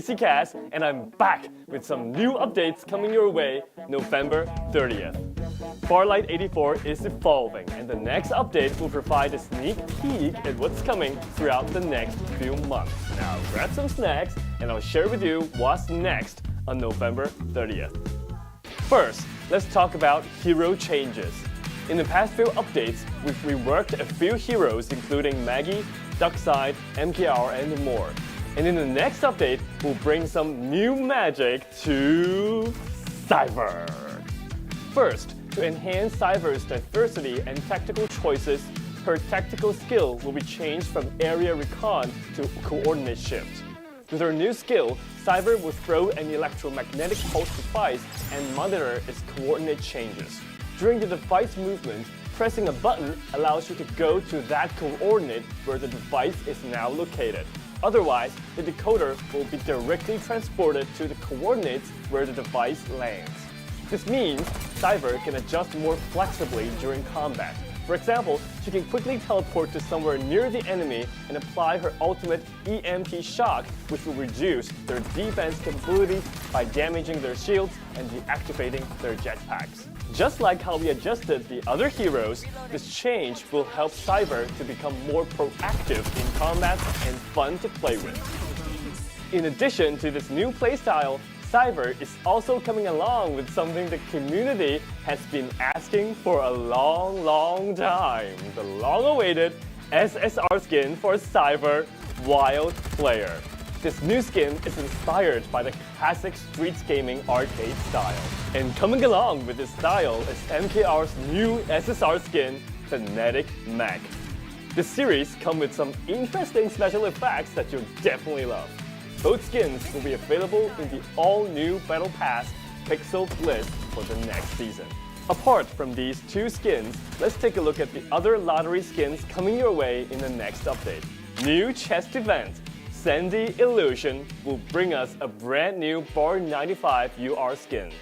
FPC Cast, and I'm back with some new updates coming your way November 30th. Farlight 84 is evolving, and the next update will provide a sneak peek at what's coming throughout the next few months. Now grab some snacks, and I'll share with you what's next on November 30th. First, let's talk about hero changes. In the past few updates, we've reworked a few heroes including Maggie, Duckside, MKR, and more. And in the next update, we'll bring some new magic to Cyber. First, to enhance Cyber's diversity and tactical choices, her tactical skill will be changed from area recon to coordinate shift. With her new skill, Cyber will throw an electromagnetic pulse device and monitor its coordinate changes. During the device movement, pressing a button allows you to go to that coordinate where the device is now located. Otherwise, the decoder will be directly transported to the coordinates where the device lands. This means Cyber can adjust more flexibly during combat. For example, she can quickly teleport to somewhere near the enemy and apply her ultimate EMP shock, which will reduce their defense capabilities by damaging their shields and deactivating their jetpacks. Just like how we adjusted the other heroes, this change will help Cyber to become more proactive in combat and fun to play with. In addition to this new playstyle, Cyber is also coming along with something the community has been asking for a long time. The long-awaited SSR skin for Cyber Wild Player. This new skin is inspired by the classic Streets Gaming arcade style. And coming along with this style is MKR's new SSR skin, Fanatic Mech. This series comes with some interesting special effects that you'll definitely love. Both skins will be available in the all-new Battle Pass Pixel Bliss for the next season. Apart from these two skins, let's take a look at the other lottery skins coming your way in the next update. New chest event, Sandy Illusion, will bring us a brand new Bar 95 UR skin.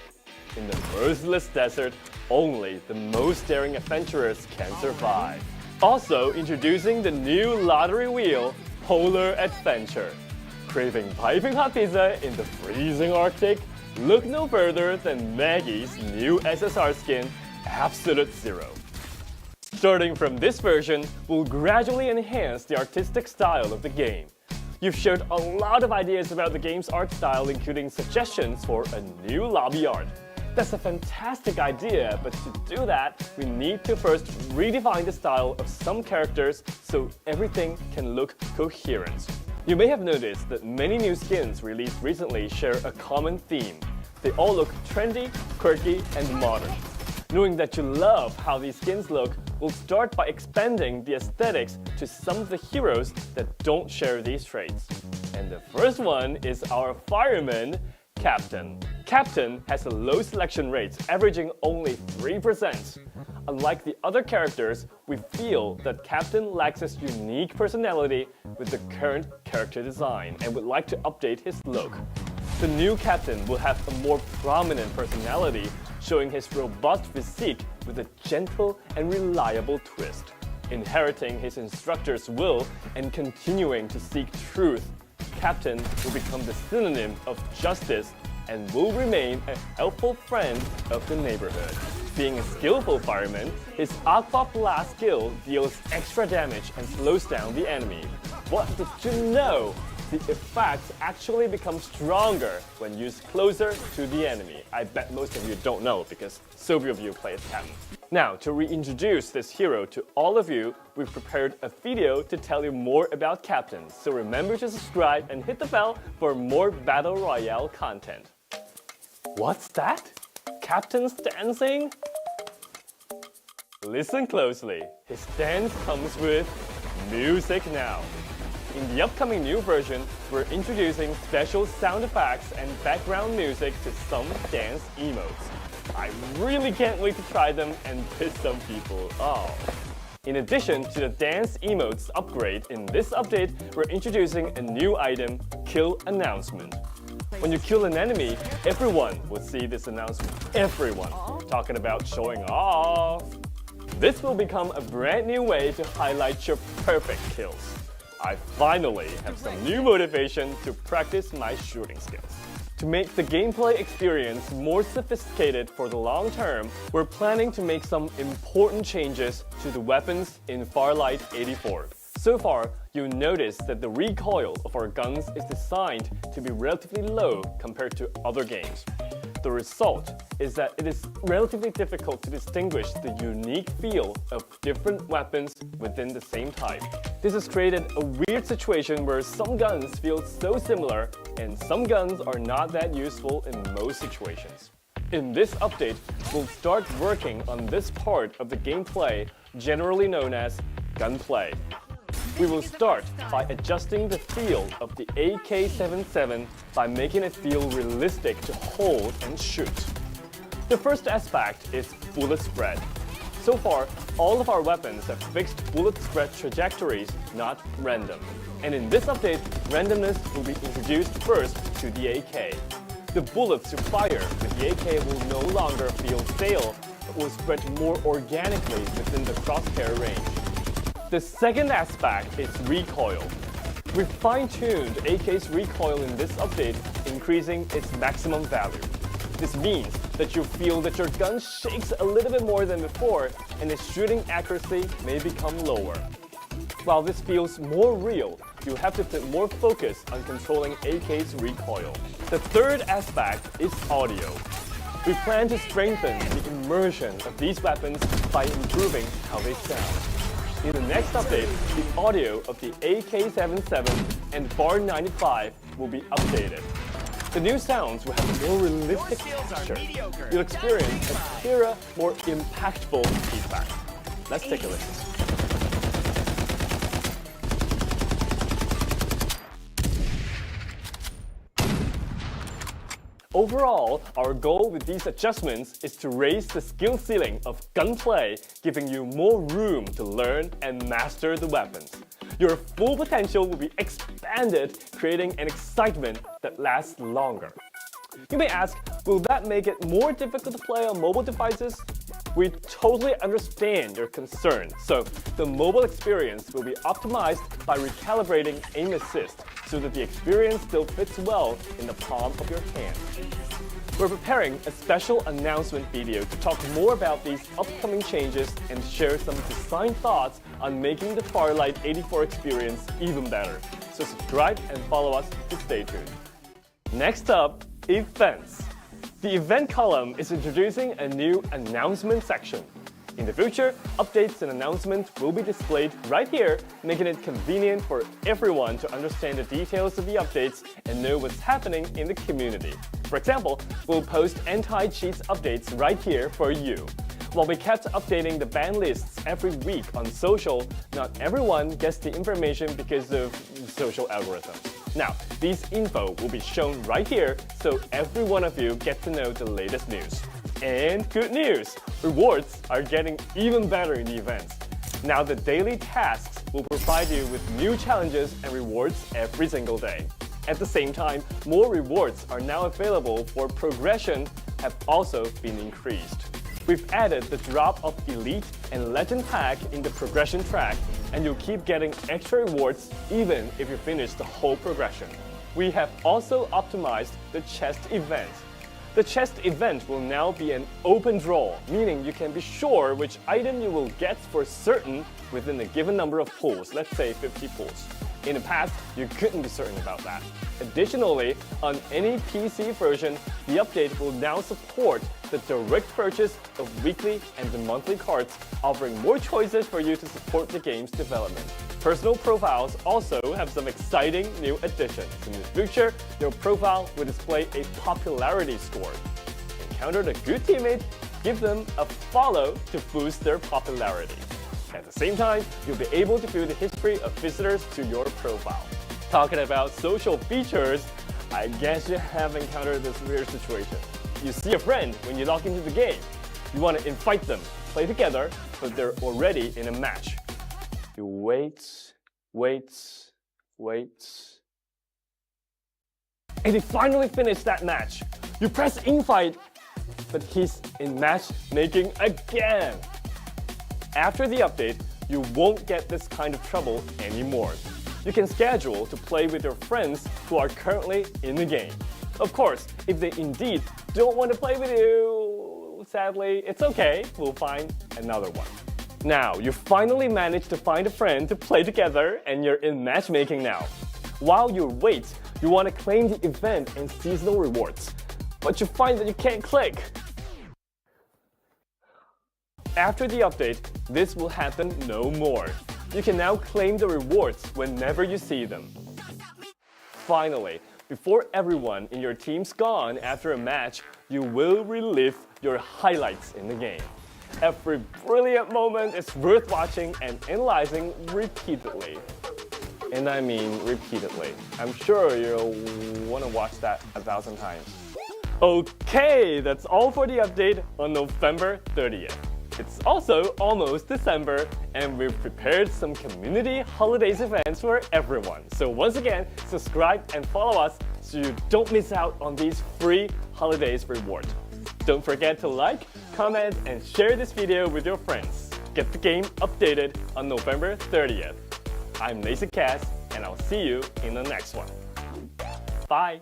In the merciless desert, only the most daring adventurers can survive. Also introducing the new lottery wheel, Polar Adventure. Craving piping hot pizza in the freezing Arctic? Look no further than Maggie's new SSR skin, Absolute Zero. Starting from this version, we'll gradually enhance the artistic style of the game. You've shared a lot of ideas about the game's art style, including suggestions for a new lobby art. That's a fantastic idea, but to do that, we need to first redefine the style of some characters so everything can look coherent. You may have noticed that many new skins released recently share a common theme. They all look trendy, quirky, and modern. Knowing that you love how these skins look, we'll start by expanding the aesthetics to some of the heroes that don't share these traits. And the first one is our fireman, Captain. Captain has a low selection rate, averaging only 3%. Unlike the other characters, we feel that Captain lacks his unique personality with the current character design and would like to update his look. The new Captain will have a more prominent personality, showing his robust physique with a gentle and reliable twist. Inheriting his instructor's will and continuing to seek truth, Captain will become the synonym of justice and will remain a helpful friend of the neighborhood. Being a skillful fireman, his Aqua Blast skill deals extra damage and slows down the enemy. What did you know? The effects actually become stronger when used closer to the enemy. I bet most of you don't know because so few of you play as Captain. Now, to reintroduce this hero to all of you, we've prepared a video to tell you more about Captain. So remember to subscribe and hit the bell for more Battle Royale content. What's that? Captain's dancing? Listen closely. His dance comes with music now. In the upcoming new version, we're introducing special sound effects and background music to some dance emotes. I really can't wait to try them and piss some people off. In addition to the dance emotes upgrade, in this update, we're introducing a new item, Kill Announcement. When you kill an enemy, everyone will see this announcement. Everyone. Talking about showing off. This will become a brand new way to highlight your perfect kills. I finally have some new motivation to practice my shooting skills. To make the gameplay experience more sophisticated for the long term, we're planning to make some important changes to the weapons in Farlight 84. So far, you'll notice that the recoil of our guns is designed to be relatively low compared to other games. The result is that it is relatively difficult to distinguish the unique feel of different weapons within the same type. This has created a weird situation where some guns feel so similar and some guns are not that useful in most situations. In this update, we'll start working on this part of the gameplay generally known as gunplay. We will start by adjusting the feel of the AK-77 by making it feel realistic to hold and shoot. The first aspect is bullet spread. So far, all of our weapons have fixed bullet spread trajectories, not random. And in this update, randomness will be introduced first to the AK. The bullets you fire with the AK will no longer feel stale, but will spread more organically within the crosshair range. The second aspect is recoil. We fine-tuned AK's recoil in this update, increasing its maximum value. This means that you feel that your gun shakes a little bit more than before, and its shooting accuracy may become lower. While this feels more real, you have to put more focus on controlling AK's recoil. The third aspect is audio. We plan to strengthen the immersion of these weapons by improving how they sound. In the next update, the audio of the AK-77 and Bar 95 will be updated. The new sounds will have more realistic texture. You'll experience a clearer, more impactful feedback. Let's take a listen. Overall, our goal with these adjustments is to raise the skill ceiling of gunplay, giving you more room to learn and master the weapons. Your full potential will be expanded, creating an excitement that lasts longer. You may ask, will that make it more difficult to play on mobile devices? We totally understand your concern, so the mobile experience will be optimized by recalibrating aim assist so that the experience still fits well in the palm of your hand. We're preparing a special announcement video to talk more about these upcoming changes and share some design thoughts on making the Farlight 84 experience even better. So subscribe and follow us to stay tuned. Next up, events. The event column is introducing a new announcement section. In the future, updates and announcements will be displayed right here, making it convenient for everyone to understand the details of the updates and know what's happening in the community. For example, we'll post anti-cheats updates right here for you. While we kept updating the ban lists every week on social, not everyone gets the information because of social algorithms. Now, these info will be shown right here, so every one of you get to know the latest news. And good news! Rewards are getting even better in the events. Now the daily tasks will provide you with new challenges and rewards every single day. At the same time, more rewards are now available for progression have also been increased. We've added the drop of Elite and Legend pack in the progression track, and you'll keep getting extra rewards even if you finish the whole progression. We have also optimized the chest event. The chest event will now be an open draw, meaning you can be sure which item you will get for certain within a given number of pulls, let's say 50 pulls. In the past, you couldn't be certain about that. Additionally, on any PC version, the update will now support the direct purchase of weekly and monthly cards, offering more choices for you to support the game's development. Personal profiles also have some exciting new additions. In the future, your profile will display a popularity score. Encountered a good teammate, give them a follow to boost their popularity. At the same time, you'll be able to view the history of visitors to your profile. Talking about social features, I guess you have encountered this weird situation. You see a friend when you log into the game. You want to invite them, play together, but they're already in a match. You wait, and they finally finish that match. You press invite, but he's in matchmaking again. After the update, you won't get this kind of trouble anymore. you can schedule to play with your friends who are currently in the game. Of course, if they indeed don't want to play with you, sadly, it's okay, we'll find another one. Now, you finally managed to find a friend to play together and you're in matchmaking now. While you wait, you want to claim the event and seasonal rewards, but you find that you can't click. After the update, this will happen no more. You can now claim the rewards whenever you see them. Finally, before everyone in your team's gone after a match, you will relive your highlights in the game. Every brilliant moment is worth watching and analyzing repeatedly. And I mean repeatedly. I'm sure you'll want to watch that 1,000 times. Okay, that's all for the update on November 30th. It's also almost December, and we've prepared some community holidays events for everyone. So once again, subscribe and follow us so you don't miss out on these free holidays rewards. Don't forget to like, comment, and share this video with your friends. Get the game updated on November 30th. I'm Lazy Cass, and I'll see you in the next one. Bye!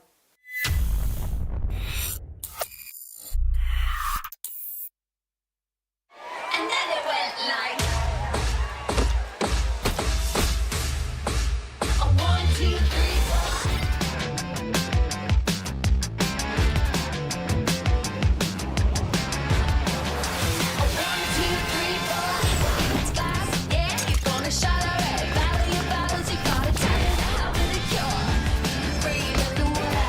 Breathe in the water.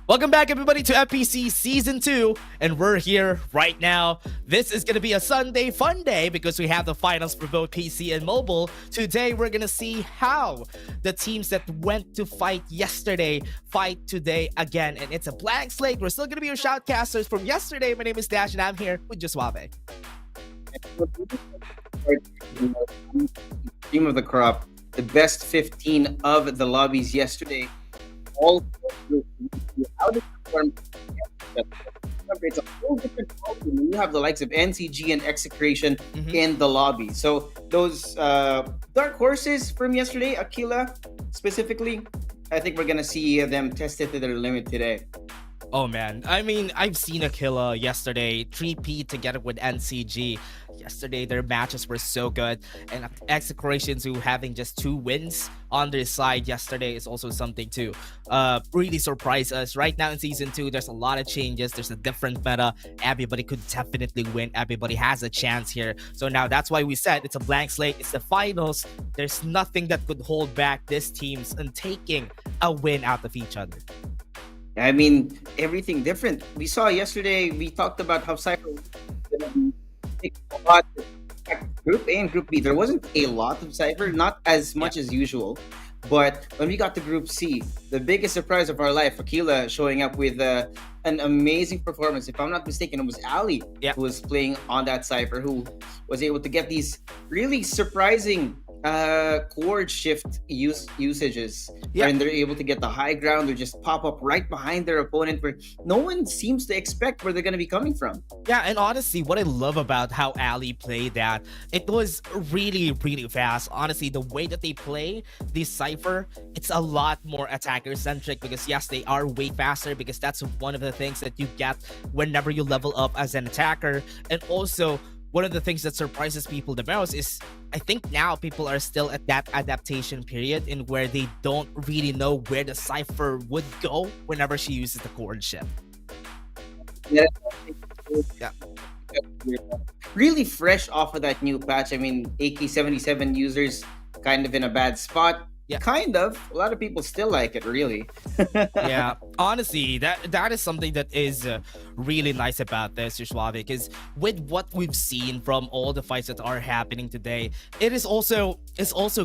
Welcome back, everybody, to FPC Season 2, and we're here right now. This is going to be a Sunday fun day because we have the finals for both PC and mobile. Today, we're going to see how the teams that went to fight yesterday fight today again, and it's a blank slate. We're still going to be your shoutcasters from yesterday. My name is Dash, and I'm here with Josuave. Cream of the crop, the best 15 of the lobbies yesterday. All how did it perform? It's a whole different problem when you have the likes of NCG and Execration in the lobby. So those dark horses from yesterday, Aquila specifically, I think we're gonna see them tested to their limit today. Oh man, I mean, I've seen Aquila yesterday 3P together with NCG. Yesterday, their matches were so good, and Execrations who having just 2 wins on their side yesterday is also something to really surprise us. Right now in Season 2, there's a lot of changes. There's a different meta. Everybody could definitely win. Everybody has a chance here. So now that's why we said it's a blank slate. It's the finals. There's nothing that could hold back these teams in taking a win out of each other. I mean, everything different. We saw yesterday, we talked about how Cypher a lot. Group A and Group B, there wasn't a lot of Cypher, not as much as usual. But when we got to Group C, the biggest surprise of our life, Aquila showing up with an amazing performance. If I'm not mistaken, it was Ali who was playing on that Cypher, who was able to get these really surprising chord shift usages, and they're able to get the high ground or just pop up right behind their opponent where no one seems to expect where they're going to be coming from. Yeah, and honestly, what I love about how Ali played that, it was really, really fast. Honestly, the way that they play this Cypher, it's a lot more attacker-centric because, yes, they are way faster because that's one of the things that you get whenever you level up as an attacker. And also, one of the things that surprises people the most is I think now people are still at that adaptation period in where they don't really know where the Cypher would go whenever she uses the chord shift. Yeah. Really fresh off of that new patch. I mean, AK-77 users kind of in a bad spot. Yeah, kind of. A lot of people still like it, really. Yeah, honestly, that is something that is really nice about this, Josuave, because with what we've seen from all the fights that are happening today, it's also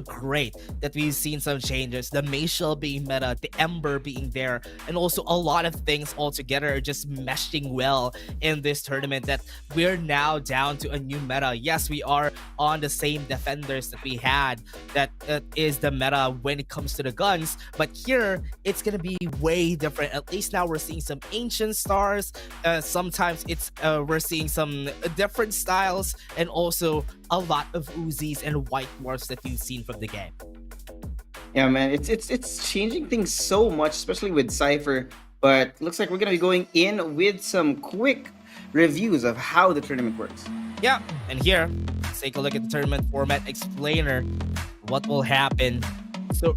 great that we've seen some changes. The Mayshell being meta, the Ember being there, and also a lot of things all together are just meshing well in this tournament that we're now down to a new meta. Yes, we are on the same defenders that we had. That is the meta when it comes to the guns, but here it's gonna be way different. At least now we're seeing some ancient stars. Sometimes it's we're seeing some different styles, and also a lot of Uzis and white dwarfs that you've seen from the game. Yeah, man, it's changing things so much, especially with Cypher. But looks like we're gonna be going in with some quick reviews of how the tournament works. Yeah, and here, let's take a look at the tournament format explainer. What will happen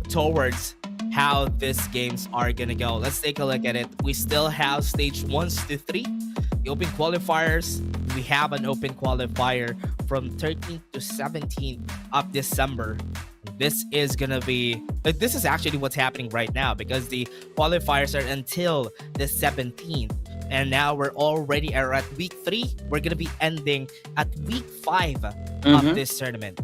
towards how these games are gonna go. Let's take a look at it. We still have stage 1 to 3, the open qualifiers. We have an open qualifier from 13th to 17th of December. This is gonna be this is actually what's happening right now because the qualifiers are until the 17th, and now we're already at week 3. We're gonna be ending at week 5 of this tournament.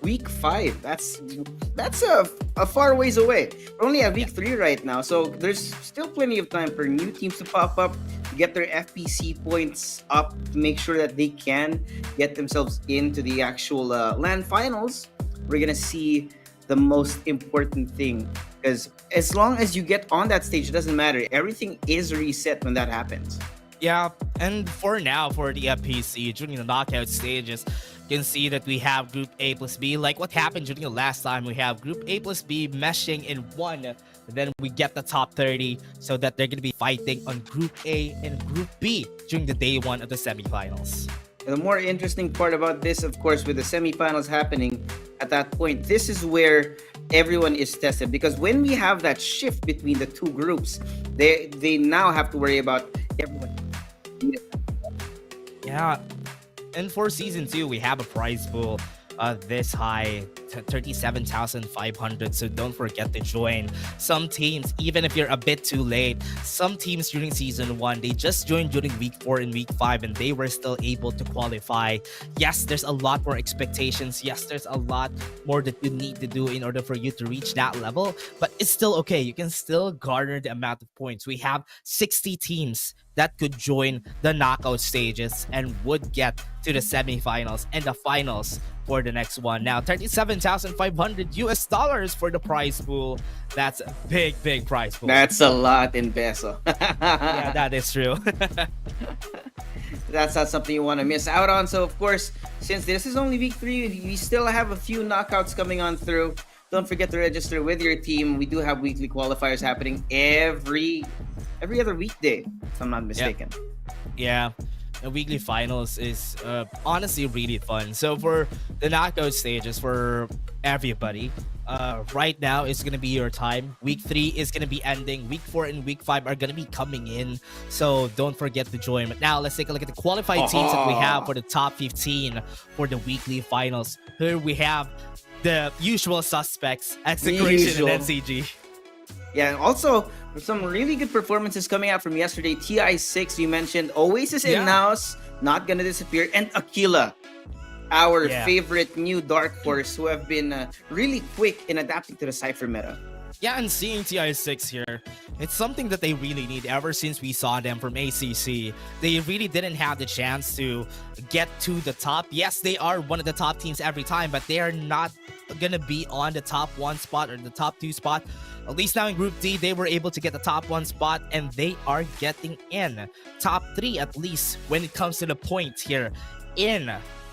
Week 5, that's a far ways away. We're only at week 3 right now, so there's still plenty of time for new teams to pop up, get their FPC points up, to make sure that they can get themselves into the actual LAN finals. We're gonna see the most important thing, because as long as you get on that stage, it doesn't matter. Everything is reset when that happens. Yeah, and for now, for the FPC, during the knockout stages, you can see that we have Group A plus B. Like what happened during the last time, we have Group A plus B meshing in one. Then we get the top 30 so that they're going to be fighting on Group A and Group B during the day 1 of the semifinals. And the more interesting part about this, of course, with the semifinals happening at that point, this is where everyone is tested, because when we have that shift between the two groups, they now have to worry about everyone. Yeah, and for season 2, we have a prize pool this high, 37,500. So don't forget to join. Some teams, even if you're a bit too late, some teams during season 1, they just joined during week 4 and week 5, and they were still able to qualify. Yes, there's a lot more expectations. Yes, there's a lot more that you need to do in order for you to reach that level, but it's still okay. You can still garner the amount of points. We have 60 teams that could join the knockout stages and would get to the semifinals and the finals for the next one. Now, 37,500 US dollars for the prize pool. That's a big prize pool. That's a lot in peso. Yeah, that is true. That's not something you want to miss out on. So, of course, since this is only week 3, we still have a few knockouts coming on through. Don't forget to register with your team. We do have weekly qualifiers happening every other weekday, if I'm not mistaken. Yeah. The weekly finals is honestly really fun. So for the knockout stages for everybody, right now is going to be your time. Week 3 is going to be ending. Week 4 and week 5 are going to be coming in. So don't forget to join. But now let's take a look at the qualified teams that we have for the top 15 for the weekly finals. Here we have the usual suspects, Execration and NCG. Yeah, and also some really good performances coming out from yesterday. TI6, you mentioned Oasis and Naos, not gonna disappear, and Aquila, our favorite new dark horse, who have been really quick in adapting to the Cypher meta. Yeah, and seeing TI6 here, it's something that they really need ever since we saw them from ACC. They really didn't have the chance to get to the top. Yes, they are one of the top teams every time, but they are not gonna be on the top 1 spot or the top 2 spot. At least now in Group D, they were able to get the top 1 spot, and they are getting in top 3 at least when it comes to the points here in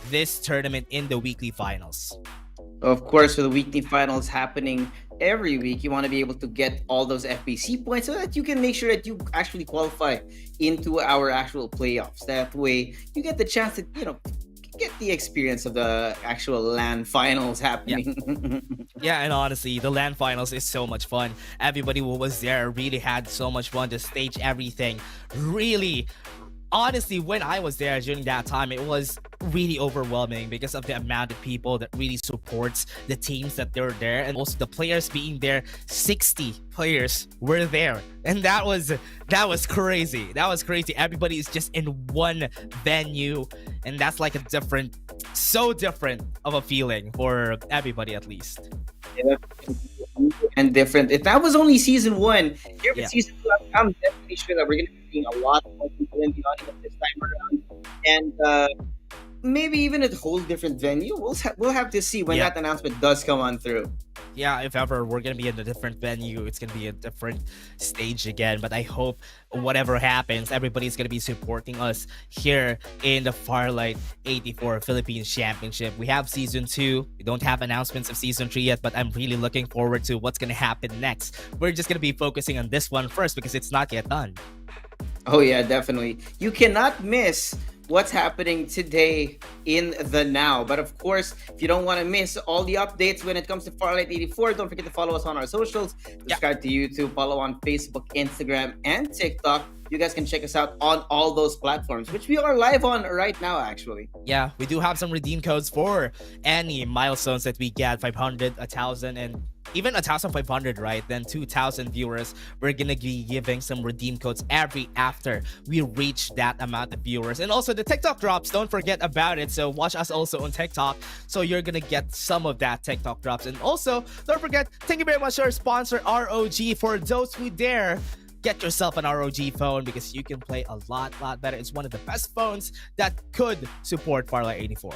this tournament in the weekly finals. Of course, for the weekly finals happening every week, you want to be able to get all those FPC points so that you can make sure that you actually qualify into our actual playoffs. That way, you get the chance to, get the experience of the actual LAN finals happening. Yeah, and honestly, the LAN finals is so much fun. Everybody who was there really had so much fun to stage everything. Really, honestly, when I was there during that time, it was really overwhelming because of the amount of people that really supports the teams that they're there, and also the players being there. 60 players were there, and that was crazy. That was crazy. Everybody is just in one venue, and that's like so different of a feeling for everybody, at least. Yeah, and different. If that was only season 1, here for season 2, I'm definitely sure that we're going to be seeing a lot more people in the audience this time around, and maybe even a whole different venue. We'll have to see when that announcement does come on through. Yeah, if ever we're gonna be in a different venue, it's gonna be a different stage again. But I hope whatever happens, everybody's gonna be supporting us here in the Farlight 84 Philippines Championship. We have season 2. We don't have announcements of season 3 yet, but I'm really looking forward to what's gonna happen next. We're just gonna be focusing on this one first because it's not yet done. Oh yeah, definitely. You cannot miss what's happening today in the now. But of course, if you don't want to miss all the updates when it comes to Farlight 84, don't forget to follow us on our socials. Subscribe to YouTube, follow on Facebook, Instagram, and TikTok. You guys can check us out on all those platforms, which we are live on right now, actually. Yeah, we do have some redeem codes for any milestones that we get, 500, 1,000, and even 1,500, right? Then 2,000 viewers. We're gonna be giving some redeem codes every after we reach that amount of viewers. And also the TikTok drops, don't forget about it. So watch us also on TikTok, so you're gonna get some of that TikTok drops. And also, don't forget, thank you very much to our sponsor, ROG. For those who dare, get yourself an ROG phone because you can play a lot better. It's one of the best phones that could support Farlight 84.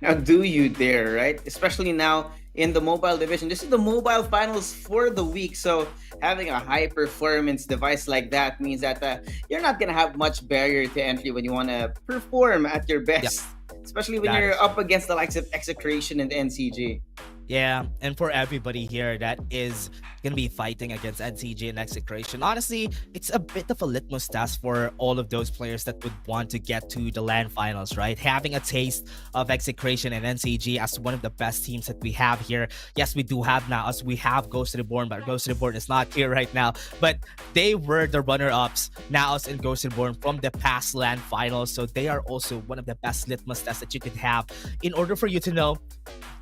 Now, do you dare, right? Especially now in the mobile division. This is the mobile finals for the week. So having a high performance device like that means that you're not going to have much barrier to entry when you want to perform at your best. Especially when you're up against the likes of Execration and NCG. Yeah, and for everybody here that is going to be fighting against NCG and Execration, honestly, it's a bit of a litmus test for all of those players that would want to get to the LAN finals, right? Having a taste of Execration and NCG as one of the best teams that we have here. Yes, we do have now, as we have Ghost Reborn, but Ghost Reborn is not here right now. But they were the runner-ups, Naos and Ghost Reborn, from the past LAN finals. So they are also one of the best litmus tests that you could have in order for you to know,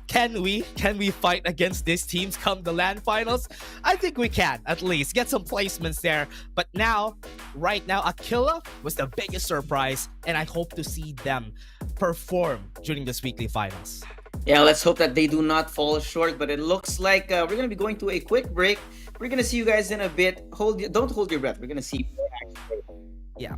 Can we fight against these teams come the LAN finals? I think we can at least get some placements there. But right now, Aquila was the biggest surprise, and I hope to see them perform during this weekly finals. Yeah, let's hope that they do not fall short. But it looks like we're gonna be going to a quick break. We're gonna see you guys in a bit. Don't hold your breath. We're gonna see more action. Yeah.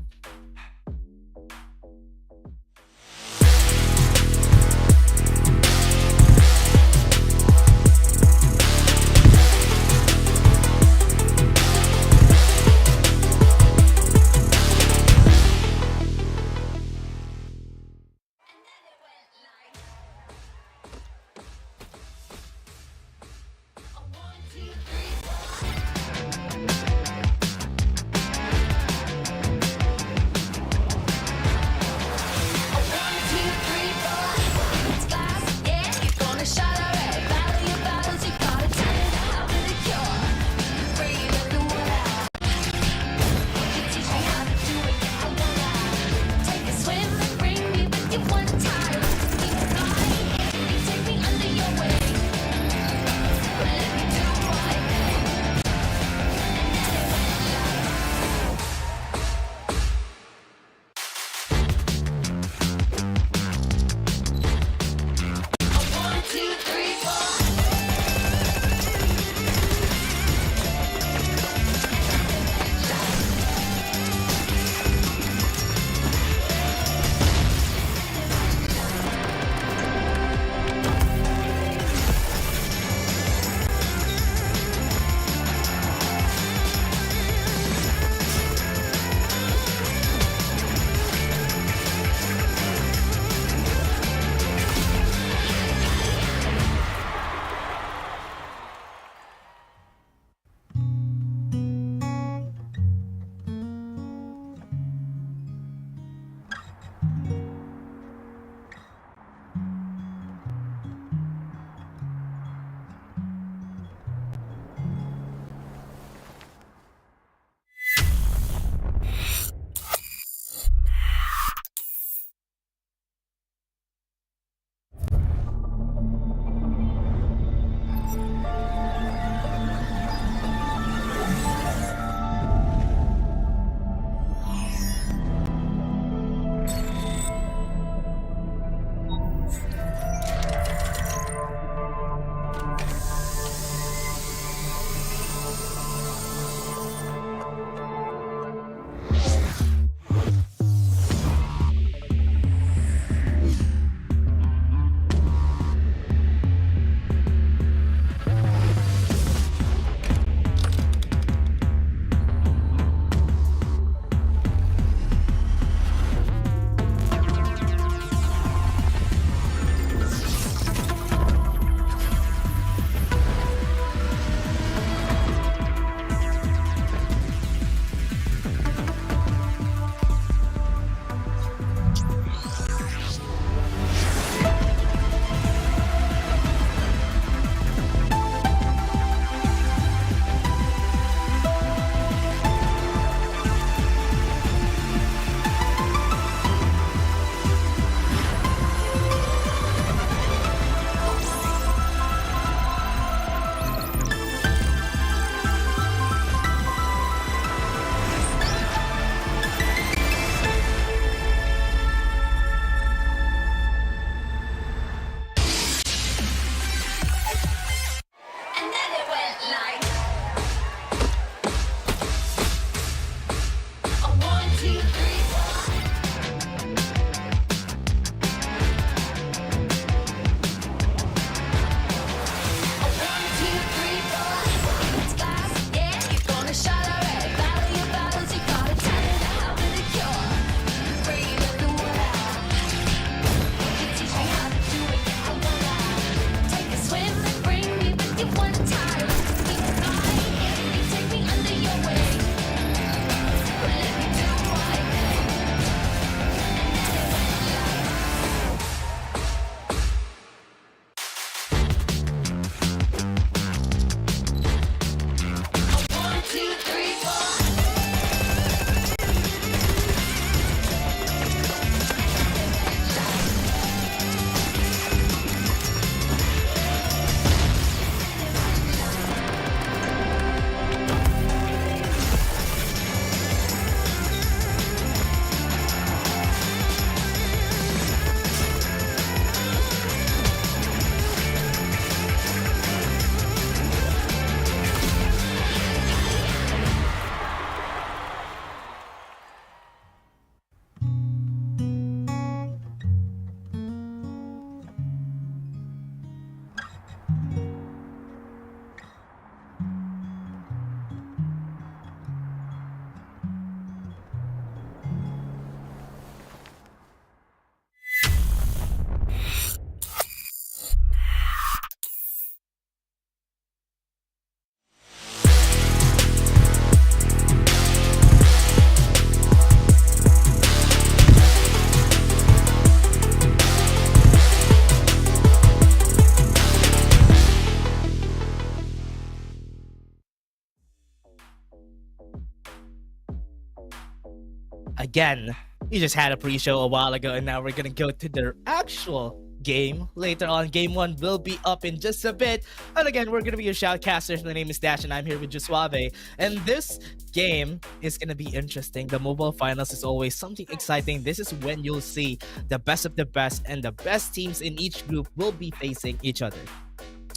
again, we just had a pre-show a while ago, and now we're gonna go to the actual game later on. Game 1 will be up in just a bit. And again, we're gonna be your shoutcasters. My name is Dash, and I'm here with Josuave. And this game is gonna be interesting. The mobile finals is always something exciting. This is when you'll see the best of the best, and the best teams in each group will be facing each other.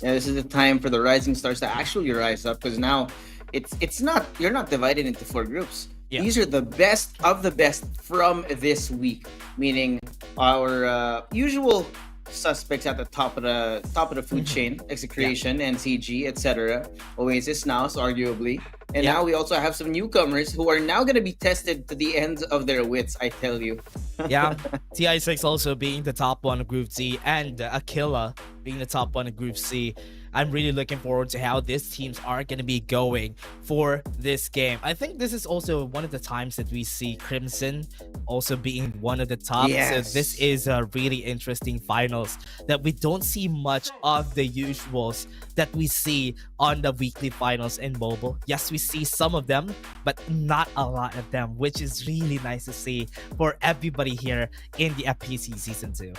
Yeah, this is the time for the rising stars to actually rise up, because now it's not, you're not divided into 4 groups. Yeah. These are the best of the best from this week, meaning our usual suspects at the top of the food chain: Execration, NCG, etc. Oasis now, so arguably. And now we also have some newcomers who are now going to be tested to the ends of their wits, I tell you. Yeah, TI6 also being the top one of Group C, and Aquila being the top one of Group C. I'm really looking forward to how these teams are going to be going for this game. I think this is also one of the times that we see Crimson also being one of the top. Yes. So this is a really interesting finals that we don't see much of the usuals that we see on the weekly finals in mobile. Yes, we see some of them, but not a lot of them, which is really nice to see for everybody here in the FPC Season 2.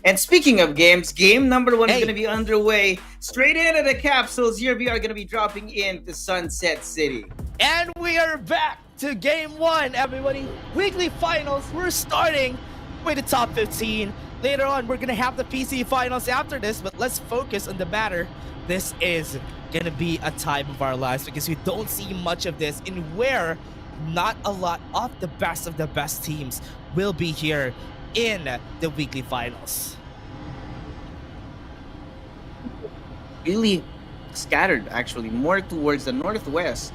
And speaking of games, game number 1 is going to be underway. Straight into the capsules, here we are going to be dropping into Sunset City. And we are back to game 1, everybody. Weekly finals, we're starting with the top 15. Later on, we're going to have the PC finals after this, but let's focus on the matter. This is going to be a time of our lives, because we don't see much of this, and where not a lot of the best teams will be here in the weekly finals. Really scattered, actually, more towards the northwest,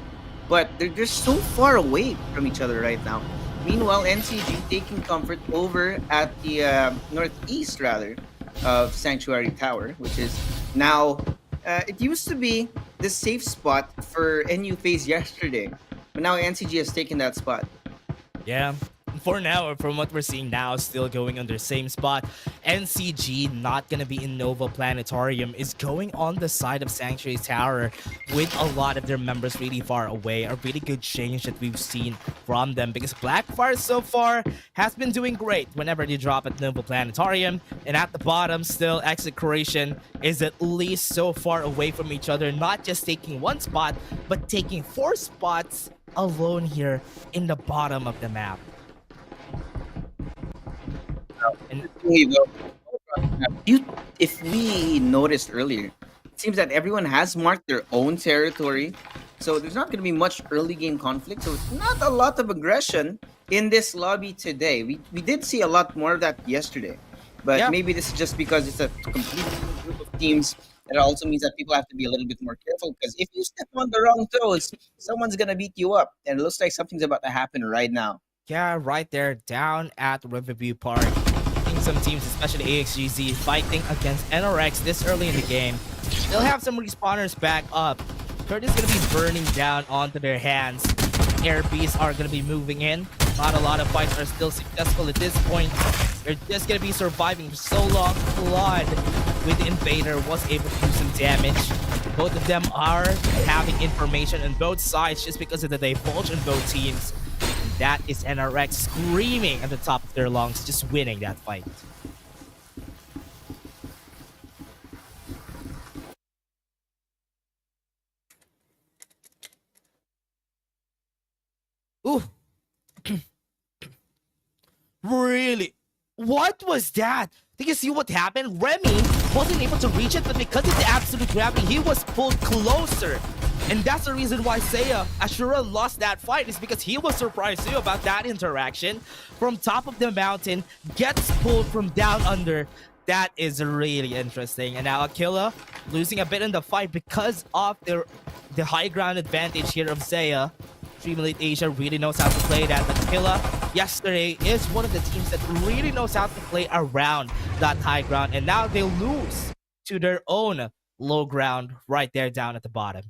but they're just so far away from each other right now. Meanwhile, NCG taking comfort over at the northeast, rather, of Sanctuary Tower, which is now, it used to be the safe spot for NU FaZe yesterday, but now NCG has taken that spot. Yeah, for now, from what we're seeing now, still going on their same spot. NCG not gonna be in Nova Planetarium, is going on the side of Sanctuary Tower with a lot of their members really far away. A really good change that we've seen from them, because Blackfire so far has been doing great whenever they drop at Nova Planetarium. And at the bottom, still, Execration is at least so far away from each other, not just taking 1 spot, but taking 4 spots alone here in the bottom of the map. And if we noticed earlier, it seems that everyone has marked their own territory, so there's not going to be much early game conflict, so it's not a lot of aggression in this lobby today. We did see a lot more of that yesterday, but maybe this is just because it's a complete group of teams. It also means that people have to be a little bit more careful, because if you step on the wrong toes, someone's going to beat you up, and it looks like something's about to happen right now. Yeah, right there, down at Riverview Park. Some teams, especially AXGZ, fighting against NRX this early in the game. They'll have some respawners back up. Curtis is going to be burning down onto their hands. Air beasts are going to be moving in. Not a lot of fights are still successful at this point. They're just going to be surviving for so long. Claude with Invader was able to do some damage. Both of them are having information on both sides just because of the divulge on both teams. That is NRX screaming at the top of their lungs, just winning that fight. Ooh. Really? What was that? Did you see what happened? Remy wasn't able to reach it, but because of the absolute gravity, he was pulled closer. And that's the reason why Seiya Ashura lost that fight, is because he was surprised too about that interaction. From top of the mountain, gets pulled from down under. That is really interesting. And now Aquila losing a bit in the fight because of the high ground advantage here of Seiya. Dream Elite Asia really knows how to play that. But Aquila yesterday is one of the teams that really knows how to play around that high ground. And now they lose to their own low ground right there down at the bottom.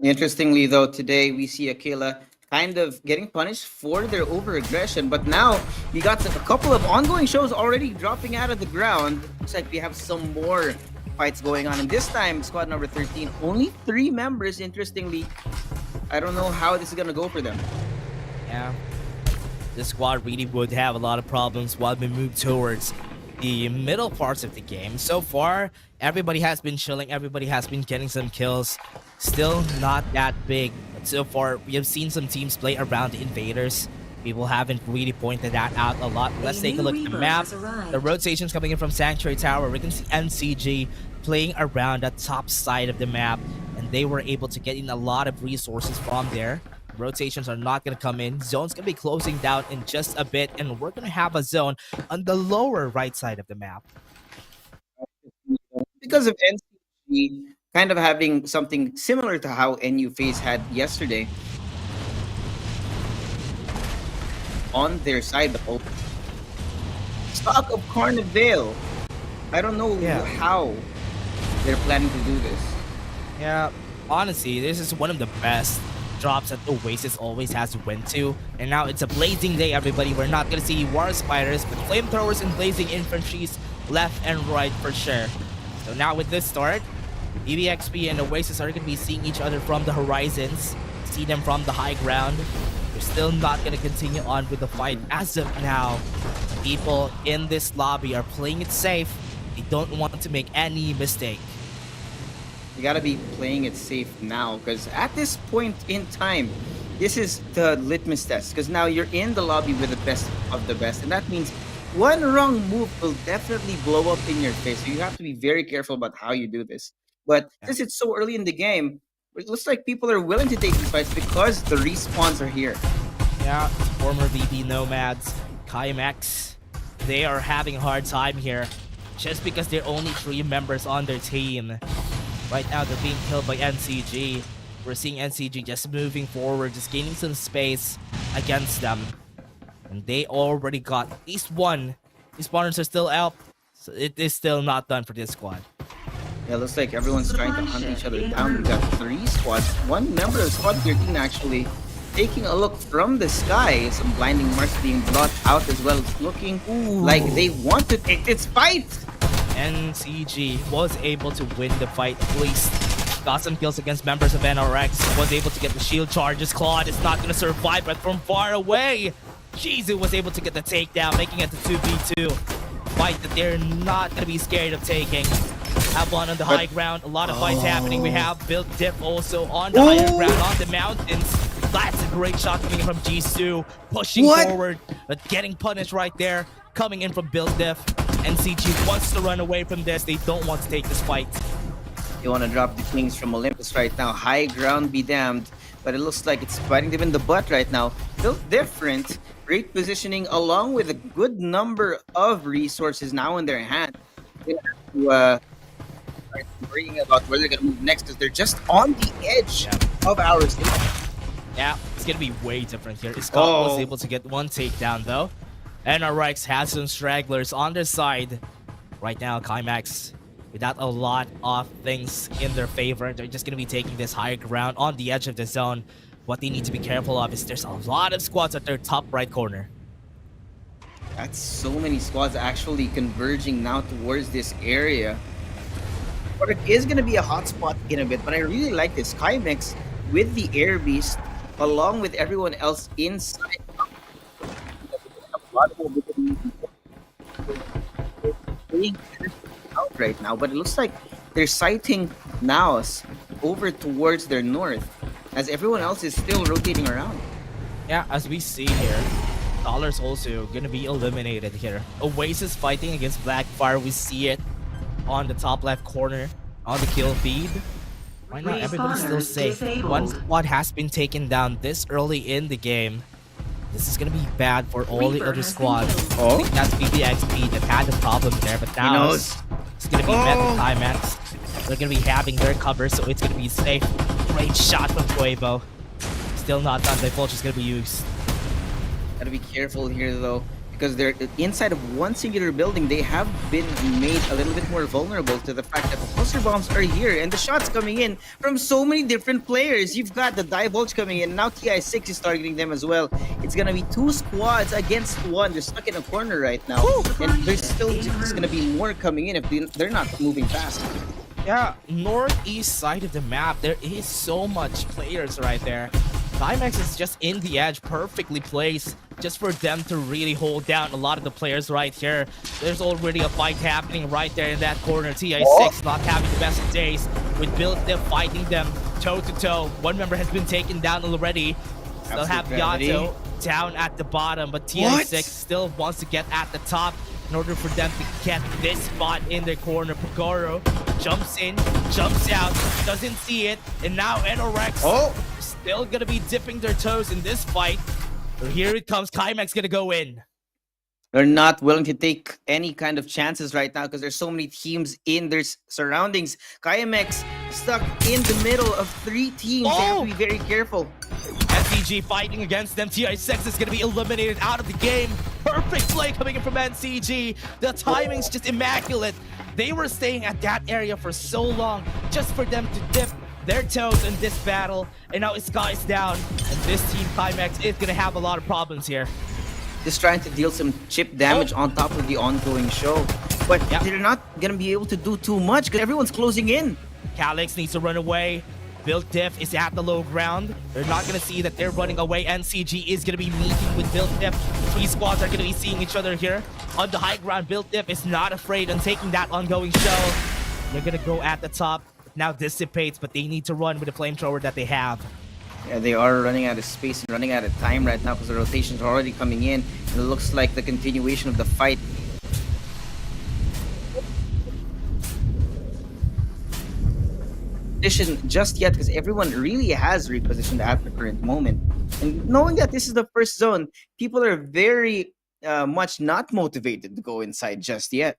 Interestingly, though, today we see Aquila kind of getting punished for their over-aggression, but now we got a couple of ongoing shows already dropping out of the ground. Looks like we have some more fights going on. And this time, squad number 13, only 3 members, interestingly. I don't know how this is going to go for them. Yeah. This squad really would have a lot of problems while we move towards the middle parts of the game. So far, everybody has been chilling. Everybody has been getting some kills. Still not that big. But so far, we have seen some teams play around the invaders. People haven't really pointed that out a lot. Let's take a look at the map. The rotations coming in from Sanctuary Tower. We can see NCG playing around the top side of the map. And they were able to get in a lot of resources from there. Rotations are not going to come in. Zone's going to be closing down in just a bit. And we're going to have a zone on the lower right side of the map. Because of NCG kind of having something similar to how NU FaZe had yesterday. On their side, the whole stock of Carnival. I don't know how they're planning to do this. Yeah, honestly, this is one of the best drops that Oasis always has went to. And now it's a blazing day, everybody. We're not going to see war spiders, but flamethrowers and blazing infantries left and right for sure. So now with this start, EVXP and Oasis are going to be seeing each other from the horizons, see them from the high ground. They're still not going to continue on with the fight as of now. People in this lobby are playing it safe. They don't want to make any mistake. You gotta be playing it safe now, because at this point in time, this is the litmus test. Because now you're in the lobby with the best of the best, and that means one wrong move will definitely blow up in your face. So you have to be very careful about how you do this. But since it's so early in the game, it looks like people are willing to take these fights because the respawns are here. Yeah, former VP Nomads, Kaimax, they are having a hard time here just because they're only 3 members on their team. Right now, they're being killed by NCG. We're seeing NCG just moving forward, just gaining some space against them. And they already got at least one. These spawners are still out, so it is still not done for this squad. Yeah, looks like everyone's trying to hunt each other down. We got 3 squads. One member of Squad 13 actually taking a look from the sky. Some blinding marks being brought out as well. It's looking like they want to take this fight. NCG was able to win the fight at least. Got some kills against members of NRX. Was able to get the shield charges. Claude is not going to survive, but from far away, Jizu was able to get the takedown, making it the 2v2 fight that they're not going to be scared of taking. Have one on the high ground. A lot of fights happening. We have Built Dip also on the higher ground, on the mountains. That's a great shot coming in from Jisoo, pushing forward, but getting punished right there. Coming in from Built Dip. NCG wants to run away from this. They don't want to take this fight. They want to drop the Kings from Olympus right now. High ground be damned. But it looks like it's biting them in the butt right now. Built different. Great positioning along with a good number of resources now in their hand. They have to start worrying about where they're going to move next because they're just on the edge of our stage. Yeah, it's going to be way different here. Scott was able to get one takedown though. NRX has some stragglers on their side. Right now, Kaimax, without a lot of things in their favor, they're just going to be taking this higher ground on the edge of the zone. What they need to be careful of is there's a lot of squads at their top right corner. That's so many squads actually converging now towards this area. But it is going to be a hot spot in a bit, but I really like this. Kaimax with the Air Beast, along with everyone else inside. Out right now, but it looks like they're sighting Naos over towards their north, as everyone else is still rotating around. Yeah, as we see here, Dollar's also gonna be eliminated here. Oasis fighting against Blackfire. We see it on the top left corner on the kill feed. Right now, everybody's still safe. One squad has been taken down this early in the game. This is gonna be bad for all the other squads. I think that's BBXP that had the problem there, but now it's gonna be met with Climax. They're gonna be having their cover, so it's gonna be safe. Great shot from Quavo. Still not done. The Vulture's gonna be used. Gotta be careful here though, because they're inside of one singular building. They have been made a little bit more vulnerable to the fact that the cluster bombs are here and the shots coming in from so many different players. You've got the Divulge coming in. Now TI6 is targeting them as well. It's going to be 2 squads against 1. They're stuck in a corner right now. And there's still just going to be more coming in if they're not moving fast. Yeah, northeast side of the map, there is so much players right there. Climax is just in the edge, perfectly placed, just for them to really hold down a lot of the players right here. There's already a fight happening right there in that corner. TI6 not having the best of days, with Build Dip fighting them toe-to-toe. One member has been taken down already. Still have Yato down at the bottom, but TI6 still wants to get at the top in order for them to get this spot in their corner. Pagoro jumps in, jumps out, doesn't see it, and now NRX still gonna be dipping their toes in this fight. So here it comes, Kaimax gonna go in. They're not willing to take any kind of chances right now because there's so many teams in their surroundings. Kaimax stuck in the middle of 3 teams. They have to be very careful. NCG fighting against them. TI6 is going to be eliminated out of the game. Perfect play coming in from NCG. The timing's just immaculate. They were staying at that area for so long just for them to dip their toes in this battle. And now it's guys down. And this team, Climax, is going to have a lot of problems here. Just trying to deal some chip damage on top of the ongoing show. But they're not going to be able to do too much because everyone's closing in. Calyx needs to run away. Build Diff is at the low ground. They're not going to see that they're running away. NCG is going to be meeting with Build Diff. 3 squads are going to be seeing each other here. On the high ground, Build Diff is not afraid on taking that ongoing show. They're going to go at the top. It now dissipates, but they need to run with the flamethrower that they have. Yeah, they are running out of space and running out of time right now because the rotations are already coming in. And it looks like the continuation of the fight. Just yet because everyone really has repositioned at the current moment, and knowing that this is the first zone, people are very much not motivated to go inside just yet.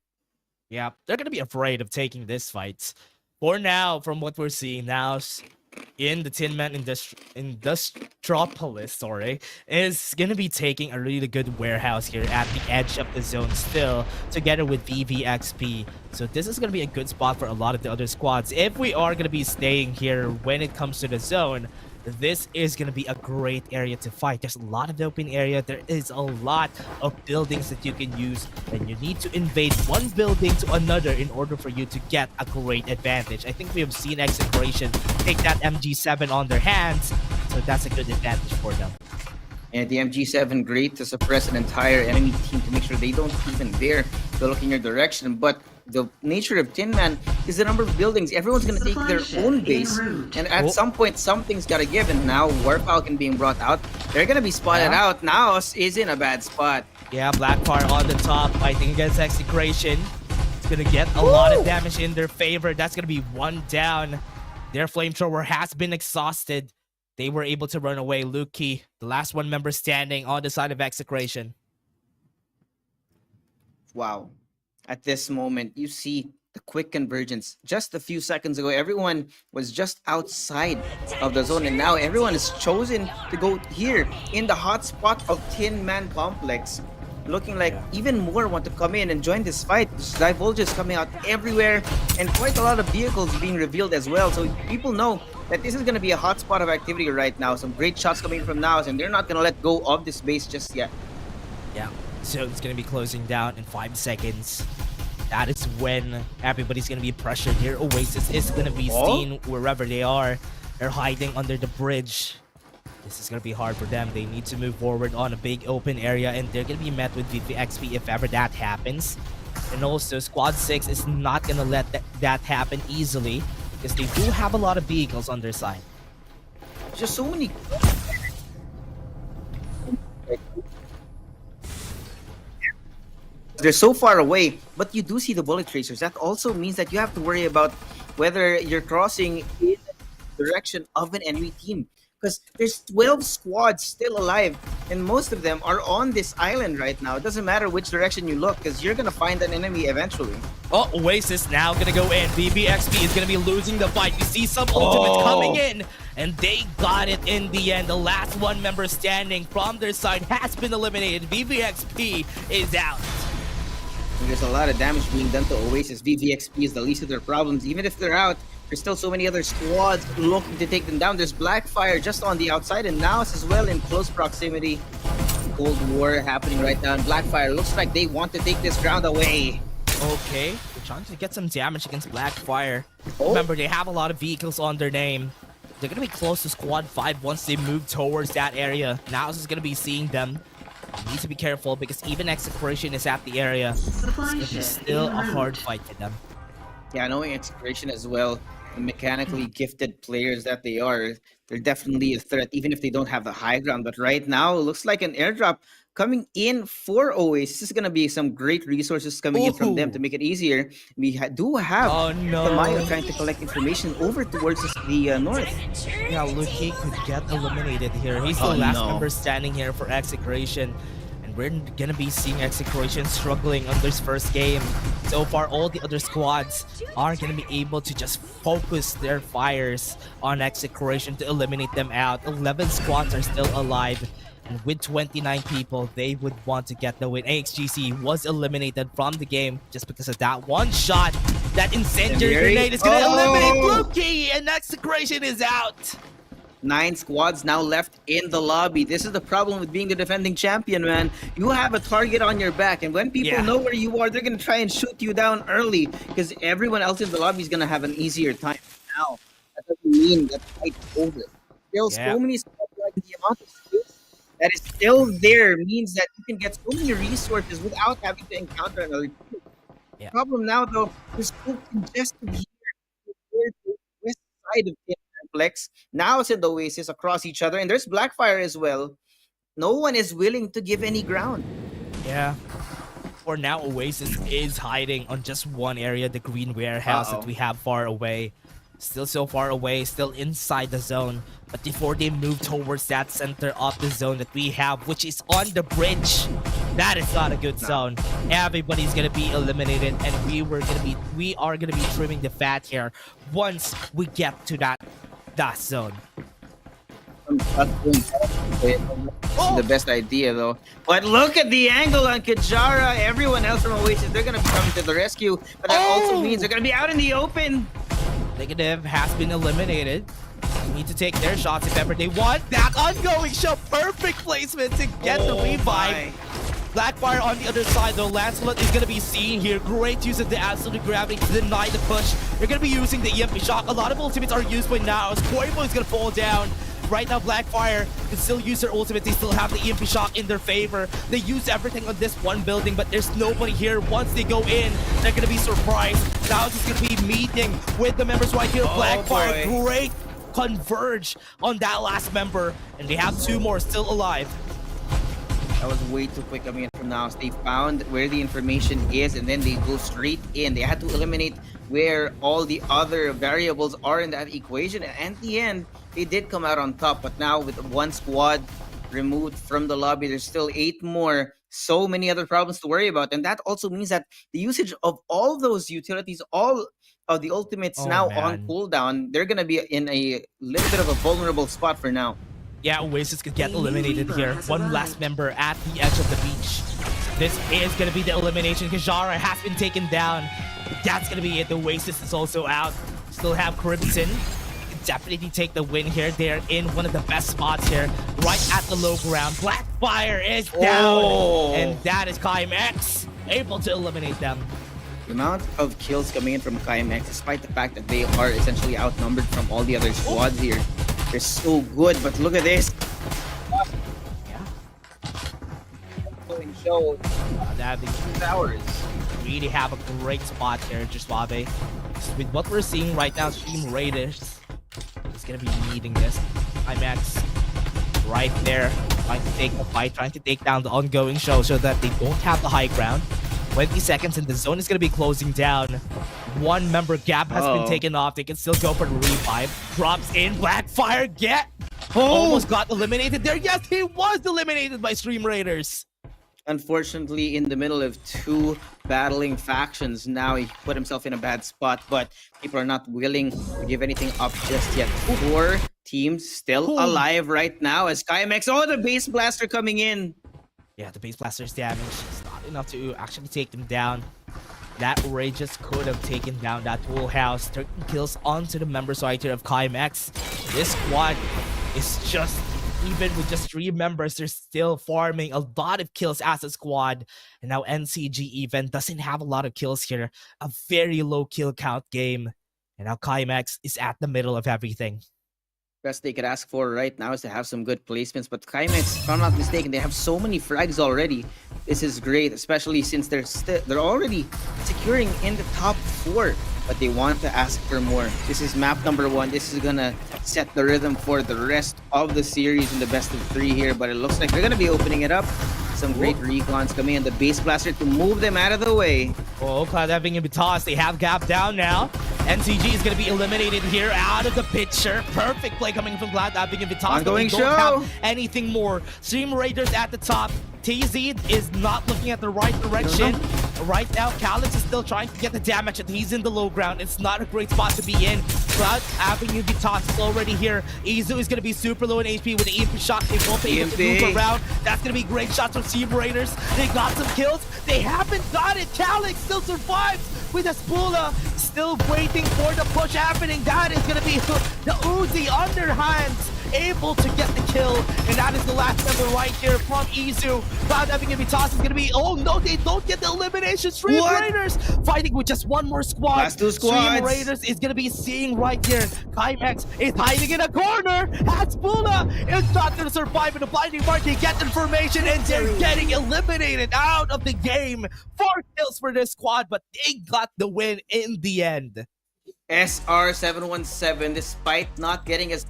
Yeah, they're gonna be afraid of taking this fight for now. From what we're seeing now in the Tin Man Industropolis, is gonna be taking a really good warehouse here at the edge of the zone still, together with VVXP. So this is gonna be a good spot for a lot of the other squads. If we are gonna be staying here when it comes to the zone, this is going to be a great area to fight. There's a lot of open area. There is a lot of buildings that you can use, and you need to invade one building to another in order for you to get a great advantage. I think we have seen Execration take that MG7 on their hands, so that's a good advantage for them. And the MG7, great to suppress an entire enemy team to make sure they don't even dare to look in your direction. But the nature of Tin Man is the number of buildings. Everyone's going to take their own base. And at some point, something's got to give. And now War Falcon being brought out. They're going to be spotted out. Naos is in a bad spot. Yeah, Blackfire on the top, fighting against Execration. It's going to get a lot of damage in their favor. That's going to be 1 down. Their flamethrower has been exhausted. They were able to run away. Luki, the last 1 member standing on the side of Execration. Wow. At this moment, you see the quick convergence. Just a few seconds ago, everyone was just outside of the zone, and now everyone is chosen to go here in the hot spot of Tin Man Complex. Looking like even more want to come in and join this fight. Divulges coming out everywhere, and quite a lot of vehicles being revealed as well. So people know that this is going to be a hot spot of activity right now. Some great shots coming from Naos, and they're not going to let go of this base just yet. Yeah, so it's going to be closing down in 5 seconds. That is when everybody's going to be pressured here. Oasis is going to be seen wherever they are. They're hiding under the bridge. This is going to be hard for them. They need to move forward on a big open area, and they're going to be met with VVXP if ever that happens. And also, Squad 6 is not going to let that happen easily, because they do have a lot of vehicles on their side. Just so many... They're so far away, but you do see the bullet tracers. That also means that you have to worry about whether you're crossing in the direction of an enemy team. Because there's 12 squads still alive, and most of them are on this island right now. It doesn't matter which direction you look, because you're going to find an enemy eventually. Oh, Oasis now going to go in. VVXP is going to be losing the fight. You see some ultimates coming in, And they got it in the end. The last one member standing from their side has been eliminated. VVXP is out. There's a lot of damage being done to Oasis. VVXP is the least of their problems. Even if they're out, there's still so many other squads looking to take them down. There's Blackfire just on the outside, and Naos as well in close proximity. Cold War happening right now, and Blackfire looks like they want to take this ground away. Okay, they're trying to get some damage against Blackfire. Oh. Remember, they have a lot of vehicles on their name. They're gonna be close to Squad 5 once they move towards that area. Naos is gonna be seeing them. Need to be careful because even Execration is at the area. It's still a hard fight for them. Yeah, knowing Execration as well, the mechanically gifted players that they are, they're definitely a threat, even if they don't have the high ground. But right now, it looks like an airdrop coming in for Oasis. This is going to be some great resources coming in from them to make it easier. We do have Tamayo trying to collect information over towards the north. Yeah, Luki could get eliminated here. He's the last member standing here for Execration. And we're going to be seeing Execration struggling on this first game. So far, all the other squads are going to be able to just focus their fires on Execration to eliminate them out. 11 squads are still alive. And with 29 people, they would want to get the win. AXGC was eliminated from the game just because of that one shot. That incendiary grenade is going to eliminate Luki, and Execration is out. 9 squads now left in the lobby. This is the problem with being the defending champion, man. You have a target on your back, and when people know where you are, they're going to try and shoot you down early because everyone else in the lobby is going to have an easier time. Now, that doesn't mean that the fight is over. Still, so many squads, like the amount of space that is still there means that you can get so many resources without having to encounter another team. The problem now, though, is so congested here towards the west side of the complex. Now it's in the Oasis across each other, and there's Blackfire as well. No one is willing to give any ground. Yeah. For now, Oasis is hiding on just one area, the green warehouse that we have far away. Still so far away, still inside the zone. But before they move towards that center of the zone that we have, which is on the bridge, that is not a good zone. Everybody's gonna be eliminated, and we are gonna be trimming the fat here once we get to that zone. The best idea though. But look at the angle on Kajara. Everyone else from Oasis, they're gonna be coming to the rescue. But that also means they're gonna be out in the open. Negative has been eliminated. They need to take their shots if ever they want. That ongoing show, perfect placement to get the revive. Blackfire on the other side though. Lancelot is going to be seen here. Great use of the absolute gravity to deny the push. They're going to be using the EMP shock. A lot of ultimates are used by now. Koibo is going to fall down. Right now, Blackfire can still use their ultimate. They still have the EMP shock in their favor. They use everything on this one building, but there's nobody here. Once they go in, they're going to be surprised. Now it's just going to be meeting with the members right here. Blackfire, great converge on that last member. And they have 2 more still alive. That was way too quick coming in from Naos. They found where the information is, and then they go straight in. They had to eliminate where all the other variables are in that equation. And at the end, they did come out on top. But now with 1 squad removed from the lobby, there's still 8 more. So many other problems to worry about. And that also means that the usage of all those utilities, all of the ultimates on cooldown, they're going to be in a little bit of a vulnerable spot for now. Yeah, Oasis could get eliminated here. 1 last member at the edge of the beach. This is going to be the elimination. Kajara has been taken down. That's going to be it. The Oasis is also out. Still have Crimson. Definitely take the win here. They're in one of the best spots here, right at the low ground. Blackfire is down, and that is KMX able to eliminate them. The amount of kills coming in from KMX, despite the fact that they are essentially outnumbered from all the other squads here, they're so good. But look at this. Show that towers really have a great spot here, Suave. With what we're seeing right now, Team Raiders is gonna be needing this. IMAX right there, trying to take the fight, trying to take down the ongoing show so that they don't have the high ground. 20 seconds and the zone is gonna be closing down. 1 member gap has been taken off. They can still go for the revive. Drops in, Blackfire almost got eliminated there. Yes, he was eliminated by Stream Raiders. Unfortunately, in the middle of two battling factions, now he put himself in a bad spot, but people are not willing to give anything up just yet. Four teams still Ooh. alive right now as Kaimex. Oh, the base blaster coming in. Yeah, the base blaster's damage is not enough to actually take them down. That Ray just could have taken down that whole house. 13 kills onto the member side here of Kaimex. This squad is just, even with just 3 members, they're still farming a lot of kills as a squad. And now NCG even doesn't have a lot of kills here. A very low kill count game. And now Kaimex is at the middle of everything. Best they could ask for right now is to have some good placements. But Kaimex, if I'm not mistaken, they have so many frags already. This is great, especially since they're already securing in the top 4. But they want to ask for more. This is map number 1. This is gonna set the rhythm for the rest of the series in the best of 3 here. But it looks like they're gonna be opening it up. Some great recons coming in. The base blaster to move them out of the way. Oh, Cloud having a toss. They have Gap down now. NCG is going to be eliminated here out of the picture. Perfect play coming from Cloud having a toss. Ongoing show. Don't have anything more. Stream Raiders at the top. TZ is not looking at the right direction. Right now, Calyx is still trying to get the damage, and he's in the low ground. It's not a great spot to be in. Cloud Avenue toss is already here. Izu is going to be super low in HP with the EMP shot. They won't be able to move around. That's going to be great shots from Stream Raiders. They got some kills. They haven't got it. Calyx still survives with a Spula. Still waiting for the push happening. That is going to be the Uzi underhands, able to get the kill, and that is the last member right here from Izu. Cloud having a toss is gonna be, oh no, they don't get the elimination. Stream Raiders fighting with just one more squad. Last 2 squads. Stream Raiders is gonna be seeing right here. Kaimex is hiding in a corner. Hatsbula is not gonna survive in the blinding mark. They get information and they're getting eliminated out of the game. 4 kills for this squad, but they got the win in the end. SR717, despite not getting as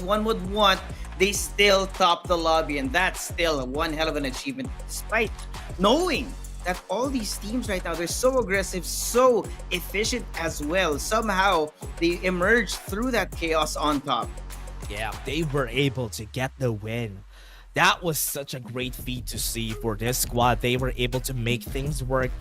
one would want, they still top the lobby, and that's still one hell of an achievement, despite knowing that all these teams right now, they're so aggressive, so efficient as well. Somehow they emerged through that chaos on top. Yeah, they were able to get the win. That was such a great feat to see for this squad. They were able to make things work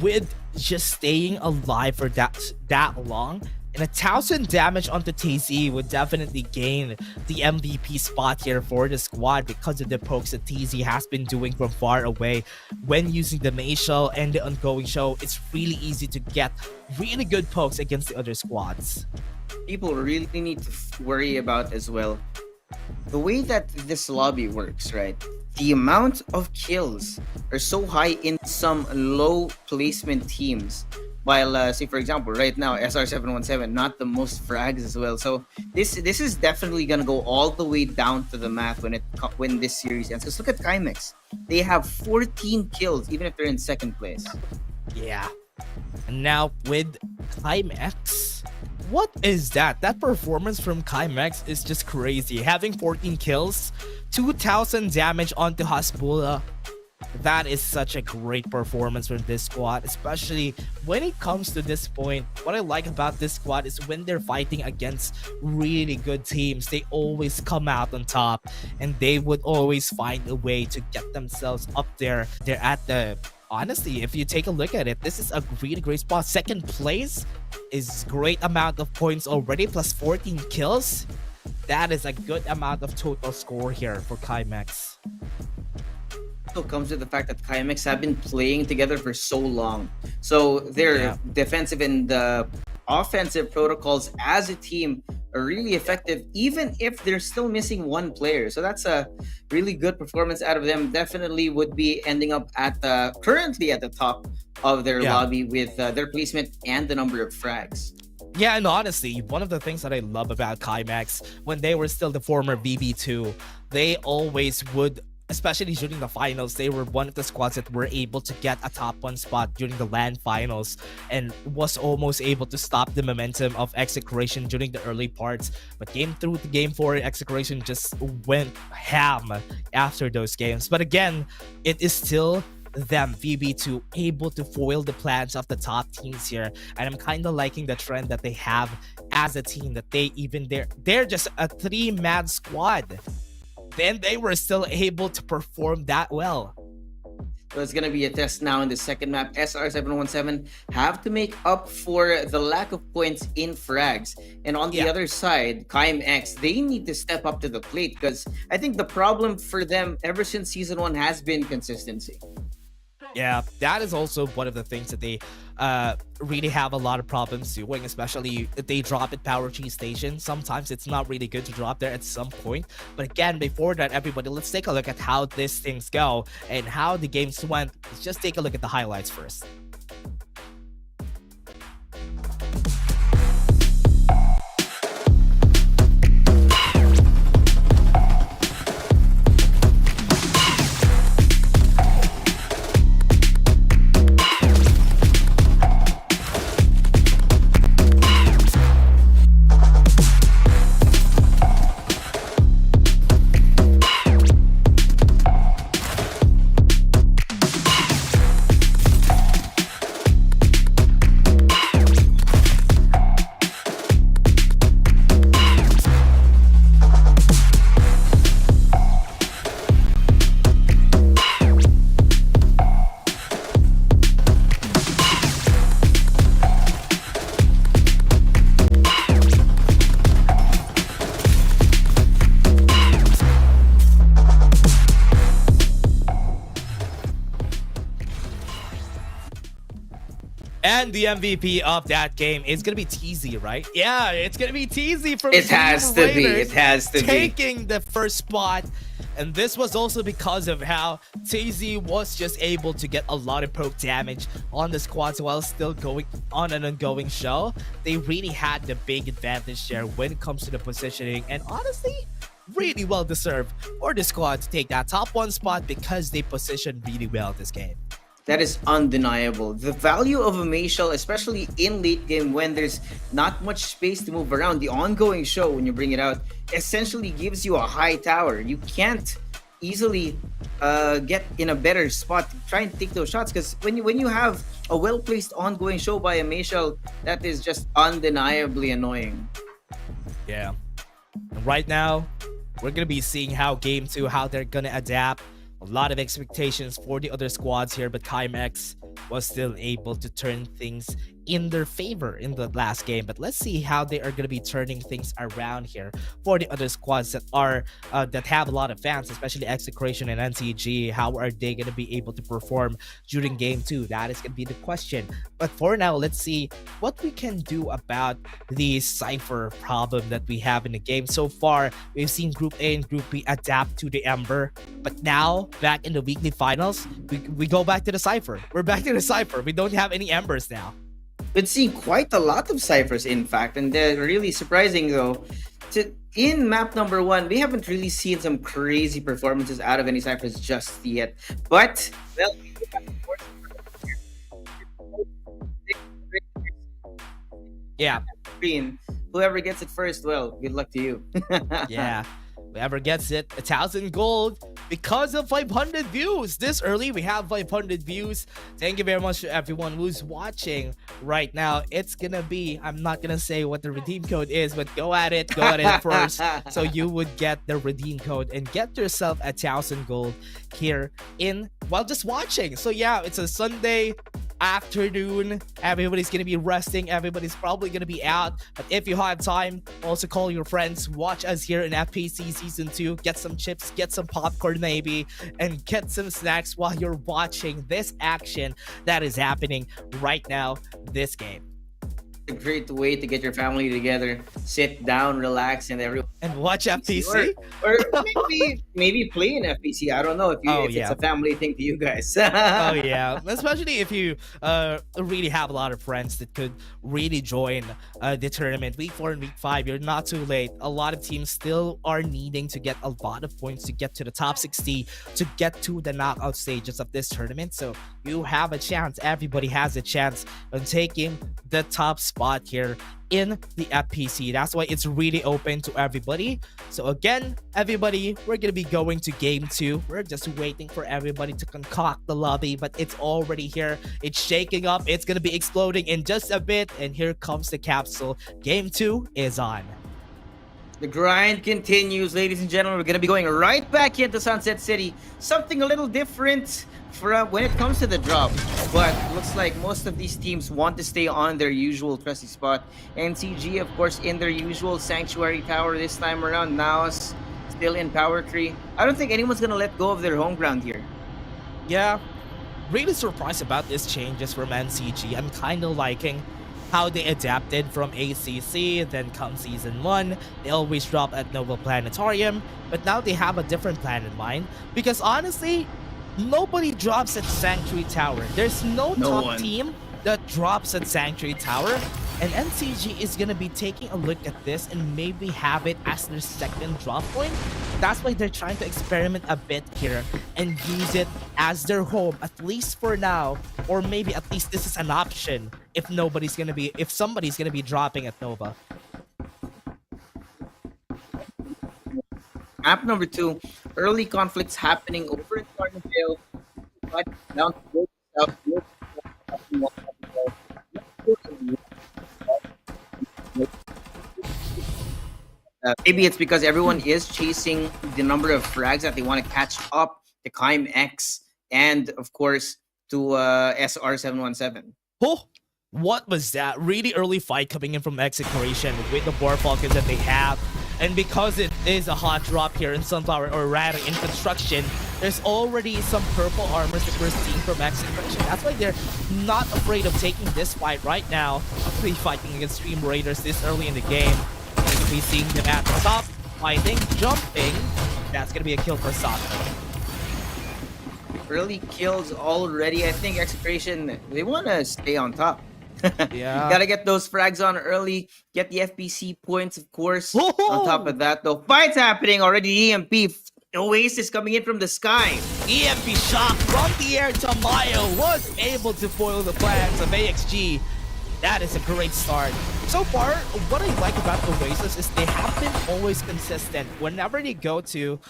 with just staying alive for that long. And 1,000 damage onto TZ would definitely gain the MVP spot here for the squad because of the pokes that TZ has been doing from far away. When using the May Show and the ongoing show, it's really easy to get really good pokes against the other squads. People really need to worry about as well the way that this lobby works, right? The amount of kills are so high in some low placement teams. While, say for example, right now, SR717, not the most frags as well. So this is definitely gonna go all the way down to the math when this series ends. Because look at Kaimex, they have 14 kills, even if they're in second place. Yeah. And now with Kaimex, what is that? That performance from Kaimex is just crazy. Having 14 kills, 2,000 damage onto Hasbula. That is such a great performance from this squad, especially when it comes to this point. What I like about this squad is when they're fighting against really good teams, they always come out on top, and they would always find a way to get themselves up there. They're at the, honestly, if you take a look at it, this is a really great spot. Second place is great amount of points already, plus 14 kills. That is a good amount of total score here for Kaimex. Comes with the fact that Kaimex have been playing together for so long, so their defensive and offensive protocols as a team are really effective, even if they're still missing one player. So that's a really good performance out of them. Definitely would be ending up at currently at the top of their lobby with their placement and the number of frags. Yeah, and honestly, one of the things that I love about Kaimex, when they were still the former VB2, they always would, especially during the finals, they were one of the squads that were able to get a top 1 spot during the LAN finals and was almost able to stop the momentum of Execration during the early parts. But game 3 to game 4, Execration just went ham after those games. But again, it is still them, VB2, able to foil the plans of the top teams here. And I'm kind of liking the trend that they have as a team, that they're just a 3-man squad. Then they were still able to perform that well. So it's gonna be a test now in the second map. SR717 have to make up for the lack of points in frags. And on the Yeah. other side, X, they need to step up to the plate because I think the problem for them ever since season 1 has been consistency. Yeah, that is also one of the things that they really have a lot of problems doing, especially if they drop at Power G Station. Sometimes it's not really good to drop there at some point. But again, before that, everybody, let's take a look at how these things go and how the games went. Let's just take a look at the highlights first. And the MVP of that game is gonna be TZ, right? Yeah, it's gonna be TZ from It has to be. Raiders It has to be. taking the first spot. And this was also because of how TZ was just able to get a lot of poke damage on the squads while still going on an ongoing show. They really had the big advantage there when it comes to the positioning. And honestly, really well deserved for the squad to take that top 1 spot because they positioned really well this game. That is undeniable. The value of a Mayshell, especially in late game when there's not much space to move around, the ongoing show when you bring it out essentially gives you a high tower. You can't easily get in a better spot to try and take those shots because when you have a well-placed ongoing show by a Mayshell, that is just undeniably annoying. Yeah. And right now, we're going to be seeing how game 2, how they're going to adapt. A lot of expectations for the other squads here, but X was still able to turn things in their favor in the last game. But let's see how they are going to be turning things around here for the other squads that are that have a lot of fans, especially Execration and NTG. How are they going to be able to perform during game 2? That is going to be the question. But for now, let's see what we can do about the Cypher problem that we have in the game. So far, we've seen Group A and Group B adapt to the Ember. But now, back in the weekly finals, we go back to the Cypher. We're back to the Cypher. We don't have any Embers now. We've seen quite a lot of ciphers, in fact, and they're really surprising though. In map number 1, we haven't really seen some crazy performances out of any ciphers just yet. But well, yeah. Whoever gets it first, well, good luck to you. Yeah. Whoever gets it, 1,000 gold because of 500 views. This early, we have 500 views. Thank you very much to everyone who's watching right now. It's gonna be, I'm not gonna say what the redeem code is, but go at it first. So you would get the redeem code and get yourself 1,000 gold here in while just watching. So yeah, it's a Sunday afternoon. Everybody's gonna be resting. Everybody's probably gonna be out. But if you have time, also call your friends. Watch us here in FPC Season 2. Get some chips, get some popcorn maybe, and get some snacks while you're watching this action that is happening right now, this game. A great way to get your family together, sit down, relax, and everyone watch FPC, or maybe play in FPC. I don't know if it's a family thing to you guys. Oh yeah, especially if you really have a lot of friends that could really join the tournament. Week 4 and week 5, you're not too late. A lot of teams still are needing to get a lot of points to get to the top 60 to get to the knockout stages of this tournament. So you have a chance. Everybody has a chance on taking the top spot here in the FPC. That's why it's really open to everybody. So again, everybody, we're gonna be going to game 2. We're just waiting for everybody to concoct the lobby, but it's already here. It's shaking up. It's gonna be exploding in just a bit, and here comes the capsule. Game 2 is on. The grind continues, ladies and gentlemen. We're going to be going right back into Sunset City. Something a little different when it comes to the drop, but looks like most of these teams want to stay on their usual trusty spot. NCG, of course, in their usual sanctuary tower this time around. Naos still in power tree. I don't think anyone's gonna let go of their home ground here. Yeah, really surprised about these changes from NCG. I'm kind of liking how they adapted from ACC, then come Season 1, they always drop at Nova Planetarium, but now they have a different plan in mind, because honestly, nobody drops at Sanctuary Tower. There's no top one. team that drops at Sanctuary Tower, and NCG is gonna be taking a look at this and maybe have it as their second drop point. That's why they're trying to experiment a bit here and use it as their home, at least for now, or maybe at least this is an option if somebody's gonna be dropping at Nova. Map number 2, early conflicts happening over in Carnival. But down to go south, maybe it's because everyone is chasing the number of frags that they want to catch up to Kaim X and, of course, to SR717. Oh, what was that? Really early fight coming in from Execution with the War Falcons that they have. And because it is a hot drop here in Sunflower, or rather in construction, there's already some purple armors that we're seeing from Execution. That's why they're not afraid of taking this fight right now. Actually fighting against Stream Raiders this early in the game. We're going to be seeing them at the top, fighting, jumping. That's going to be a kill for Sato. Early kills already. I think Execration, they want to stay on top. Yeah. Gotta get those frags on early, get the FPC points, of course. Whoa! On top of that, though, fights happening already. EMP, Oasis coming in from the sky. EMP shot from the air. Tamayo was able to foil the plans of AXG. That is a great start. So far, what I like about Oasis is they have been always consistent. Whenever they go to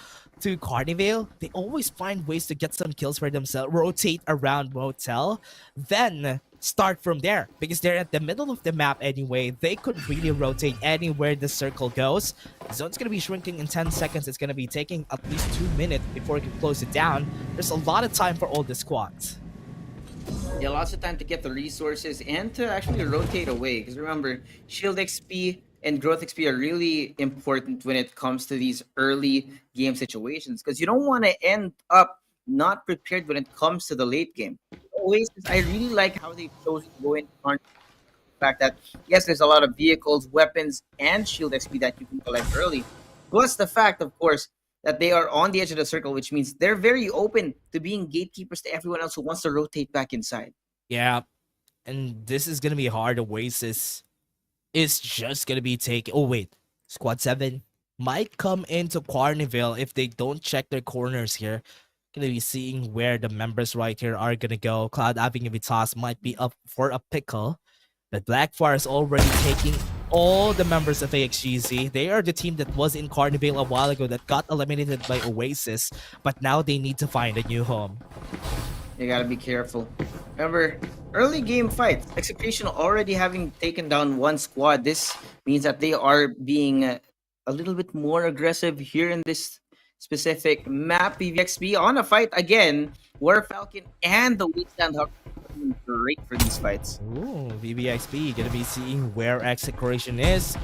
Carnival, they always find ways to get some kills for themselves, rotate around Motel, then start from there, because they're at the middle of the map anyway. They could really rotate anywhere the circle goes. The zone's gonna be shrinking in 10 seconds. It's gonna be taking at least 2 minutes before it can close it down. There's a lot of time for all the squads. Yeah, lots of time to get the resources and to actually rotate away. Because remember, Shield XP and Growth XP are really important when it comes to these early game situations. Because you don't want to end up not prepared when it comes to the late game. Oasis, I really like how they've chosen to go in on the fact that, yes, there's a lot of vehicles, weapons, and Shield XP that you can collect early. Plus the fact, of course, that they are on the edge of the circle, which means they're very open to being gatekeepers to everyone else who wants to rotate back inside. Yeah, and this is gonna be hard. Oasis is just gonna be taking. Oh wait, Squad 7 might come into Carnival if they don't check their corners here. Gonna be seeing where the members right here are gonna go. Cloud Avenue Vitas might be up for a pickle, but Blackfire is already taking all the members of AXGZ. They are the team that was in Carnival a while ago that got eliminated by Oasis, but now they need to find a new home. You gotta be careful. Remember, early game fights, Execution already having taken down one squad. This means that they are being a little bit more aggressive here in this specific map. PVXP on a fight again, where Falcon and the Wasteland Hub are great for these fights. Ooh, VBXP gonna be seeing where Execution is.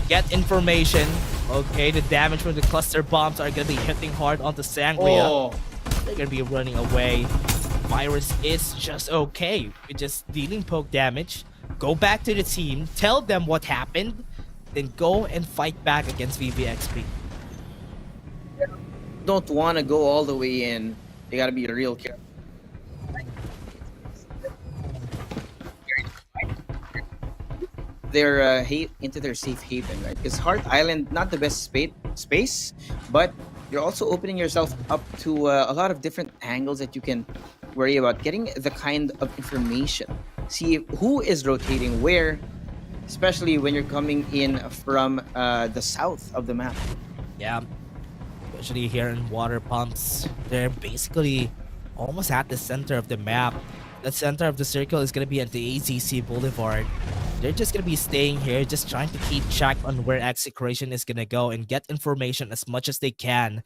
Get information. Okay, the damage from the cluster bombs are gonna be hitting hard onto Sangria. Oh, They're gonna be running away. Virus is just okay with just dealing poke damage. Go back to the team, tell them what happened, then go and fight back against VBXP. don't want to go all the way in. They gotta be real careful. Their into their safe haven, right? Because Heart Island, not the best space, but you're also opening yourself up to a lot of different angles that you can worry about getting the kind of information. See who is rotating where, especially when you're coming in from the south of the map. Yeah, especially here in water pumps. They're basically almost at the center of the map. The center of the circle is going to be at the AZC Boulevard. They're just going to be staying here, just trying to keep track on where Execration is going to go and get information as much as they can.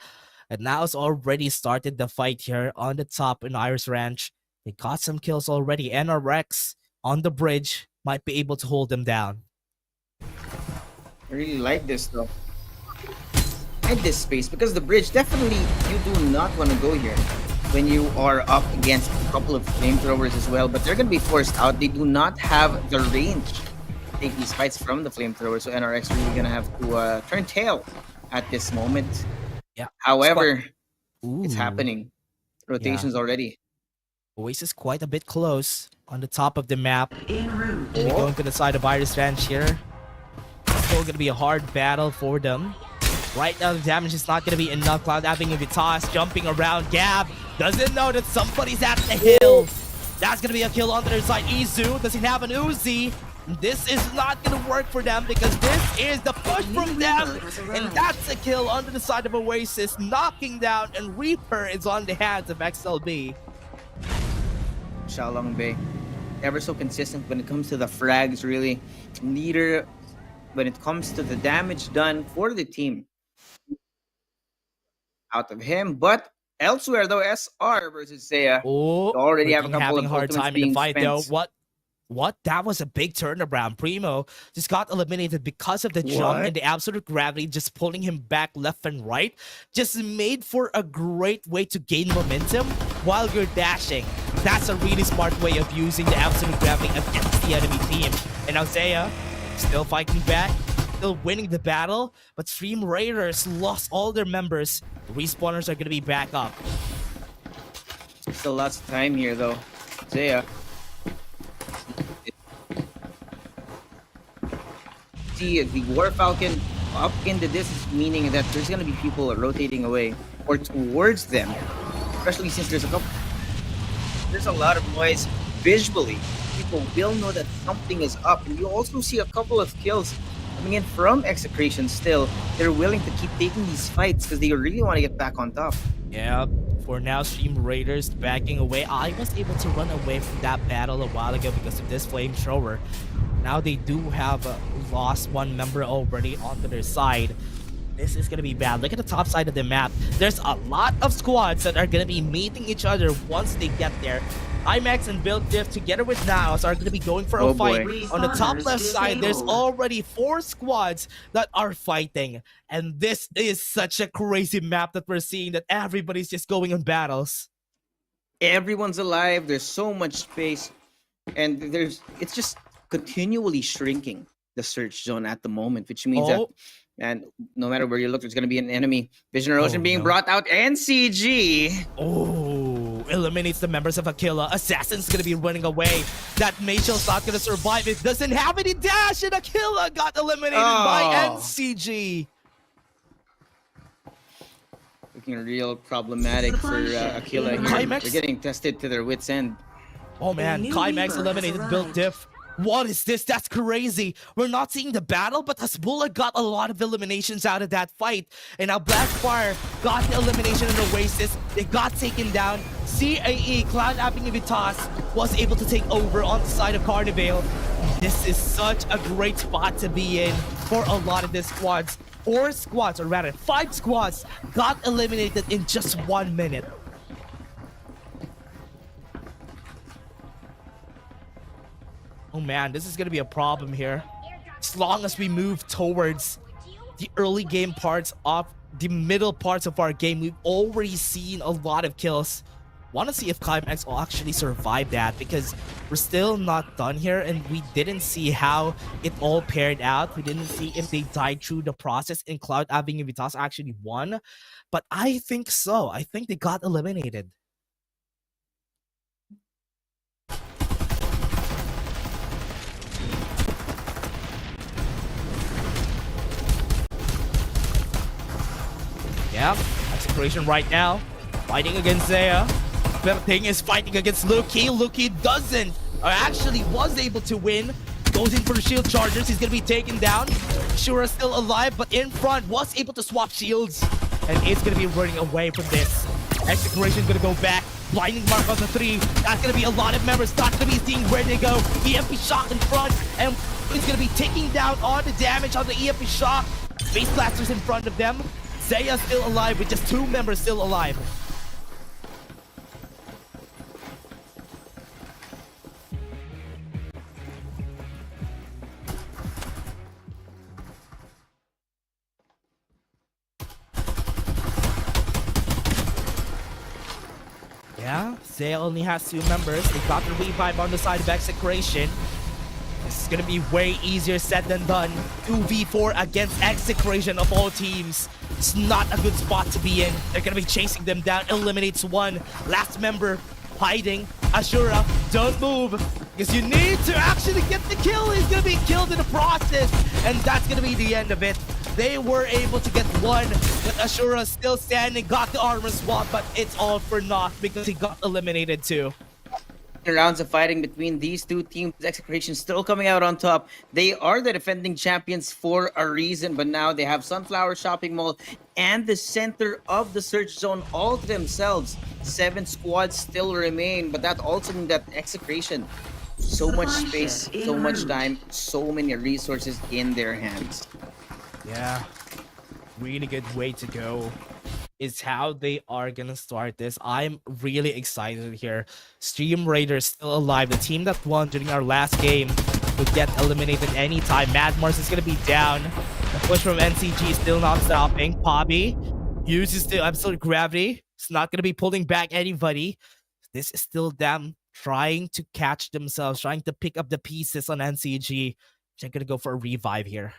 And now it's already started the fight here on the top in Iris Ranch. They got some kills already. NRX on the bridge might be able to hold them down. I really like this though. And this space, because the bridge, definitely you do not want to go here when you are up against a couple of flamethrowers as well, but they're going to be forced out. They do not have the range to take these fights from the flamethrowers, so NRX really going to have to turn tail at this moment. Yeah. However, Ooh. it's happening. Rotations already. Oasis quite a bit close on the top of the map. En route. Going to the side of Iris Ranch here. Still going to be a hard battle for them. Right now, the damage is not going to be enough. Cloud having a Vitas jumping around. Gab doesn't know that somebody's at the hill. That's going to be a kill on their side. Izu doesn't have an Uzi. This is not going to work for them because this is the push from them. And that's a kill onto the side of Oasis. Knocking down, and Reaper is on the hands of XLB. Xiaolong Bei, ever so consistent when it comes to the frags, really. Leader when it comes to the damage done for the team. Out of him, but elsewhere though, SR versus Seiya already have a couple having of a hard time in the fight spent. though. What? That was a big turnaround. Primo just got eliminated because of the jump and the absolute gravity, just pulling him back left and right. Just made for a great way to gain momentum while you're dashing. That's a really smart way of using the absolute gravity against the enemy team. And now Seiya still fighting back, still winning the battle, but Stream Raiders lost all their members. The respawners are going to be back up. Still lots of time here though. Seiya. See the War Falcon up in the distance, meaning that there's going to be people rotating away or towards them, especially since there's a lot of noise visually. People will know that something is up, and you also see a couple of kills coming in from Execration. Still, they're willing to keep taking these fights because they really want to get back on top. Yeah, for now, Stream Raiders backing away. I was able to run away from that battle a while ago because of this flamethrower. Now they do have lost one member already onto their side. This is going to be bad. Look at the top side of the map. There's a lot of squads that are going to be meeting each other once they get there. IMAX and Build Diff together with Naos are going to be going for a fight. On the top left side, there's already 4 squads that are fighting. And this is such a crazy map that we're seeing, that everybody's just going on battles. Everyone's alive. There's so much space. And it's just continually shrinking, the search zone at the moment, which means that, and no matter where you look, there's going to be an enemy. Vision Erosion being brought out. NCG. Eliminates the members of Aquila. Assassin's going to be running away. That Mayshell's not going to survive. It doesn't have any dash, and Aquila got eliminated by NCG. Looking real problematic for Aquila here. They're getting tested to their wits' end. Oh man, Climax eliminated Build Diff. What is this? That's crazy. We're not seeing the battle, but Hasbulla got a lot of eliminations out of that fight. And now Blackfire got the elimination in Oasis. They got taken down. CAE, Cloud Apping Vitas, was able to take over on the side of Carnival. This is such a great spot to be in for a lot of the squads. 4 squads, or rather 5 squads, got eliminated in just 1 minute. Oh man, this is going to be a problem here. As long as we move towards the early game parts of the middle parts of our game, we've already seen a lot of kills. Want to see if Climax will actually survive that, because we're still not done here and we didn't see how it all paired out. We didn't see if they died through the process and Cloud Avenue Vitas actually won. But I think so. I think they got eliminated. Yeah, Execration right now, fighting against Seiya. Berting is fighting against Luki. Luki doesn't, or actually was able to win. Goes in for the shield chargers. He's going to be taken down. Shura still alive, but in front was able to swap shields. And it's going to be running away from this. Execration going to go back. Blinding mark on the 3. That's going to be a lot of members. Not going to be seeing where they go. EMP shock in front. And it's going to be taking down all the damage on the EMP shock. Face blasters in front of them. Zaya still alive with just 2 members still alive. Yeah, Zaya only has 2 members. They got the revive on the side of Execration. This is gonna be way easier said than done. 2v4 against Execration of all teams. It's not a good spot to be in. They're gonna be chasing them down. Eliminates 1. Last member hiding. Ashura, don't move. Because you need to actually get the kill. He's gonna be killed in the process. And that's gonna be the end of it. They were able to get 1, but Ashura still standing, got the armor swap, but it's all for naught because he got eliminated too. Rounds of fighting between these two teams. Execration still coming out on top. They are the defending champions for a reason, but now they have Sunflower Shopping Mall and the center of the search zone all to themselves. 7 squads still remain, but that also means that Execration, so much space, so much time, so many resources in their hands. Yeah, really good way to go is how they are gonna start this. I'm really excited here. Stream Raiders still alive. The team that won during our last game would get eliminated anytime. Mad Mars is gonna be down. The push from NCG is still not stopping. Pobby uses the absolute gravity. It's not gonna be pulling back anybody. This is still them trying to catch themselves, trying to pick up the pieces on NCG. They're gonna go for a revive here.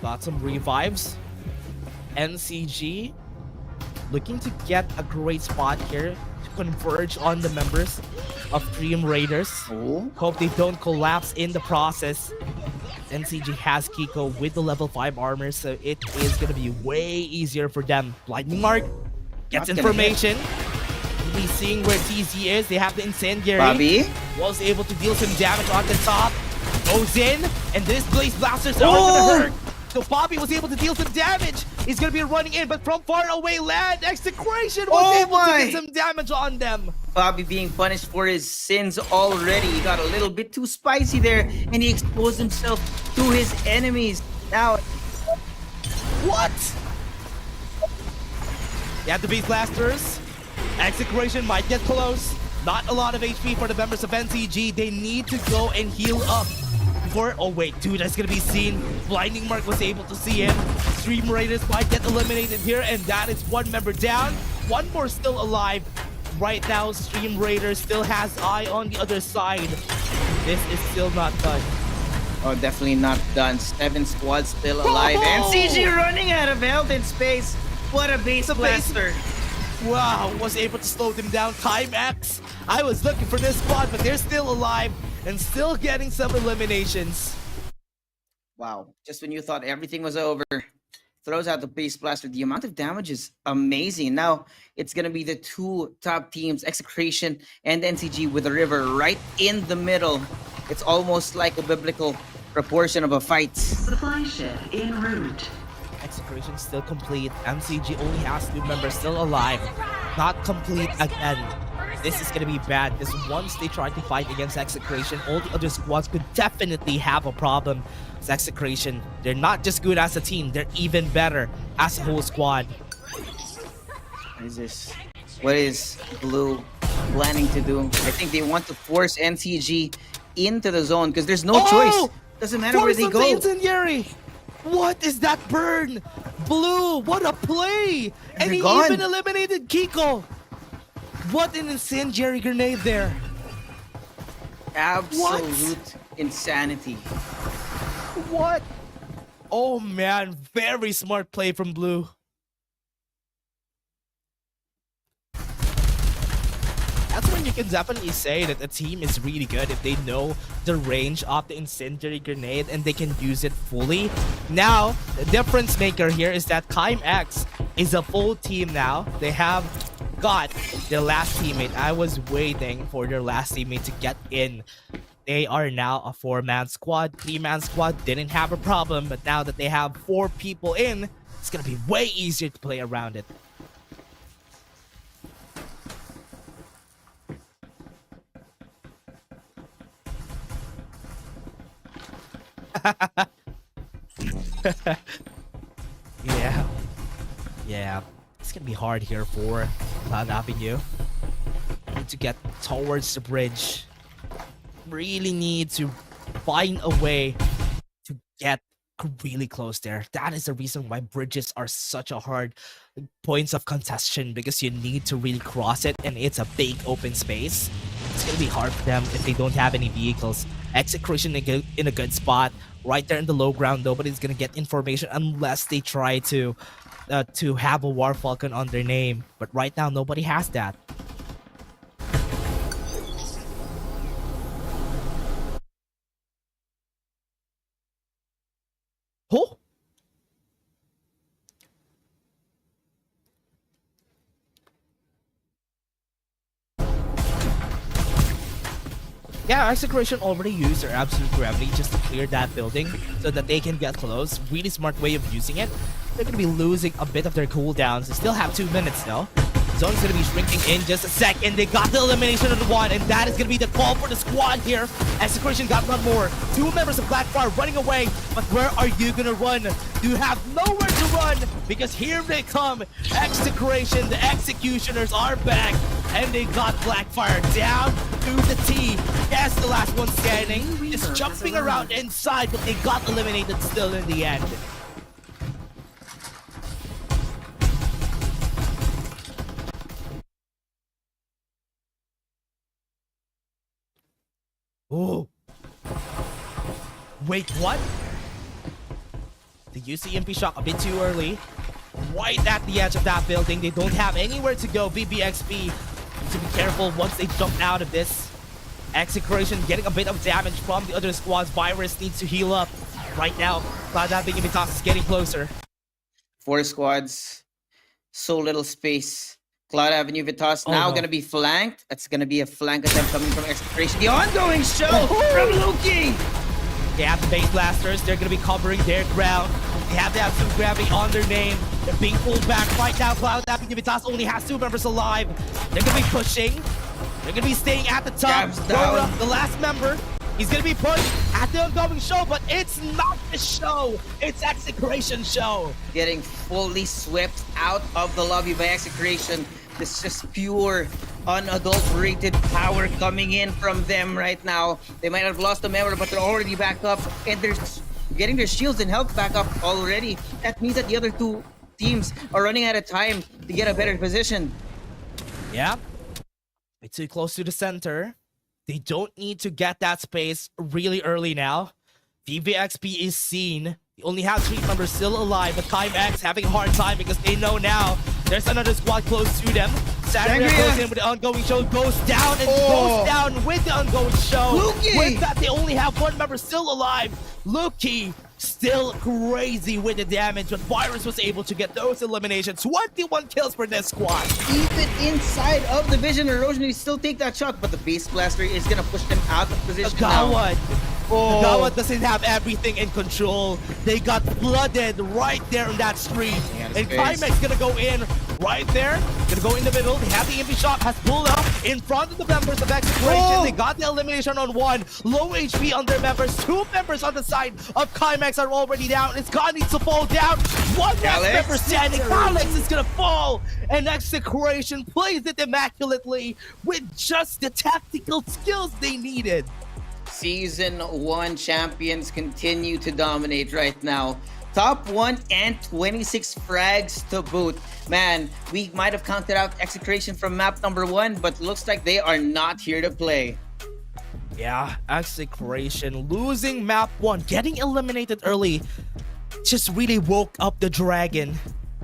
Got some revives. NCG looking to get a great spot here to converge on the members of Dream Raiders. Oh. Hope they don't collapse in the process. NCG has Kiko with the level 5 armor, so it is going to be way easier for them. Lightning Mark gets information. We'll be seeing where TZ is. They have the Incendiary. Bobby Was able to deal some damage on the top. Goes in, and this Blaze Blasters are going to hurt. So Bobby was able to deal some damage. He's going to be running in, but from far away land, Execration was able to get some damage on them. Bobby being punished for his sins already. He got a little bit too spicy there, and he exposed himself to his enemies. Now, what? You have the Beast Blasters. Execration might get close. Not a lot of HP for the members of NCG. They need to go and heal up. Oh wait, dude, that's gonna be seen. Blinding Mark was able to see him. Stream Raiders might get eliminated here, and that is 1 member down. 1 more still alive. Right now, Stream Raiders still has eye on the other side. This is still not done. oh, definitely not done. 7 squads still alive. Oh! NCG running out of health in space. What a base blaster. Wow, was able to slow them down. Time X. I was looking for this squad, but they're still alive and still getting some eliminations. Wow, just when you thought everything was over, throws out the base blaster. The amount of damage is amazing. Now it's gonna be the 2 top teams, Execration and NCG, with the river right in the middle. It's almost like a biblical proportion of a fight. Supply ship en route. Execration still complete. MCG only has 2 members still alive. Not complete again. This is gonna be bad because once they try to fight against Execration, all the other squads could definitely have a problem. It's Execration, they're not just good as a team, they're even better as a whole squad. What is this? What is Blue planning to do? I think they want to force NCG into the zone because there's no choice. Doesn't matter where they go. Incendiary. What is that burn? Blue, what a play! And he gone. even eliminated Kiko. What an incendiary grenade there. Absolute insanity. What? Oh man, very smart play from Blue. That's when you can definitely say that a team is really good if they know the range of the incendiary grenade and they can use it fully. Now, the difference maker here is that Time X is a full team now. They have got their last teammate. I was waiting for their last teammate to get in. They are now a 4-man squad. 3-man squad didn't have a problem, but now that they have 4 people in, it's gonna be way easier to play around it. Yeah. Yeah. It's gonna be hard here for Cloud Avenue. Need to get towards the bridge. Really need to find a way to get really close there. That is the reason why bridges are such a hard points of contention, because you need to really cross it and it's a big open space. It's gonna be hard for them if they don't have any vehicles. Execution in a good spot right there in the low ground. Nobody's gonna get information unless they try to have a War Falcon on their name, but right now nobody has that. Oh, yeah, Execration already used their absolute gravity just to clear that building so that they can get close. Really smart way of using it. They're going to be losing a bit of their cooldowns. They still have 2 minutes though. Zone's going to be shrinking in just a second. They got the elimination of the one, and that is going to be the call for the squad here. Execration got one more. 2 members of Blackfire running away, but where are you going to run? You have nowhere to run, because here they come. Execration, the Executioners are back, and they got Blackfire down to the T. Yes, the last one scanning, just jumping around inside, but they got eliminated still in the end. Oh. Wait, what? They used the MP shock a bit too early. Right at the edge of that building. They don't have anywhere to go. BBXP need to be careful once they jump out of this. Execration getting a bit of damage from the other squads. Virus needs to heal up. Right now, Cloud Avenue is getting closer. 4 squads, so little space. Cloud Avenue Vitas now going to be flanked. That's going to be a flank attempt coming from Execration. The ongoing show from Loki. They have the base blasters. They're going to be covering their ground. They have the absolute gravity on their name. They're being pulled back right now. Cloud Avenue Vitas only has 2 members alive. They're going to be pushing. They're going to be staying at the top. Dora, the last member, he's going to be pushed at the ongoing show, but it's not the show. It's Execration's show. Getting fully swept out of the lobby by Execration. This is just pure, unadulterated power coming in from them right now. They might have lost a member, but they're already back up, and they're getting their shields and health back up already. That means that the other 2 teams are running out of time to get a better position. Yeah. It's too close to the center. They don't need to get that space really early now. VVXP is seen. They only have 3 members still alive, but Time X having a hard time because they know now there's another squad close to them. Sangria goes in with the ongoing show, goes down and goes down with the ongoing show. Luki! With that, they only have 1 member still alive. Luki still crazy with the damage, but Virus was able to get those eliminations. 21 kills for this squad. Even inside of the vision erosion, they still take that shot, but the base blaster is going to push them out of position now. Gawa doesn't have everything in control. They got flooded right there in that street. And Climax gonna go in right there. Gonna go in the middle. They have the MP shot, has pulled up in front of the members of Execration. They got the elimination on 1. Low HP on their members. 2 members on the side of Climax are already down. It's God needs to fall down. 1 last member standing. Alex is gonna fall. And Execration plays it immaculately with just the tactical skills they needed. Season 1 champions continue to dominate right now. Top 1 and 26 frags to boot. Man, we might have counted out Execration from map number 1, but looks like they are not here to play. Yeah, Execration losing map 1, getting eliminated early, just really woke up the dragon.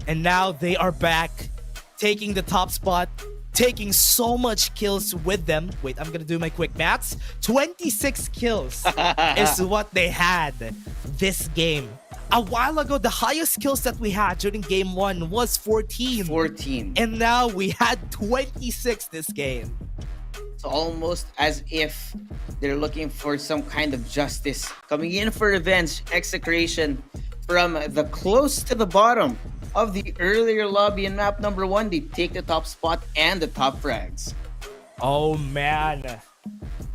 And now they are back, taking the top spot, taking so much kills with them. Wait, I'm gonna do my quick maths. 26 kills is what they had this game. A while ago, the highest kills that we had during game 1 was 14. 14. And now we had 26 this game. It's almost as if they're looking for some kind of justice. Coming in for revenge, Execration from the close to the bottom of the earlier lobby in map number 1, they take the top spot and the top frags. Oh man,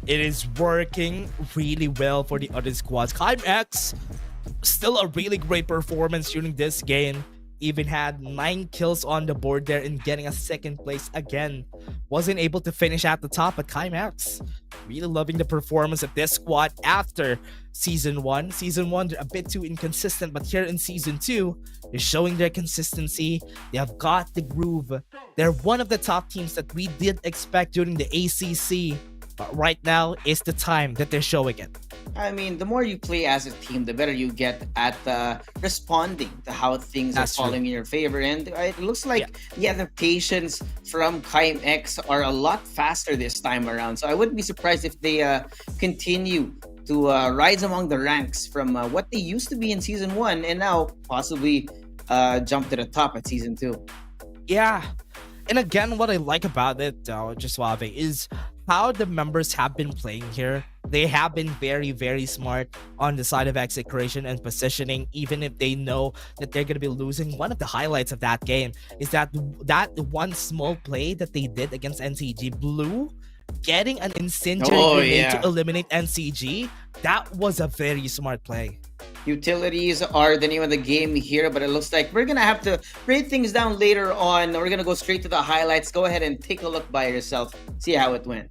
It is working really well for the other squads. X, still a really great performance during this game. Even had 9 kills on the board there and getting a second place again. Wasn't able to finish at the top, but X really loving the performance of this squad after Season 1. Season 1, they're a bit too inconsistent, but here in Season 2, they're showing their consistency. They have got the groove. They're one of the top teams that we did expect during the ACC. But right now is the time that they're showing it. I mean, the more you play as a team, the better you get at responding to how things That's are falling in your favor. And it looks like the adaptations from X are a lot faster this time around. So I wouldn't be surprised if they continue to rise among the ranks from what they used to be in Season 1 and now possibly jump to the top at Season 2. Yeah. And again, what I like about it, Suave, is how the members have been playing here. They have been very, very smart on the side of execution and positioning, even if they know that they're going to be losing. One of the highlights of that game is that one small play that they did against NCG, Blue, getting an incendiary grenade to eliminate NCG. That was a very smart play. Utilities are the name of the game here, but it looks like we're going to have to break things down later on. We're going to go straight to the highlights. Go ahead and take a look by yourself. See how it went.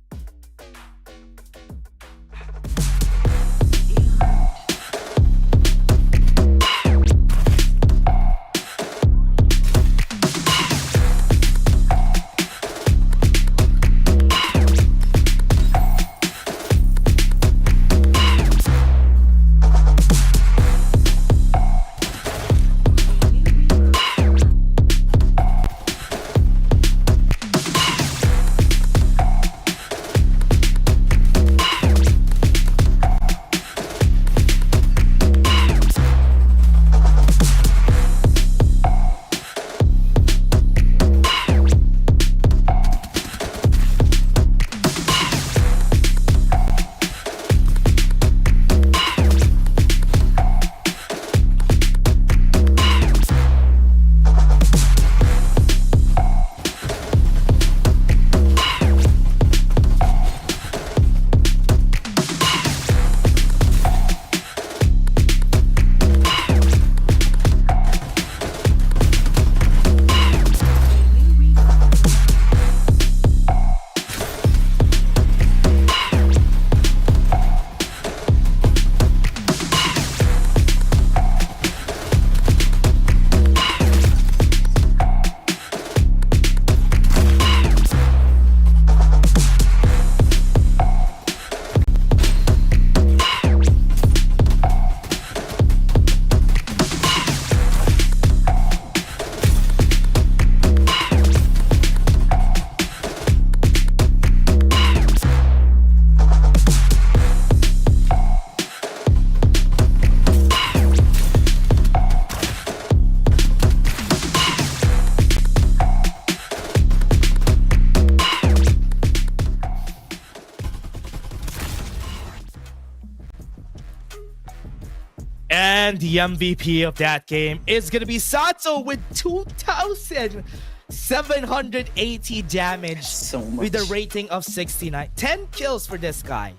And the MVP of that game is going to be Sato with 2,780 damage So much. with a rating of 69. 10 kills for this guy.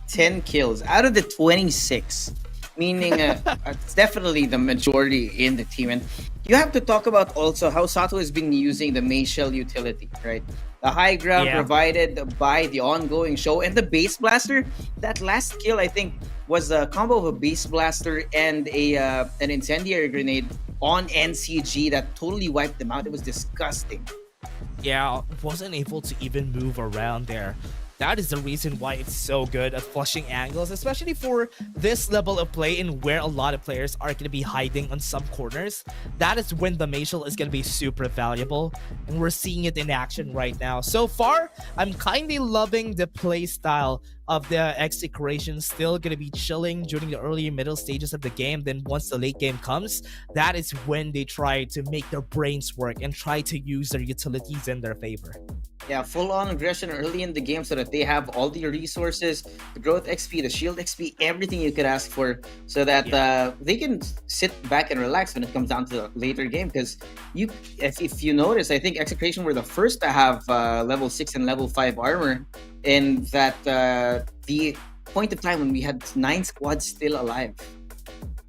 10 kills out of the 26, meaning it's definitely the majority in the team. And you have to talk about also how Sato has been using the Maze Shell utility, right? The high ground provided by the ongoing show and the base blaster. That last kill, I think, was a combo of a base blaster and an incendiary grenade on NCG that totally wiped them out. It was disgusting. Yeah, wasn't able to even move around there. That is the reason why it's so good at flushing angles, especially for this level of play and where a lot of players are going to be hiding on some corners. That is when the Maciel is going to be super valuable, and we're seeing it in action right now. So far, I'm kind of loving the play style of the execution. Still going to be chilling during the early and middle stages of the game. Then once the late game comes, that is when they try to make their brains work and try to use their utilities in their favor. Yeah, full on aggression early in the game so that they have all the resources, the growth XP, the shield XP, everything you could ask for, so that they can sit back and relax when it comes down to the later game. Because if you notice, I think Execration were the first to have level 6 and level 5 armor, in that the point of time when we had 9 squads still alive.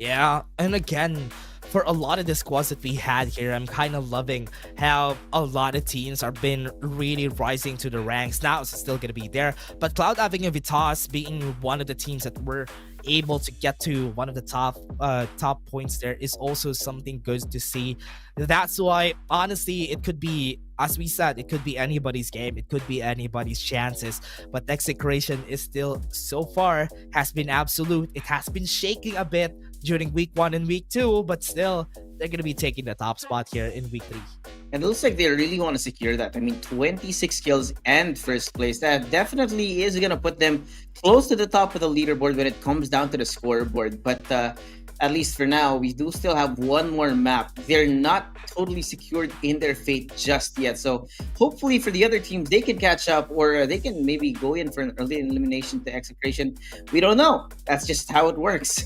Yeah, and again, for a lot of the squads that we had here, I'm kind of loving how a lot of teams are been really rising to the ranks. Now it's still going to be there, but Cloud Avenue Vitas being one of the teams that were able to get to one of the top points there is also something good to see. That's why, honestly, it could be, as we said, it could be anybody's game, it could be anybody's chances, but Execration is still, so far, has been absolute. It has been shaking a bit during week 1 and week 2, but still they're gonna be taking the top spot here in week 3. And it looks like they really want to secure that. I mean, 26 kills and first place. That definitely is going to put them close to the top of the leaderboard when it comes down to the scoreboard. But at least for now, we do still have one more map. They're not totally secured in their fate just yet. So hopefully for the other teams, they can catch up, or they can maybe go in for an early elimination to Execration. We don't know. That's just how it works.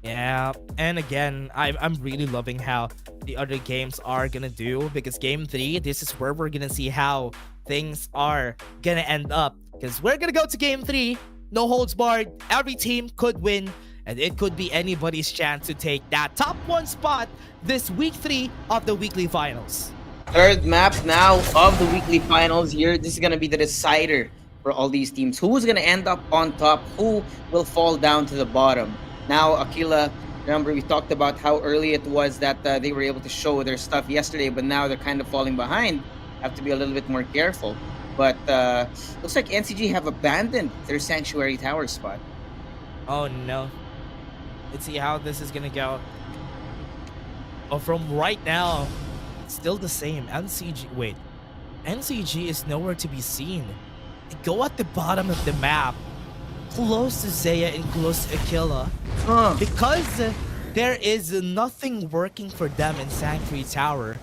Yeah, and again, I'm really loving how the other games are gonna do, because game 3, this is where we're gonna see how things are gonna end up, because we're gonna go to game 3, no holds barred, every team could win, and it could be anybody's chance to take that top 1 spot this week 3 of the weekly finals. Third map now of the weekly finals here. This is going to be the decider for all these teams. Who's going to end up on top? Who will fall down to the bottom? Now, Aquila, remember we talked about how early it was that they were able to show their stuff yesterday, but now they're kind of falling behind. Have to be a little bit more careful. But looks like NCG have abandoned their Sanctuary Tower spot. Oh no. Let's see how this is gonna go. Oh, from right now, it's still the same. NCG is nowhere to be seen. They go at the bottom of the map, close to Zaya and close to Aquila, because there is nothing working for them in Sanctuary Tower.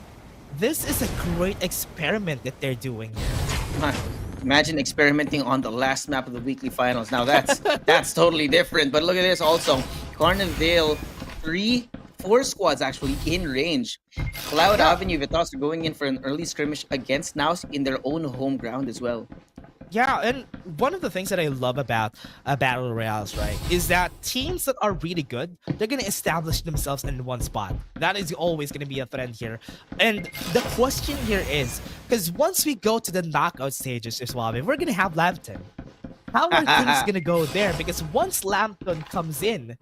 This is a great experiment that they're doing here. Imagine experimenting on the last map of the weekly finals. Now that's totally different. But look at this also. Carnivale, 4 squads actually in range. Cloud Avenue Vitas are going in for an early skirmish against Naus in their own home ground as well. Yeah, and one of the things that I love about Battle Royales, right, is that teams that are really good, they're going to establish themselves in one spot. That is always going to be a trend here. And the question here is, because once we go to the knockout stages, we're going to have Lambton. How are things going to go there? Because once Lambton comes in,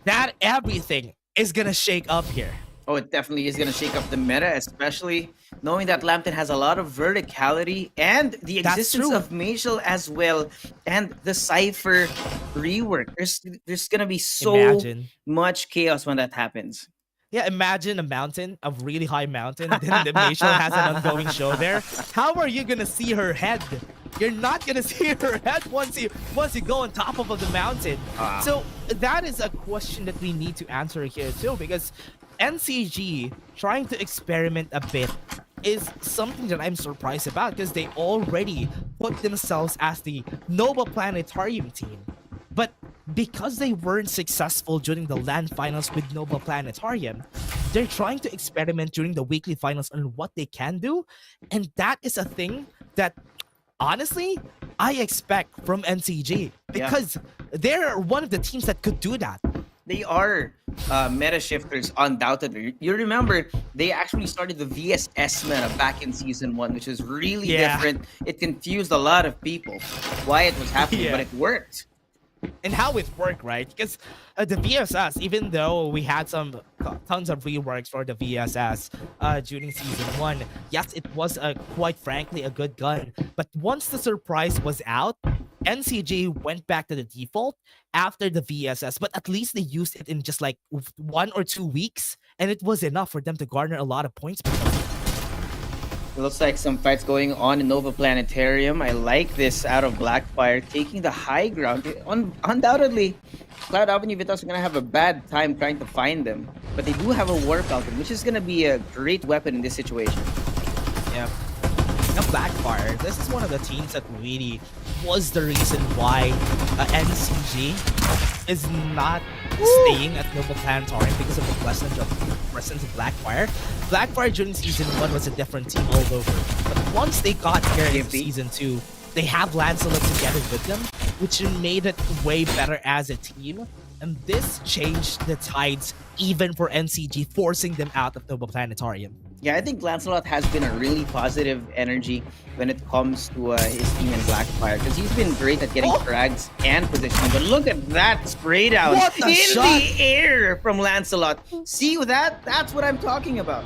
that everything is going to shake up here. Oh, it definitely is going to shake up the meta, especially knowing that Lambton has a lot of verticality and the existence of Machel as well, and the Cypher rework. There's going to be so much chaos when that happens. Yeah, imagine a mountain, a really high mountain, then the Machel has an ongoing show there. How are you going to see her head? You're not going to see her head once you go on top of the mountain. So that is a question that we need to answer here too, because NCG trying to experiment a bit is something that I'm surprised about, because they already put themselves as the Nova Planetarium team. But because they weren't successful during the LAN finals with Nova Planetarium, they're trying to experiment during the weekly finals on what they can do. And that is a thing that, honestly, I expect from NCG, because they're one of the teams that could do that. They are meta shifters, undoubtedly. You remember, they actually started the VSS meta back in Season 1, which was really different. It confused a lot of people why it was happening, but it worked. And how it worked, right? Because the VSS, even though we had some tons of reworks for the VSS during Season 1, yes, it was quite frankly a good gun. But once the surprise was out, NCG went back to the default after the VSS, but at least they used it in just like 1 or 2 weeks, and it was enough for them to garner a lot of points. It looks like some fights going on in Nova Planetarium. I like this out of Blackfire taking the high ground. Undoubtedly, Cloud Avenue Vitas are going to have a bad time trying to find them, but they do have a War Falcon, which is going to be a great weapon in this situation. Yeah. of Blackfire, this is one of the teams that really was the reason why NCG is not staying at Noble Planetarium because of the presence of Blackfire. Blackfire during Season 1 was a different team all over. But once they got here in Season 2, they have Lancelot together with them, which made it way better as a team. And this changed the tides even for NCG, forcing them out of Noble Planetarium. Yeah, I think Lancelot has been a really positive energy when it comes to his team in Blackfire, because he's been great at getting frags and positioning. But look at that spray down in the air from Lancelot. See that? That's what I'm talking about.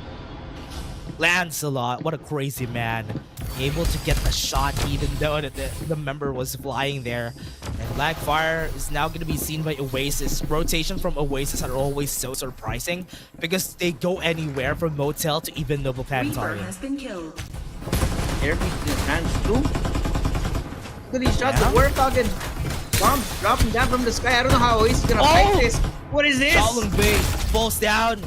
Lancelot, what a crazy man. Able to get the shot even though the member was flying there. And Blackfire is now going to be seen by Oasis. Rotation from Oasis are always so surprising because they go anywhere from Motel to even Noble Planetarium. Has been killed. Airbeat in his hands too. Look at these shots that we're talking. Bombs dropping down from the sky. I don't know how Oasis is going to fight this. What is this? Shaolin base falls down.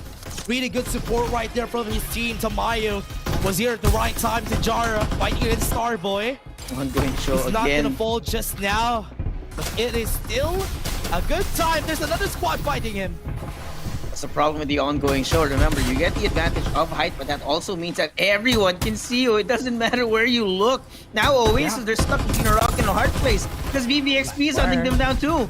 Really good support right there from his team. Tamayo was here at the right time. Tajara fighting against Starboy. Ongoing show He's again. not gonna fall just now, but it is still a good time. There's another squad fighting him. That's the problem with the ongoing show. Remember, you get the advantage of height, but that also means that everyone can see you. It doesn't matter where you look. Now Oasis, they're stuck between a rock and a hard place because VVXP is hunting them down too.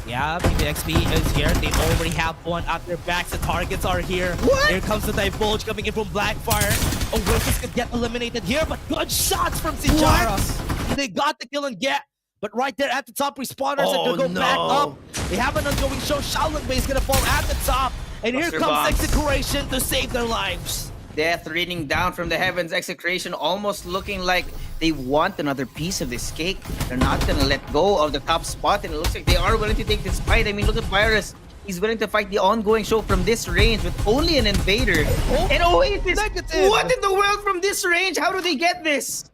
Yeah, PBXP is here. They already have one at their backs. The targets are here. What? Here comes the Divulge coming in from Blackfire. Oasis could get eliminated here, but good shots from Sijara. They got the kill and get. But right there at the top, respawners are going to go back up. They have an ongoing show. Shaolin Bay is going to fall at the top. And here comes Execration to save their lives. Death raining down from the heavens. Execration almost looking like they want another piece of this cake. They're not going to let go of the top spot, and it looks like they are willing to take this fight. I mean, look at Virus. He's willing to fight the ongoing show from this range with only an invader. And Oasis, negative. What in the world from this range? How do they get this?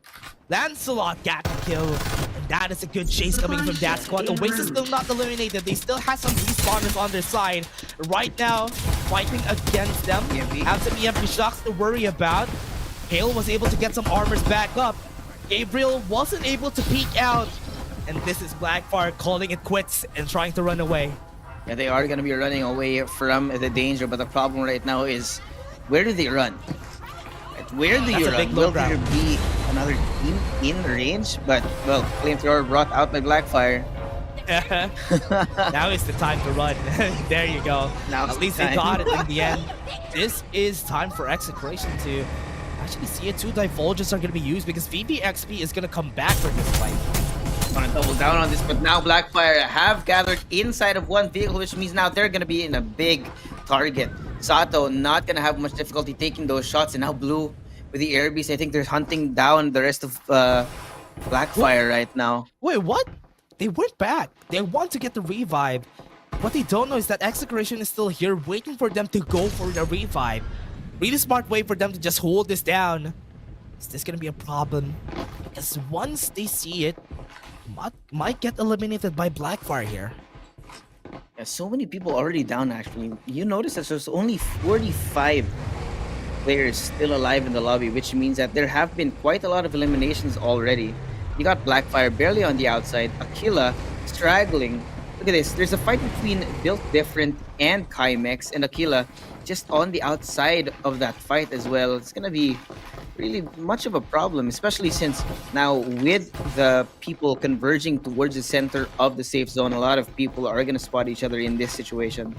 Lancelot got the kill. And that is a good chase coming from that squad. Oasis still not eliminated. They still have some respawners on their side. Right now, fighting against them. Have some EMP shocks to worry about. Hale was able to get some armors back up. Gabriel wasn't able to peek out. And this is Blackfire calling it quits and trying to run away. Yeah, they are going to be running away from the danger, but the problem right now is, where do they run? Where do you run? Will there be another team in range? But, well, Flamethrower brought out by Blackfire. Now is the time to run. There you go. Now at least they got it in the end. This is time for Execration to actually see it. 2 Divulges are going to be used because VVXP is going to come back for this fight. Want to double down on this, but now Blackfire have gathered inside of one vehicle, which means now they're going to be in a big target. Sato not going to have much difficulty taking those shots, and now Blue with the air beast, I think they're hunting down the rest of Blackfire right now. Wait, what? They went back. They want to get the revive. What they don't know is that Execration is still here waiting for them to go for the revive. Really smart way for them to just hold this down. Is this going to be a problem? Because once they see it, might get eliminated by Blackfire here. Yeah, so many people already down actually. You notice that there's only 45 players still alive in the lobby, which means that there have been quite a lot of eliminations already. You got Blackfire barely on the outside, Aquila straggling. Look at this, there's a fight between Built Different and Kymex, and Aquila just on the outside of that fight as well. It's gonna be really much of a problem, especially since now with the people converging towards the center of the safe zone, a lot of people are gonna spot each other in this situation.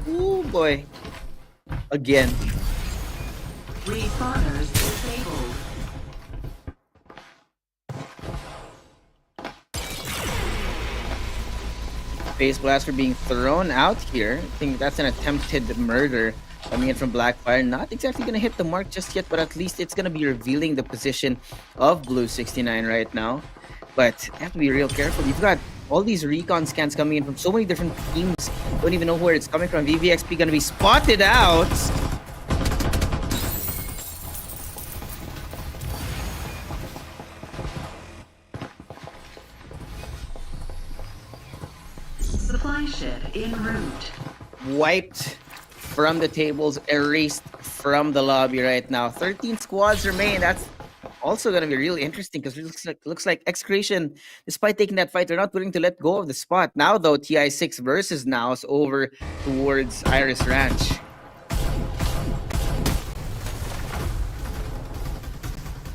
Oh boy. Again. Respawners disabled. Face Blaster being thrown out here. I think that's an attempted murder coming in from Blackfire. Not exactly going to hit the mark just yet, but at least it's going to be revealing the position of Blue 69 right now. But you have to be real careful. You've got all these recon scans coming in from so many different teams. Don't even know where it's coming from. VVXP going to be spotted out. Supply Supply ship en route. Wiped from the tables, erased from the lobby right now. 13 squads remain. That's also going to be really interesting because it looks like Excretion, despite taking that fight, they're not willing to let go of the spot. Now, though, TI6 versus now is over towards Iris Ranch.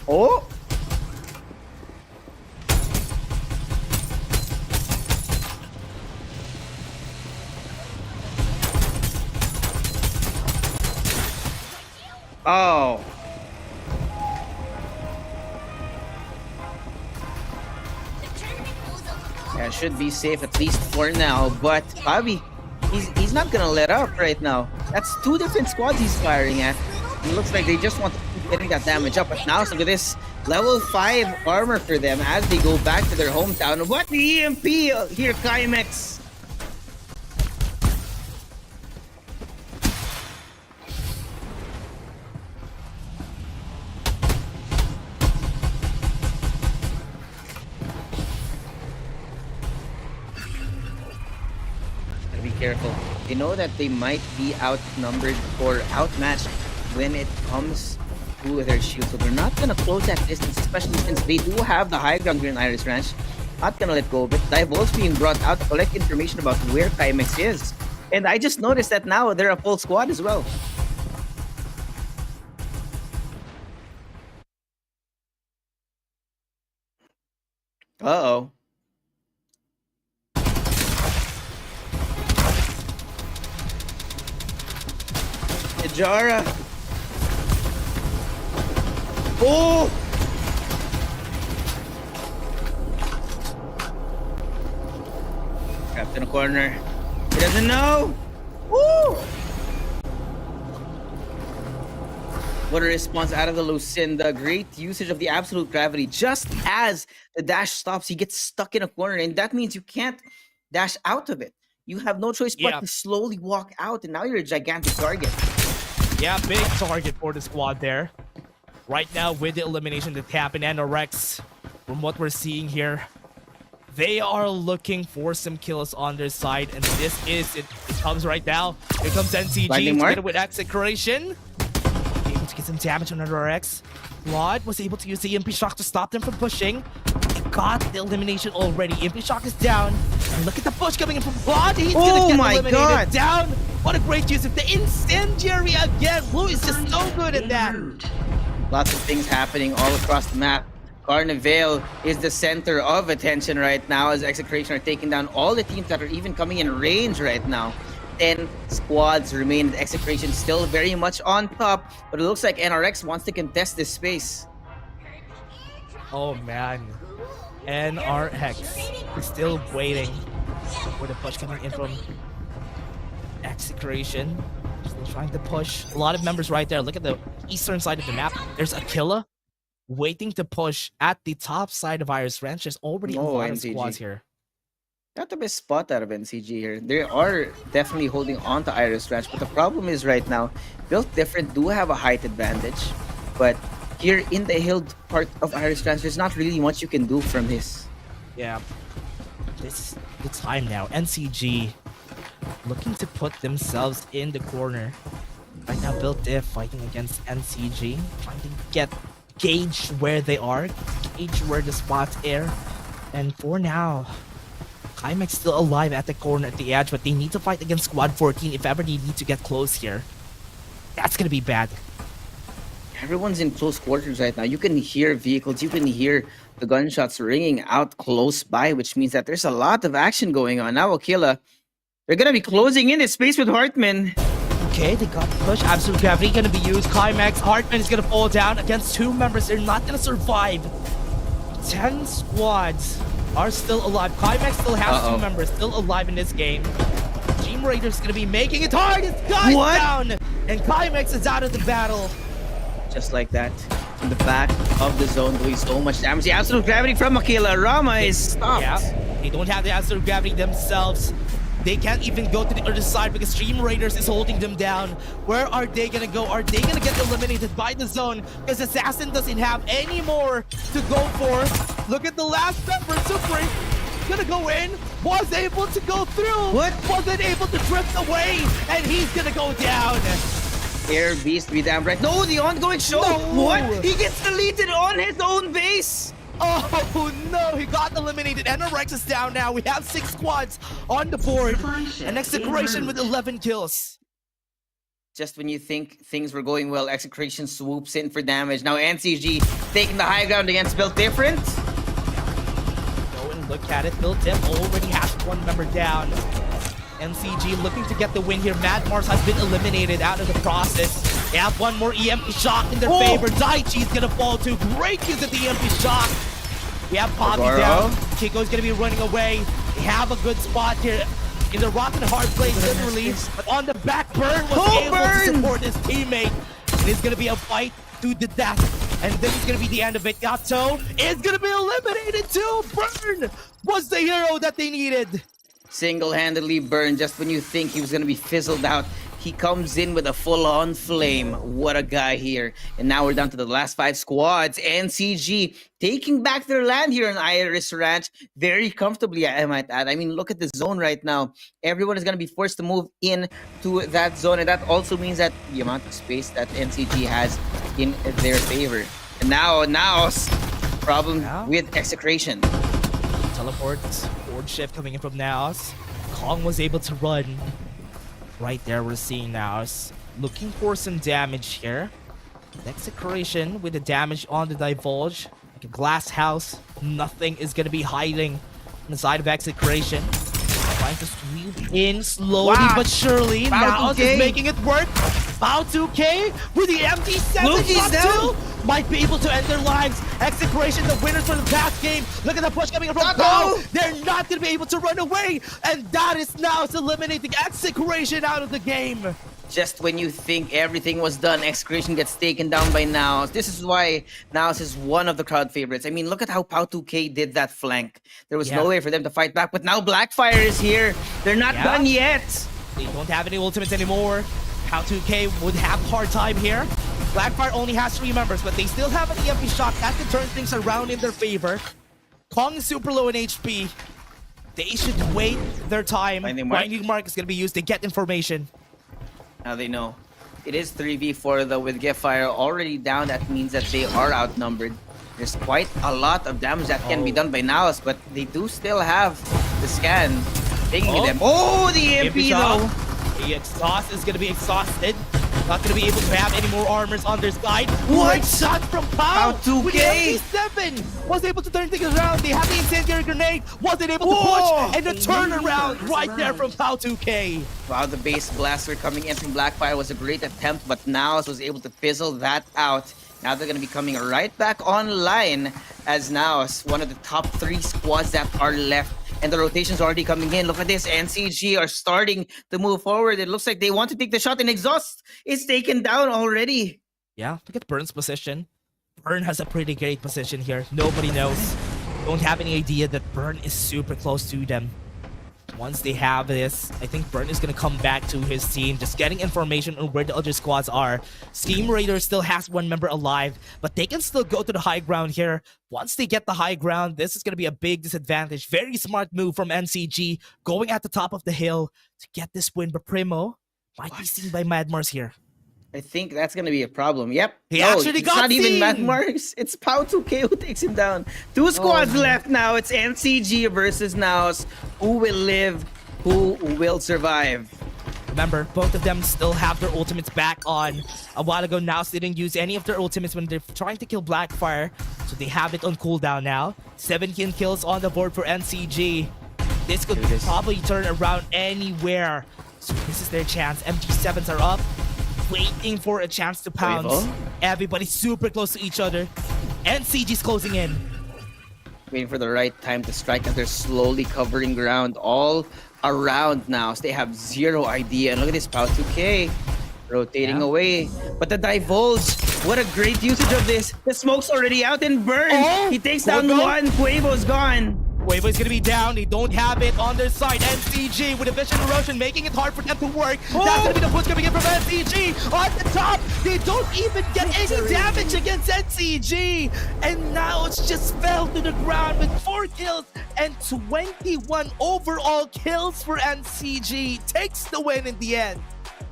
Oh! Oh! Yeah, should be safe at least for now, but Bobby, he's not gonna let up right now. That's two different squads he's firing at. It looks like they just want to keep getting that damage up, but now look at this level 5 armor for them as they go back to their hometown. What the EMP here, Kaimex? Be careful. They know that they might be outnumbered or outmatched when it comes to their shield, so they're not gonna close that distance, especially since they do have the high ground here in Iris Ranch. Not gonna let go of it. Divulge being brought out to collect information about where Kaimex is, and I just noticed that now they're a full squad as well. Uh-oh. Jara. Oh! Trapped in a corner. He doesn't know. Woo! What a response out of the Lucinda. Great usage of the absolute gravity. Just as the dash stops, he gets stuck in a corner, and that means you can't dash out of it. You have no choice but to slowly walk out, and now you're a gigantic target. Yeah, big target for the squad there. Right now, with the elimination that happened, NRX, from what we're seeing here, they are looking for some kills on their side, and this is it. It comes right now. Here comes NCG together with Execration. Able to get some damage on NRX. Claude was able to use the EMP Shock to stop them from pushing. They got the elimination already. EMP Shock is down. And look at the push coming in from Claude. He's gonna get eliminated. Down. What a great use of the incendiary again. Blue is just so good at that. Lots of things happening all across the map. Carnivale is the center of attention right now as Execration are taking down all the teams that are even coming in range right now. 10 squads remain. Execration still very much on top, but it looks like NRX wants to contest this space. Oh man. NRX is still waiting for the push coming in from Execration. Still trying to push. A lot of members right there. Look at the eastern side of the map. There's Aquila waiting to push at the top side of Iris Ranch. There's already a lot of squads here. Not the best spot out of NCG here. They are definitely holding on to Iris Ranch, but the problem is right now, Built Different do have a height advantage, but here in the hilled part of Iris Ranch, there's not really much you can do from this. Yeah. This is the time now. NCG looking to put themselves in the corner. Right now, Built Diff fighting against NCG, trying to gauge where they are, gauge where the spots are. And for now, Kaimex still alive at the corner at the edge, but they need to fight against Squad 14 if ever they need to get close here. That's gonna be bad. Everyone's in close quarters right now. You can hear vehicles, you can hear the gunshots ringing out close by, which means that there's a lot of action going on. Now Aquila, they're gonna be closing in this space with Hartman. Okay, they got push. Absolute gravity gonna be used. Kaimex, Hartman is gonna fall down against 2 members. They're not gonna survive. 10 squads are still alive. Kaimex still has 2 members still alive in this game. Team Raiders gonna be making it hard. It's down, and Kaimex is out of the battle. Just like that, in the back of the zone, doing so much damage. The absolute gravity from Aquila. Rama is stopped. Yeah, they don't have the absolute gravity themselves. They can't even go to the other side because Stream Raiders is holding them down. Where are they gonna go? Are they gonna get eliminated by the zone? Because Assassin doesn't have any more to go for. Look at the last member, Supri. gonna go in, was able to go through, What? wasn't able to drift away, and he's gonna go down. Air Beast, be damn right. No, the ongoing show. No. What? He gets deleted on his own base. Oh no, he got eliminated. NRX is down now. We have 6 squads on the board. And Execration with 11 kills. Just when you think things were going well, Execration swoops in for damage. Now NCG taking the high ground against Built Different. Go and look at it. Built Dim already has 1 member down. NCG looking to get the win here. Mad Mars has been eliminated out of the process. They have 1 more EMP shock in their favor. Daichi's gonna fall too. Great use of the EMP shock. We have Bobby down. Kiko's gonna be running away. They have a good spot here in the rock and hard place, literally. But on the back, Burn was able to support his teammate. And it's gonna be a fight to the death. And this is gonna be the end of it. Yato is gonna be eliminated too. Burn was the hero that they needed. Single-handedly burned just when you think he was going to be fizzled out. He comes in with a full-on flame. What a guy here. And now we're down to the last 5 squads. NCG taking back their land here in Iris Ranch very comfortably, I might add. I mean, look at the zone right now. Everyone is going to be forced to move in to that zone. And that also means that the amount of space that NCG has in their favor. And now problem with Execration. Teleports, forward shift coming in from Naos. Kong was able to run. Right there, we're seeing Naos looking for some damage here. Execration with the damage on the Divulge. Like a glass house, nothing is going to be hiding on the side of Execration. Trying to sweep in slowly but surely. Naos is making it work. Bao 2K with the MD7 shot might be able to end their lives. Execration, the winners for the past game. Look at the push coming from Bao. They're not going to be able to run away. And that is now eliminating Execration out of the game. Just when you think everything was done, Execration gets taken down by Naos. This is why Naos is one of the crowd favorites. I mean, look at how Pao2K did that flank. There was no way for them to fight back, but now Blackfire is here. They're not done yet. They don't have any ultimates anymore. Pao2K would have a hard time here. Blackfire only has 3 members, but they still have an EMP shock that can turn things around in their favor. Kong is super low in HP. They should wait their time. Binding Mark is going to be used to get information. Now they know. It is 3v4 though with Getfire already down. That means that they are outnumbered. There's quite a lot of damage that can be done by Naos, but they do still have the scan taking them. Oh, the EMP though! The exhaust is going to be exhausted. Not going to be able to have any more armors on their side. What? Great shot from Pao! 2K! With the MD7 was able to turn things around. They have the incendiary grenade. Wasn't able to push. And the turnaround right there from Pao 2K. Wow, the base blaster coming in from Blackfire was a great attempt, but Naos was able to fizzle that out. Now they're going to be coming right back online as Naos, one of the top 3 squads that are left. And the rotation's already coming in. Look at this. NCG are starting to move forward. It looks like they want to take the shot, and Exhaust is taken down already. Yeah, look at Burn's position. Burn has a pretty great position here. Nobody knows. Don't have any idea that Burn is super close to them. Once they have this, I think Burn is going to come back to his team, just getting information on where the other squads are. Steam Raider still has 1 member alive, but they can still go to the high ground here. Once they get the high ground, this is going to be a big disadvantage. Very smart move from NCG, going at the top of the hill to get this win. But Primo might be seen by Mad Mars here. I think that's going to be a problem. Yep. He actually got not seen. Even Mad Mars. It's Pao2K who takes him down. 2 squads left now. It's NCG versus Naos. Who will live? Who will survive? Remember, both of them still have their ultimates back on. A while ago, Naos didn't use any of their ultimates when they're trying to kill Blackfire. So they have it on cooldown now. 17 kills on the board for NCG. This could probably turn around anywhere. So this is their chance. MG7s are up, waiting for a chance to pounce. Everybody's super close to each other. NCG's closing in. Waiting for the right time to strike as they're slowly covering ground all around now. So they have 0 idea. And look at this, Pao2K rotating away. But the Divulge, what a great usage of this. The smoke's already out and Burn. He takes down 1. Quavo's gone. Quavo is going to be down. They don't have it on their side. NCG with a Vision Erosion, making it hard for them to work. That's going to be the push coming in from NCG. On the top, they don't even get any damage against NCG. And now it's just fell to the ground with 4 kills and 21 overall kills for NCG. Takes the win in the end.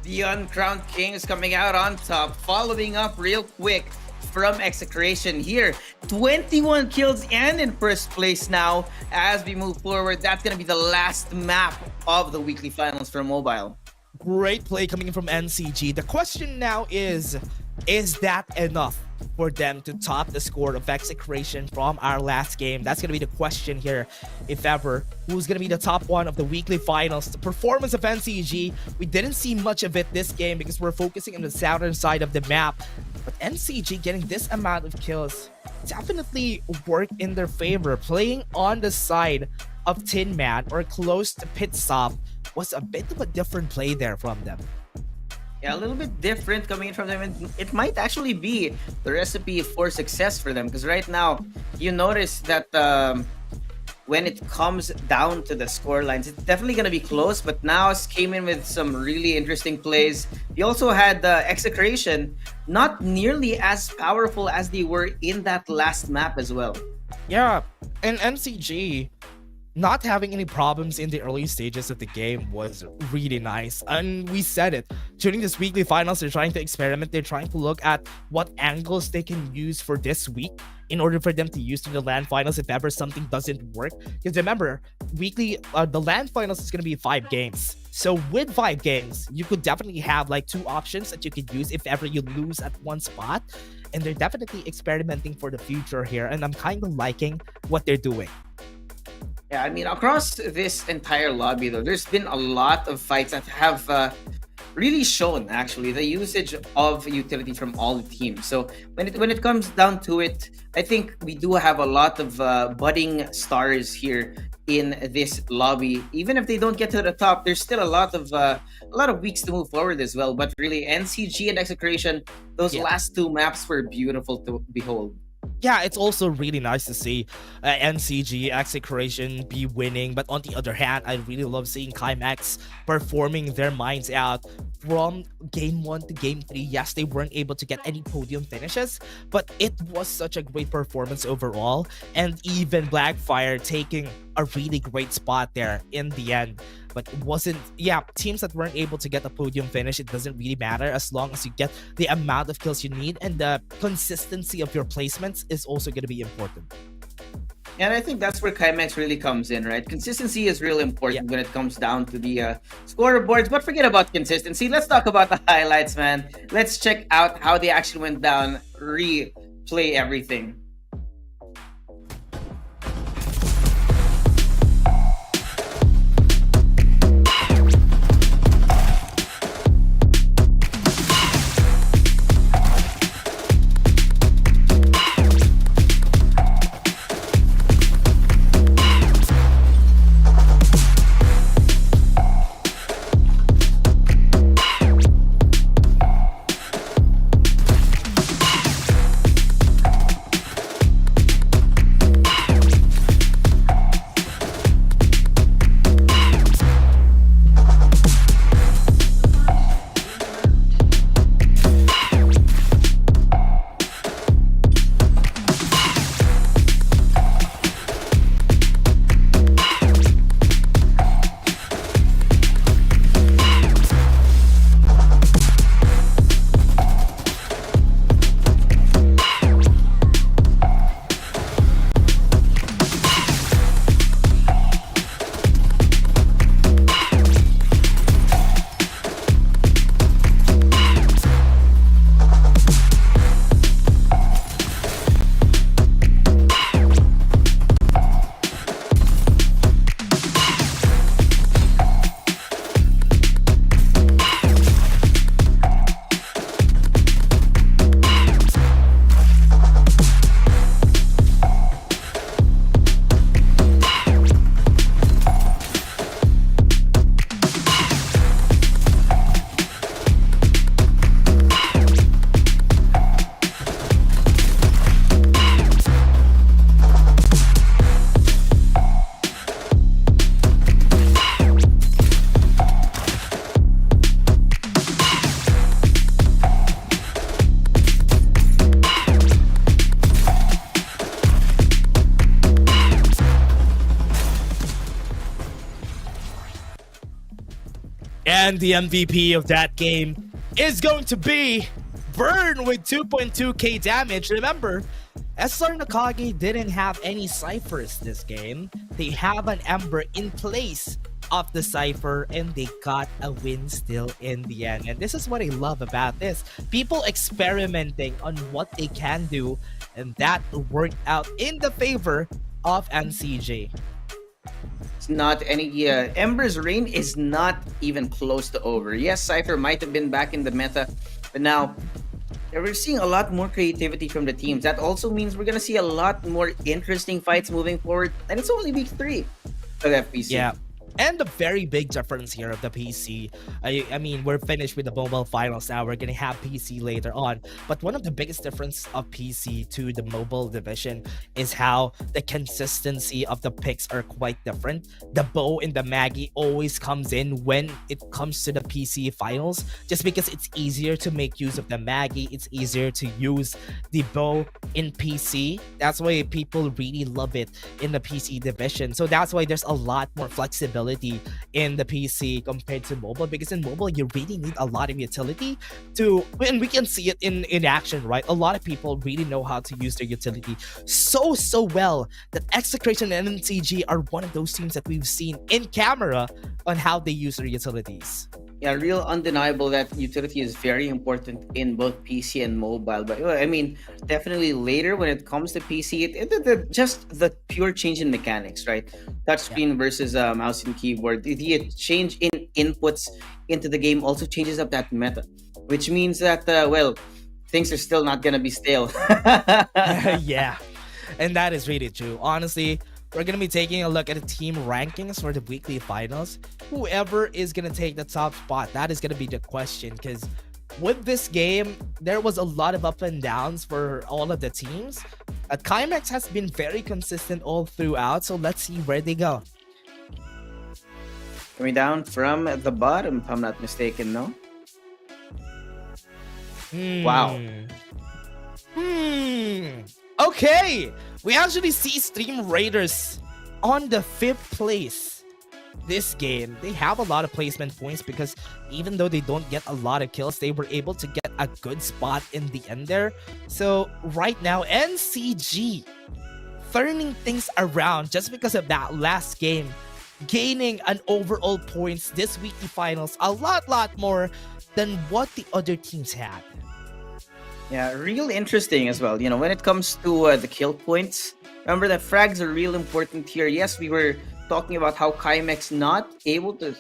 The uncrowned king is coming out on top, following up real quick from Execration here. 21 kills and in first place now. As we move forward, that's going to be the last map of the weekly finals for mobile. Great play coming in from NCG. The question now is that enough for them to top the score of Execration from our last game? That's going to be the question here, if ever. Who's going to be the top one of the weekly finals? The performance of NCG, we didn't see much of it this game because we're focusing on the southern side of the map. But NCG getting this amount of kills definitely worked in their favor. Playing on the side of Tin Man or close to Pit Stop was a bit of a different play there from them. Yeah, a little bit different coming in from them. And it might actually be the recipe for success for them, because right now you notice that when it comes down to the score lines, it's definitely going to be close. But Naos came in with some really interesting plays. He also had the Execration, not nearly as powerful as they were in that last map as well. Yeah, and NCG not having any problems in the early stages of the game was really nice. And we said it. During this weekly finals, they're trying to experiment. They're trying to look at what angles they can use for this week in order for them to use to the LAN finals if ever something doesn't work. Because remember, the LAN finals is going to be 5 games. So with 5 games, you could definitely have like 2 options that you could use if ever you lose at one spot. And they're definitely experimenting for the future here. And I'm kind of liking what they're doing. Yeah, I mean, across this entire lobby, though, there's been a lot of fights that have really shown, actually, the usage of utility from all the teams. So when it comes down to it, I think we do have a lot of budding stars here in this lobby. Even if they don't get to the top, there's still a lot of weeks to move forward as well. But really, NCG and Execration, those last 2 maps were beautiful to behold. Yeah, it's also really nice to see NCG, Execration be winning. But on the other hand, I really love seeing Climax performing their minds out from game 1 to game 3. Yes, they weren't able to get any podium finishes, but it was such a great performance overall. And even Blackfire taking a really great spot there in the end. But it wasn't, teams that weren't able to get a podium finish, it doesn't really matter as long as you get the amount of kills you need, and the consistency of your placements is also going to be important. And I think that's where Climax really comes in, right? Consistency is real important when it comes down to the scoreboards. But forget about consistency. Let's talk about the highlights, man. Let's check out how they actually went down, replay everything. And the MVP of that game is going to be Burn with 2.2k damage. Remember, SR Nakage didn't have any ciphers this game. They have an Ember in place of the cipher, and they got a win still in the end. And this is what I love about this. People experimenting on what they can do, and that worked out in the favor of NCG. It's not any Ember's reign is not even close to over. Yes, Cypher might have been back in the meta, but now we're seeing a lot more creativity from the teams. That also means we're gonna see a lot more interesting fights moving forward. And it's only week 3 of FPC. Yeah. And the very big difference here of the PC, I mean, we're finished with the mobile finals now. We're going to have PC later on. But one of the biggest difference of PC to the mobile division is how the consistency of the picks are quite different. The bow and the Maggie always comes in when it comes to the PC finals, just because it's easier to make use of the Maggie. It's easier to use the bow in PC. That's why people really love it in the PC division. So that's why there's a lot more flexibility in the PC compared to mobile, because in mobile you really need a lot of utility to, and we can see it in action, right? A lot of people really know how to use their utility so well that Execration and NCG are one of those teams that we've seen in camera on how they use their utilities. Yeah, real undeniable that utility is very important in both PC and mobile. But I mean, definitely later when it comes to PC, just the pure change in mechanics, right? Touchscreen versus mouse and keyboard. The change in inputs into the game also changes up that meta, which means that things are still not gonna be stale. Yeah, and that is really true. Honestly, we're going to be taking a look at the team rankings for the weekly finals. Whoever is going to take the top spot, that is going to be the question. Because with this game, there was a lot of up and downs for all of the teams. Chimex has been very consistent all throughout, so let's see where they go. Coming down from the bottom, if I'm not mistaken, no? Wow. Okay, we actually see Stream Raiders on the 5th place this game. They have a lot of placement points because even though they don't get a lot of kills, they were able to get a good spot in the end there. So right now, NCG turning things around just because of that last game, gaining an overall points this weekly finals a lot more than what the other teams had. Yeah, real interesting as well. You know, when it comes to the kill points, remember that frags are real important here. Yes, we were talking about how Chimex not able to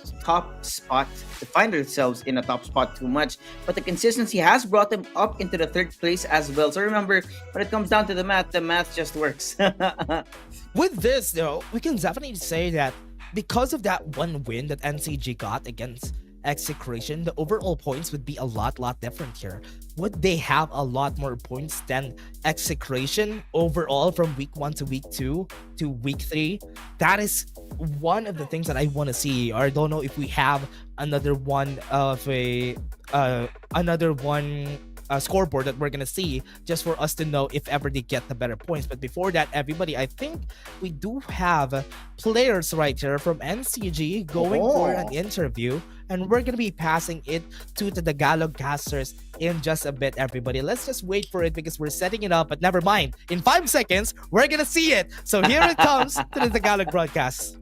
find themselves in a top spot too much, but the consistency has brought them up into the 3rd place as well. So remember, when it comes down to the math just works. With this though, we can definitely say that because of that one win that NCG got against Execration, the overall points would be a lot different here. Would they have a lot more points than Execration overall from week 1 to week 2 to week 3? That is one of the things that I want to see. Or I don't know if we have another one of scoreboard that we're gonna see just for us to know if ever they get the better points. But before that, everybody, I think we do have players right here from NCG going for an interview, and we're gonna be passing it to the Tagalog casters in just a bit. Everybody, let's just wait for it because we're setting it up, but never mind, in 5 seconds we're gonna see it. So here it comes to the Tagalog broadcast.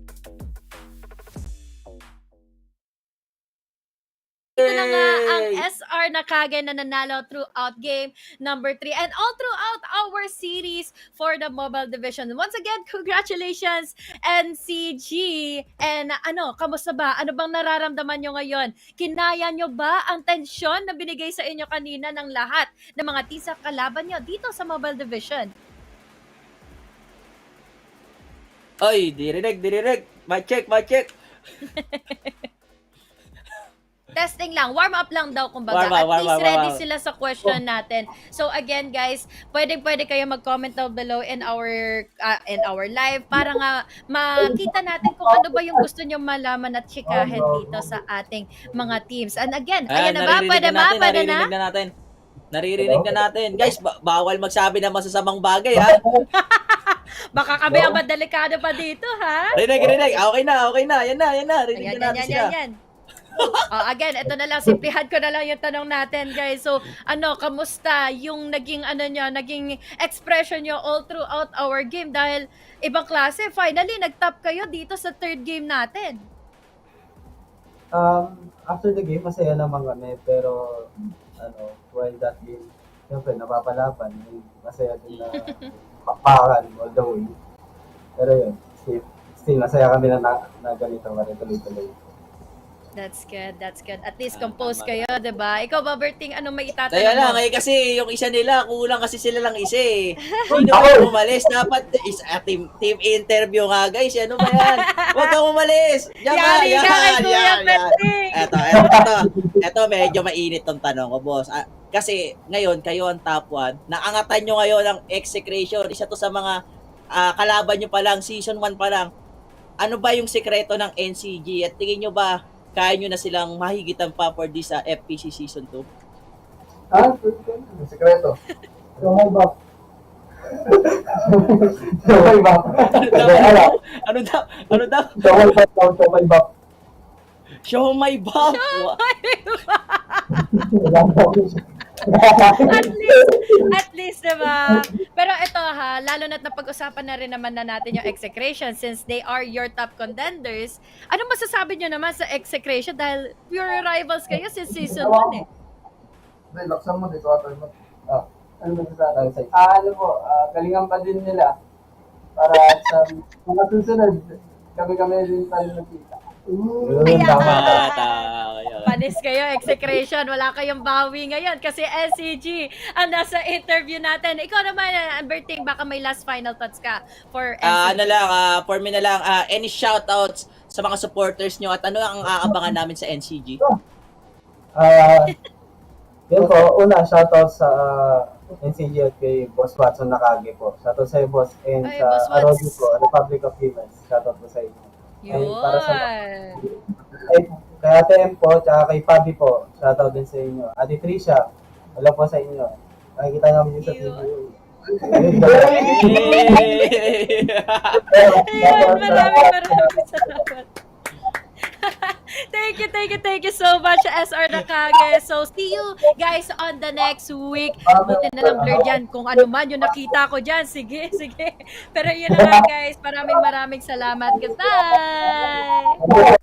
Ito na nga ang SR Nakage na nanalo throughout game number 3 and all throughout our series for the mobile division. Once again, congratulations NCG! And kamusta ba? Ano bang nararamdaman nyo ngayon? Kinaya nyo ba ang tensyon na binigay sa inyo kanina ng lahat ng mga team sa kalaban nyo dito sa mobile division? Oy, dirinig. Mic check. Testing lang, warm up lang daw kumbaga. Warm At up. least ready sila sa question natin. So again guys, pwede kayo mag-comment down below in our live para nga makita natin kung ano ba yung gusto nyo malaman at chikahin dito sa ating mga teams. And again, ayan na ba? Pwede na? Naririnig na natin. Guys, bawal magsabi ng masasamang bagay, ha? Baka kami ang madelikado pa dito, ha? Rinig. Okay na. Yan na. Rinig na natin sila. Yan. Again, ito na lang, simplihan ko na lang yung tanong natin, guys. So, kamusta yung naging expression nyo all throughout our game? Dahil ibang klase, finally, nag-top kayo dito sa third game natin. After the game, masaya naman kami, pero while that game, siyempre, napapalaban. Masaya din na papakan all the way. Pero yun, still masaya kami na ganito, tuloy-tuloy. That's good, that's good. At least compose kayo, diba? Ikaw ba, Berting, ano may itatanong Kaya lang, mo? kasi yung isa nila, kulang kasi sila lang isa eh. Sino ba yung umalis? Dapat team interview nga guys. Ano ba yan? Huwag kang umalis. Yari ka kay Kuya Berting! Eto, medyo mainit tong tanong ko, boss. Kasi ngayon, kayo ang top 1. Naangatan nyo ngayon ang execration. Isa to sa mga kalaban nyo pa lang, season 1 pa lang. Ano ba yung sekreto ng NCG? At tingin nyo ba, kaya nyo na silang mahigitan pa for this FPC Season 2? Sekreto. So, may back. So, may back. Ano daw? So, may back. Show my buff! At least, diba? Pero ito lalo na't napag-usapan na rin naman na natin yung execration since they are your top contenders. Ano masasabi nyo naman sa execration dahil pure rivals kayo since season 1 eh? Laksan mo dito. Ano masasabi sa'yo? Galingan pa din nila. Para sa mga susunod, kami din tayo nakita. Panis kayo, execration. Wala kayong bawi ngayon kasi SCG ang nasa interview natin. Ikaw naman, Berting, baka may last final thoughts ka for NCG. For me na lang, any shoutouts sa mga supporters nyo at ano ang aabangan namin sa NCG? Yun po, shoutout sa NCG at kay Boss Watson Nakage po. Shoutout sa Boss and Ay, sa Boss Watts. Arodi po, Republic of Humans. Shoutout po sa inyo. Yun. Para sa kay Ate M po, tsaka kay Pabi po, shoutout din sa inyo. Ate Trisha, hello po sa inyo. Nakikita namin yun sa TV. Ayun, maraming salamat. Thank you so much, SR Nakage. So, see you guys on the next week. Buti na lang blurred yan. Kung ano man yung nakita ko dyan, sige. Pero yun na lang, guys. Maraming salamat. Goodbye!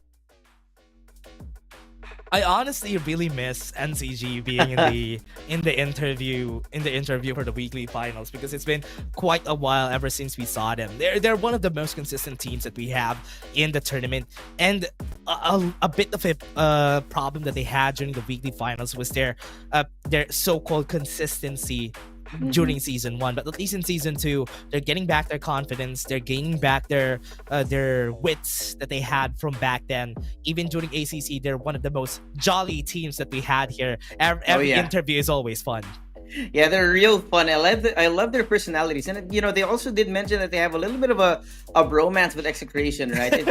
I honestly really miss NCG being in the interview for the weekly finals because it's been quite a while ever since we saw them. They're one of the most consistent teams that we have in the tournament, and a bit of a problem that they had during the weekly finals was their so-called consistency during season 1, but at least in season 2 they're getting back their confidence, they're gaining back their wits that they had from back then. Even during ACC, they're one of the most jolly teams that we had here. Every interview is always fun. Yeah, they're real fun. I love their personalities, and they also did mention that they have a little bit of a bromance with Execration, right?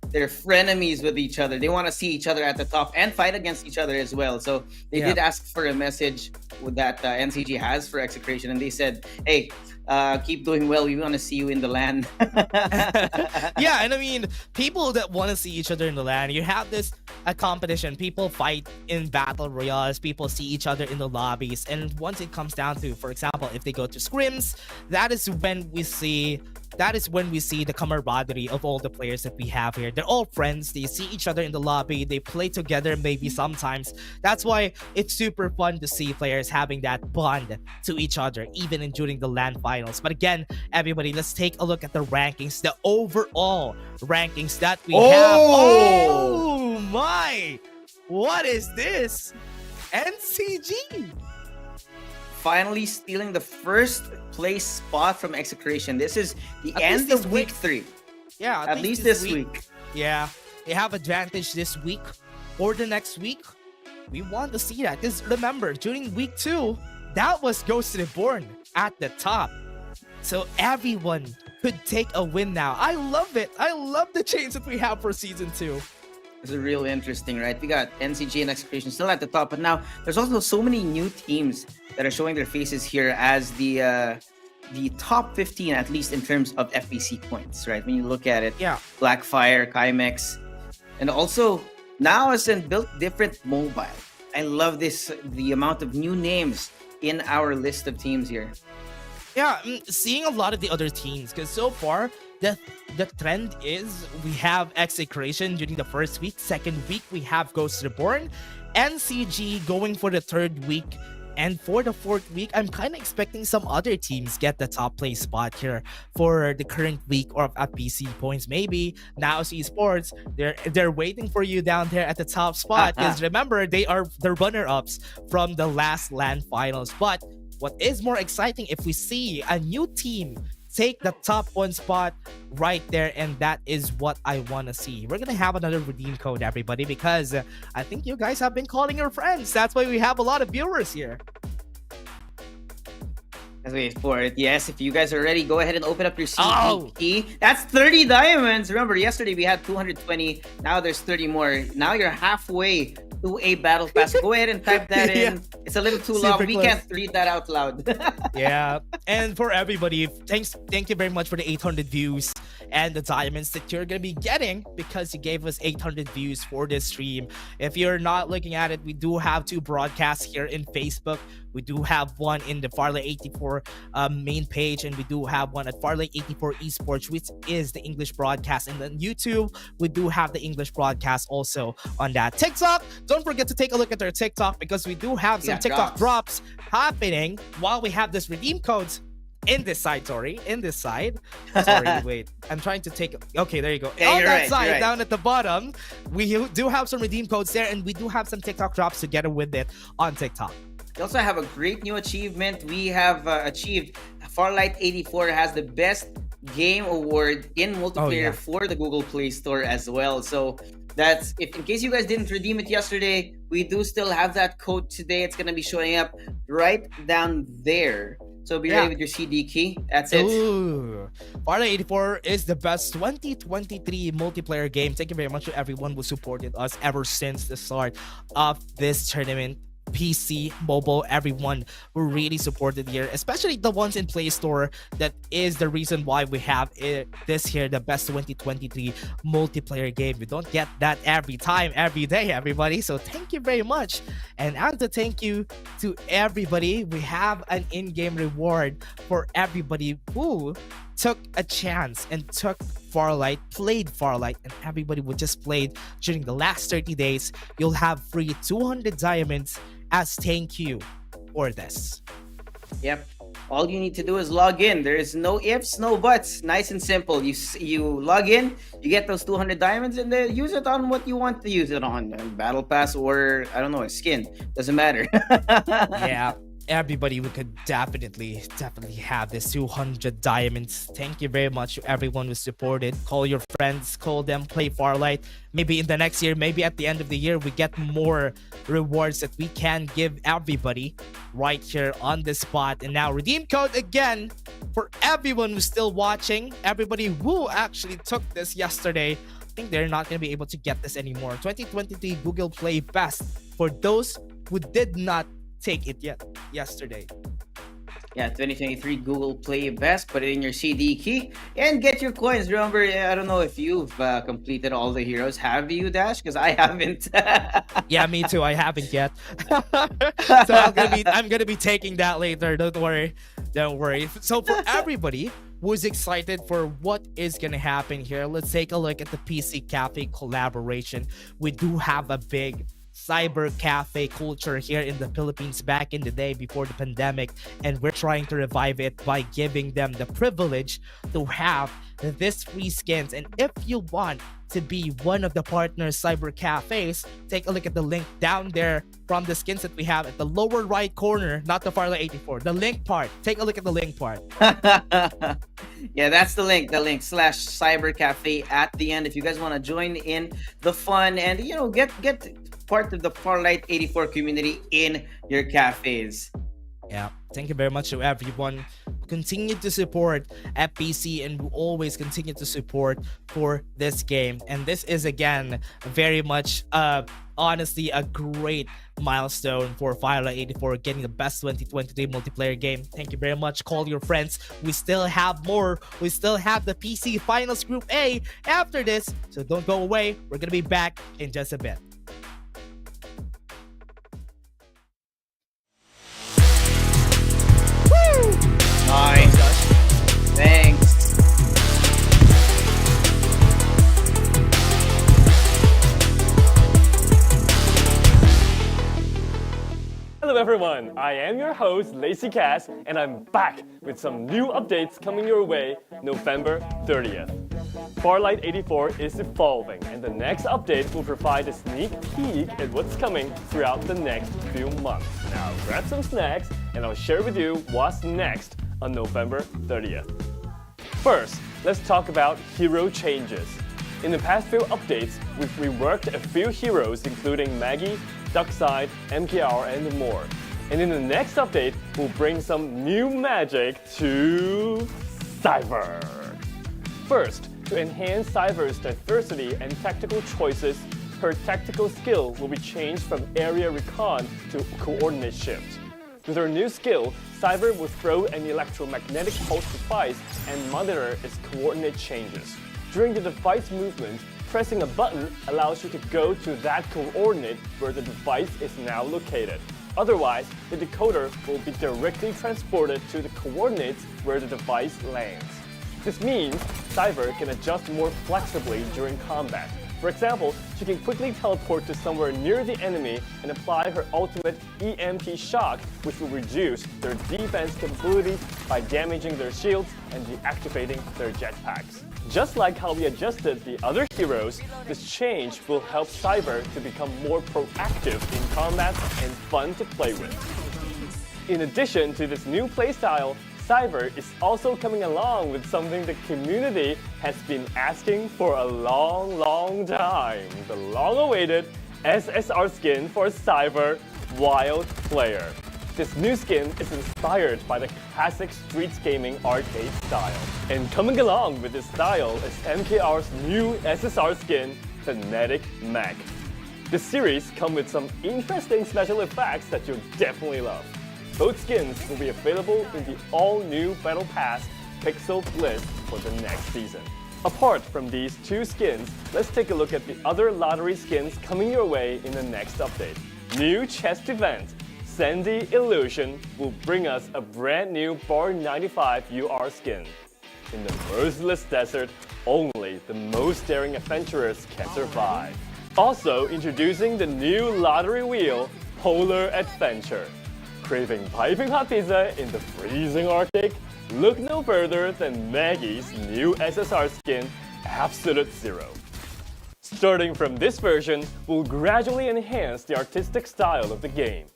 They're frenemies with each other. They want to see each other at the top and fight against each other as well. So they did ask for a message that NCG has for Execration, and they said, "Hey, keep doing well. We want to see you in the LAN." Yeah, and I mean, people that want to see each other in the LAN, you have this competition. People fight in battle royales. People see each other in the lobbies, and once it comes down to, for example, if they go to scrims, that is when we see the camaraderie of all the players that we have here. They're all friends. They see each other in the lobby. They play together maybe sometimes. That's why it's super fun to see players having that bond to each other, even during the LAN finals. But again, everybody, let's take a look at the rankings, the overall rankings that we have. Oh my! What is this? NCG! Finally stealing the first place spot from Execration. This is the At end least this of week week. 3. Yeah, At least this week. Yeah, they have advantage this week or the next week. We want to see that because remember, during week 2, that was Ghost Reborn at the top. So everyone could take a win now. I love it. I love the change that we have for season 2. This is real interesting, right? We got NCG and Execration still at the top, but now there's also so many new teams that are showing their faces here as the top 15, at least in terms of FPC points, right? When you look at it, Yeah. Blackfire, Chimex, And also, now Ascend built different mobile. I love this, the amount of new names in our list of teams here. Yeah, seeing a lot of the other teams, because so far the trend is we have Execration during the first week. Second week we have Ghost Reborn, NCG going for the third week, and for the fourth week I'm kind of expecting some other teams get the top place spot here for the current week or at PC points. Maybe now Esports, they're waiting for you down there at the top spot, because remember they are the runner-ups from the last LAN finals. But what is more exciting if we see a new team take the top one spot right there, and that is what I want to see. We're gonna have another redeem code, everybody, because I think you guys have been calling your friends. That's why we have a lot of viewers here. Let's wait for it. Yes, if you guys are ready, go ahead and open up your CD Oh. key. That's 30 diamonds. Remember, yesterday we had 220. Now there's 30 more. Now you're halfway to a battle pass. Go ahead and type that in. Yeah. It's a little too Super long. We close. can't read that out loud. Yeah, and for everybody, thank you very much for the 800 views and the diamonds that you're gonna be getting, because you gave us 800 views for this stream. If you're not looking at it, we do have 2 broadcasts here in Facebook. We do have one in the Farlight 84 main page, and we do have one at Farlight 84 Esports, which is the English broadcast. And then YouTube, we do have the English broadcast also on that. TikTok, don't forget to take a look at our TikTok, because we do have some Yeah, TikTok drops happening while we have this redeem codes in this side. Sorry, wait, I'm trying to take, okay, there you go. Yeah, On you're that right, side, you're right. down at the bottom, we do have some redeem codes there, and we do have some TikTok drops together with it on TikTok. We also have a great new achievement. We have achieved Farlight 84 has the best game award in multiplayer yeah. for the Google Play Store as well. So that's, if in case you guys didn't redeem it yesterday, we do still have that code today. It's gonna be showing up right down there. So be ready with your CD key. That's it. Ooh. Farlight 84 is the best 2023 multiplayer game. Thank you very much to everyone who supported us ever since the start of this tournament. PC, mobile, everyone who really supported here, especially the ones in Play Store. That is the reason why we have this here, the best 2023 multiplayer game. We don't get that every time, every day, everybody. So thank you very much. And as a thank you to everybody, we have an in-game reward for everybody who took a chance and took Farlight, played Farlight, and everybody who just played during the last 30 days. You'll have free 200 diamonds as thank you for this. Yep. All you need to do is log in. There is no ifs, no buts. Nice and simple. You log in, you get those 200 diamonds, and then use it on what you want to use it on. Battle Pass or, I don't know, a skin. Doesn't matter. Yeah, everybody, we could definitely have this 200 diamonds. Thank you very much to everyone who supported. Call your friends, call them, play Farlight. Maybe in the next year, maybe at the end of the year, we get more rewards that we can give everybody right here on the spot. And now redeem code again for everyone who's still watching, everybody who actually took this yesterday. I think they're not going to be able to get this anymore. 2023 Google Play Best for those who did not take it yet yesterday. Yeah, 2023 Google Play Best. Put it in your CD key and get your coins. Remember, I don't know if you've completed all the heroes. Have you, Dash? Because I haven't. Yeah, me too. I haven't yet. So I'm gonna be taking that later. Don't worry. So for everybody who's excited for what is gonna happen here, let's take a look at the PC Cafe collaboration. We do have a big cyber cafe culture here in the Philippines back in the day before the pandemic, and we're trying to revive it by giving them the privilege to have this free skins. And if you want to be one of the partners cyber cafes, take a look at the link down there from the skins that we have at the lower right corner, not the Farlight 84, the link part. Take a look at the link part. Yeah, that's the link /cyber cafe at the end if you guys want to join in the fun and get part of the Farlight 84 community in your cafes. Yeah, thank you very much to everyone who continue to support FPC and who always continue to support for this game. And this is again very much honestly a great milestone for Farlight 84 getting the best 2023 multiplayer game. Thank you very much. Call your friends. We still have more. We still have the PC Finals Group A after this, so don't go away. We're gonna be back in just a bit. Nice. Thanks. Hello everyone, I am your host Lazy Cass, and I'm back with some new updates coming your way November 30th. Farlight 84 is evolving, and the next update will provide a sneak peek at what's coming throughout the next few months. Now grab some snacks and I'll share with you what's next on November 30th. First, let's talk about hero changes. In the past few updates, we've reworked a few heroes including Maggie, Duckside, MKR, and more. And in the next update, we'll bring some new magic to Cyber. First, to enhance Cyber's diversity and tactical choices, her tactical skill will be changed from area recon to coordinate shift. With her new skill, Cyber will throw an electromagnetic pulse device and monitor its coordinate changes. During the device movement, pressing a button allows you to go to that coordinate where the device is now located. Otherwise, the decoder will be directly transported to the coordinates where the device lands. This means Cyber can adjust more flexibly during combat. For example, she can quickly teleport to somewhere near the enemy and apply her ultimate EMP shock, which will reduce their defense capabilities by damaging their shields and deactivating their jetpacks. Just like how we adjusted the other heroes, this change will help Cyber to become more proactive in combat and fun to play with. In addition to this new playstyle, Cyber is also coming along with something the community has been asking for a long time. The long-awaited SSR skin for Cyber Wild Player. This new skin is inspired by the classic Streets Gaming arcade style. And coming along with this style is MKR's new SSR skin, Fanatic Mech. This series comes with some interesting special effects that you'll definitely love. Both skins will be available in the all-new Battle Pass Pixel Bliss for the next season. Apart from these two skins, let's take a look at the other lottery skins coming your way in the next update. New chest event, Sandy Illusion, will bring us a brand new Bar 95 UR skin. In the merciless desert, only the most daring adventurers can survive. Also introducing the new lottery wheel, Polar Adventure. Craving piping hot pizza in the freezing Arctic? Look no further than Maggie's new SSR skin, Absolute Zero. Starting from this version, we'll gradually enhance the artistic style of the game.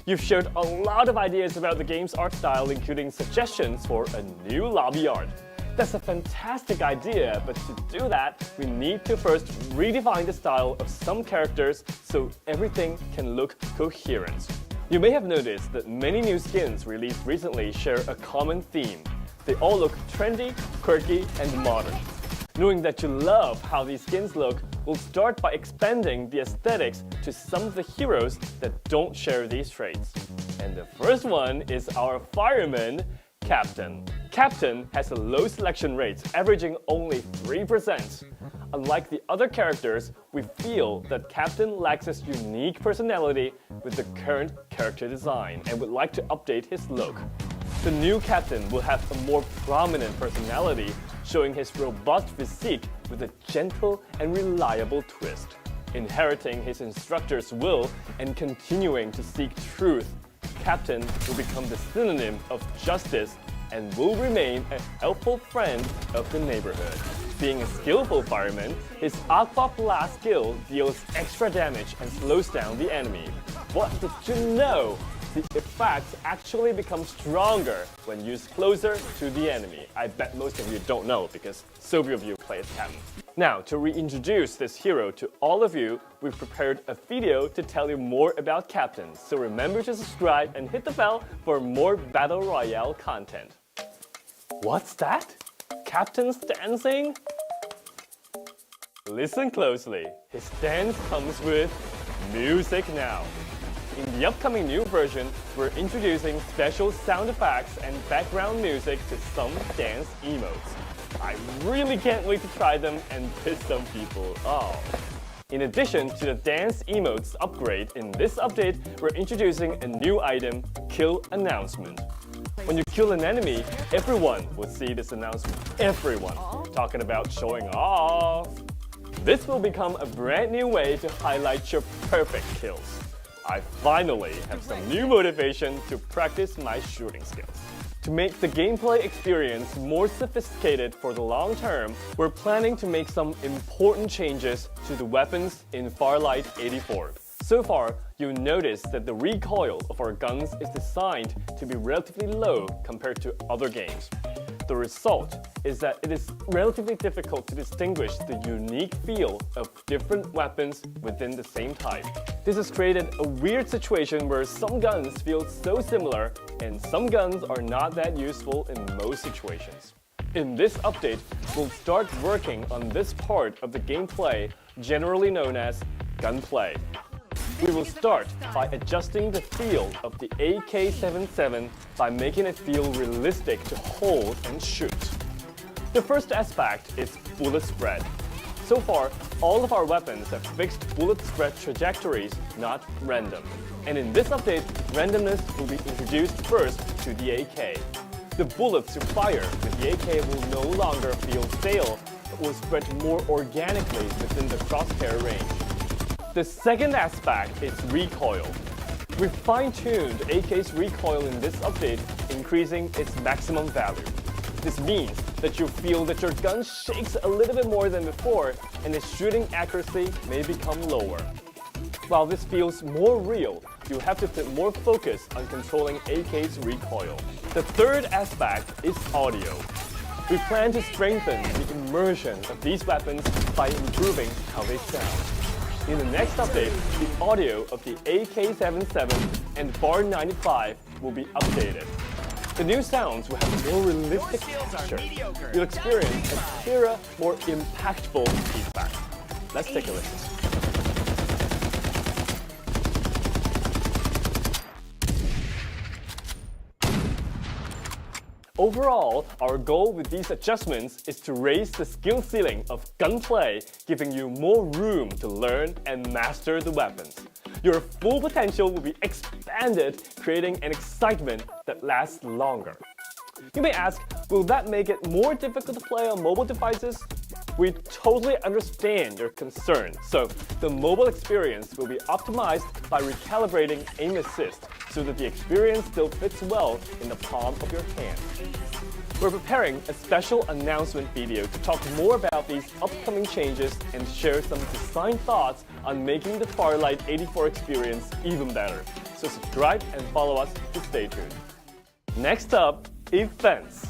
You've shared a lot of ideas about the game's art style, including suggestions for a new lobby art. That's a fantastic idea, but to do that, we need to first redefine the style of some characters so everything can look coherent. You may have noticed that many new skins released recently share a common theme. They all look trendy, quirky, and modern. Knowing that you love how these skins look, we'll start by expanding the aesthetics to some of the heroes that don't share these traits. And the first one is our fireman, Captain. Captain has a low selection rate, averaging only 3%. Unlike the other characters, we feel that Captain lacks his unique personality with the current character design and would like to update his look. The new Captain will have a more prominent personality, showing his robust physique with a gentle and reliable twist. Inheriting his instructor's will and continuing to seek truth, Captain will become the synonym of justice and will remain a helpful friend of the neighborhood. Being a skillful fireman, his Aqua Blast skill deals extra damage and slows down the enemy. What did you know? The effects actually become stronger when used closer to the enemy. I bet most of you don't know because so few of you play as Captain. Now, to reintroduce this hero to all of you, we've prepared a video to tell you more about Captain. So remember to subscribe and hit the bell for more Battle Royale content. What's that? Captain's dancing? Listen closely. His dance comes with music now. In the upcoming new version, we're introducing special sound effects and background music to some dance emotes. I really can't wait to try them and piss some people off. In addition to the dance emotes upgrade, in this update, we're introducing a new item, Kill Announcement. When you kill an enemy, everyone will see this announcement. Everyone. Talking about showing off. This will become a brand new way to highlight your perfect kills. I finally have some new motivation to practice my shooting skills. To make the gameplay experience more sophisticated for the long term, we're planning to make some important changes to the weapons in Farlight 84. So far, you'll notice that the recoil of our guns is designed to be relatively low compared to other games. The result is that it is relatively difficult to distinguish the unique feel of different weapons within the same type. This has created a weird situation where some guns feel so similar and some guns are not that useful in most situations. In this update, we'll start working on this part of the gameplay generally known as gunplay. We will start by adjusting the feel of the AK-77 by making it feel realistic to hold and shoot. The first aspect is bullet spread. So far, all of our weapons have fixed bullet spread trajectories, not random. And in this update, randomness will be introduced first to the AK. The bullets you fire with the AK will no longer feel stale, but will spread more organically within the crosshair range. The second aspect is recoil. We fine-tuned AK's recoil in this update, increasing its maximum value. This means that you feel that your gun shakes a little bit more than before and its shooting accuracy may become lower. While this feels more real, you have to put more focus on controlling AK's recoil. The third aspect is audio. We plan to strengthen the immersion of these weapons by improving how they sound. In the next update, the audio of the AK-77 and Bar 95 will be updated. The new sounds will have more realistic texture. You'll experience a clearer, more impactful feedback. Let's take a listen. Overall, our goal with these adjustments is to raise the skill ceiling of gunplay, giving you more room to learn and master the weapons. Your full potential will be expanded, creating an excitement that lasts longer. You may ask, will that make it more difficult to play on mobile devices? We totally understand your concern, so the mobile experience will be optimized by recalibrating aim assist so that the experience still fits well in the palm of your hand. We're preparing a special announcement video to talk more about these upcoming changes and share some design thoughts on making the Farlight 84 experience even better. So subscribe and follow us to stay tuned. Next up, events.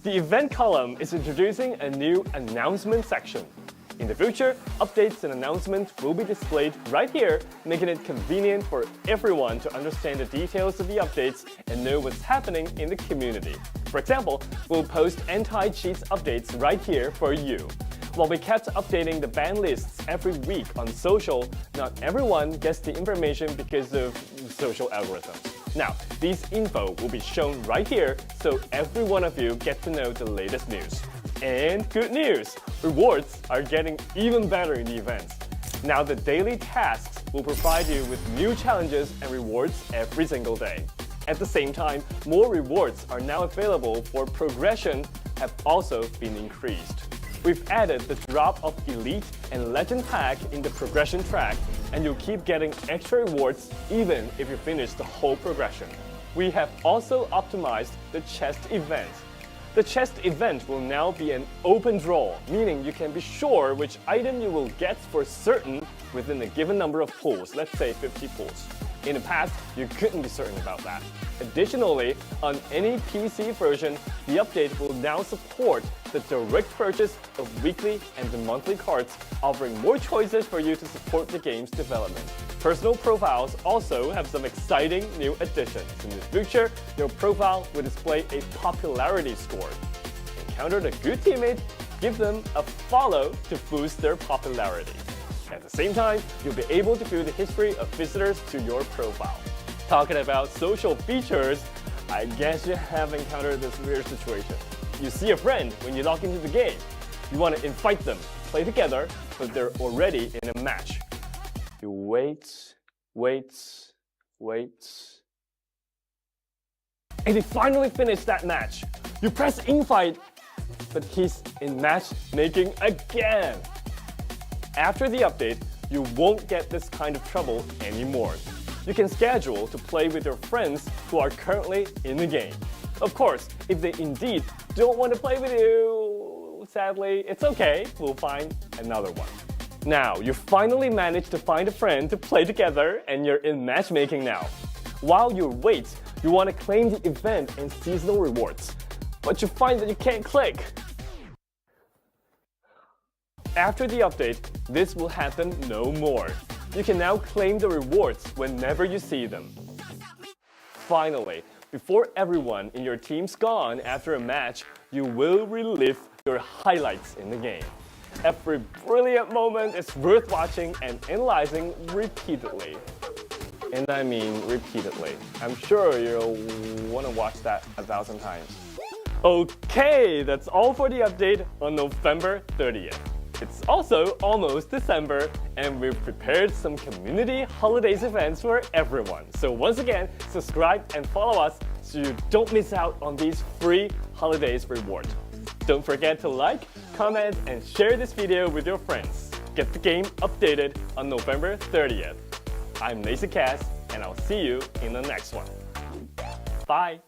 The event column is introducing a new announcement section. In the future, updates and announcements will be displayed right here, making it convenient for everyone to understand the details of the updates and know what's happening in the community. For example, we'll post anti-cheats updates right here for you. While we kept updating the ban lists every week on social, not everyone gets the information because of social algorithms. Now, these info will be shown right here, so every one of you get to know the latest news. And good news! Rewards are getting even better in the events. Now the daily tasks will provide you with new challenges and rewards every single day. At the same time, more rewards are now available for progression have also been increased. We've added the drop of Elite and Legend pack in the progression track, and you'll keep getting extra rewards even if you finish the whole progression. We have also optimized the chest event. The chest event will now be an open draw, meaning you can be sure which item you will get for certain within a given number of pulls, let's say 50 pulls. In the past, you couldn't be certain about that. Additionally, on any PC version, the update will now support the direct purchase of weekly and monthly cards, offering more choices for you to support the game's development. Personal profiles also have some exciting new additions. In the future, your profile will display a popularity score. Encountered a good teammate, give them a follow to boost their popularity. At the the same time, you'll be able to view the history of visitors to your profile. Talking about social features, I guess you have encountered this weird situation. You see a friend when you log into the game. You want to invite them, play together, but they're already in a match. You wait, and they finally finish that match. You press invite, but he's in matchmaking again. After the update, you won't get this kind of trouble anymore. You can schedule to play with your friends who are currently in the game. Of course, if they indeed don't want to play with you, sadly, it's okay, we'll find another one. Now, you finally managed to find a friend to play together and you're in matchmaking now. While you wait, you want to claim the event and seasonal rewards, but you find that you can't click. After the update, this will happen no more. You can now claim the rewards whenever you see them. Finally, before everyone in your team's gone after a match, you will relive your highlights in the game. Every brilliant moment is worth watching and analyzing repeatedly. And I mean repeatedly. I'm sure you'll want to watch that 1,000 times. Okay, that's all for the update on November 30th. It's also almost December, and we've prepared some community holidays events for everyone. So once again, subscribe and follow us so you don't miss out on these free holidays rewards. Don't forget to like, comment, and share this video with your friends. Get the game updated on November 30th. I'm Lazy Cass, and I'll see you in the next one. Bye!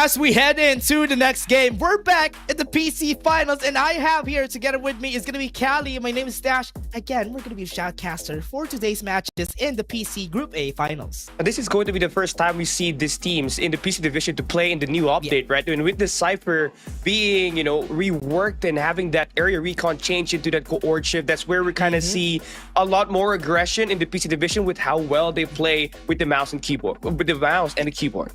as we head into the next game, we're back at the PC finals, and I have here together with me is gonna be Callie. My name is Dash. Again, we're gonna be shoutcaster for today's matches in the PC Group A finals. This is going to be the first time we see these teams in the PC division to play in the new update, right? And with the Cypher being, reworked and having that area recon change into that coord shift, that's where we kind of see a lot more aggression in the PC division with how well they play with the mouse and keyboard, with the mouse and the keyboard.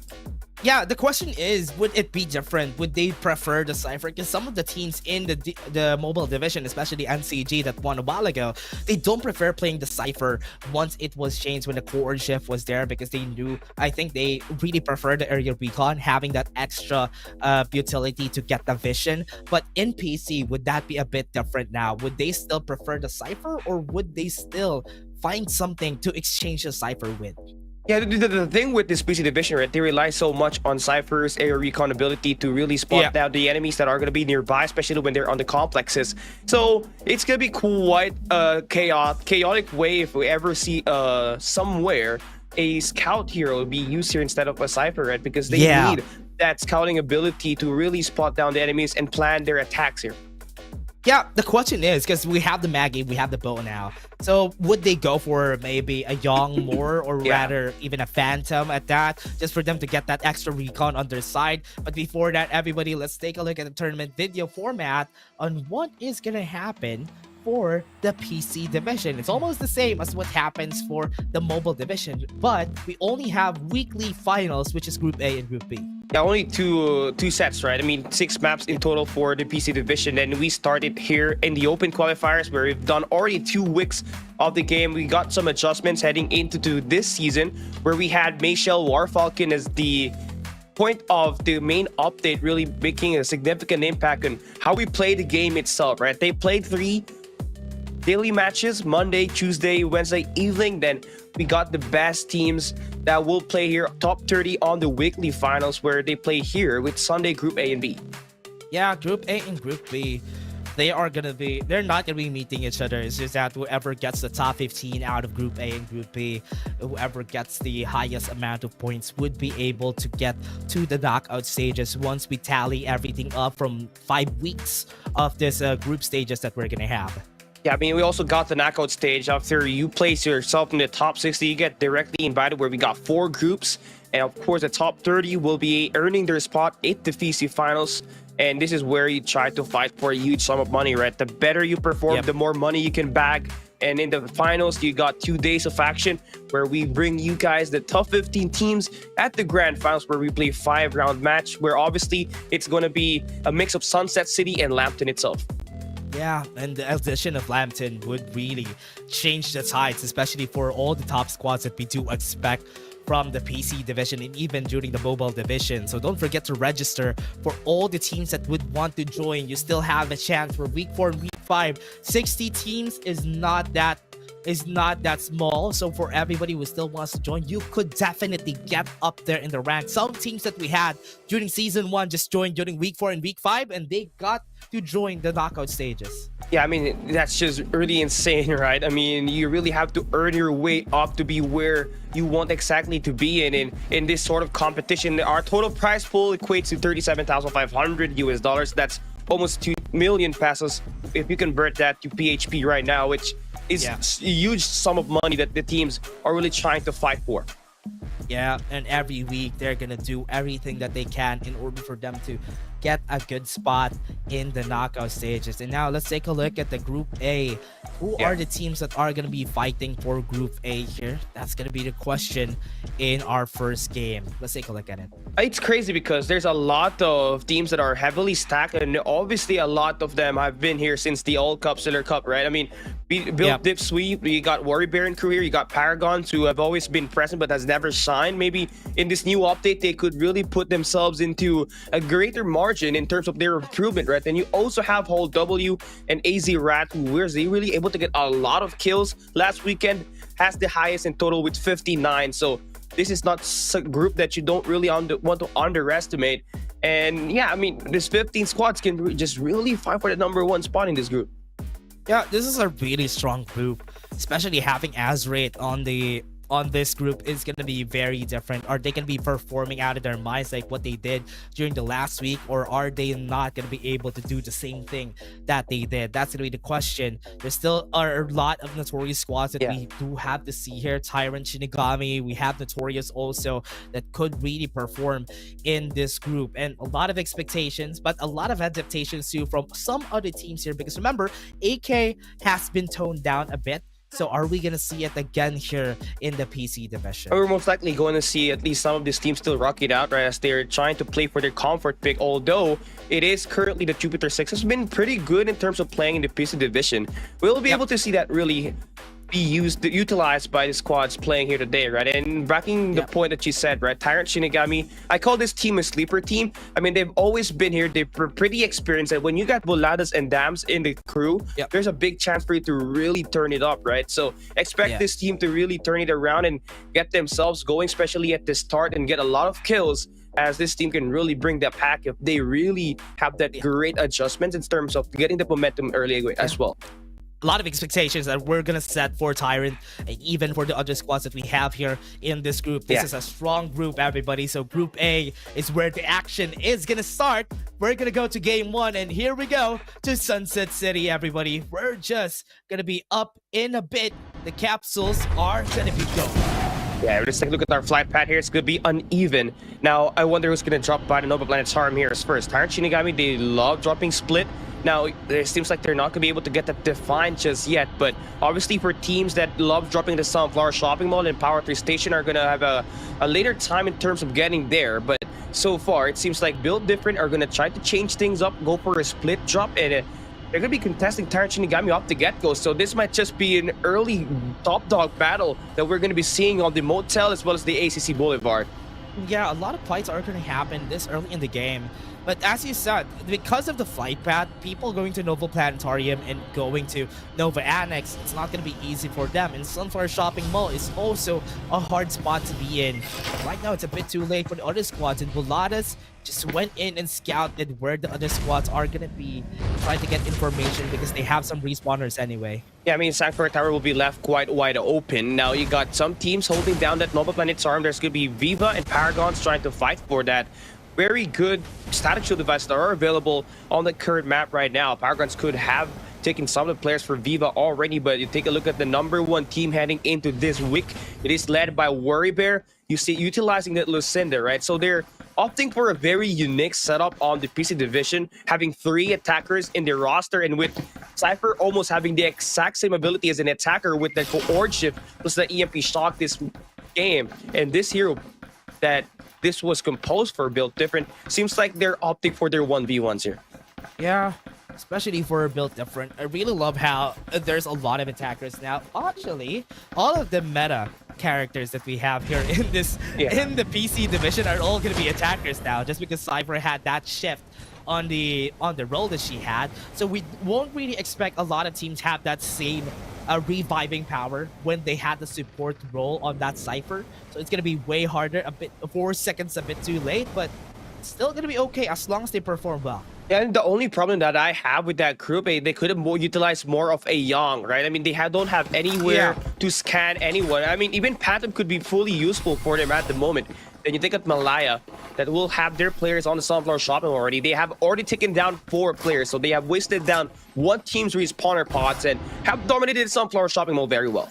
Yeah, the question is, would it be different? Would they prefer the Cypher? Because some of the teams in the mobile division, especially NCG that won a while ago, they don't prefer playing the Cypher once it was changed when the coord shift was there, because they knew, I think they really prefer the area recon, having that extra utility to get the vision. But in PC, would that be a bit different now? Would they still prefer the Cypher, or would they still find something to exchange the Cypher with? Yeah, the thing with this PC division, right, they rely so much on Cypher's area recon ability to really spot out the enemies that are going to be nearby, especially when they're on the complexes. So it's going to be quite a chaotic way if we ever see somewhere a scout hero be used here instead of a Cypher, right? Because they need that scouting ability to really spot down the enemies and plan their attacks here. Yeah, the question is, because we have the Maggie, we have the bow now. So would they go for maybe a Young more, or rather even a Phantom at that, just for them to get that extra recon on their side? But before that, everybody, let's take a look at the tournament video format on what is going to happen for the PC division. It's almost the same as what happens for the mobile division, but we only have weekly finals, which is Group A and Group B. Yeah, only two sets, right? I mean, 6 maps in total for the PC division. And we started here in the open qualifiers, where we've done already 2 weeks of the game. We got some adjustments heading into this season, where we had Mayshell Warfalcon as the point of the main update, really making a significant impact on how we play the game itself, right? They played 3 daily matches, Monday, Tuesday, Wednesday evening. Then we got the best teams that will play here, top 30 on the weekly finals, where they play here with Sunday Group A and B. Yeah, Group A and Group B, they're not gonna be meeting each other. It's just that whoever gets the top 15 out of Group A and Group B, whoever gets the highest amount of points, would be able to get to the knockout stages once we tally everything up from 5 weeks of this group stages that we're gonna have. Yeah, I mean, we also got the knockout stage. After you place yourself in the top 60, you get directly invited, where we got 4 groups. And of course, the top 30 will be earning their spot at the PC finals. And this is where you try to fight for a huge sum of money, right? The better you perform, the more money you can bag. And in the finals, you got 2 days of action, where we bring you guys the top 15 teams at the grand finals, where we play 5-round match, where obviously it's going to be a mix of Sunset City and Lambton itself. Yeah, and the addition of Lambton would really change the tides, especially for all the top squads that we do expect from the PC division and even during the mobile division. So don't forget to register for all the teams that would want to join. You still have a chance for week 4 and week 5. 60 teams is not that small. So for everybody who still wants to join, you could definitely get up there in the ranks. Some teams that we had during season 1 just joined during week 4 and week 5, and they got to join the knockout stages. Yeah, I mean, that's just really insane, right? I mean, you really have to earn your way up to be where you want exactly to be in this sort of competition. Our total prize pool equates to $37,500 US. That's almost 2 million pesos if you convert that to PHP right now, which is a huge sum of money that the teams are really trying to fight for. Yeah, and every week they're gonna do everything that they can in order for them to get a good spot in the knockout stages. And now let's take a look at the Group A. Who are the teams that are going to be fighting for Group A here? That's going to be the question in our first game. Let's take a look at it. It's crazy because there's a lot of teams that are heavily stacked, and obviously a lot of them have been here since the All Cup, Silver Cup, right? I mean, we built Dip Sweep, you got Worry Baron career, you got Paragons, who have always been present but has never shined. Maybe in this new update, they could really put themselves into a greater margin in terms of their improvement, right? And you also have Whole W and AZ Rat, who was really able to get a lot of kills last weekend, has the highest in total with 59. So this is not a group that you don't really want to underestimate. And yeah, I mean, this 15 squads can just really fight for the #1 spot in this group. Yeah, this is a really strong group, especially having Azrate on the on this group is going to be very different. Are they going to be performing out of their minds like what they did during the last week, or are they not going to be able to do the same thing that they did? That's going to be the question. There still are a lot of Notorious squads that we do have to see here. Tyrant, Shinigami, we have Notorious also that could really perform in this group, and a lot of expectations, but a lot of adaptations too from some other teams here, because remember, AK has been toned down a bit. So are we going to see it again here in the PC division? We're most likely going to see at least some of these teams still rock it out, right, as they're trying to play for their comfort pick, although it is currently the Jupiter 6 has been pretty good in terms of playing in the PC division. We'll be able to see that really be utilized by the squads playing here today, right? And backing the point that you said, right? Tyrant, Shinigami, I call this team a sleeper team. I mean, they've always been here. They're pretty experienced. And when you got Voladas and Dams in the crew, there's a big chance for you to really turn it up, right? So expect this team to really turn it around and get themselves going, especially at the start, and get a lot of kills, as this team can really bring that pack if they really have that great adjustments in terms of getting the momentum early as well. A lot of expectations that we're gonna set for Tyrant, and even for the other squads that we have here in this group. This is a strong group, everybody. So Group A is where the action is gonna start. We're gonna go to game 1, and here we go to Sunset City, everybody. We're just gonna be up in a bit. The capsules are gonna be going. Yeah, let's take a look at our flight path here. It's going to be uneven. Now, I wonder who's going to drop by the Nova Planetarium here as first. Tyrant, Shinigami, they love dropping split. Now, it seems like they're not going to be able to get that defined just yet, but obviously for teams that love dropping the Sunflower Shopping Mall and Power 3 Station are going to have a later time in terms of getting there. But so far, it seems like Build Different are going to try to change things up, go for a split drop, and they're going to be contesting Tyrant, Shinigami off the get-go. So this might just be an early top dog battle that we're going to be seeing on the Motel as well as the ACC Boulevard. Yeah, a lot of fights are going to happen this early in the game. But as you said, because of the flight path, people going to Nova Planetarium and going to Nova Annex, it's not going to be easy for them. And Sunflower Shopping Mall is also a hard spot to be in. Right now, it's a bit too late for the other squads, and Voladas just went in and scouted where the other squads are going to be, trying to get information because they have some respawners anyway. Yeah, I mean, Sanctuary Tower will be left quite wide open. Now, you got some teams holding down that Nova Planetarium. There's going to be Viva and Paragons trying to fight for that. Very good static shield devices that are available on the current map right now. Paragons could have taken some of the players for Viva already, but you take a look at the #1 team heading into this week. It is led by Worry Bear. You see, utilizing that Lucinda, right? So they're opting for a very unique setup on the PC division, having 3 attackers in their roster, and with Cypher almost having the exact same ability as an attacker with the Coord Shift plus the EMP Shock this game. And this hero that this was composed for Build Different, seems like they're opting for their 1v1s here. Yeah, especially for Build Different. I really love how there's a lot of attackers now. Actually, all of the meta characters that we have here in this in the PC division are all going to be attackers now, just because Cypher had that shift on the role that she had. So we won't really expect a lot of teams have that same reviving power when they had the support role on that Cypher. So it's going to be way harder, a bit 4 seconds a bit too late, but it's still going to be okay as long as they perform well. Yeah, and the only problem that I have with that group, they could have utilized more of a Young, right? I mean, they don't have anywhere to scan anyone. I mean, even Phantom could be fully useful for them at the moment. Then you think of Malaya, that will have their players on the Sunflower Shopping already. They have already taken down 4 players, so they have wasted down 1 team's respawner pods and have dominated the Sunflower Shopping Mall very well.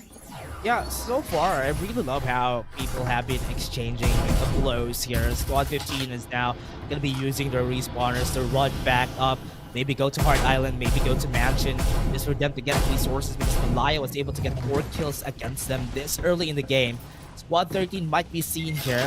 Yeah, so far, I really love how people have been exchanging blows here. Squad 15 is now going to be using their respawners to run back up, maybe go to Heart Island, maybe go to Mansion, just for them to get resources, because Malaya was able to get 4 kills against them this early in the game. Squad 13 might be seen here.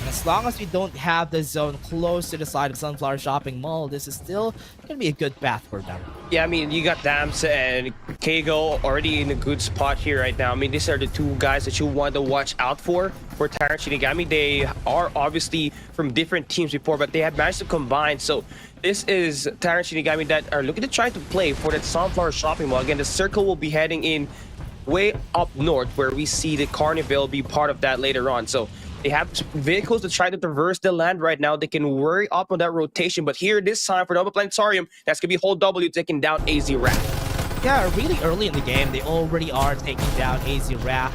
And as long as we don't have the zone close to the side of Sunflower Shopping Mall, this is still going to be a good path for them. Yeah, I mean, you got Dams and Kago already in a good spot here right now. I mean, these are the 2 guys that you want to watch out for Tyrant, Shinigami. They are obviously from different teams before, but they have managed to combine. So this is Tyrant, Shinigami that are looking to try to play for that Sunflower Shopping Mall. Again, the circle will be heading in way up north, where we see the Carnival be part of that later on. So they have vehicles to try to traverse the land right now. They can worry up on that rotation, but here this time for Nova Planetarium, that's gonna be Hold W taking down AZ Wrath. Yeah, really early in the game, they already are taking down AZ Wrath.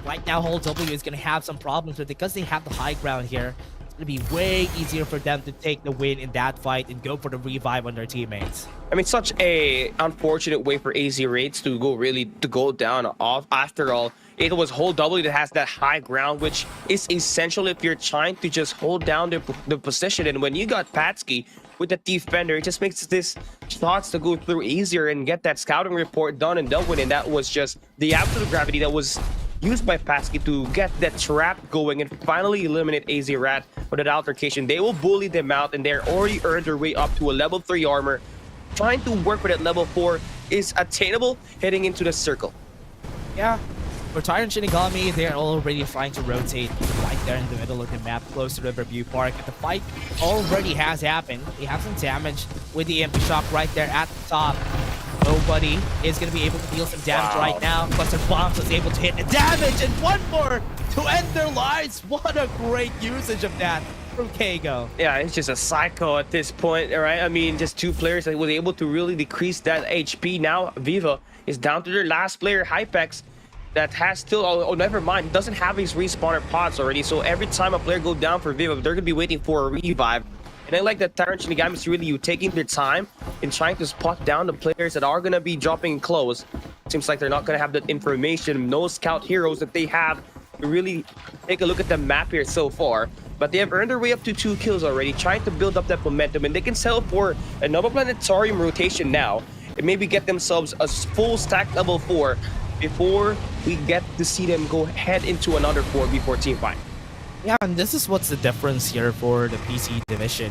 right now Whole W is going to have some problems, but because they have the high ground here, it's going to be way easier for them to take the win in that fight and go for the revive on their teammates. I mean, such a unfortunate way for AZ Raids to go down off. After all, it was Whole W that has that high ground, which is essential if you're trying to just hold down the position. And when you got Patsky with the defender, it just makes this shots to go through easier and get that scouting report done and done with. And that was just the absolute gravity that was used by Patsky to get that trap going and finally eliminate AZ Rat for that altercation. They will bully them out, and they're already earned their way up to a level 3 armor. Trying to work with that level 4 is attainable heading into the circle. Yeah, for Tyrant Shinigami, they're already trying to rotate right there in the middle of the map, close to Riverview Park. The fight already has happened. They have some damage with the MP Shock right there at the top. Nobody is going to be able to deal some damage right now. Cluster Bombs was able to hit the damage, and one more to end their lives. What a great usage of that from Kago. Yeah, it's just a cycle at this point, right? I mean, just 2 players that was able to really decrease that HP. Now Viva is down to their last player, Hypex, that has still, oh, never mind, doesn't have his respawner pods already. So every time a player go down for Viva, they're going to be waiting for a revive. And I like that Tyrant Shinigami is really taking their time in trying to spot down the players that are going to be dropping close. Seems like they're not going to have that information, no scout heroes that they have to really take a look at the map here so far. But they have earned their way up to 2 kills already, trying to build up that momentum, and they can settle for a Nova Planetarium rotation now and maybe get themselves a full stack level 4 before we get to see them go head into another 4v4 team fight. Yeah, and this is what's the difference here for the PC division,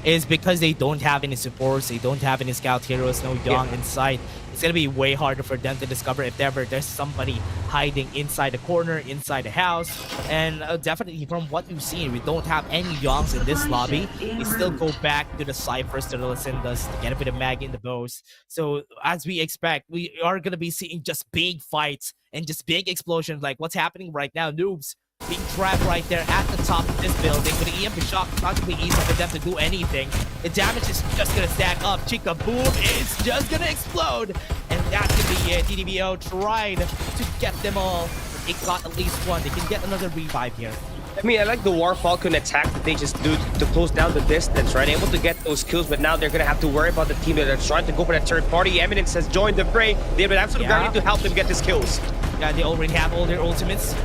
is because they don't have any supports, they don't have any scout heroes, no young in sight. It's gonna be way harder for them to discover if ever there's somebody hiding inside the corner, inside the house. And definitely from what we've seen, we don't have any youngs in this lobby. They still go back to the ciphers, to the Lucindas, to get a bit of mag in the bows. So as we expect, we are gonna be seeing just big fights and just big explosions like what's happening right now. Noobs being trapped right there at the top of this building. With the EMP Shock, it's not going to be easy for them to do anything. The damage is just going to stack up. Chica Boom is just going to explode. And that's going to be it. DDBO tried to get them all. They got at least one. They can get another revive here. I mean, I like the War Falcon attack that they just do to close down the distance, right? Able to get those kills, but now they're going to have to worry about the team that are trying to go for that third party. Eminence has joined the fray. They have an absolute guarantee to help them get these kills. Yeah, they already have all their ultimates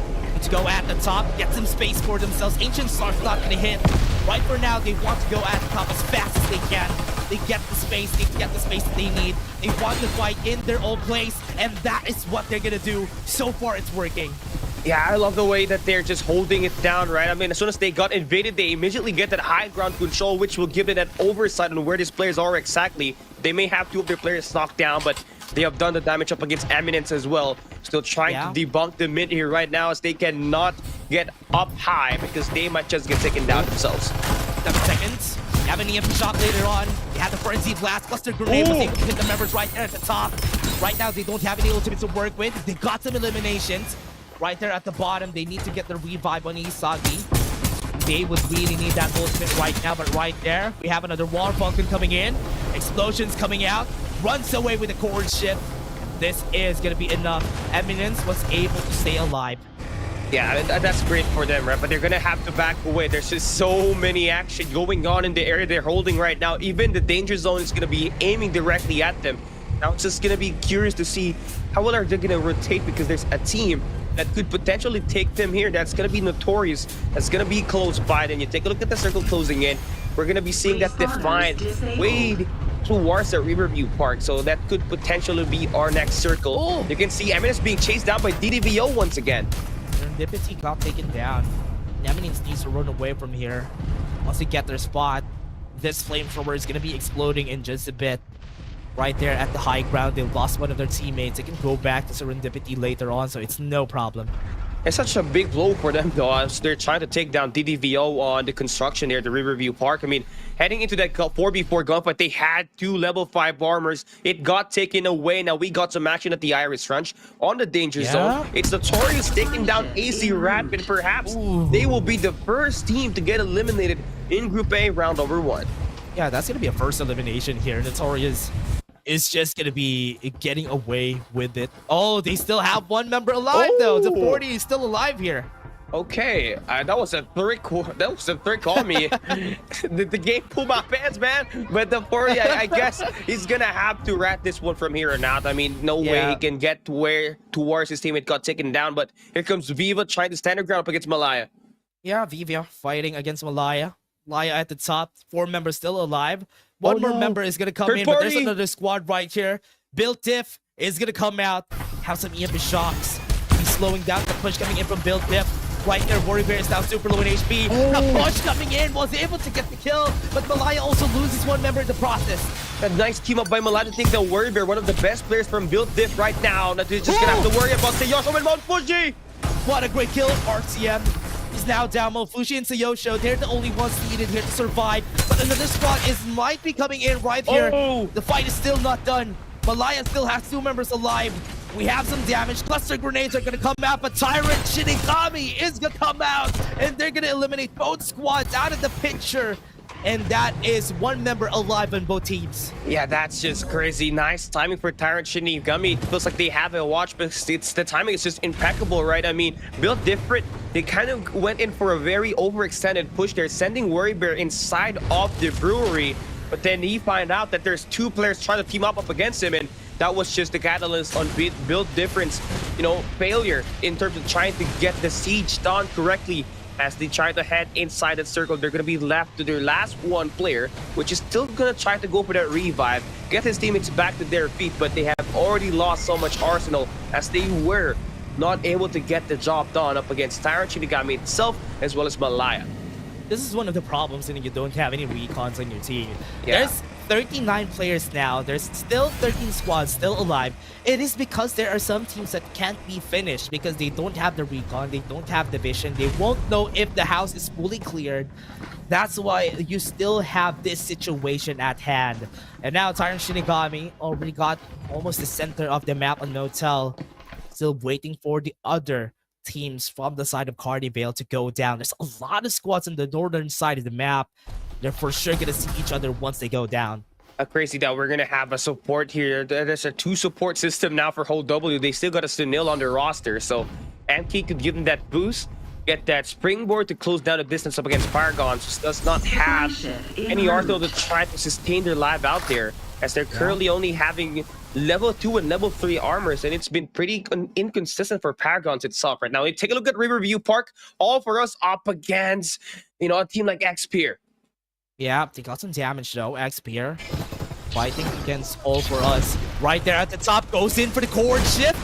to go at the top, get some space for themselves. Ancient Star's not going to hit. Right for now, they want to go at the top as fast as they can. They get the space that they need. They want to fight in their own place, and that is what they're going to do. So far, it's working. Yeah, I love the way that they're just holding it down, right? I mean, as soon as they got invaded, they immediately get that high ground control, which will give them that oversight on where these players are exactly. They may have 2 of their players knocked down, but they have done the damage up against Eminence as well. Still trying to debunk the mid here right now, as they cannot get up high because they might just get taken down themselves. 7 seconds. You have an EMP shot later on. You have the Frenzy Blast. Cluster Grenade was able to hit the members right there at the top. Right now, they don't have any ultimates to work with. They got some eliminations. Right there at the bottom, they need to get the revive on Isagi. They would really need that ultimate right now, but right there, we have another War Falcon coming in. Explosions coming out. Runs away with the core ship. This is going to be enough. Eminence was able to stay alive. Yeah, that's great for them, right? But they're going to have to back away. There's just so many action going on in the area they're holding right now. Even the danger zone is going to be aiming directly at them. Now it's just going to be curious to see how well are they going to rotate, because there's a team that could potentially take them here. That's going to be Notorious. That's going to be close by. Then you take a look at the circle closing in. We're going to be seeing that Defiant way towards the Riverview Park. So that could potentially be our next circle. You can see Eminence being chased down by DDVO once again. Serendipity got taken down. Eminence needs to run away from here. Once they get their spot, this flamethrower is going to be exploding in just a bit. Right there at the high ground, they lost one of their teammates. They can go back to Serendipity later on, so it's no problem. It's such a big blow for them, though, as they're trying to take down DDVO on the construction there at the Riverview Park. I mean, heading into that 4v4 gunfight, they had 2 level 5 armors. It got taken away. Now we got some action at the Iris Ranch on the danger zone. It's Notorious taking down AZ Rat, and perhaps they will be the first team to get eliminated in Group A round over 1. Yeah, that's going to be a first elimination here. Notorious is just gonna be getting away with it. Oh, they still have one member alive though. The 40 is still alive here. Okay, that was a third call me. the game pulled my pants, man. But the 40, I guess he's gonna have to rat this one from here on out. I mean, no way he can get towards his teammate got taken down. But here comes Viva trying to stand her ground up against Malaya. Yeah, Viva fighting against Malaya. Malaya at the top. 4 members still alive. One more member is gonna come in, but there's another squad right here. Build Diff is gonna come out. Have some EMP shocks. He's slowing down the push coming in from Build Diff. Right there, Warrior Bear is now super low in HP. The push coming in was able to get the kill, but Malaya also loses one member in the process. A nice team up by Malaya. I think the Warrior Bear, one of the best players from Build Diff right now. That is just gonna have to worry about Sayosho and Mount Fuji. What a great kill. RCM is now down. Fushi and Sayosho, they're the only ones needed here to survive. But another squad might be coming in right here. The fight is still not done. Malaya still has 2 members alive. We have some damage. Cluster grenades are going to come out, but Tyrant Shinigami is going to come out, and they're going to eliminate both squads out of the picture. And that is 1 member alive on both teams. Yeah, that's just crazy. Nice timing for Tyrant Shinigami. It feels like they have a watch, but the timing is just impeccable, right? I mean, built different. They kind of went in for a very overextended push there, sending Warrior Bear inside of the brewery. But then he find out that there's 2 players trying to team up against him, and that was just the catalyst on build difference, you know, failure in terms of trying to get the siege done correctly. As they try to head inside that circle, they're going to be left to their last 1 player, which is still going to try to go for that revive, get his teammates back to their feet, but they have already lost so much arsenal as they were not able to get the job done up against Tyrant Shinigami itself, as well as Malaya. This is one of the problems when you don't have any recons on your team. There's 39 players now. There's still 13 squads still alive. It is because there are some teams that can't be finished because they don't have the recon, they don't have the vision, they won't know if the house is fully cleared. That's why you still have this situation at hand. And now Tyrant Shinigami already got almost the center of the map on Motel. Still waiting for the other teams from the side of Carnivale to go down. There's a lot of squads on the northern side of the map. They're for sure gonna see each other once they go down. Crazy that we're gonna have a support here. There's a 2 support system now for Whole W. They still got a Sunil on their roster, so MK could give them that boost, get that springboard to close down the distance up against Paragons. Just does not have any arsenal to try to sustain their life out there, as they're currently only having level 2 and level 3 armors, and it's been pretty inconsistent for Paragons itself right now. Take a look at Riverview Park, all for us up against, you know, a team like XP. Yeah, they got some damage though. XP fighting against All For Us. Right there at the top, goes in for the core shift.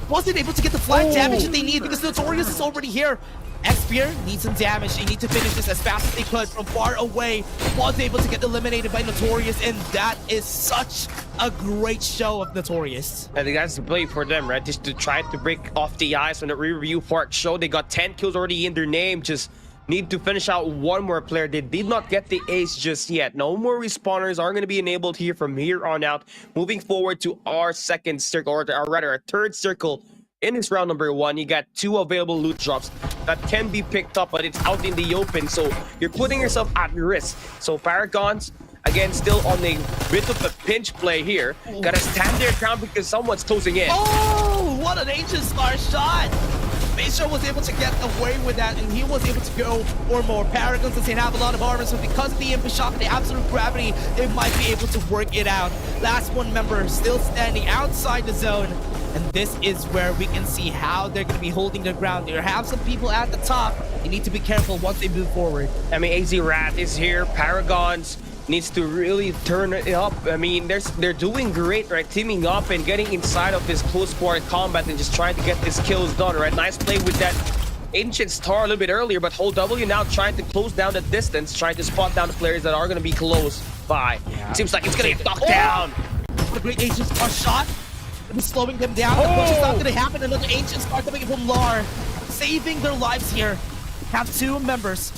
Wasn't able to get the flat damage that they need because Notorious is already here. XP needs some damage. They need to finish this as fast as they could from far away. Was able to get eliminated by Notorious, and that is such a great show of Notorious. I think that's the play for them, right? Just to try to break off the ice on the Riverview Park show. They got 10 kills already in their name. Just need to finish out 1 more player. They did not get the ace just yet. No more respawners are going to be enabled here from here on out. Moving forward to our second circle, or rather our third circle in this round number 1. You got 2 available loot drops that can be picked up, but it's out in the open, so you're putting yourself at risk. So Paragons, again, still on a bit of a pinch play here. Gotta stand their ground because someone's closing in. Oh, what an Ancient Star shot! Maestro was able to get away with that, and he was able to go for more. Paragons doesn't have a lot of armor, so because of the Imp Shock and the absolute gravity, they might be able to work it out. Last 1 member still standing outside the zone, and this is where we can see how they're going to be holding their ground. They have some people at the top. They need to be careful once they move forward. I mean, AZ Rat is here. Paragons needs to really turn it up. I mean, they're doing great, right? Teaming up and getting inside of this close quarter combat and just trying to get these kills done, right? Nice play with that Ancient Star a little bit earlier, but Whole W now trying to close down the distance, trying to spot down the players that are going to be close by. Yeah. Seems like it's going to get knocked down. What a great Ancient Star shot. It was slowing them down. The push is not going to happen. Another Ancient Star coming in from Lar, saving their lives here. Have 2 members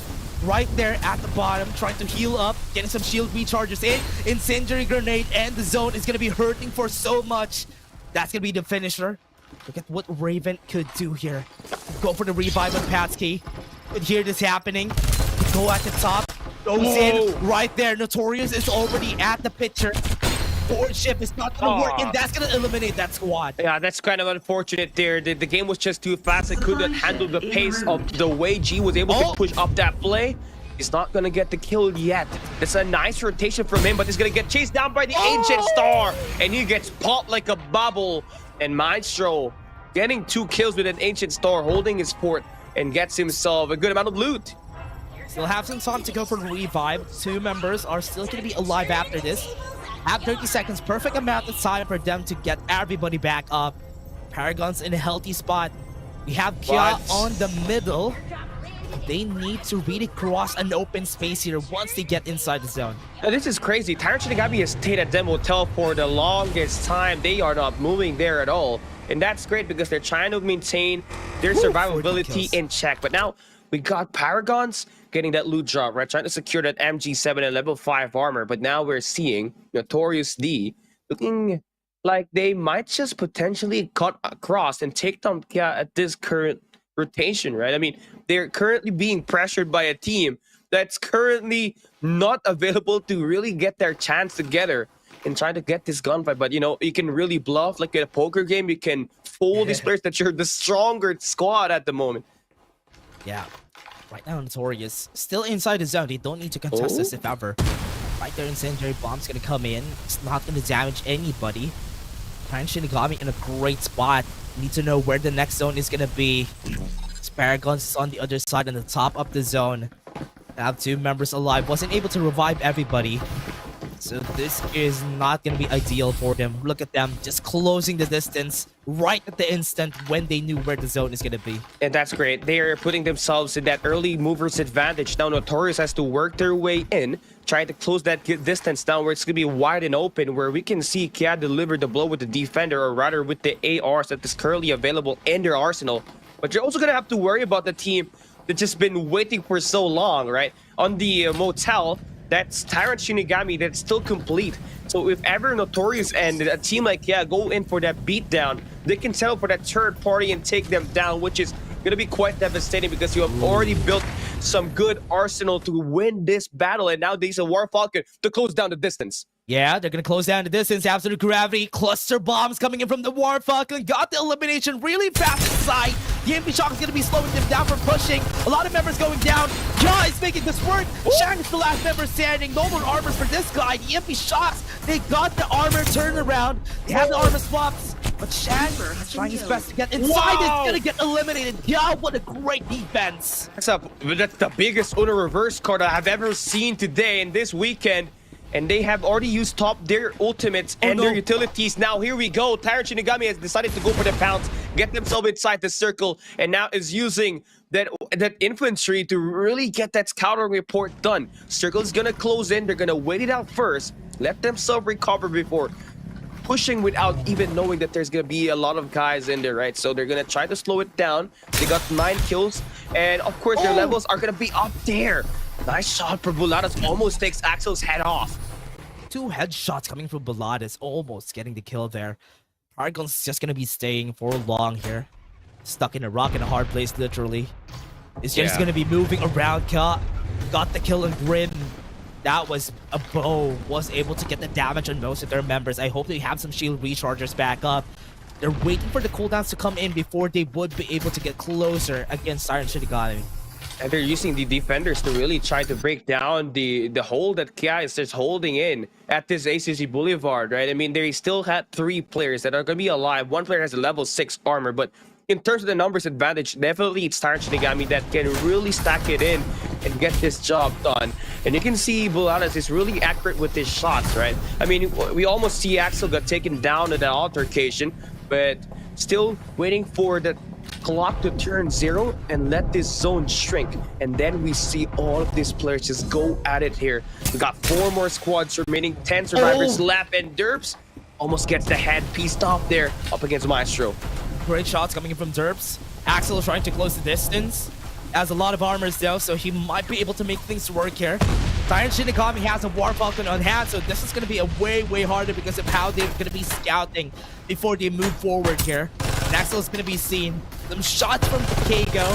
right there at the bottom, trying to heal up, getting some shield recharges in. Incendiary grenade, and the zone is going to be hurting for so much. That's going to be the finisher. Look at what Raven could do here. Go for the revive on Patsky. Could hear this happening. Go at the top. Goes in right there. Notorious is already at the picture. forward shift is not gonna work, and that's gonna eliminate that squad. Yeah, that's kind of unfortunate there. The game was just too fast. It couldn't handle the pace of the way G was able to push up that play. He's not gonna get the kill yet. It's a nice rotation from him, but he's gonna get chased down by the Ancient Star, and he gets popped like a bubble. And Maestro getting 2 kills with an Ancient Star, holding his fort, and gets himself a good amount of loot. Still have some time to go for revive. 2 members are still gonna be alive after this. Have 30 seconds, perfect amount of time for them to get everybody back up. Paragon's in a healthy spot. We have Kia on the middle. They need to really cross an open space here once they get inside the zone. Now, this is crazy. Tyrant Shinigami has stayed at Demo Hotel for the longest time. They are not moving there at all. And that's great because they're trying to maintain their survivability in check. But now we got Paragons getting that loot drop, right? Trying to secure that MG7 and level 5 armor. But now we're seeing Notorious D looking like they might just potentially cut across and take them at this current rotation, right? I mean, they're currently being pressured by a team that's currently not available to really get their chance together and try to get this gunfight. But, you know, you can really bluff like in a poker game. You can fool these players that you're the stronger squad at the moment. Yeah. Right now, Notorious still inside the zone. They don't need to contest this if ever. Right there, Incendiary Bomb's gonna come in. It's not gonna damage anybody. Tyrant Shinigami in a great spot. Need to know where the next zone is gonna be. Paragons is on the other side on the top of the zone. Have 2 members alive. Wasn't able to revive everybody. So this is not gonna be ideal for them. Look at them just closing the distance right at the instant when they knew where the zone is gonna be. And that's great. They are putting themselves in that early mover's advantage. Now Notorious has to work their way in, try to close that distance down where it's gonna be wide and open, where we can see Kia deliver the blow with the defender, or rather with the ARs that is currently available in their arsenal. But you're also gonna have to worry about the team that's just been waiting for so long, right? On the motel, that's Tyrant Shinigami that's still complete. So if ever Notorious and a team like go in for that beatdown, they can settle for that third party and take them down, which is going to be quite devastating because you have already built some good arsenal to win this battle, and now there's a War Falcon to close down the distance. Yeah, they're gonna close down the distance. Absolute gravity, cluster bombs coming in from the War Falcon. Got the elimination really fast inside. The MP Shock is gonna be slowing them down for pushing. A lot of members going down. Ja is making this work. Shang is the last member standing. No more armors for this guy. The MP Shocks, they got the armor turned around. They have the armor swaps. But Shang is trying his best to get inside. It's gonna get eliminated. Ja, what a great defense. That's the biggest Uno reverse card I have ever seen today and this weekend. And they have already used their ultimates and their utilities. Now here we go. Tyrant Shinigami has decided to go for the pounce, get themselves inside the circle, and now is using that infantry to really get that scouting report done. Circle is gonna close in. They're gonna wait it out first, let themselves recover before pushing without even knowing that there's gonna be a lot of guys in there, right? So they're gonna try to slow it down. They got 9 kills, and of course their levels are gonna be up there. Nice shot for Buladas, almost takes Axel's head off. 2 headshots coming from Buladas, almost getting the kill there. Paragon's just gonna be staying for long here. Stuck in a rock and a hard place, literally. It's just gonna be moving around. Got the kill in Grim. That was a bow. Was able to get the damage on most of their members. I hope they have some shield rechargers back up. They're waiting for the cooldowns to come in before they would be able to get closer against Tyrant Shinigami. And they're using the defenders to really try to break down the hold that Kia is just holding in at this ACC Boulevard, right? I mean, they still had 3 players that are going to be alive. 1 player has a level 6 armor, but in terms of the numbers advantage, definitely it's Tyrant Shinigami that can really stack it in and get this job done. And you can see Buladas is really accurate with his shots, right? I mean, we almost see Axel got taken down in the altercation, but still waiting for the clock to turn 0 and let this zone shrink, and then we see all of these players just go at it here. We got 4 more squads remaining, 10 survivors left, and Derps almost gets the head pieced off there up against Maestro. Great shots coming in from Derps. Axel trying to close the distance. Has a lot of armors though, so he might be able to make things work here. Tyrant Shinigami has a War Falcon on hand, so this is going to be a way harder because of how they're going to be scouting before they move forward here. And Axel is going to be seen. Some shots from Kago.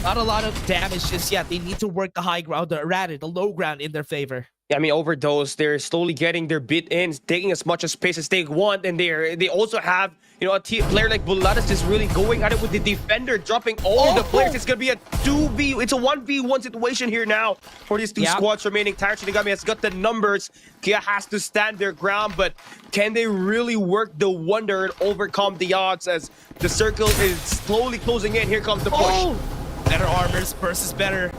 Not a lot of damage just yet. They need to work the high ground, or rather the low ground in their favor. I mean, overdose. They're slowly getting their bit in, taking as much space as they want, and they also have a player like Buladas just really going at it with the defender, dropping all the players. It's gonna be a 2v. It's a 1v1 situation here now for these two squads remaining. Tyrant Shinigami has got the numbers. Kia has to stand their ground, but can they really work the wonder and overcome the odds as the circle is slowly closing in? Here comes the push. Better armors versus better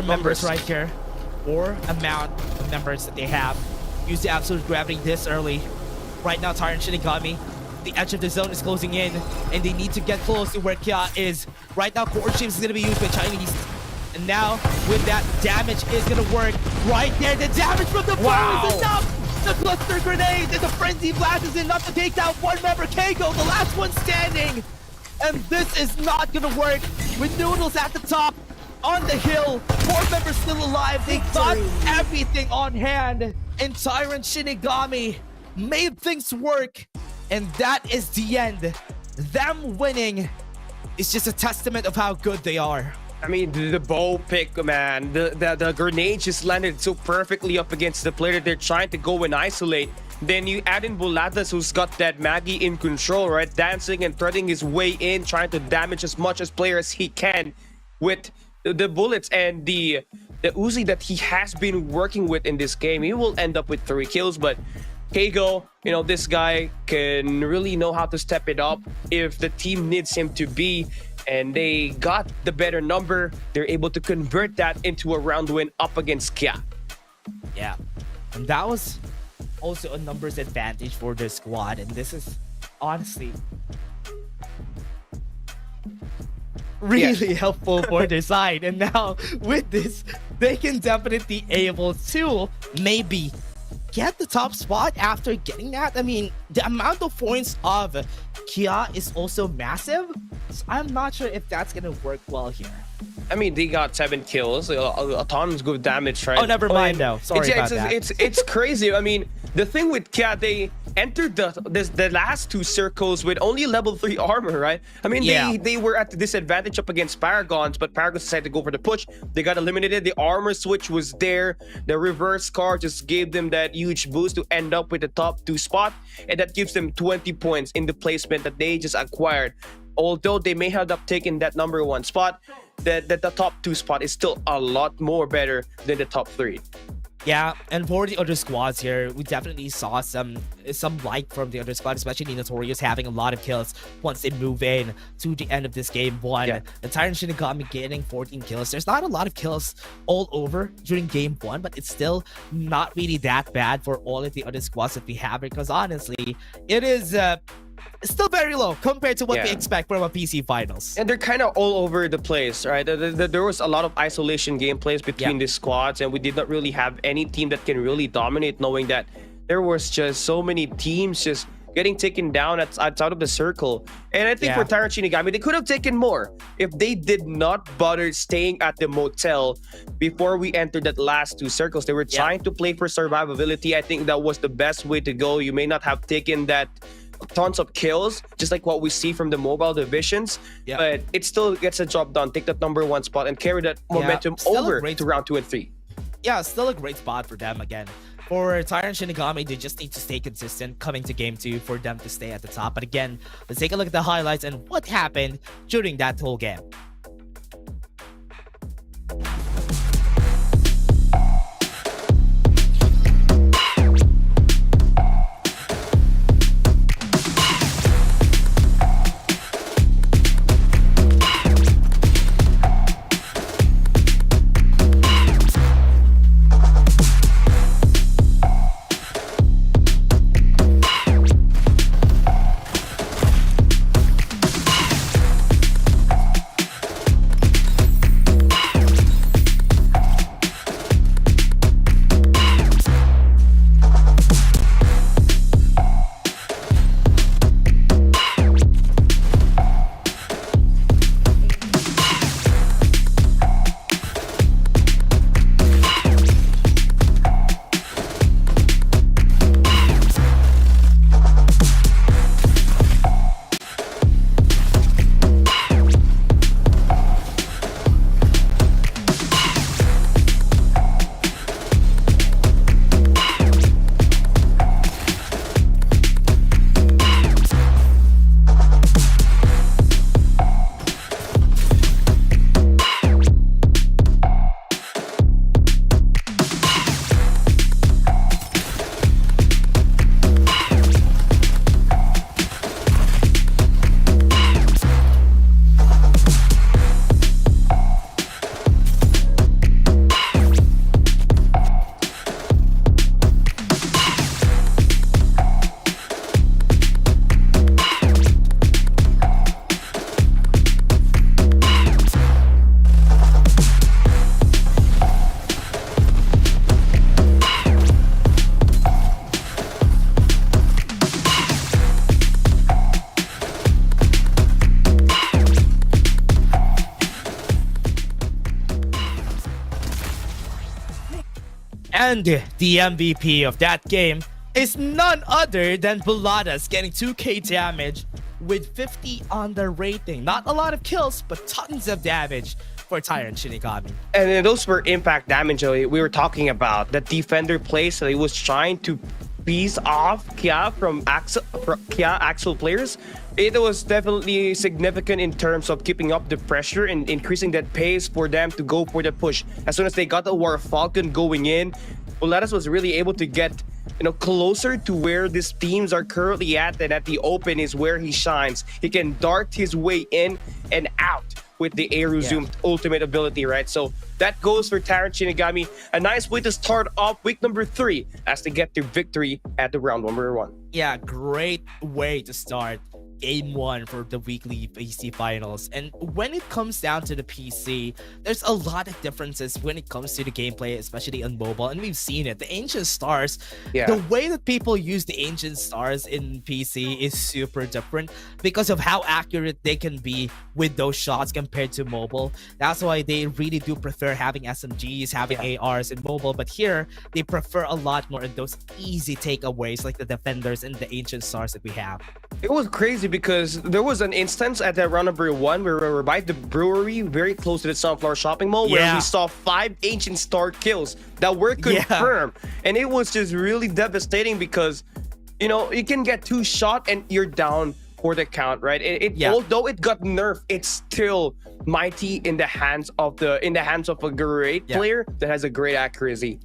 members right here. Or amount of members that they have. Use the absolute gravity this early. Right now, Tyrant Shinigami, the edge of the zone is closing in, and they need to get close to where Kia is. Right now, core shapes is going to be used by Chinese. And now, with that, damage is going to work. Right there, the damage from the fire is enough! The cluster grenade and the frenzy blast is enough to take down one member, Keiko, the last one standing! And this is not going to work with Noodles at the top. On the hill, 4 members still alive. They got everything on hand. And Tyrant Shinigami made things work. And that is the end. Them winning is just a testament of how good they are. I mean, the bow pick, man. The grenade just landed so perfectly up against the player that they're trying to go and isolate. Then you add in Buladas, who's got that Maggie in control, right? Dancing and threading his way in, trying to damage as much as player as he can with the bullets and the Uzi that he has been working with in this game. He will end up with 3 kills, but Keigo, this guy can really know how to step it up if the team needs him to be, and they got the better number. They're able to convert that into a round win up against Kia. Yeah, and that was also a numbers advantage for the squad, and this is honestly really helpful for their side. And now with this, they can definitely able to maybe get the top spot after getting that. I mean, the amount of points of Kia is also massive, so I'm not sure if that's gonna work well here. I mean, they got 7 kills, a tons good damage, right? Oh, never mind though. Sorry about that. It's crazy. I mean, the thing with Kia, they entered the last 2 circles with only level 3 armor, right? I mean, they were at the disadvantage up against Paragons, but Paragons decided to go for the push. They got eliminated. The armor switch was there. The reverse car just gave them that huge boost to end up with the top 2 spot, and that gives them 20 points in the placement that they just acquired. Although they may have taken that number 1 spot, the top 2 spot is still a lot more better than the top 3. Yeah, and for the other squads here, we definitely saw some light from the other squad, especially Notorious having a lot of kills once they move in to the end of this game 1. Yeah. The Tyrant Shinigami getting 14 kills. There's not a lot of kills all over during game 1, but it's still not really that bad for all of the other squads that we have, because honestly, it is still very low compared to what we expect from a PC finals. And they're kind of all over the place, right? There was a lot of isolation gameplays between the squads, and we did not really have any team that can really dominate, knowing that there was just so many teams just getting taken down outside of the circle. And I think for Tyrant Shinigami, they could have taken more if they did not bother staying at the motel before we entered that last 2 circles. They were trying to play for survivability. I think that was the best way to go. You may not have taken that tons of kills, just like what we see from the mobile divisions, but it still gets the job done. Take that number 1 spot and carry that momentum over to round 2 and 3. Yeah, still a great spot for them again. For Tyrant Shinigami, they just need to stay consistent coming to game 2 for them to stay at the top. But again, let's take a look at the highlights and what happened during that whole game. And the MVP of that game is none other than Buladas, getting 2k damage with 50 on the rating. Not a lot of kills, but tons of damage for Tyrant Shinigami. And then those were impact damage we were talking about. The defender plays that he was trying to piece off Kia from Axel players. It was definitely significant in terms of keeping up the pressure and increasing that pace for them to go for the push. As soon as they got the War Falcon going in, Buladas was really able to get closer to where these teams are currently at, and at the open is where he shines. He can dart his way in and out with the Aero Zoom ultimate ability, right? So that goes for Tyrant Shinigami. A nice way to start off week number 3 as they get their victory at the round number 1. Yeah, great way to start game 1 for the weekly PC finals. And when it comes down to the PC, there's a lot of differences when it comes to the gameplay, especially on mobile, and we've seen it. The Ancient Stars, the way that people use the Ancient Stars in PC is super different because of how accurate they can be with those shots compared to mobile. That's why they really do prefer having SMGs, having ARs in mobile, but here they prefer a lot more of those easy takeaways like the Defenders and the Ancient Stars that we have. It was crazy because there was an instance at that round number 1 where we were by the brewery very close to the Sunflower Shopping Mall where we saw 5 Ancient Star kills that were confirmed. And it was just really devastating because, you can get 2 shot and you're down for the count, right? Although it got nerfed, it's still mighty in the hands of a great player that has a great accuracy.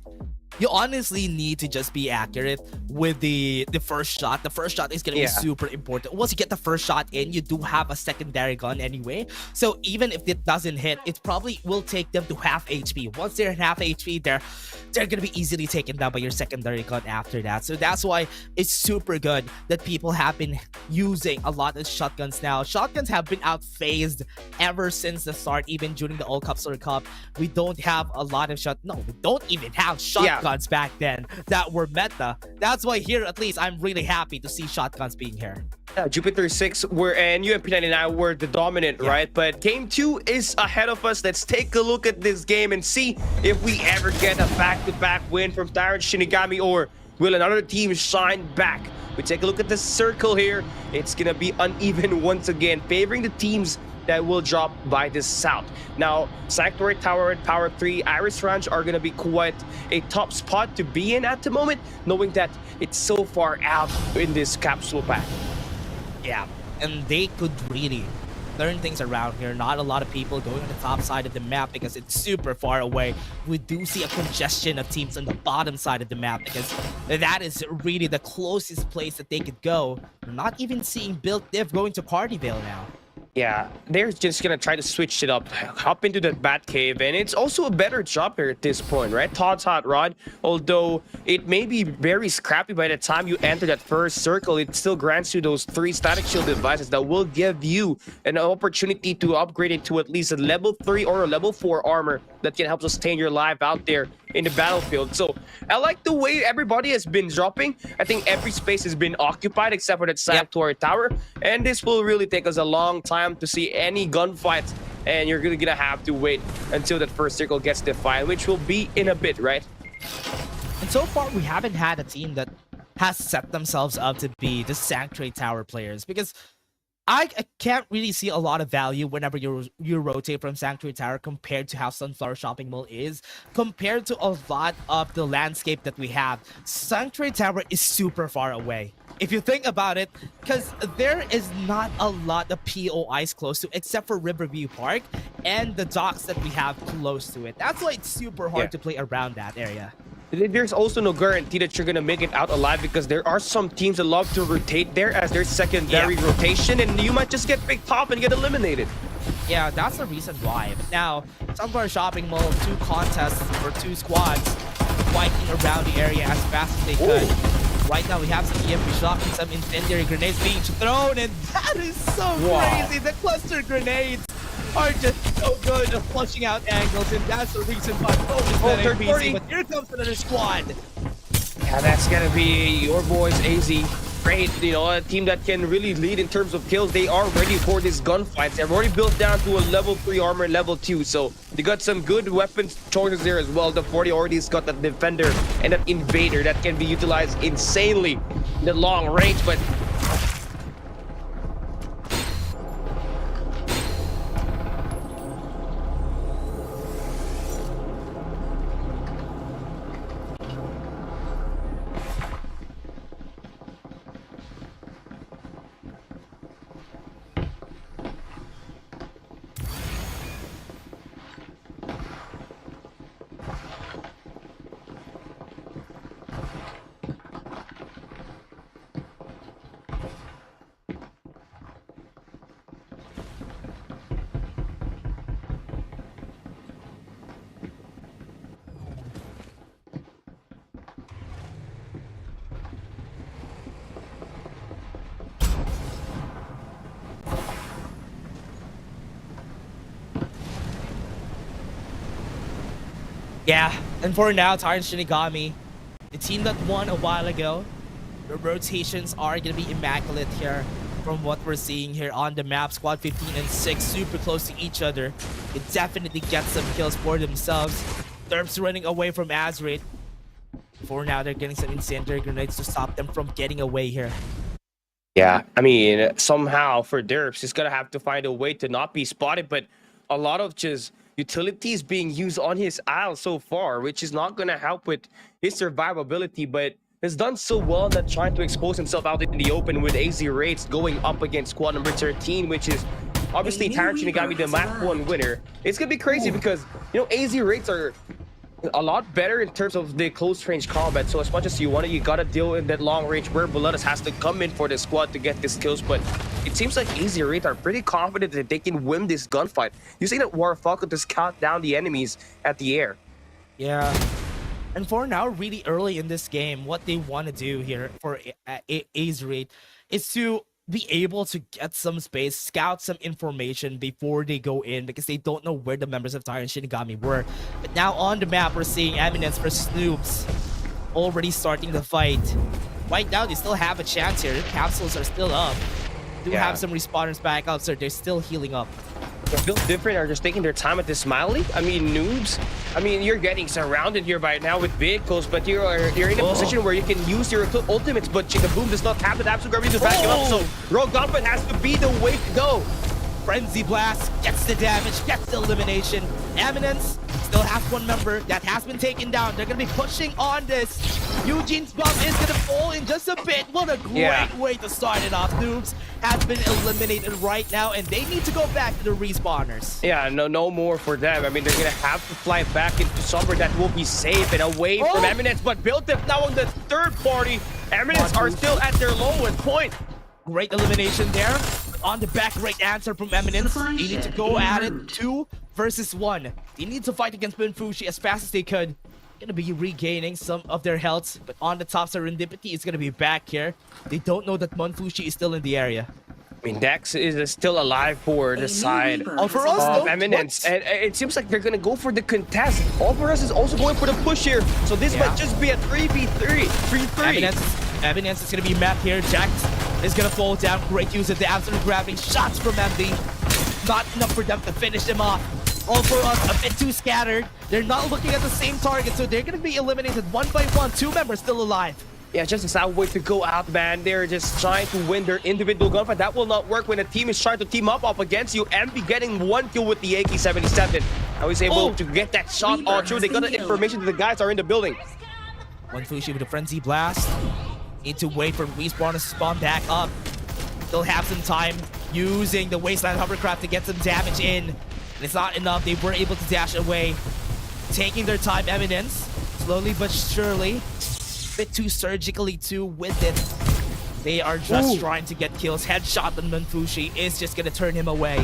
You honestly need to just be accurate with the first shot. The first shot is going to be super important. Once you get the first shot in, you do have a secondary gun anyway. So even if it doesn't hit, it probably will take them to half HP. Once they're at half HP, they're going to be easily taken down by your secondary gun after that. So that's why it's super good that people have been using a lot of shotguns now. Shotguns have been outphased ever since the start, even during the All Cup, Cup. We don't have a lot of we don't even have shotguns back then that were meta. That's why here, at least, I'm really happy to see shotguns being here. Jupiter 6 and UMP99 were the dominant, right? But game 2 is ahead of us. Let's take a look at this game and see if we ever get a back-to-back win from Tyrant Shinigami, or will another team shine back. We take a look at the circle here. It's gonna be uneven once again, favoring the teams that will drop by the south. Now, Sanctuary Tower and Power 3, Iris Ranch are going to be quite a top spot to be in at the moment, knowing that it's so far out in this capsule pack. Yeah, and they could really turn things around here. Not a lot of people going on the top side of the map because it's super far away. We do see a congestion of teams on the bottom side of the map because that is really the closest place that they could go. We're not even seeing Built Div going to Partyville now. Yeah, they're just gonna try to switch it up, hop into that Bat Cave, and it's also a better job here at this point, right? Todd's Hot Rod, although it may be very scrappy by the time you enter that first circle, it still grants you those 3 static shield devices that will give you an opportunity to upgrade into at least a level 3 or a level 4 armor that can help sustain your life out there in the battlefield. So I like the way everybody has been dropping. I think every space has been occupied except for that Sanctuary Tower, and this will really take us a long time to see any gunfights, and you're gonna have to wait until that first circle gets defined, which will be in a bit, right? And so far we haven't had a team that has set themselves up to be the Sanctuary Tower players, because I can't really see a lot of value whenever you rotate from Sanctuary Tower compared to how Sunflower Shopping Mall is. Compared to a lot of the landscape that we have, Sanctuary Tower is super far away. If you think about it, because there is not a lot of POIs close to, except for Riverview Park and the docks that we have close to it. That's why it's super hard to play around that area. There's also no guarantee that you're gonna make it out alive because there are some teams that love to rotate there as their secondary rotation, and you might just get picked off and get eliminated. Yeah, that's the reason why. But now, Sunflower Shopping Mall, 2 contests for 2 squads fighting around the area as fast as they could. Right now, we have some EMP shock and some incendiary grenades being thrown, and that is so crazy. The cluster grenades are just so good at flushing out angles, and that's the reason why third party. But here comes another squad. Yeah, that's gonna be your boys, AZ. great. You know, a team that can really lead in terms of kills. They are ready for this gunfight. They've already built down to a level 3 armor, level 2. So they got some good weapons choices there as well. The 40 already has got that defender and that invader that can be utilized insanely in the long range. But Yeah, and for now, Tyrant Shinigami, the team that won a while ago, the rotations are going to be immaculate here from what we're seeing here on the map. Squad 15 and 6 super close to each other. It definitely gets some kills for themselves. Derps running away from Azrit. For now, they're getting some incendiary grenades to stop them from getting away here. yeah, I mean, somehow for Derps, he's going to have to find a way to not be spotted. But a lot of just utilities being used on his aisle so far, which is not going to help with his survivability, but has done so well that trying to expose himself out in the open with AZ Rates going up against squad number 13, which is obviously Tyrant Shinigami, the map 1 winner. It's going to be crazy because, you know, AZ Rates are a lot better in terms of the close range combat. So as much as you want it, you gotta deal in that long range where Buletas has to come in for the squad to get these kills. But it seems like Easy Rate are pretty confident that they can win this gunfight. You see that War Falcon just count down the enemies at the air. Yeah. And for now, really early in this game, what they want to do here for Azrate is to be able to get some space, scout some information before they go in, because they don't know where the members of Tyrant Shinigami were. But now on the map, we're seeing Eminence versus Noobs already starting the fight. Right now, they still have a chance here. The capsules are still up. Do have some respawners back out, so they're still healing up. They're built different, are just taking their time at this Smiley. I mean, Noobs, I mean, you're getting surrounded here by now with vehicles, but you're in a position where you can use your ultimates, but Chica Boom does not have the absolute gravity to back you up, so Rogue Gunfight has to be the way to go. Frenzy Blast gets the damage, gets the elimination. Eminence still has one member that has been taken down. They're going to be pushing on this. Eugene's bomb is going to fall in just a bit. What a great way to start it off. Noobs has been eliminated right now, and they need to go back to the respawners. Yeah, no more for them. I mean, they're going to have to fly back into somewhere that will be safe and away from Eminence, but Built Up now on the third party. Eminence are still at their lowest point. Great elimination there. On the back, right answer from Eminence. They need to go at it 2 versus 1. They need to fight against Bunfushi as fast as they could. Gonna be regaining some of their health, but on the top, Serendipity is gonna be back here. They don't know that Monfushi is still in the area. I mean, Dex is still alive for the side For us, of Eminence, and it seems like they're gonna go for the contest. All for us is also going for the push here, so this might just be a 3v3. 3-3. Eminence is gonna be mapped here. Jax is gonna fall down. Great use of the absolute gravity. Shots from MD. Not enough for them to finish them off. All for us a bit too scattered. They're not looking at the same target, so they're gonna be eliminated one by one. 2 members still alive. Yeah, just a sad way to go out, man. They're just trying to win their individual gunfight. That will not work when a team is trying to team up against you. MB getting 1 kill with the AK-77. Now he's able to get that shot all through. They got the information that the guys are in the building. Monfushi with a Frenzy Blast. Need to wait for Respawn to spawn back up. They'll have some time using the Wasteland Hovercraft to get some damage in. And it's not enough. They were able to dash away. Taking their time, Eminence. Slowly but surely. Bit too surgically too with it. They are just trying to get kills. Headshot on Monfushi is just going to turn him away.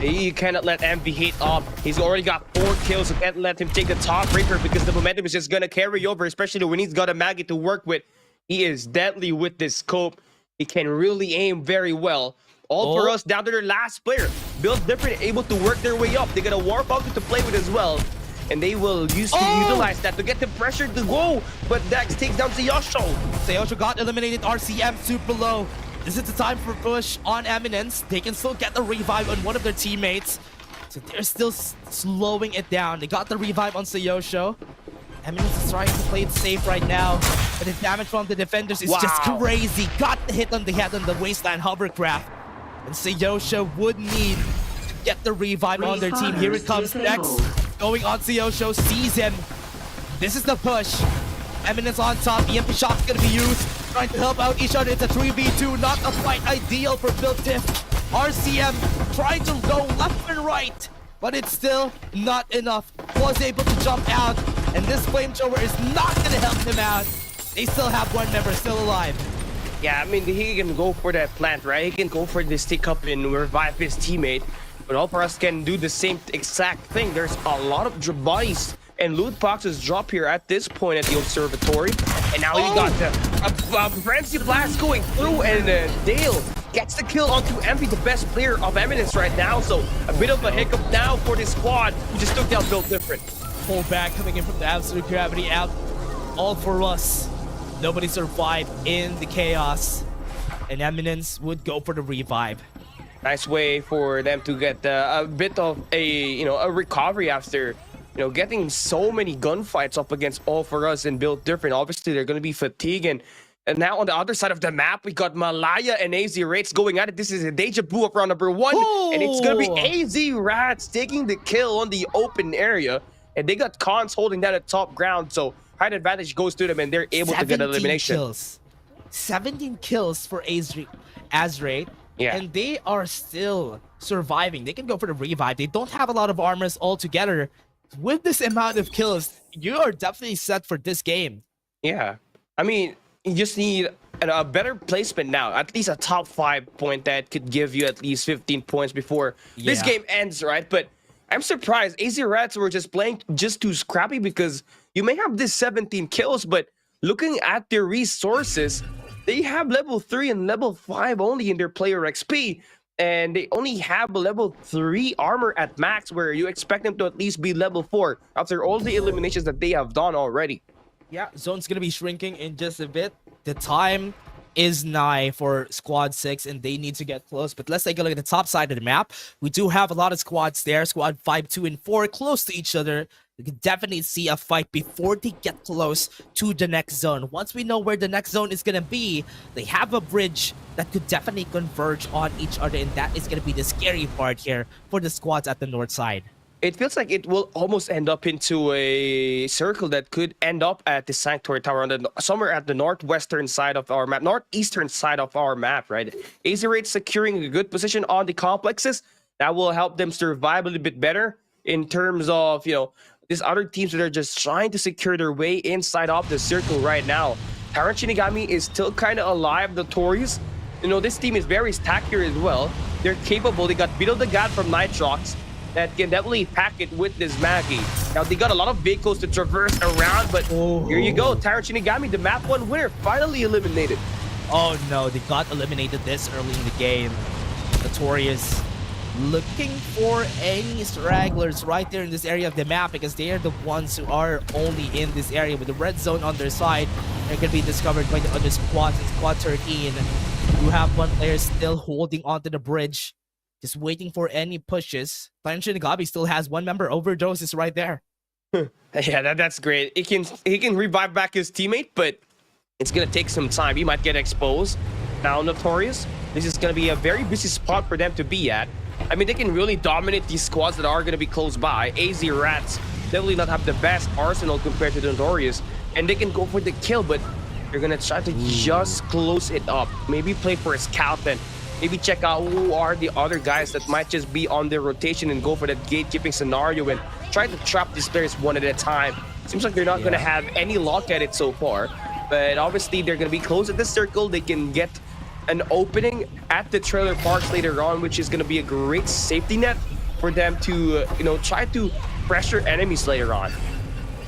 You cannot let MV hit up. He's already got 4 kills. You can't let him take the top breaker because the momentum is just going to carry over, especially when he's got a Maggie to work with. He is deadly with this scope. He can really aim very well. All for us down to their last player. Built different, able to work their way up. They got a War Falcon to play with as well. and they will utilize that to get the pressure to go. But Dex takes down Sayosho. Sayosho got eliminated. RCM super low. This is the time for push on Eminence. They can still get the revive on one of their teammates. So they're still slowing it down. They got the revive on Sayosho. Eminence is trying to play it safe right now. But the damage from the defenders is just crazy. Got the hit on the head on the Wasteland hovercraft. And Sayosho would need to get the revive on their team. Here it comes next. Going on Sayosho, sees him. This is the push. Eminence on top. EMP shot's gonna be used. Trying to help out each other. It's a 3v2. Not a quite ideal for Build Diff. RCM trying to go left and right. But it's still not enough. Was able to jump out. And this flamethrower is not gonna help him out. They still have one member still alive. Yeah, I mean, he can go for that plant, right? He can go for the stick up and revive his teammate. But all for us can do the same exact thing. There's a lot of bodies and loot boxes drop here at this point at the observatory. And now he got a frenzy blast going through, and Dale gets the kill onto Envy, the best player of Eminence right now. So a bit of a hiccup now for this squad who just took down Built Different. Pull back coming in from the absolute gravity out. All for us. Nobody survived in the chaos. And Eminence would go for the revive. Nice way for them to get a bit of a recovery after getting so many gunfights up against All For Us and Built Different. Obviously, they're going to be fatigued. And now on the other side of the map, we got Malaya and AZ Rates going at it. This is a deja vu of round number 1. Ooh. And it's going to be AZ Rats taking the kill on the open area. And they got Cons holding down at top ground. So height advantage goes to them, and they're able to get elimination. 17 kills for Azrate. Yeah. And they are still surviving. They can go for the revive. They don't have a lot of armors altogether. With this amount of kills, you are definitely set for this game. Yeah. I mean, you just need a better placement now. At least a top 5 point that could give you at least 15 points before this game ends, right? But I'm surprised AZ Rats were just playing just too scrappy, because you may have this 17 kills, but looking at their resources, they have level 3 and level 5 only in their player XP. And they only have a level 3 armor at max, where you expect them to at least be level 4 after all the eliminations that they have done already. Yeah, zone's gonna be shrinking in just a bit. The time is nigh for squad 6, and they need to get close. But let's take a look at the top side of the map. We do have a lot of squads there. Squad 5, 2, and 4 close to each other. You can definitely see a fight before they get close to the next zone. Once we know where the next zone is gonna be, they have a bridge that could definitely converge on each other, and that is gonna be the scary part here for the squads at the north side. It feels like it will almost end up into a circle that could end up at the Sanctuary Tower somewhere at the northwestern side of our map, northeastern side of our map, right? AZ Rate securing a good position on the complexes. That will help them survive a little bit better in terms of, these other teams that are just trying to secure their way inside of the circle right now. Tyrant Shinigami is still kind of alive, notorious. This team is very stacked here as well. They're capable. They got Beetle the God from Nitrox that can definitely pack it with this Maggie. Now, they got a lot of vehicles to traverse around, but here you go. Tyrant Shinigami, the map 1 winner, finally eliminated. Oh no, they got eliminated this early in the game. Notorious looking for any stragglers right there in this area of the map, because they are the ones who are only in this area with the red zone on their side. They're going to be discovered by the other squads in Squad 13, who have one player still holding onto the bridge, just waiting for any pushes. Tyrant Shinigami still has one member. Overdoses right there. Yeah, that's great. He can revive back his teammate, but it's going to take some time. He might get exposed. Now, Notorious, this is going to be a very busy spot for them to be at. I mean, they can really dominate these squads that are going to be close by. AZ Rats definitely not have the best arsenal compared to the Notorious, and they can go for the kill, but they're going to try to just close it up. Maybe play for a scout and maybe check out who are the other guys that might just be on their rotation and go for that gatekeeping scenario and try to trap these players one at a time. Seems like they're not going to have any luck at it so far, but obviously they're going to be close at the circle. They can get an opening at the trailer parks later on, which is going to be a great safety net for them to, try to pressure enemies later on.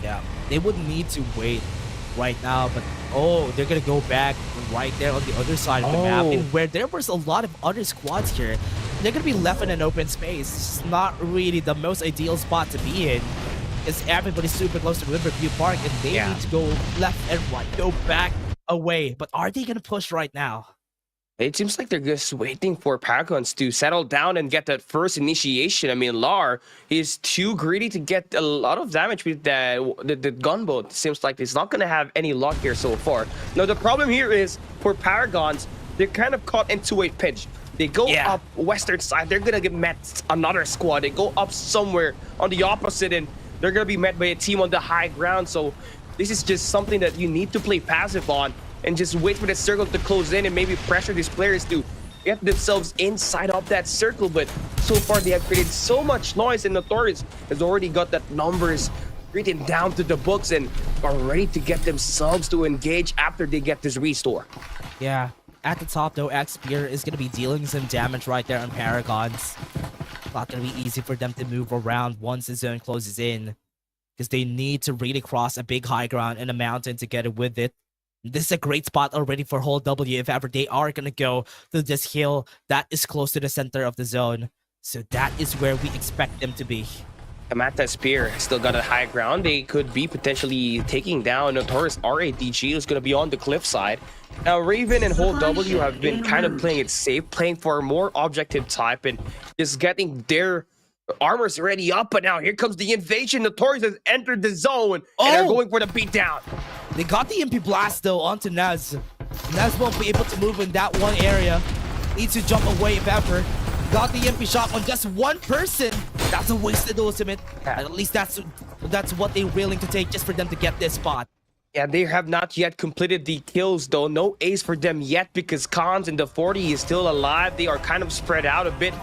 Yeah, they would need to wait right now, but they're going to go back right there on the other side of the map, and where there was a lot of other squads here, they're going to be left in an open space. It's not really the most ideal spot to be in. Because everybody's super close to Riverview Park and they need to go left and right, go back away. But are they gonna push right now? It seems like they're just waiting for Paragons to settle down and get that first initiation. I mean, Lar is too greedy to get a lot of damage with the gunboat. Seems like he's not going to have any luck here so far. Now, the problem here is for Paragons, they're kind of caught into a pinch. They go up western side, they're going to get met another squad. They go up somewhere on the opposite, and they're going to be met by a team on the high ground. So this is just something that you need to play passive on and just wait for the circle to close in and maybe pressure these players to get themselves inside of that circle. But so far, they have created so much noise, and Notorious has already got that numbers written down to the books and are ready to get themselves to engage after they get this restore. Yeah. At the top, though, X-Spear is going to be dealing some damage right there on Paragons. Not going to be easy for them to move around once the zone closes in, because they need to really cross a big high ground and a mountain to get it with it. This is a great spot already for Whole W if ever they are going to go to this hill that is close to the center of the zone. So that is where we expect them to be. Kamata Spear still got a high ground. They could be potentially taking down Notorious RADG, who's going to be on the cliff side. Now, Raven and Whole W have been kind of playing it safe, playing for a more objective type and just getting their armors ready up. But now here comes the invasion. Notorious has entered the zone and they're going for the beatdown. They got the MP Blast, though, onto Naz. Naz won't be able to move in that one area. Needs to jump away if ever. Got the MP shot on just one person. That's a wasted ultimate. At least that's what they're willing to take just for them to get this spot. Yeah, they have not yet completed the kills, though. No ace for them yet because Khans in the 40 is still alive. They are kind of spread out a bit.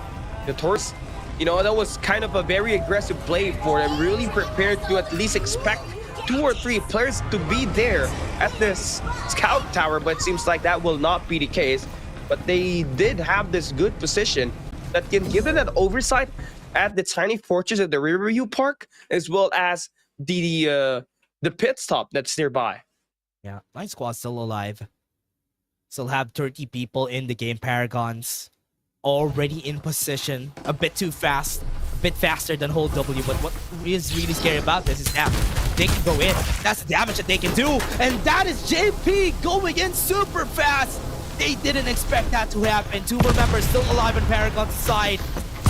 Notorious, you know, that was kind of a very aggressive play for them. Really prepared to at least expect 2 or 3 players to be there at this scout tower, but it seems like that will not be the case. But they did have this good position that can give them that oversight at the tiny fortress at the Riverview Park, as well as the pit stop that's nearby. Yeah, my squad's still alive. Still have 30 people in the game. Paragons already in position. A bit too fast. A bit faster than Whole W. But what is really scary about this is that they can go in. That's the damage that they can do. And that is JP going in super fast. They didn't expect that to happen. 2 more members still alive on Paragon's side.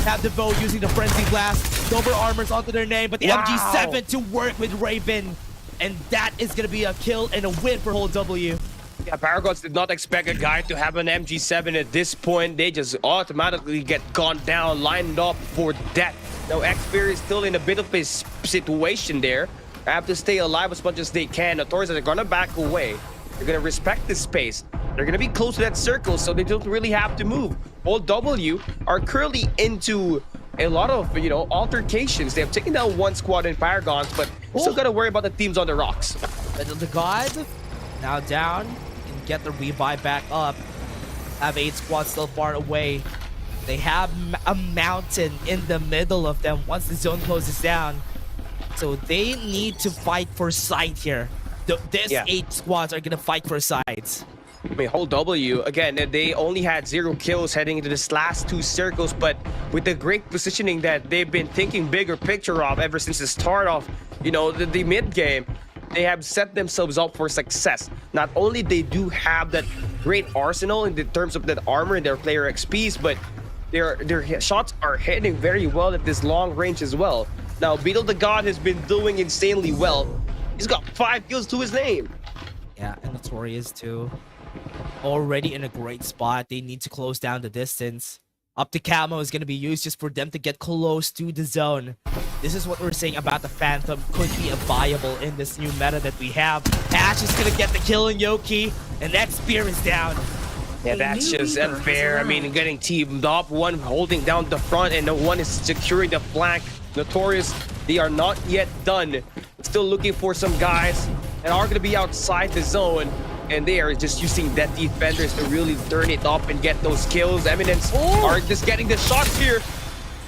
Have the bow using the Frenzy Blast. Dover armors onto their name, but the MG7 to work with Raven. And that is going to be a kill and a win for Whole W. Yeah, Paragons did not expect a guy to have an MG7 at this point. They just automatically get gone down, lined up for death. Now, X-Spear is still in a bit of a situation there. They have to stay alive as much as they can. Notorious are going to back away. They're going to respect this space. They're going to be close to that circle, so they don't really have to move. Whole W are currently into a lot of, you know, altercations. They have taken down 1 squad in Paragons, but still got to worry about the teams on the rocks. The God now down. Can get the revive back up. Have 8 squads still far away. They have a mountain in the middle of them once the zone closes down. So they need to fight for sight here. These 8 squads are going to fight for sides. I mean, Whole W, again, they only had 0 kills heading into this last 2 circles, but with the great positioning that they've been thinking bigger picture of ever since the start of, you know, the mid game, they have set themselves up for success. Not only they do have that great arsenal in the terms of that armor and their player XPs, but their shots are hitting very well at this long range as well. Now, Beetle the God has been doing insanely well. He's got 5 kills to his name. Yeah, and Notorious too. Already in a great spot. They need to close down the distance. Up to Camo is going to be used just for them to get close to the zone. This is what we're saying about the Phantom. Could be a viable in this new meta that we have. Ash is going to get the kill in Yoki. And that spear is down. Yeah, that's just unfair. I mean, getting teamed up. One holding down the front and the one is securing the flank. Notorious, they are not yet done. Still looking for some guys that are going to be outside the zone. And they are just using that defenders to really turn it up and get those kills. Eminence are just getting the shots here.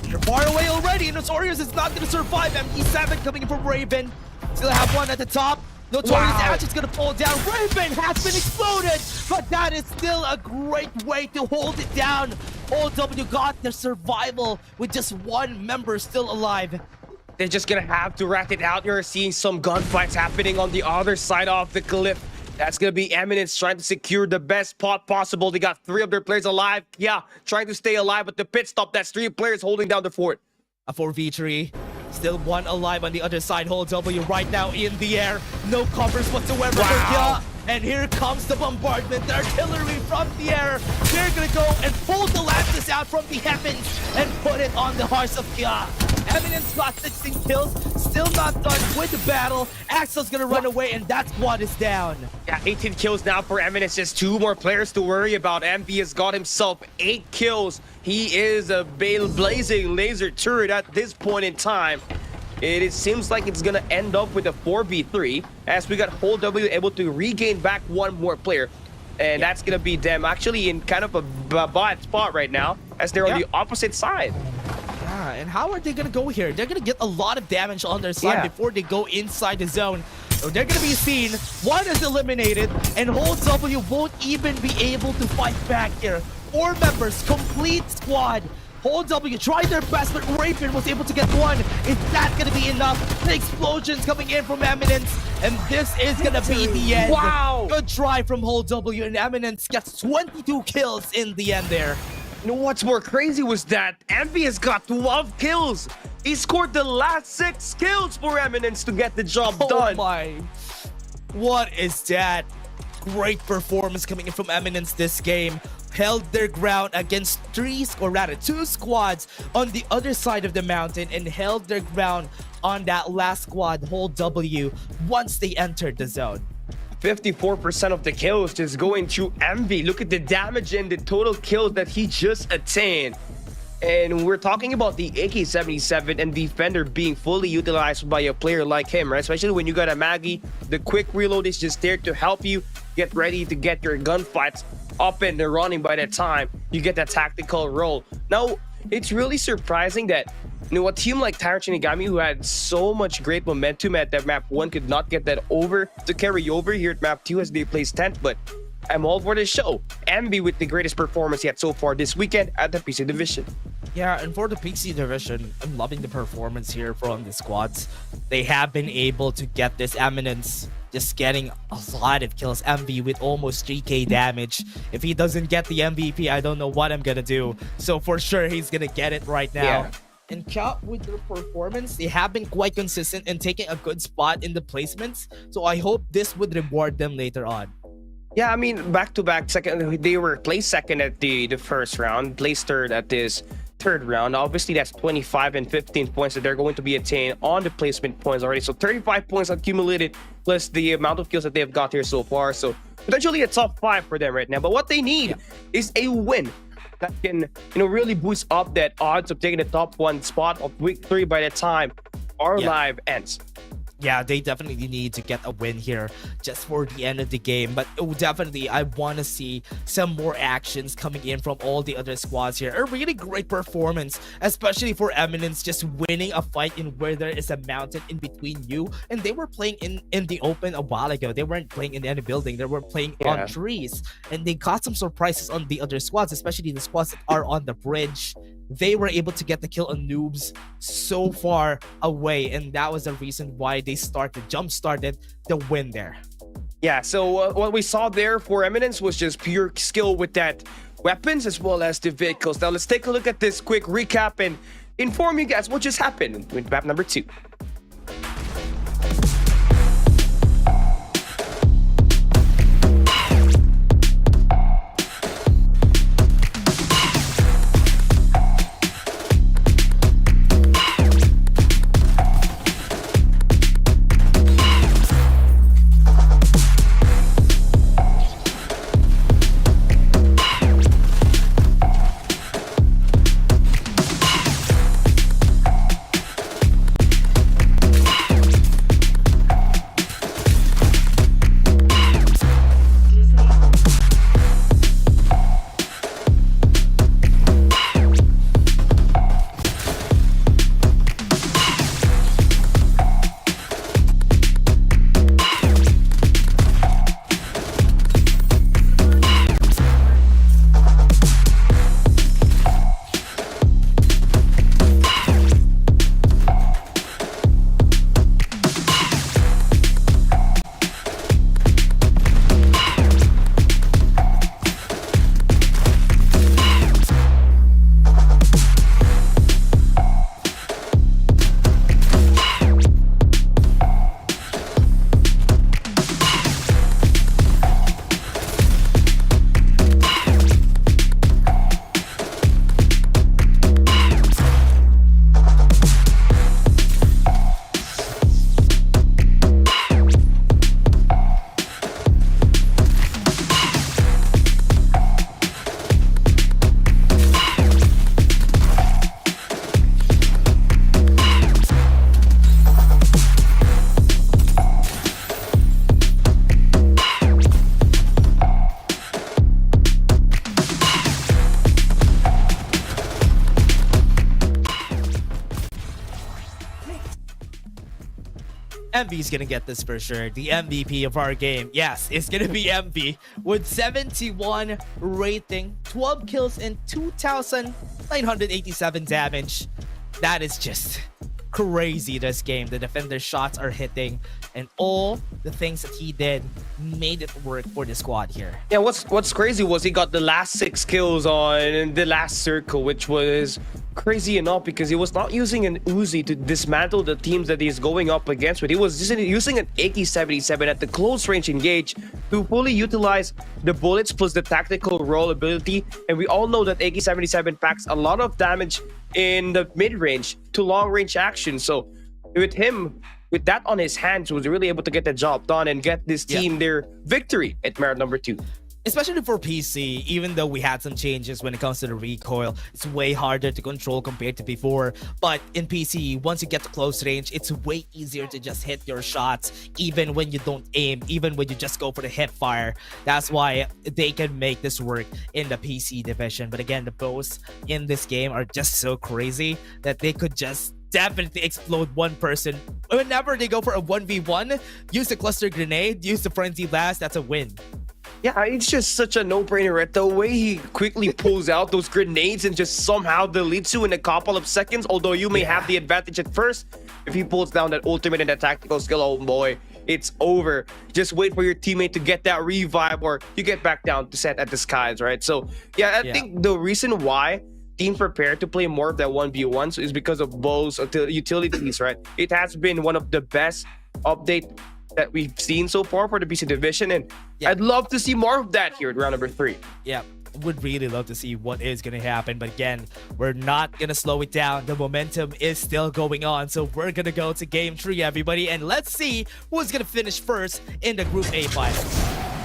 They're far away already. Notorious is not going to survive. ME7 coming in from Raven. Still have one at the top. Notorious Ash is going to fall down. Raven has been exploded, but that is still a great way to hold it down. Whole W got their survival with just 1 member still alive. they're just gonna have to rat it out. You're seeing some gunfights happening on the other side of the cliff. That's gonna be Eminence trying to secure the best spot possible. They got 3 of their players alive. Yeah, trying to stay alive, but the pit stop, that's 3 players holding down the fort. A 4v3. Still one alive on the other side. Hold W right now in the air. No covers whatsoever for Kia. And here comes the bombardment. The artillery from the air. They're gonna go and pull the Lances out from the heavens and put it on the hearts of Kia. Eminence got 16 kills. Still not done with the battle. Axel's gonna run away and that squad is down. Yeah, 18 kills now for Eminence. Just 2 more players to worry about. MV has got himself 8 kills. He is a blazing laser turret at this point in time. It seems like it's gonna end up with a 4v3 as we got Hold W able to regain back 1 more player. And that's gonna be them actually in kind of a bad spot right now as they're on the opposite side. Yeah, and how are they gonna go here? They're gonna get a lot of damage on their side before they go inside the zone. So they're gonna be seen. 1 is eliminated, and Hold W won't even be able to fight back here. 4 members, complete squad. Hold W tried their best, but Raven was able to get 1. Is that gonna be enough? The explosions coming in from Eminence, and this is gonna be the end. Wow! Good try from Hold W, and Eminence gets 22 kills in the end there. You know what's more crazy was that Envy has got 12 kills. He scored the last 6 kills for Eminence to get the job done. Oh my. What is that? Great performance coming in from Eminence this game. Held their ground against 2 squads on the other side of the mountain and held their ground on that last squad, Hold W, once they entered the zone. 54% of the kills just going to Envy. Look at the damage and the total kills that he just attained. And we're talking about the AK-77 and Defender being fully utilized by a player like him, right? Especially when you got a Maggie, the quick reload is just there to help you get ready to get your gunfights up and running by the time you get that tactical role. Now, it's really surprising that a team like Tyrant Shinigami, who had so much great momentum at that map 1, could not get that over to carry over here at map 2 as they placed 10th, but I'm all for the show. MB with the greatest performance yet so far this weekend at the PC Division. Yeah, and for the PC Division, I'm loving the performance here from the squads. They have been able to get this Eminence just getting a lot of kills. MV with almost 3k damage. If he doesn't get the MVP, I don't know what I'm gonna do. So for sure, he's gonna get it right now. Yeah. And Cap, with their performance, they have been quite consistent in taking a good spot in the placements. So I hope this would reward them later on. Yeah, I mean, back-to-back second, they were placed second at the first round, placed third at this third round. Obviously, that's 25 and 15 points that they're going to be attained on the placement points already. So 35 points accumulated, plus the amount of kills that they've got here so far. So potentially a top 5 for them right now. But what they need is a win that can, really boost up that odds of taking the top 1 spot of week 3 by the time our live ends. Yeah, they definitely need to get a win here just for the end of the game. But definitely, I want to see some more actions coming in from all the other squads here. A really great performance, especially for Eminence, just winning a fight in where there is a mountain in between you. And they were playing in the open a while ago. They weren't playing in any building. They were playing on trees. And they got some surprises on the other squads, especially the squads that are on the bridge. They were able to get the kill on noobs so far away, and that was the reason why they jump-started the win there. Yeah, so what we saw there for Eminence was just pure skill with that weapons as well as the vehicles. Now let's take a look at this quick recap and inform you guys what just happened with map number 2. MV's gonna get this for sure. The MVP of our game. Yes, it's gonna be MV with 71 rating, 12 kills, and 2,987 damage. That is just crazy this game. The defender's shots are hitting, and all the things that he did made it work for the squad here. Yeah, what's crazy was he got the last 6 kills on the last circle, which was crazy enough because he was not using an Uzi to dismantle the teams that he's going up against with. He was just using an AK-77 at the close range engage to fully utilize the bullets plus the tactical roll ability. And we all know that AK-77 packs a lot of damage in the mid-range to long-range action. So with him, with that on his hands, was really able to get the job done and get this team their victory at Merit number 2. Especially for PC, even though we had some changes when it comes to the recoil, it's way harder to control compared to before. But in PC, once you get to close range, it's way easier to just hit your shots, even when you don't aim, even when you just go for the hip fire. That's why they can make this work in the PC division. But again, the bows in this game are just so crazy that they could just definitely explode one person. Whenever they go for a 1v1, use the cluster grenade, use the frenzy blast, that's a win. Yeah, it's just such a no-brainer, right? The way he quickly pulls out those grenades and just somehow deletes you in a couple of seconds, although you may have the advantage at first. If he pulls down that ultimate and that tactical skill, oh boy, it's over. Just wait for your teammate to get that revive or you get back down to set at the skies, right? So, yeah, I think the reason why teams prepare to play more of that 1v1s is because of Bo's utilities, right? It has been one of the best updates that we've seen so far for the BC division, and I'd love to see more of that here at round number 3. Yeah, would really love to see what is going to happen, but again, we're not going to slow it down. The momentum is still going on, so we're going to go to game 3, everybody, and let's see who's going to finish first in the Group A finals.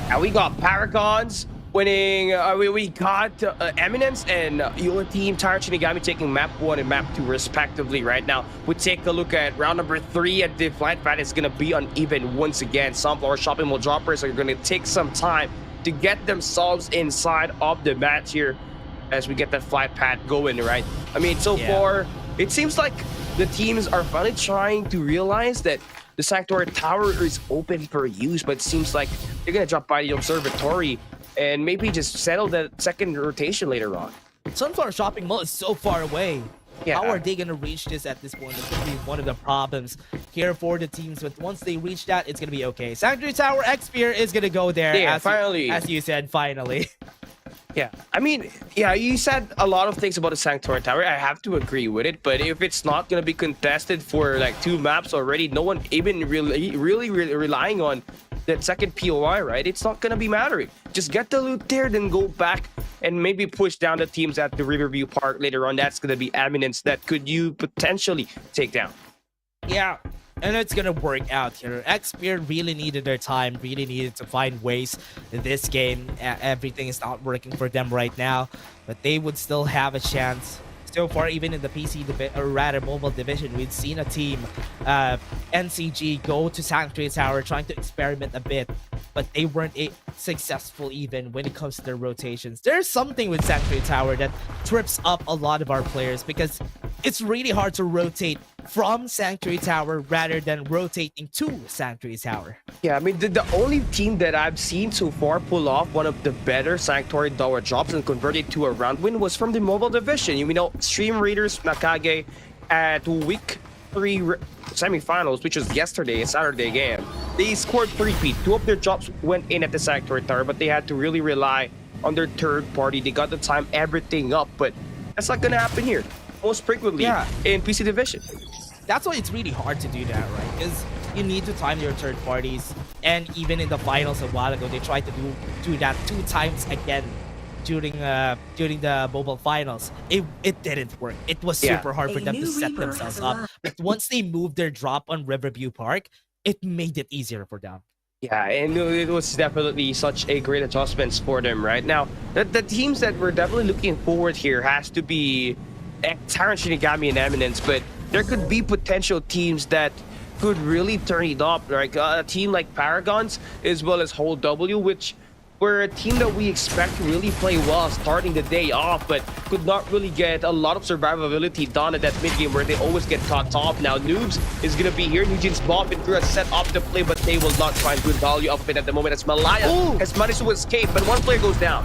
And we got Paragons winning. We got Eminence and your team, Tire Shinigami, taking map 1 and map 2 respectively. Right now, we take a look at round number 3 at the flight pad. It's going to be uneven once again. Sunflower Shopping Mall droppers are going to take some time to get themselves inside of the match here as we get that flight pad going, right? I mean, so far, it seems like the teams are finally trying to realize that the Sanctuary Tower is open for use, but it seems like they're going to drop by the observatory and maybe just settle the second rotation later on. Sunflower Shopping Mall is so far away. Yeah. How are they going to reach this at this point? It's going to be one of the problems here for the teams, but once they reach that, it's going to be okay. Sanctuary Tower X-Spear is going to go there. Yeah, finally. As you said, finally. Yeah, I mean, yeah, you said a lot of things about the Sanctuary Tower. I have to agree with it, but if it's not going to be contested for like 2 maps already, no one even really relying on that second POI, right? It's not going to be mattering. Just get the loot there, then go back and maybe push down the teams at the Riverview Park later on. That's going to be Eminence that could you potentially take down. Yeah, and it's gonna work out here. X-Spear really needed their time, really needed to find ways in this game. Everything is not working for them right now, but they would still have a chance. So far, even in the PC, or rather mobile division, we've seen a team, NCG, go to Sanctuary Tower trying to experiment a bit, but they weren't successful even when it comes to their rotations. There's something with Sanctuary Tower that trips up a lot of our players because it's really hard to rotate from Sanctuary Tower rather than rotating to Sanctuary Tower. Yeah, I mean, the only team that I've seen so far pull off one of the better Sanctuary Tower drops and convert it to a round win was from the mobile division. You know, Stream Raiders Nakage at week 3 semifinals, which was yesterday, a Saturday game. They scored 3-peat. 2 of their drops went in at the Sanctuary Tower, but they had to really rely on their third party. They got to time everything up, but that's not gonna happen here most frequently in PC division. That's why it's really hard to do that, right? Because you need to time your third parties, and even in the finals a while ago, they tried to do that 2 times again during the mobile finals. It didn't work. It was super hard for them to set themselves up. But once they moved their drop on Riverview Park, it made it easier for them. Yeah, and it was definitely such a great adjustments for them right now. The teams that we're definitely looking forward here has to be Tyrant Shinigami and Eminence, but there could be potential teams that could really turn it up, like a team like Paragons as well as Whole W, which we're a team that we expect to really play well starting the day off, but could not really get a lot of survivability done at that mid game where they always get caught off. Now Noobs is gonna be here. Eugene's bomb and crew has set up the play, but they will not find good value of it at the moment as Malaya has managed to escape, but one player goes down.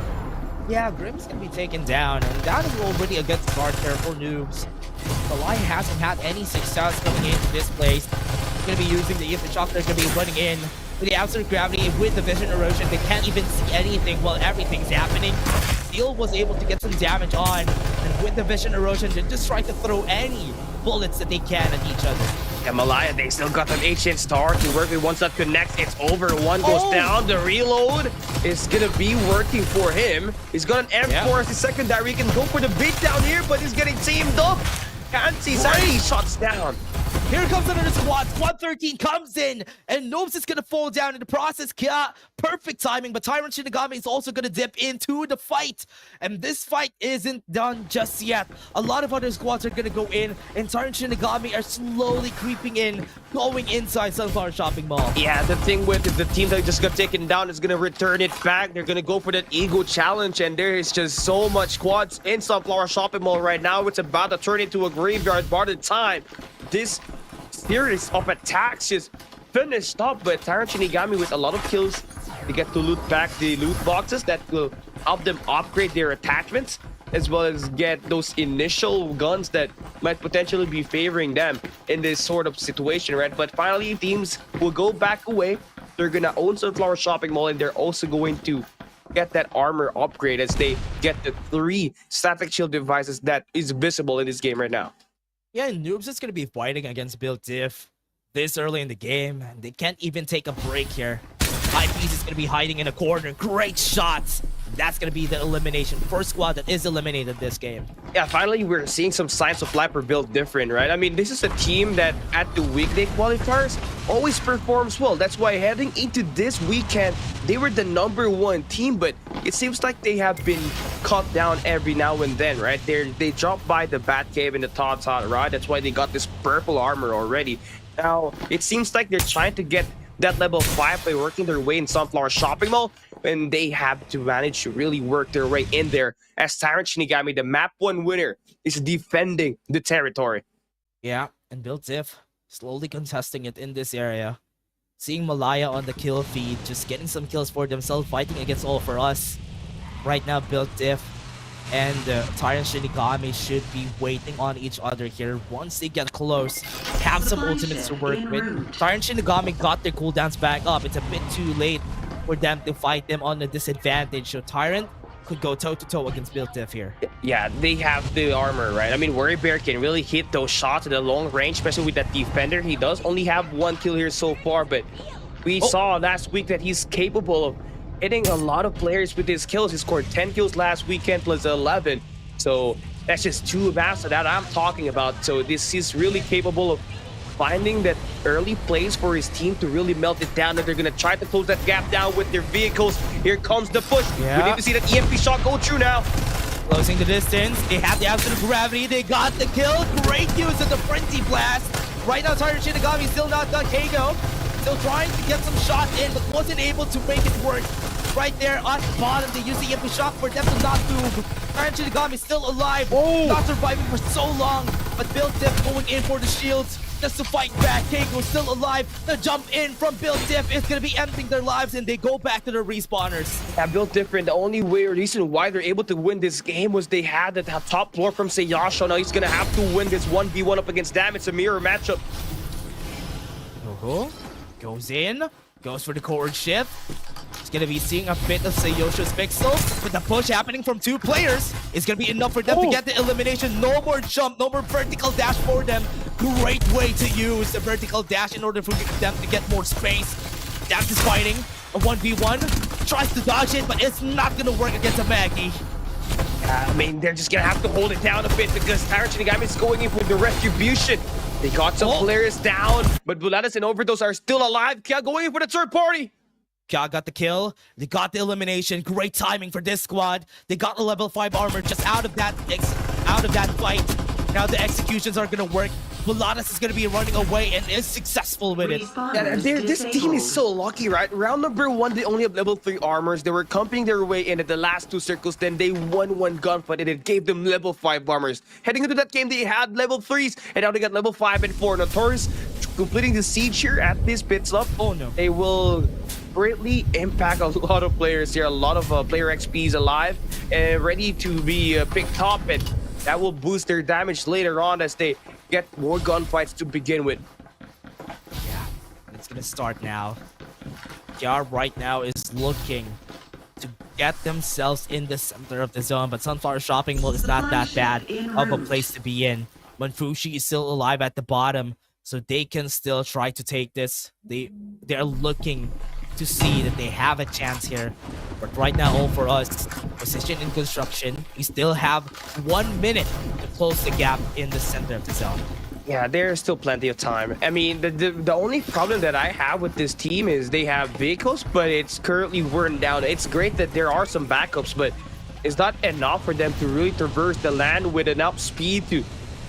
Yeah, Grim's gonna be taken down, and that is already a good start there for Noobs. Malaya hasn't had any success coming into this place. They're gonna be using the Ether Shock. They're gonna be running in with the absolute gravity, with the vision erosion. They can't even see anything while everything's happening. Steel was able to get some damage on, and with the vision erosion, they just try to throw any bullets that they can at each other. Yeah, Malaya, they still got an ancient star to work with. Once that connects, it's over. One goes down. The reload is gonna be working for him. He's got an M4 as his secondary. He can go for the beat down here, but he's getting teamed up. Can't see Sandy shots down. Here comes another squad. Squad 13 comes in, and Noobs is gonna fall down in the process. Perfect timing, but Tyrant Shinigami is also gonna dip into the fight. And this fight isn't done just yet. A lot of other squads are gonna go in, and Tyrant Shinigami are slowly creeping in, going inside Sunflower Shopping Mall. Yeah, the thing with the team that just got taken down is gonna return it back. They're gonna go for that ego challenge, and there is just so much squads in Sunflower Shopping Mall right now. It's about to turn into a graveyard by the time this series of attacks just finished up, but Tyrant Shinigami with a lot of kills. They get to loot back the loot boxes that will help them upgrade their attachments, as well as get those initial guns that might potentially be favoring them in this sort of situation, right? But finally, teams will go back away. They're gonna own Sunflower Shopping Mall, and they're also going to get that armor upgrade as they get the 3 static shield devices that is visible in this game right now. Yeah, Noobs is going to be fighting against Build Diff this early in the game. They can't even take a break here. IPs is going to be hiding in a corner. Great shots. That's going to be the elimination. First squad that is eliminated this game. Yeah, finally, we're seeing some signs of life are built different, right? I mean, this is a team that at the weekday qualifiers always performs well. That's why heading into this weekend, they were the #1 team, but it seems like they have been cut down every now and then, right? They dropped by the Batcave in the top side, right? That's why they got this purple armor already. Now, it seems like they're trying to get that level 5 by working their way in Sunflower Shopping Mall, and they have to manage to really work their way in there as Tyrant Shinigami, the map 1 winner, is defending the territory. Yeah, and Build Diff slowly contesting it in this area. Seeing Malaya on the kill feed, just getting some kills for themselves, fighting against All For Us. Right now, Build Diff and Tyrant Shinigami should be waiting on each other here. Once they get close, have some ultimates to work with. Tyrant Shinigami got their cooldowns back up. It's a bit too late for them to fight them on a disadvantage. So Tyrant could go toe-to-toe against Build Diff here. Yeah, they have the armor, right? I mean, Worry Bear can really hit those shots at the long range, especially with that defender. He does only have 1 kill here so far, but we saw last week that he's capable of hitting a lot of players with his kills. He scored 10 kills last weekend plus 11. So that's just 2 amounts of that I'm talking about. So this is really capable of finding that early plays for his team to really melt it down, and they're going to try to close that gap down with their vehicles. Here comes the push. Yeah. We need to see that EMP shot go through now. Closing the distance. They have the absolute gravity. They got the kill. Great use of the Frenzy Blast. Right now, Tyrant Shinigami still not done. Kago still trying to get some shots in, but wasn't able to make it work. Right there on the bottom, they use the EMP shot for them to not move. Tyrant Shinigami still alive. Not surviving for so long, but Build Diff going in for the shields just to fight back. Kago still alive. The jump in from Build Diff is going to be ending their lives, and they go back to their respawners. Yeah, built different. The only reason why they're able to win this game was they had the top floor from Seyasho. Now he's going to have to win this 1v1 up against Dam. It's a mirror matchup. Goes in, goes for the forward shift. He's gonna be seeing a bit of Sayosha's pixels, but the push happening from 2 players is gonna be enough for them to get the elimination. No more jump, no more vertical dash for them. Great way to use the vertical dash in order for them to get more space. Dash is fighting a 1v1, tries to dodge it, but it's not gonna work against a Maggie. I mean, they're just gonna have to hold it down a bit because Tyrant Shinigami is going in for the retribution. They got some players down, but Buladas and Overdose are still alive. Kya going in for the 3rd party. Kya got the kill. They got the elimination. Great timing for this squad. They got the level 5 armor just out of that fight. Now the executions are gonna work. Voladas is gonna be running away and is successful with it. Yeah, this team is so lucky, right? Round number 1, they only have level 3 armors. They were comping their way in at the last 2 circles. Then they won 1 gunfight and it gave them level 5 armors. Heading into that game, they had level 3s and now they got level 5 and 4. Notorious completing the siege here at this pit stop. Oh no. They will greatly impact a lot of players here. A lot of player XPs alive and ready to be picked up, and that will boost their damage later on as they get more gunfights to begin with. Yeah, it's gonna start now. Kiar right now is looking to get themselves in the center of the zone, but Sunflower Shopping Mall is not that bad of a place to be in. Manfushi is still alive at the bottom, so they can still try to take this. They're looking to see that they have a chance here. But right now, all for us, position in construction, we still have 1 minute to close the gap in the center of the zone. Yeah, there's still plenty of time. I mean, the only problem that I have with this team is they have vehicles, but it's currently worn down. It's great that there are some backups, but it's not enough for them to really traverse the land with enough speed to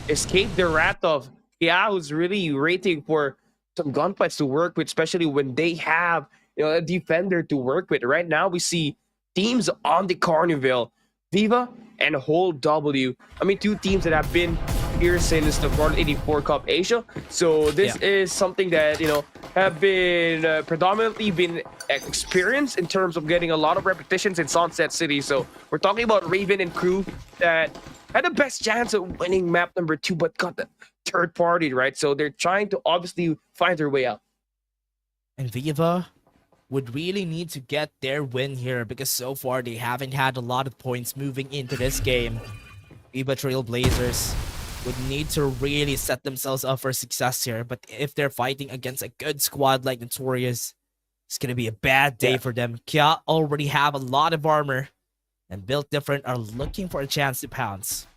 escape the wrath of Kia, who's really waiting for some gunfights to work with, especially when they have a defender to work with. Right now, we see teams on the Carnival, Viva and Whole W. I mean, 2 teams that have been here since the Farlight 84 Cup Asia. So this is something that, have been predominantly been experienced in terms of getting a lot of repetitions in Sunset City. So we're talking about Raven and crew that had the best chance of winning map number 2, but got the third party, right? So they're trying to obviously find their way out. And Viva would really need to get their win here because so far they haven't had a lot of points moving into this game. Viva Trailblazers would need to really set themselves up for success here, but if they're fighting against a good squad like Notorious, it's gonna be a bad day for them. Kia already have a lot of armor, and Built Different are looking for a chance to pounce.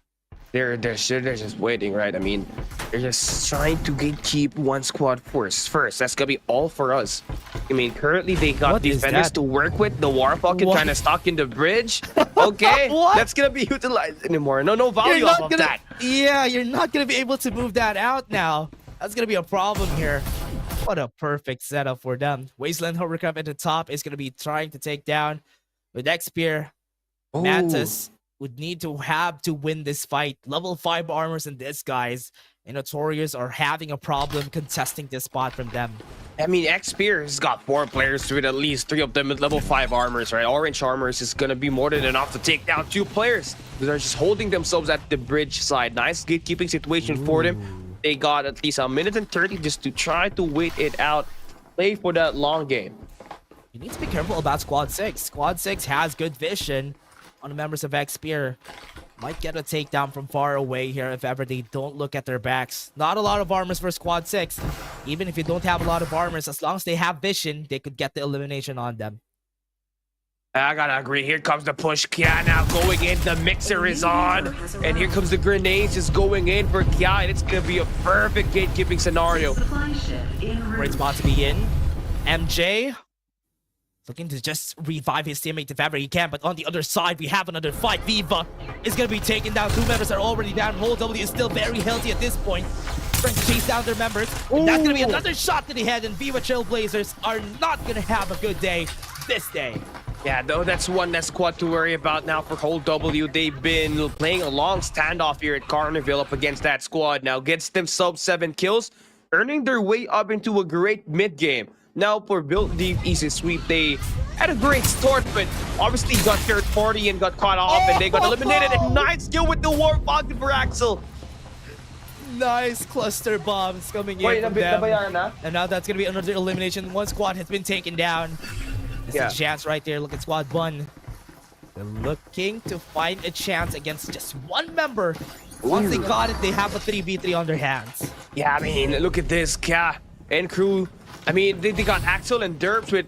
They're just waiting, right? I mean, they're just trying to gatekeep one squad first. That's gonna be all for us. I mean, currently they got defenders to work with. The War Pocket kind of stuck in the bridge. Okay, that's gonna be utilized anymore. No value off of that. Yeah, you're not gonna be able to move that out now. That's gonna be a problem here. What a perfect setup for them. Wasteland Hovercraft at the top is gonna be trying to take down with X-Spear. Mantis would need to have to win this fight. Level 5 armors and this guys and Notorious are having a problem contesting this spot from them. I mean, X-Spear has got 4 players with at least 3 of them with level 5 armors, right? Orange armors is gonna be more than enough to take down 2 players. They're just holding themselves at the bridge side. Nice gatekeeping situation for them. They got at least 1 minute and 30 just to try to wait it out. Play for that long game. You need to be careful about Squad 6. Squad 6 has good vision on the members of X-Spear. Might get a takedown from far away here if ever they don't look at their backs. Not a lot of armors for Squad 6. Even if you don't have a lot of armors, as long as they have vision, they could get the elimination on them. I gotta agree. Here comes the push. Kia now going in. The mixer is on. And here comes the grenades just going in for Kia. And it's gonna be a perfect gatekeeping scenario. Great spot to be in. MJ looking to just revive his teammate if ever he can, but on the other side, we have another fight. Viva is going to be taken down. 2 members are already down. Whole W is still very healthy at this point, trying to chase down their members. And that's going to be another shot to the head, and Viva Trailblazers are not going to have a good day this day. Yeah, though that's one less squad to worry about now for Whole W. They've been playing a long standoff here at Carnival up against that squad. Now gets themselves 7 kills, earning their way up into a great mid game. Now for Built Deep Easy Sweep, they had a great start, but obviously got third party and got caught off, and they got eliminated. And nice kill with the War Pocket for Axel. Nice cluster bombs coming in from them. And now that's going to be another elimination. 1 squad has been taken down. This is a chance right there. Look at Squad 1. They're looking to find a chance against just 1 member. Once they got it, they have a 3v3 on their hands. Yeah, I mean, look at this. Kia and crew. I mean, they got Axel and Derps with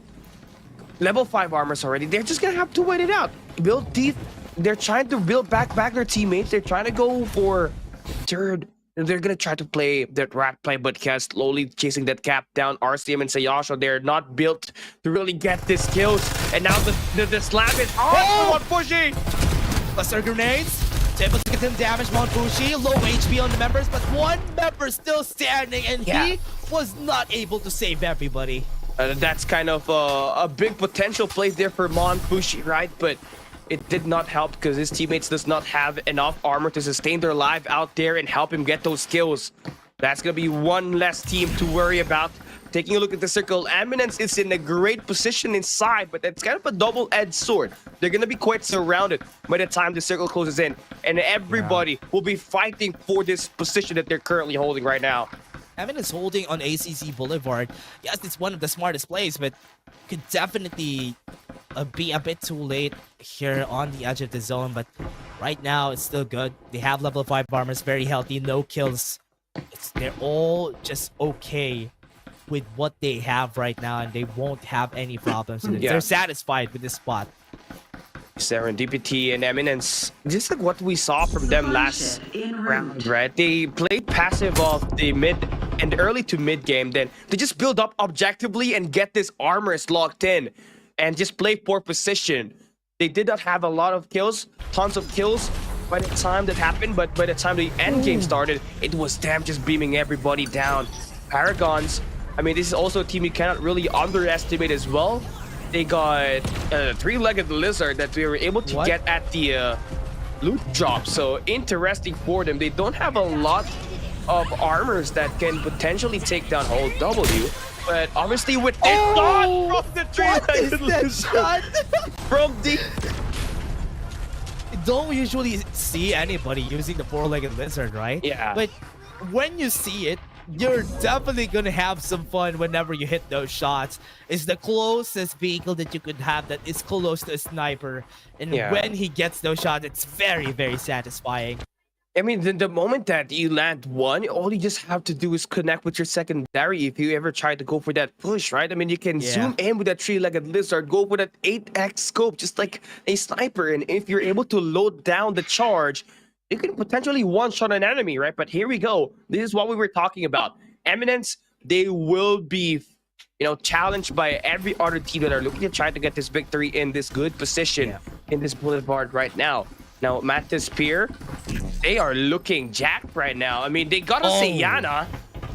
level 5 armors already. They're just gonna have to wait it out. Build deep. They're trying to build back their teammates. They're trying to go for third. And they're gonna try to play that rat play, but Kia slowly chasing that cap down. RCM and Sayasha, they're not built to really get these kills. And now the slam is on for Pushy. Cluster grenades. able to get him damage. Monfushi, low HP on the members, but one member still standing, and he was not able to save everybody. That's kind of a big potential play there for Monfushi, right? But it did not help because his teammates does not have enough armor to sustain their life out there and help him get those kills. That's going to be one less team to worry about. Taking a look at the circle, Eminence is in a great position inside, but it's kind of a double-edged sword. They're going to be quite surrounded by the time the circle closes in, and everybody will be fighting for this position that they're currently holding right now. Eminence holding on ACC Boulevard. Yes, it's one of the smartest plays, but could definitely be a bit too late here on the edge of the zone. But right now, it's still good. They have level 5 armors, very healthy, no kills. They're all just okay with what they have right now, and they won't have any problems. They're satisfied with this spot. Serendipity and Eminence, just like what we saw from them last round, right? They played passive off the mid and early to mid game, then they just build up objectively and get this armors locked in and just play for position. They did not have a lot of kills, tons of kills by the time that happened, but by the time the end game started, it was them just beaming everybody down. Paragons, I mean, this is also a team you cannot really underestimate as well. They got a 3-legged lizard that they were able to get at the loot drop. So interesting for them. They don't have a lot of armors that can potentially take down whole W. But obviously with this shot from the 3-legged lizard from the... You don't usually see anybody using the 4-legged lizard, right? Yeah. But when you see it, you're definitely gonna have some fun whenever you hit those shots. It's the closest vehicle that you could have that is close to a sniper. And when he gets those shots, it's very, very satisfying. I mean, the moment that you land one, all you just have to do is connect with your secondary if you ever try to go for that push, right? I mean, you can zoom in with that 3-legged lizard, go for that 8x scope, just like a sniper. And if you're able to load down the charge, you can potentially one-shot an enemy, right? But here we go. This is what we were talking about. Eminence, they will be, challenged by every other team that are looking to try to get this victory in this good position in this boulevard right now. Now, Mattis Spear, they are looking jacked right now. I mean, they got a Sayana,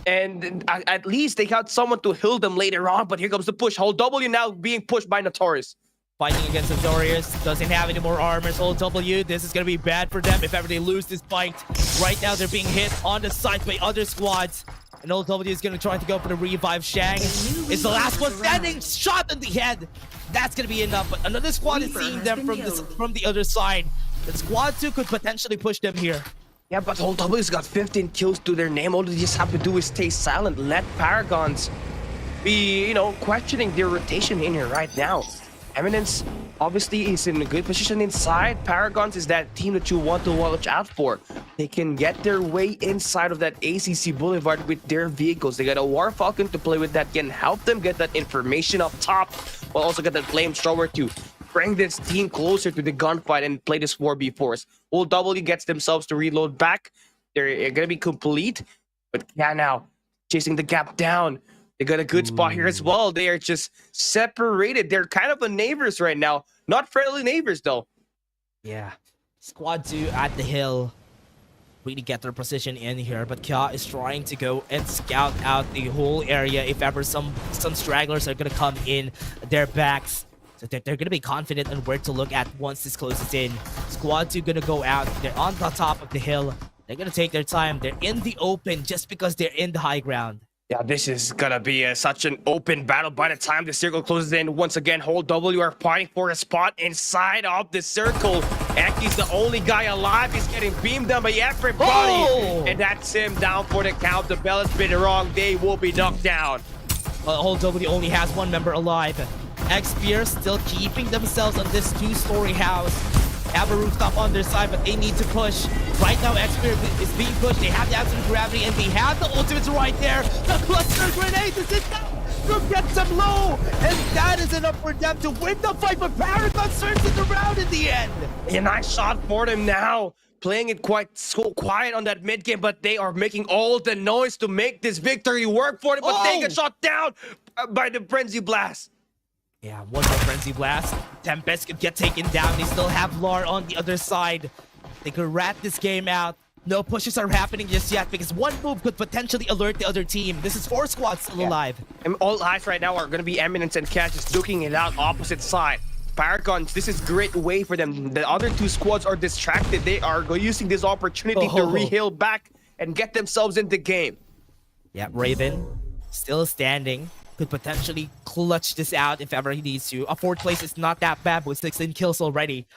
and at least they got someone to heal them later on. But here comes the push. Whole W now being pushed by Notorious. Fighting against Notorious, doesn't have any more armors. Whole W, this is going to be bad for them if ever they lose this fight. Right now, they're being hit on the side by other squads. And Old W is going to try to go for the revive. Shang is the last one standing. Shot in the head. That's going to be enough. But another squad is seeing them from the other side. The squad 2 could potentially push them here. Yeah, but Old W's got 15 kills to their name. All they just have to do is stay silent. Let Paragons be, questioning their rotation in here right now. Eminence obviously is in a good position inside. Paragons is that team that you want to watch out for. They can get their way inside of that ACC Boulevard with their vehicles. They got a War Falcon to play with that can help them get that information up top, while also get that Flamethrower to bring this team closer to the gunfight and play this 4v4s. Old W gets themselves to reload back. They're gonna be complete, but now chasing the gap down. They got a good spot here as well. They are just separated. They're kind of a neighbors right now. Not friendly neighbors, though. Yeah. Squad 2 at the hill. Really get their position in here. But Kya is trying to go and scout out the whole area if ever some stragglers are going to come in their backs. So they're going to be confident on where to look at once this closes in. Squad 2 going to go out. They're on the top of the hill. They're going to take their time. They're in the open just because they're in the high ground. Yeah, this is gonna be such an open battle by the time the circle closes in. Once again, Whole W are fighting for a spot inside of the circle. Aki's the only guy alive. He's getting beamed down by everybody. And that's him down for the count. The bell has been wrong. They will be knocked down. Whole W only has one member alive. X-Spear still keeping themselves on this 2-story house. Have a rooftop on their side, but they need to push. Right now, X-Spear is being pushed. They have the absolute gravity, and they have the ultimates right there. The cluster grenade is it down. Group gets them low, and that is enough for them to win the fight. But Paragon turns it around in the end. A nice shot for them now. Playing it quite so quiet on that mid game, but they are making all the noise to make this victory work for them. But they get shot down by the Frenzy Blast. Yeah, one more Frenzy Blast. Tempest could get taken down. They still have Lar on the other side. They could rat this game out. No pushes are happening just yet because one move could potentially alert the other team. This is 4 squads still alive. And all eyes right now are going to be Eminence and Cat just duking it out opposite side. Paragons, this is great way for them. The other 2 squads are distracted. They are using this opportunity to re-heal back and get themselves in the game. Yeah, Raven still standing. Could potentially clutch this out if ever he needs to. A 4th place is not that bad with 16 kills already.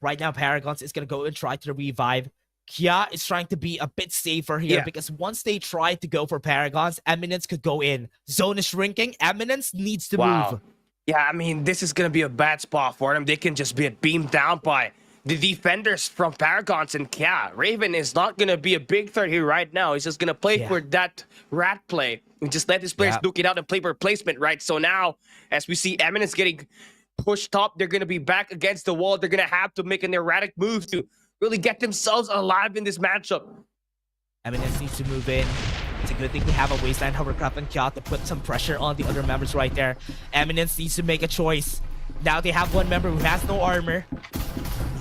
Right now, Paragons is going to go and try to revive. Kia is trying to be a bit safer here because once they try to go for Paragons, Eminence could go in. Zone is shrinking. Eminence needs to move. Yeah, I mean, this is going to be a bad spot for them. They can just be beamed down by the defenders from Paragons and Kia. Raven is not going to be a big threat here right now. He's just going to play for that rat play and just let his players duke it out and play for placement, right? So now, as we see Eminence getting pushed up, they're going to be back against the wall. They're going to have to make an erratic move to really get themselves alive in this matchup. Eminence needs to move in. It's a good thing to have a wasteland hovercraft and Kia to put some pressure on the other members right there. Eminence needs to make a choice. Now they have one member who has no armor.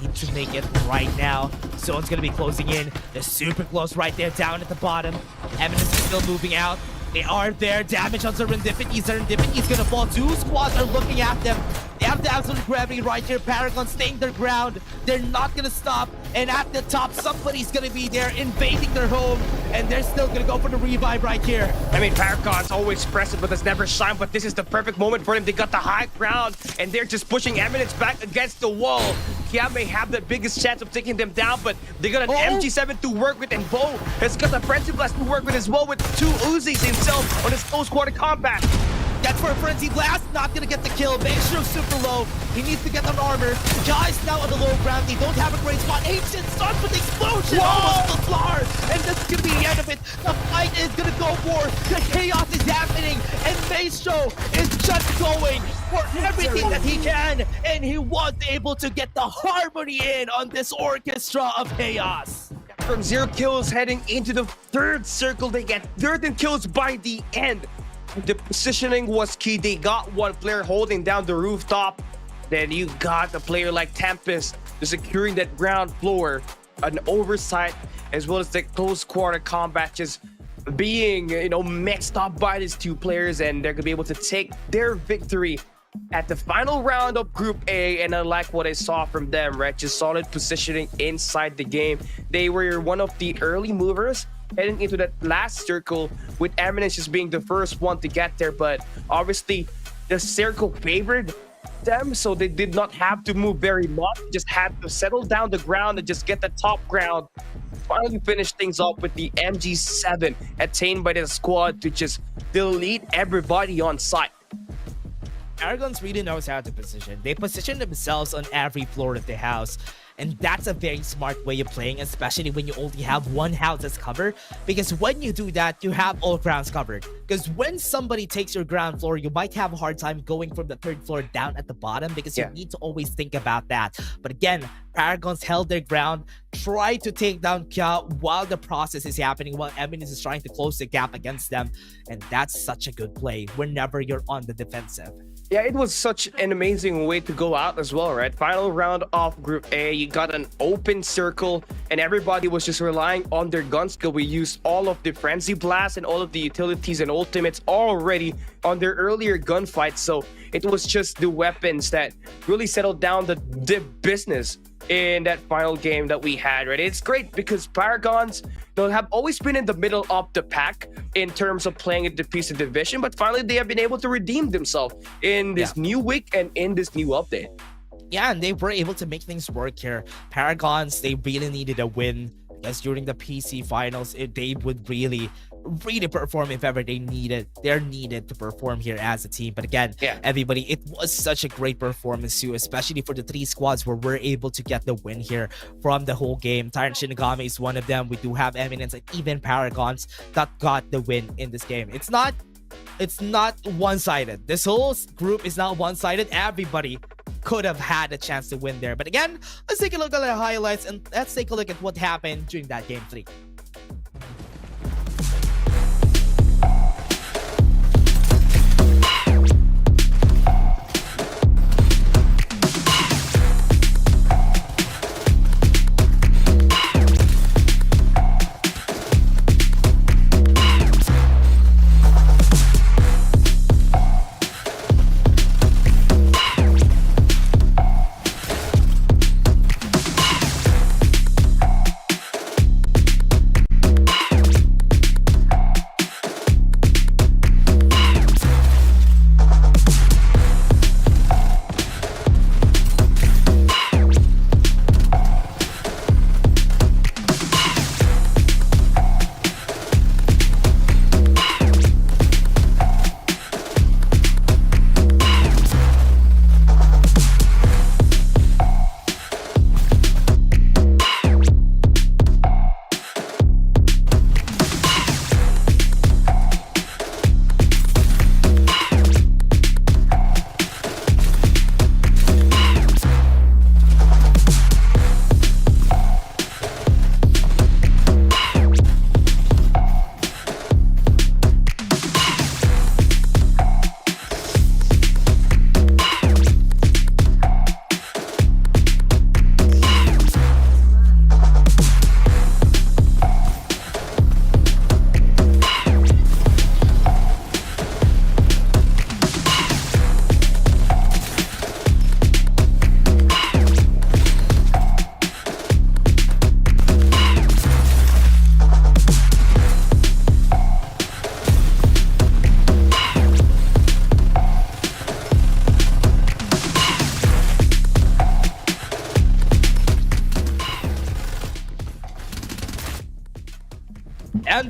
Need to make it right now. Zone's gonna be closing in. They're super close right there down at the bottom. Eminence is still moving out. They are there. Damage on Serendipity. Serendipity is gonna fall. 2 squads are looking at them. They have the absolute gravity right here. Paragon staying their ground. They're not gonna stop. And at the top, somebody's gonna be there invading their home. And they're still gonna go for the revive right here. I mean, Paragon's always expressive, but it's never shine. But this is the perfect moment for them. They got the high ground, and they're just pushing Eminence back against the wall. Kia may have the biggest chance of taking them down, but they got an MG7 to work with, and Bo has got a Frenzy Blast to work with as well, with 2 Uzis himself on his close quarter combat. That's for a Frenzy Blast, not gonna get the kill. Mainstream super low. He needs to get on armor. Guys now on the low ground. They don't have a great spot. Ancient starts with explosion. Almost the floor. And this could be the end of it. The fight is gonna go for. The chaos is happening. And Maestro is just going for everything that he can. And he was able to get the harmony in on this orchestra of chaos. From 0 kills heading into the 3rd circle, they get 13 kills by the end. The positioning was key. They got one player holding down the rooftop. Then you got a player like Tempest securing that ground floor. An oversight as well as the close quarter combat just being, mixed up by these 2 players, and they're gonna be able to take their victory at the final round of Group A. And I like what I saw from them, right? Just solid positioning inside the game. They were one of the early movers heading into that last circle, with Eminence just being the first one to get there. But obviously, the circle favored them, so they did not have to move very much. Just had to settle down the ground and just get the top ground. Finally finish things off with the MG7 attained by the squad to just delete everybody on site. Aragons really knows how to position. They position themselves on every floor of the house. And that's a very smart way of playing, especially when you only have one house as cover. Because when you do that, you have all grounds covered. Because when somebody takes your ground floor, you might have a hard time going from the 3rd floor down at the bottom, because you need to always think about that. But again, Paragons held their ground, tried to take down Kia while the process is happening, while Eminence is trying to close the gap against them. And that's such a good play whenever you're on the defensive. Yeah, it was such an amazing way to go out as well, right? Final round of Group A, you got an open circle, and everybody was just relying on their gun skill. We used all of the Frenzy Blast and all of the utilities and ultimates already on their earlier gunfights, so it was just the weapons that really settled down the business in that final game that we had, right? It's great because Paragons have always been in the middle of the pack in terms of playing at the PC division, but finally they have been able to redeem themselves in this new week and in this new update. Yeah, and they were able to make things work here. Paragons, they really needed a win, because during the PC finals, they would really perform if ever they're needed to perform here as a team. But again, everybody, it was such a great performance too, especially for the 3 squads where we're able to get the win here from the whole game. Tyrant Shinigami is one of them. We do have Eminence and even Paragons that got the win in this game. It's not one-sided. This whole group is not one-sided. Everybody could have had a chance to win there. But again, let's take a look at the highlights and let's take a look at what happened during that game 3.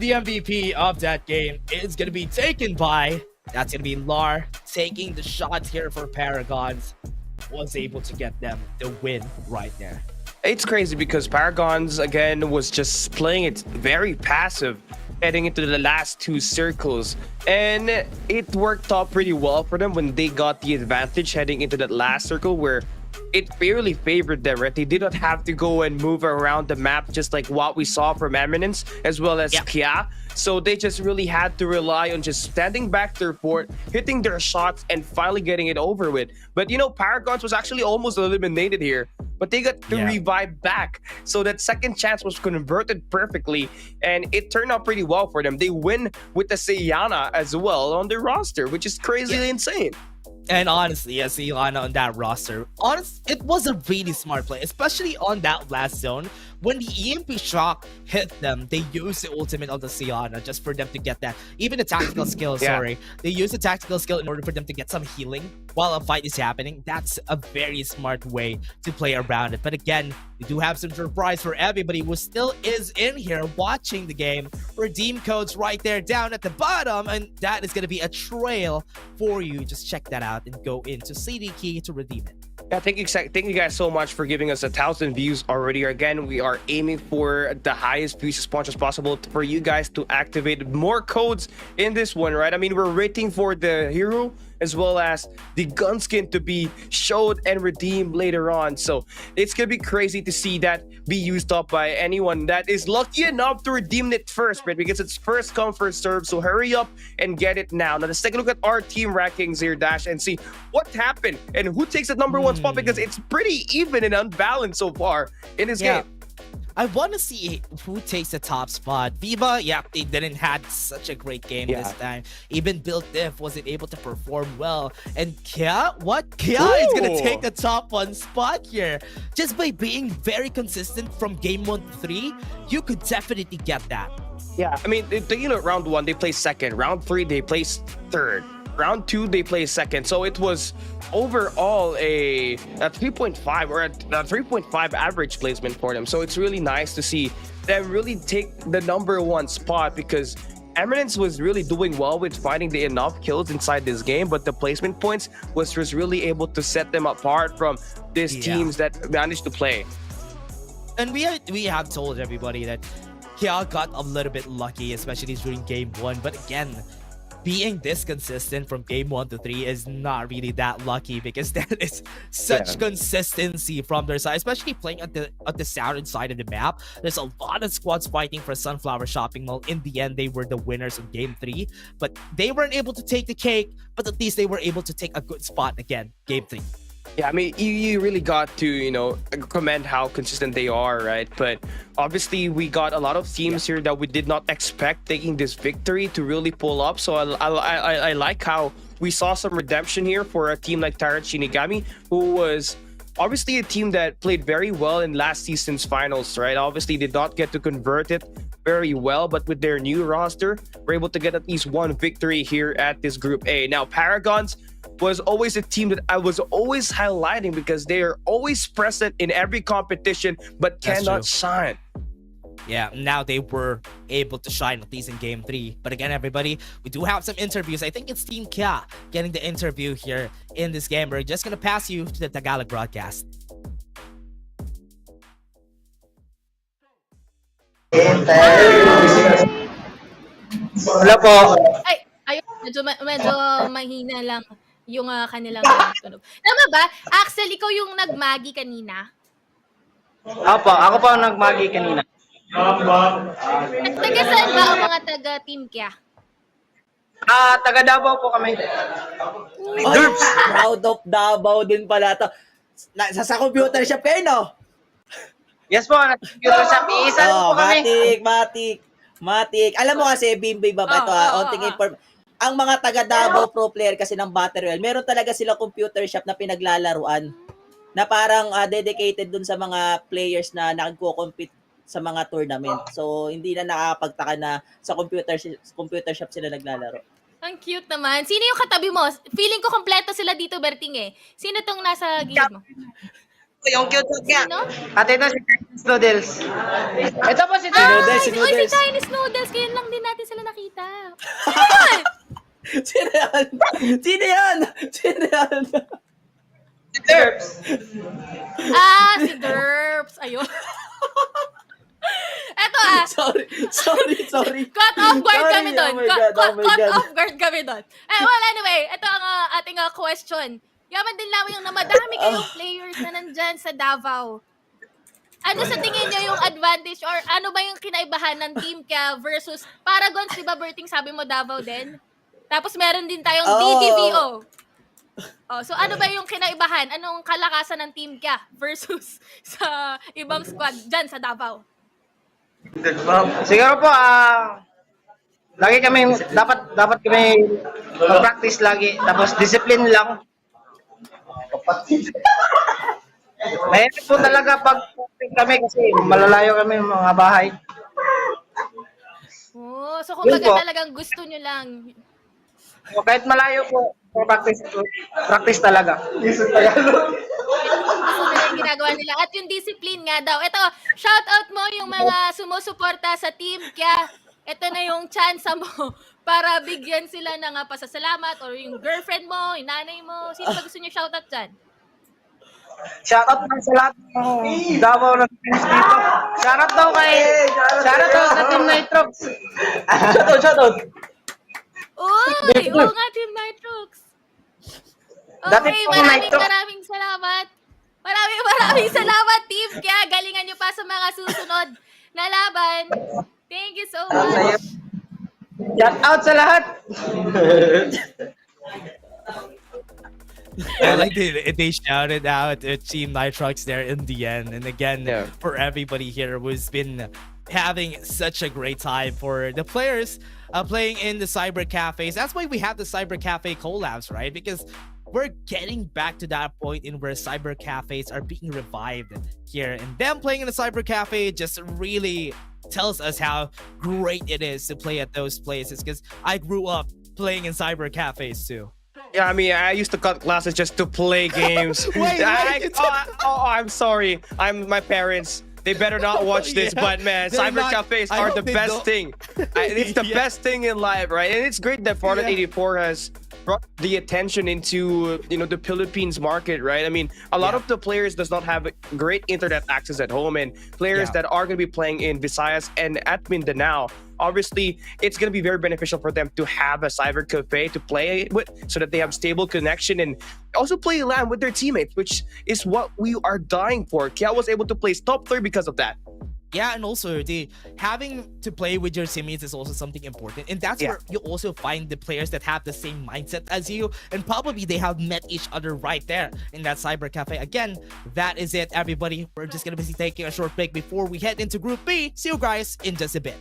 the MVP of that game is going to be taken by, that's going to be Lar, taking the shots here for Paragons. Was able to get them the win right there. It's crazy because Paragons, again, was just playing it very passive heading into the last two circles. And it worked out pretty well for them when they got the advantage heading into that last circle where it fairly favored them, right? They did not have to go and move around the map just like what we saw from Eminence as well as Kia. So they just really had to rely on just standing back their fort, hitting their shots, and finally getting it over with. But you know, Paragons was actually almost eliminated here, but they got to revive back. So that second chance was converted perfectly, and it turned out pretty well for them. They win with the Sayana as well on their roster, which is crazily insane. And honestly, as Ilana on that roster, it was a really smart play, especially on that last zone. When the EMP shock hit them, they used the ultimate on the Siana just for them to get that. Even the tactical skill, sorry. They used the tactical skill in order for them to get some healing while a fight is happening. That's a very smart way to play around it. But again, we do have some surprise for everybody who still is in here watching the game. Redeem codes right there down at the bottom, and that is going to be a trail for you. Just check that out and go into CD Key to redeem it. Yeah, thank you guys so much for giving us 1,000 views already. Again, we are aiming for the highest views as much as possible for you guys to activate more codes in this one, right? I mean, we're waiting for the hero as well as the gun skin to be showed and redeemed later on. So it's gonna be crazy to see that be used up by anyone that is lucky enough to redeem it first, right? Because it's first come, first serve. So hurry up and get it now. Now let's take a look at our team rankings here, Dash, and see what happened and who takes the number one spot, because it's pretty even and unbalanced so far in this game. I want to see who takes the top spot. Viva, they didn't have such a great game this time. Even Build Diff wasn't able to perform well. And Kia is going to take the top one spot here. Just by being very consistent from game 1 to 3, you could definitely get that. Yeah, I mean, round 1, they placed second. Round 3, they placed third. Round 2, they placed second. So it was overall a 3.5 or a 3.5 average placement for them. So it's really nice to see them really take the number one spot, because Eminence was really doing well with finding the enough kills inside this game, but the placement points was really able to set them apart from these teams that managed to play. And we have told everybody that Kia got a little bit lucky, especially during game 1. But again, being this consistent from game 1 to 3 is not really that lucky, because that is such consistency from their side, especially playing at the southern side of the map. There's a lot of squads fighting for Sunflower Shopping Mall. In the end, they were the winners of game 3, but they weren't able to take the cake, but at least they were able to take a good spot again, game 3. Yeah, I mean, you really got to, commend how consistent they are, right? But obviously, we got a lot of teams here that we did not expect taking this victory to really pull up. So I like how we saw some redemption here for a team like Tyrant Shinigami, who was obviously a team that played very well in last season's finals, right? Obviously, did not get to convert it very well, but with their new roster, we're able to get at least one victory here at this Group A. Now, Paragons was always a team that I was always highlighting, because they are always present in every competition but cannot shine. Yeah, now they were able to shine, at least in game 3. But again, everybody, we do have some interviews. I think it's Team Kia getting the interview here in this game. We're just gonna pass you to the Tagalog broadcast. Wala po. Ayun, medyo mahina lang yung kanilang tunog. Tama ba? Axel, ikaw yung nagmagi kanina? Opo, ako po ang nagmagi kanina. Taga saan ba ang mga taga Team Kia? Taga Davao po kami. Proud of Davao din pala to. Sa computer shop kayo, no? Yes po, nag-computer shop. Iisa po kami. Matik. Alam mo kasi, Bimbay Baba, ito onting inform. Ang mga taga Davao pro player kasi ng Battle Royale, meron talaga sila computer shop na pinaglalaruan na parang dedicated dun sa mga players na nagko-compete sa mga tournament. So, hindi na nakakapagtaka na sa computer shop sila naglalaro. Ang cute naman. Sino yung katabi mo? Feeling ko kompleto sila dito, Berting eh. Sino tong nasa gilid mo? Yung cute nga. Sino? At ito si Chinese Noodles. Ito po si Noodles, si Uy, si Noodles. Chinese noodles. Ngayon lang din natin sila nakita. Sino yun? Sino yan? Sino yan? Sino yan? Si Derps. Si Derps. Ayun. Eto Sorry. Caught off guard Sorry, kami doon. oh my God, oh my Caught God. off guard kami doon. Well, anyway, ito ang ating question. Yaman din lang yung na madami kayong players na nandyan sa Davao. Ano sa tingin nyo yung advantage or ano ba yung kinaibahan ng Team Kya versus Paragons, di ba, Berting, sabi mo Davao din? Tapos meron din tayong DDVO. So ano ba yung kinaibahan? Anong kalakasan ng Team Kya versus sa ibang squad dyan sa Davao? Siguro po, lagi kami, dapat kami mag-practice lagi. Tapos discipline lang. Mahirap po talaga pag kami kasi malalayo kami ng mga bahay. So kumbaga Yun po. talagang gusto nyo lang. So, kahit malayo po, practice talaga. Gusto nila yung ginagawa nila. At yung discipline nga daw. Ito, shout out mo yung mga sumusuporta sa Team Kya. Ito na yung chance mo para bigyan sila ng pasasalamat or yung girlfriend mo, yung nanay mo. Sino ba gusto nyo shout out dyan? Shoutout lang sa lahat ng Davao na teams dito. Shoutout daw sa Team Nitrox. Shoutout. Uy! Oo nga, Team Nitrox. Dati Okay, po Nitrox. maraming salamat. Maraming salamat, Team Kya. Galingan nyo pa sa mga susunod na laban. Thank you so much. Shoutout sa lahat. I like they shouted out Team Nitrox there in the end. And again, for everybody here who's been having such a great time, for the players playing in the cyber cafes. That's why we have the cyber cafe collabs, right? Because we're getting back to that point in where cyber cafes are being revived here, and them playing in the cyber cafe just really tells us how great it is to play at those places, because I grew up playing in cyber cafes too. Yeah, I mean, I used to cut classes just to play games. I'm sorry. My parents. They better not watch this, but man, cyber cafes are the best thing. It's the best thing in life, right? And it's great that Farlight 84 has brought the attention into the Philippines market, right? I mean, a lot of the players does not have great internet access at home, and players that are going to be playing in Visayas and at Mindanao, obviously it's going to be very beneficial for them to have a cyber cafe to play with, so that they have stable connection and also play LAN with their teammates, which is what we are dying for. Kya was able to place top 3 because of that. Yeah, and also having to play with your teammates is also something important, and that's where you also find the players that have the same mindset as you, and probably they have met each other right there in that cyber cafe. Again, that is it, everybody. We're just gonna be taking a short break before we head into Group B. See you guys in just a bit.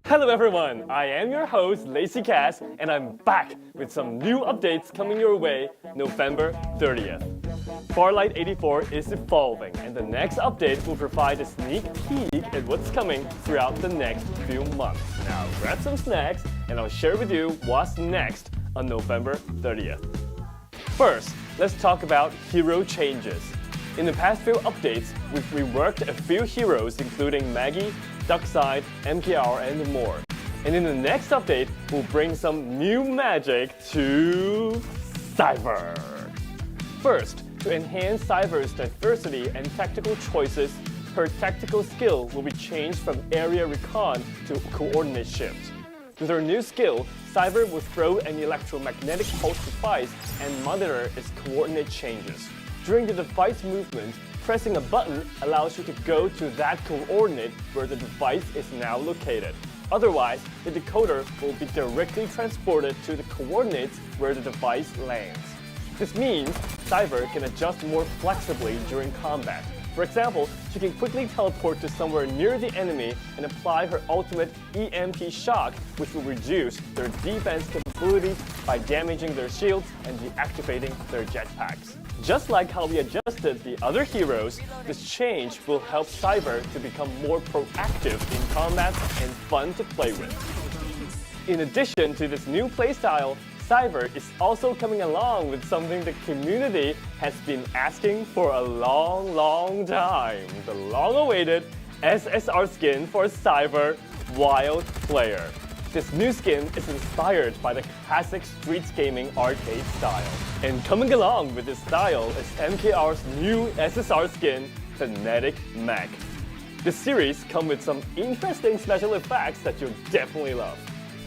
Hello everyone, I am your host Lacey Cass, and I'm back with some new updates coming your way November 30th. Farlight 84 is evolving, and the next update will provide a sneak peek at what's coming throughout the next few months. Now grab some snacks and I'll share with you what's next on November 30th. First, let's talk about hero changes. In the past few updates, we've reworked a few heroes including Maggie, Duckside, MKR, and more. And in the next update, we'll bring some new magic to Cyber. First, to enhance Cyber's diversity and tactical choices, her tactical skill will be changed from area recon to coordinate shift. With her new skill, Cyber will throw an electromagnetic pulse device and monitor its coordinate changes. During the device movement, pressing a button allows you to go to that coordinate where the device is now located. Otherwise, the decoder will be directly transported to the coordinates where the device lands. This means Cyber can adjust more flexibly during combat. For example, she can quickly teleport to somewhere near the enemy and apply her ultimate EMP shock, which will reduce their defense abilities by damaging their shields and deactivating their jetpacks. Just like how we adjusted the other heroes, this change will help Cyber to become more proactive in combat and fun to play with. In addition to this new playstyle, Cyber is also coming along with something the community has been asking for a long time. The long-awaited SSR skin for Cyber Wild Player. This new skin is inspired by the classic Streets Gaming arcade style. And coming along with this style is MKR's new SSR skin, Kinetic Mech. This series comes with some interesting special effects that you'll definitely love.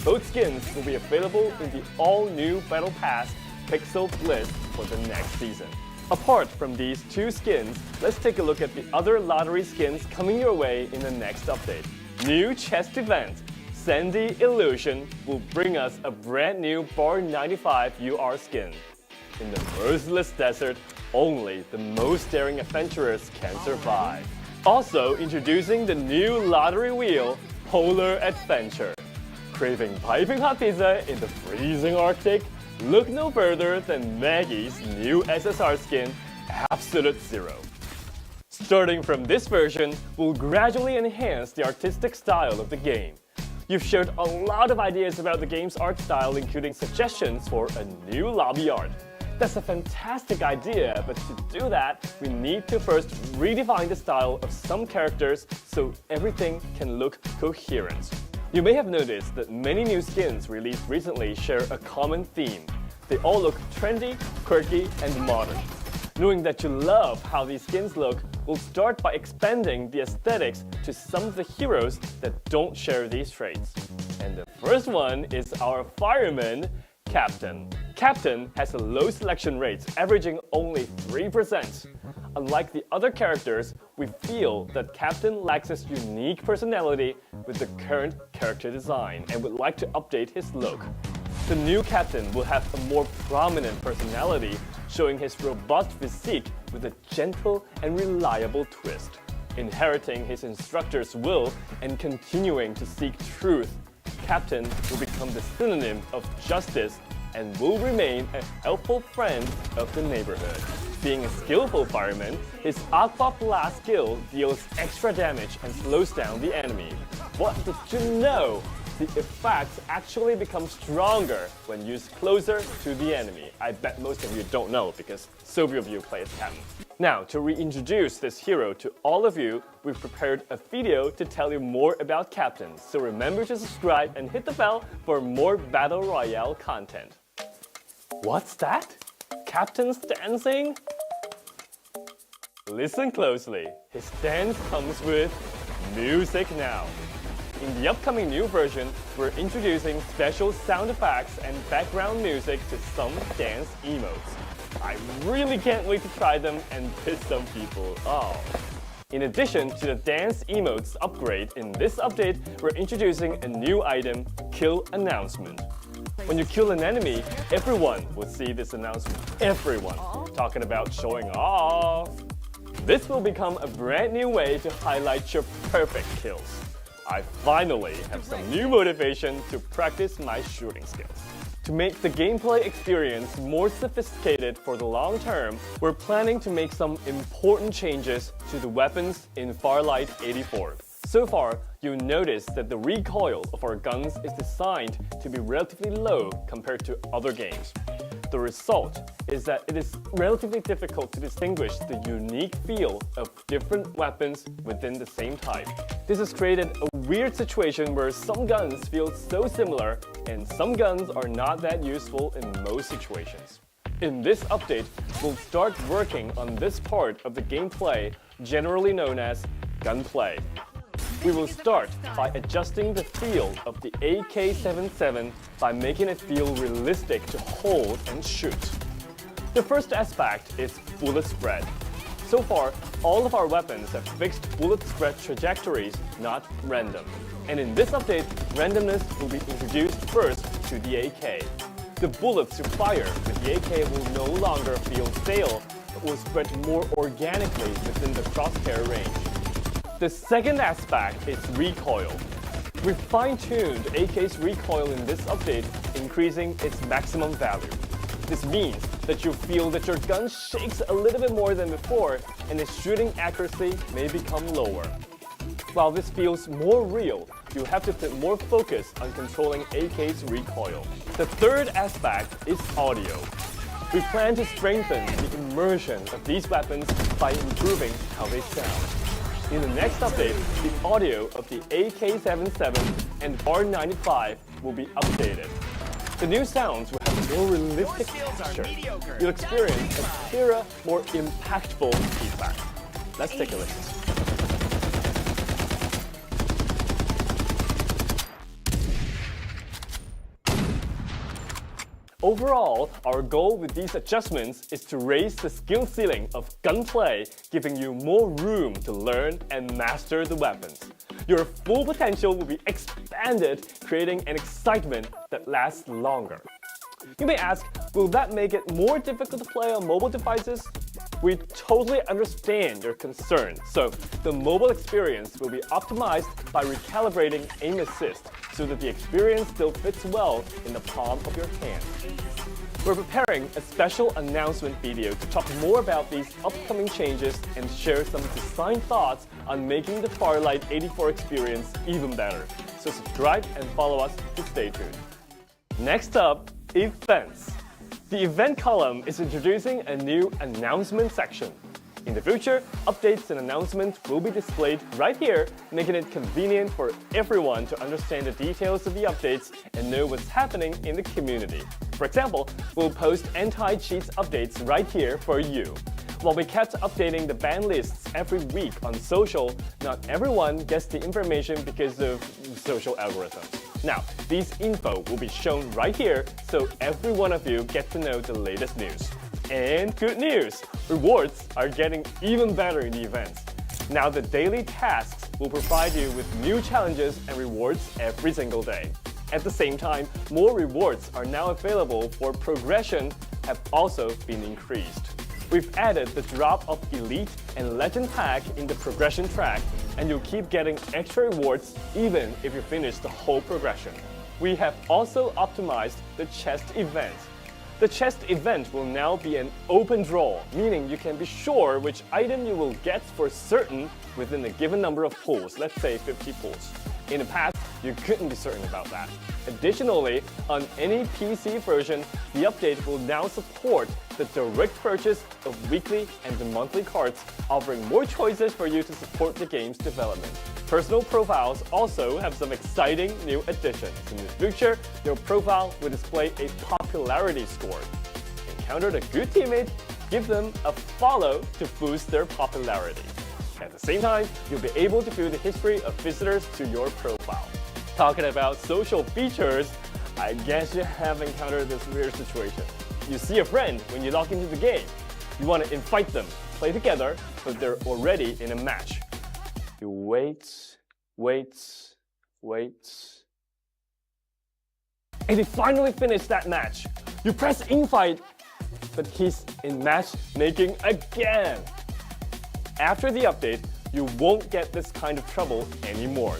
Both skins will be available in the all-new Battle Pass Pixel Blitz for the next season. Apart from these two skins, let's take a look at the other lottery skins coming your way in the next update. New chest event, Sandy Illusion, will bring us a brand new Bar 95 UR skin. In the merciless desert, only the most daring adventurers can survive. Also introducing the new lottery wheel, Polar Adventure. Craving piping hot pizza in the freezing Arctic? Look no further than Maggie's new SSR skin, Absolute Zero. Starting from this version, we'll gradually enhance the artistic style of the game. You've shared a lot of ideas about the game's art style, including suggestions for a new lobby art. That's a fantastic idea, but to do that, we need to first redefine the style of some characters so everything can look coherent. You may have noticed that many new skins released recently share a common theme. They all look trendy, quirky, and modern. Knowing that you love how these skins look, we'll start by expanding the aesthetics to some of the heroes that don't share these traits. And the first one is our fireman, Captain. Captain has a low selection rate, averaging only 3%. Unlike the other characters, we feel that Captain lacks his unique personality with the current character design and would like to update his look. The new Captain will have a more prominent personality, showing his robust physique with a gentle and reliable twist. Inheriting his instructor's will and continuing to seek truth, Captain will become the synonym of justice and will remain a helpful friend of the neighborhood. Being a skillful fireman, his Aqua Blast skill deals extra damage and slows down the enemy. What did you know? The effects actually become stronger when used closer to the enemy. I bet most of you don't know because so few of you play as Captain. Now, to reintroduce this hero to all of you, we've prepared a video to tell you more about Captain. So remember to subscribe and hit the bell for more Battle Royale content. What's that? Captain's dancing? Listen closely. His dance comes with music now. In the upcoming new version, we're introducing special sound effects and background music to some dance emotes. I really can't wait to try them and piss some people off. In addition to the dance emotes upgrade, in this update, we're introducing a new item, Kill Announcement. When you kill an enemy, everyone will see this announcement. Everyone. Talking about showing off. This will become a brand new way to highlight your perfect kills. I finally have some new motivation to practice my shooting skills. To make the gameplay experience more sophisticated for the long term, we're planning to make some important changes to the weapons in Farlight 84. So far, you'll notice that the recoil of our guns is designed to be relatively low compared to other games. The result is that it is relatively difficult to distinguish the unique feel of different weapons within the same type. This has created a weird situation where some guns feel so similar and some guns are not that useful in most situations. In this update, we'll start working on this part of the gameplay generally known as gunplay. We will start by adjusting the feel of the AK-77 by making it feel realistic to hold and shoot. The first aspect is bullet spread. So far, all of our weapons have fixed bullet spread trajectories, not random. And in this update, randomness will be introduced first to the AK. The bullets you fire with the AK will no longer feel stale, but will spread more organically within the crosshair range. The second aspect is recoil. We've fine-tuned AK's recoil in this update, increasing its maximum value. This means that you feel that your gun shakes a little bit more than before, and its shooting accuracy may become lower. While this feels more real, you have to put more focus on controlling AK's recoil. The third aspect is audio. We plan to strengthen the immersion of these weapons by improving how they sound. In the next update, the audio of the AK-77 and R95 will be updated. The new sounds will have more realistic texture. You'll experience a clearer, more impactful feedback. Let's take a listen. Overall, our goal with these adjustments is to raise the skill ceiling of gunplay, giving you more room to learn and master the weapons. Your full potential will be expanded, creating an excitement that lasts longer. You may ask, will that make it more difficult to play on mobile devices? We totally understand your concern, so the mobile experience will be optimized by recalibrating aim assist so that the experience still fits well in the palm of your hand. We're preparing a special announcement video to talk more about these upcoming changes and share some design thoughts on making the Farlight 84 experience even better. So subscribe and follow us to stay tuned. Next up, events. The event column is introducing a new announcement section. In the future, updates and announcements will be displayed right here, making it convenient for everyone to understand the details of the updates and know what's happening in the community. For example, we'll post anti-cheats updates right here for you. While we kept updating the ban lists every week on social, not everyone gets the information because of social algorithms. Now, these info will be shown right here, so every one of you gets to know the latest news. And good news! Rewards are getting even better in the events. Now the daily tasks will provide you with new challenges and rewards every single day. At the same time, more rewards are now available for progression have also been increased. We've added the drop of Elite and Legend pack in the progression track, and you'll keep getting extra rewards even if you finish the whole progression. We have also optimized the chest event. The chest event will now be an open draw, meaning you can be sure which item you will get for certain within a given number of pulls, let's say 50 pulls. In the past, you couldn't be certain about that. Additionally, on any PC version, the update will now support the direct purchase of weekly and the monthly cards, offering more choices for you to support the game's development. Personal profiles also have some exciting new additions. In the future, your profile will display a popularity score. Encountered a good teammate, give them a follow to boost their popularity. At the same time, you'll be able to view the history of visitors to your profile. Talking about social features, I guess you have encountered this weird situation. You see a friend when you log into the game. You want to invite them, play together, but they're already in a match. You wait, and they finally finish that match. You press invite, but he's in matchmaking again. After the update, you won't get this kind of trouble anymore.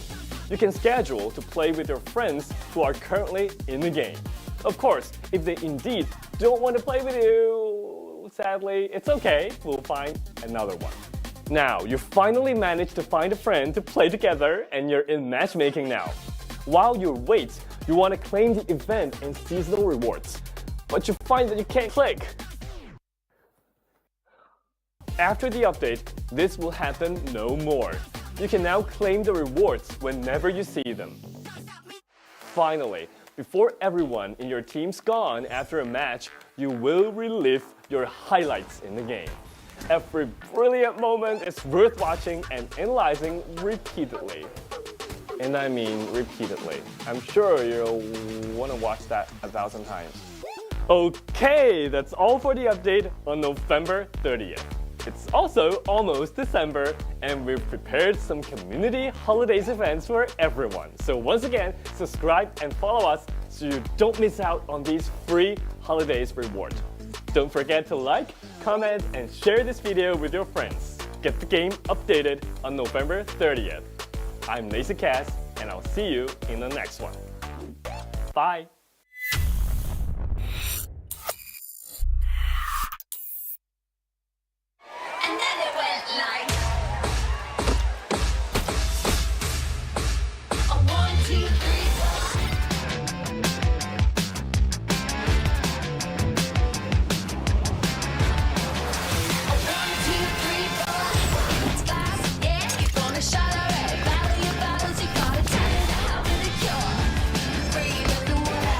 You can schedule to play with your friends who are currently in the game. Of course, if they indeed don't want to play with you, sadly, it's okay, we'll find another one. Now, you finally managed to find a friend to play together and you're in matchmaking now. While you wait, you want to claim the event and seasonal rewards, but you find that you can't click. After the update, this will happen no more. You can now claim the rewards whenever you see them. Finally, before everyone in your team's gone after a match, you will relive your highlights in the game. Every brilliant moment is worth watching and analyzing repeatedly. And I mean repeatedly. I'm sure you'll want to watch that 1,000 times. Okay, that's all for the update on November 30th. It's also almost December, and we've prepared some community holidays events for everyone. So once again, subscribe and follow us so you don't miss out on these free holidays rewards. Don't forget to like, comment, and share this video with your friends. Get the game updated on November 30th. I'm LazyCast, and I'll See you in the next one. Bye. And then it went like a 1, 2, 3, 4. It's fast, yeah, you're gonna shut already. Battle your battles, you gotta tell it how to the cure. Breathe in the water.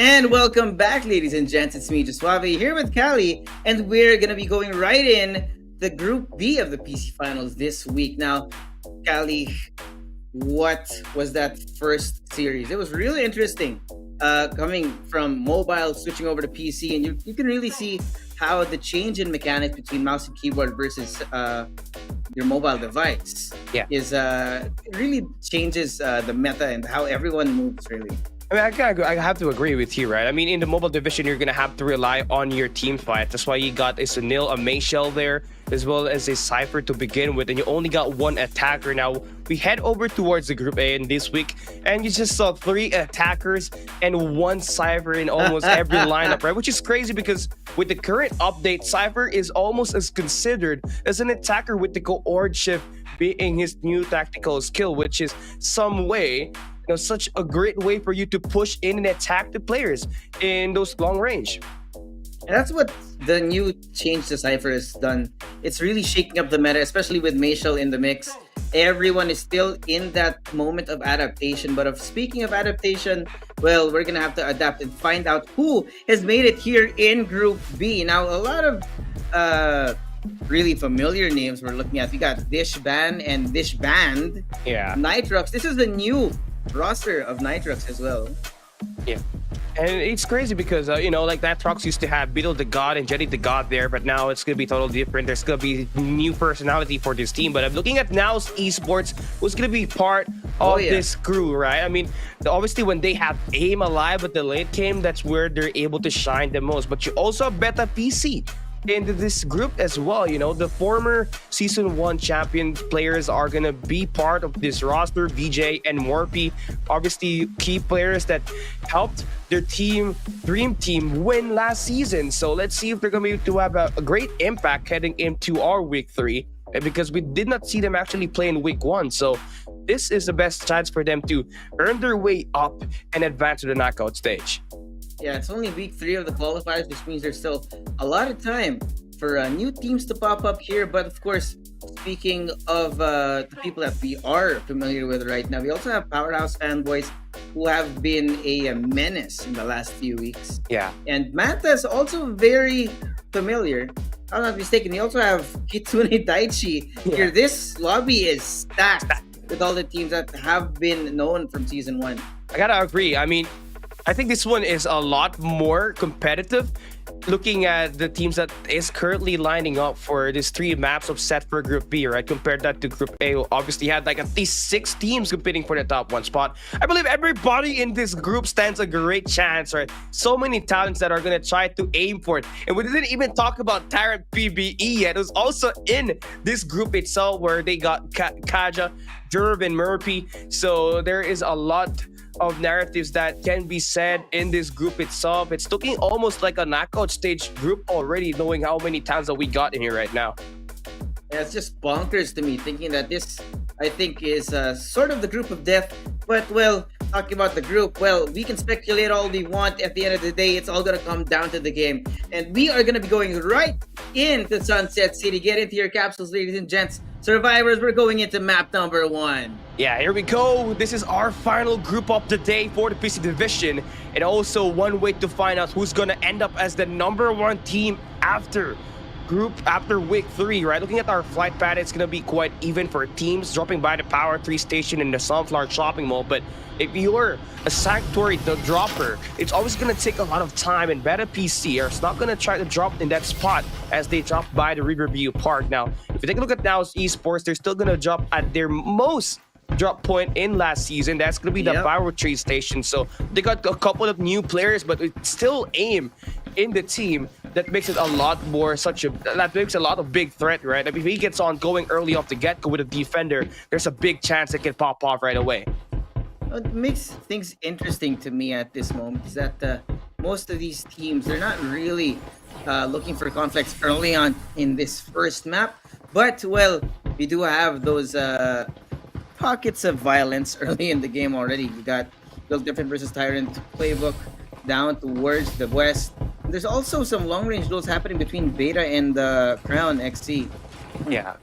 And welcome back, ladies and gents. It's me, Suave, here with Callie, and we're gonna be going right in the Group B of the PC Finals this week. Now, Callie, what was that first series? It was really interesting. Coming from mobile, switching over to PC, and you can really see how the change in mechanics between mouse and keyboard versus your mobile device is really changes the meta and how everyone moves, really. I mean, I have to agree with you, right? I mean, in the mobile division, you're going to have to rely on your team fight. That's why you got a Sunil, a Mayshell there, as well as a Cypher to begin with, and you only got one attacker. Now, we head over towards the Group A in this week, and you just saw 3 attackers and 1 Cypher in almost every lineup, right? Which is crazy because with the current update, Cypher is almost as considered as an attacker with the coord shift being his new tactical skill, which is some way, such a great way for you to push in and attack the players in those long range. And that's what the new change to Cypher has done. It's really shaking up the meta, especially with Mayshell in the mix. Everyone is still in that moment of adaptation. But speaking of adaptation, well, we're going to have to adapt and find out who has made it here in Group B. Now, a lot of really familiar names we're looking at. We got Dishban and Dishband. Yeah. Nitrox. This is the new roster of Nitrox as well. Yeah. And it's crazy because, like Nitrox used to have Beetle the God and Jetty the God there, but now it's going to be totally different. There's going to be new personality for this team. But I'm looking at now's Esports, who's going to be part of this crew, right? I mean, obviously when they have aim alive at the late game, that's where they're able to shine the most. But you also have Beta PC into this group as well. The former Season 1 champion players are going to be part of this roster. VJ and Morphe, obviously key players that helped their team, Dream Team, win last season. So let's see if they're going to have a great impact heading into our Week 3, because we did not see them actually play in Week 1. So this is the best chance for them to earn their way up and advance to the knockout stage. Yeah, it's only Week 3 of the qualifiers, which means there's still a lot of time for new teams to pop up here. But of course, speaking of the people that we are familiar with right now, we also have Powerhouse fanboys who have been a menace in the last few weeks. Yeah. And Manta is also very familiar. If I'm not mistaken, we also have Kitsune Daichi here. This lobby is stacked with all the teams that have been known from Season 1. I gotta agree. I mean, I think this one is a lot more competitive looking at the teams that is currently lining up for these 3 maps of set for Group B, right? Compared that to Group A, who obviously had like at least 6 teams competing for the top 1 spot. I believe everybody in this group stands a great chance, right? So many talents that are going to try to aim for it. And we didn't even talk about Tyrant PBE yet. It was also in this group itself where they got Kaja, Jerv, and Murphy. So there is a lot of narratives that can be said in this group itself. It's looking almost like a knockout stage group already, knowing how many times that we got in here right now. Yeah, it's just bonkers to me thinking that this, I think, is sort of the group of death. But, well, talking about the group, well, we can speculate all we want. At the end of the day, it's all going to come down to the game. And we are going to be going right into Sunset City. Get into your capsules, ladies and gents. Survivors, we're going into map number 1. Yeah, here we go. This is our final group of the day for the PC division, and also one way to find out who's gonna end up as the number 1 team after Week 3, right? Looking at our flight path, it's gonna be quite even for teams dropping by the Power 3 station in the Sunflower Shopping Mall. But if you're a Sanctuary dropper, it's always gonna take a lot of time, and Beta PC are not gonna try to drop in that spot as they drop by the Riverview Park. Now, if you take a look at now's Esports, they're still gonna drop at their most drop point in last season. That's gonna be the Power 3 station. So they got a couple of new players, but it's still aim in the team that makes it a lot more that makes a lot of big threat, right? I mean, if he gets on going early off the get-go with a defender, there's a big chance it can pop off right away. What makes things interesting to me at this moment is that most of these teams, they're not really looking for conflicts early on in this first map. But, well, we do have those pockets of violence early in the game already. We got Build Different versus Tyrant playbook down towards the west. And there's also some long-range duels happening between Beta and Crown XC. Yeah.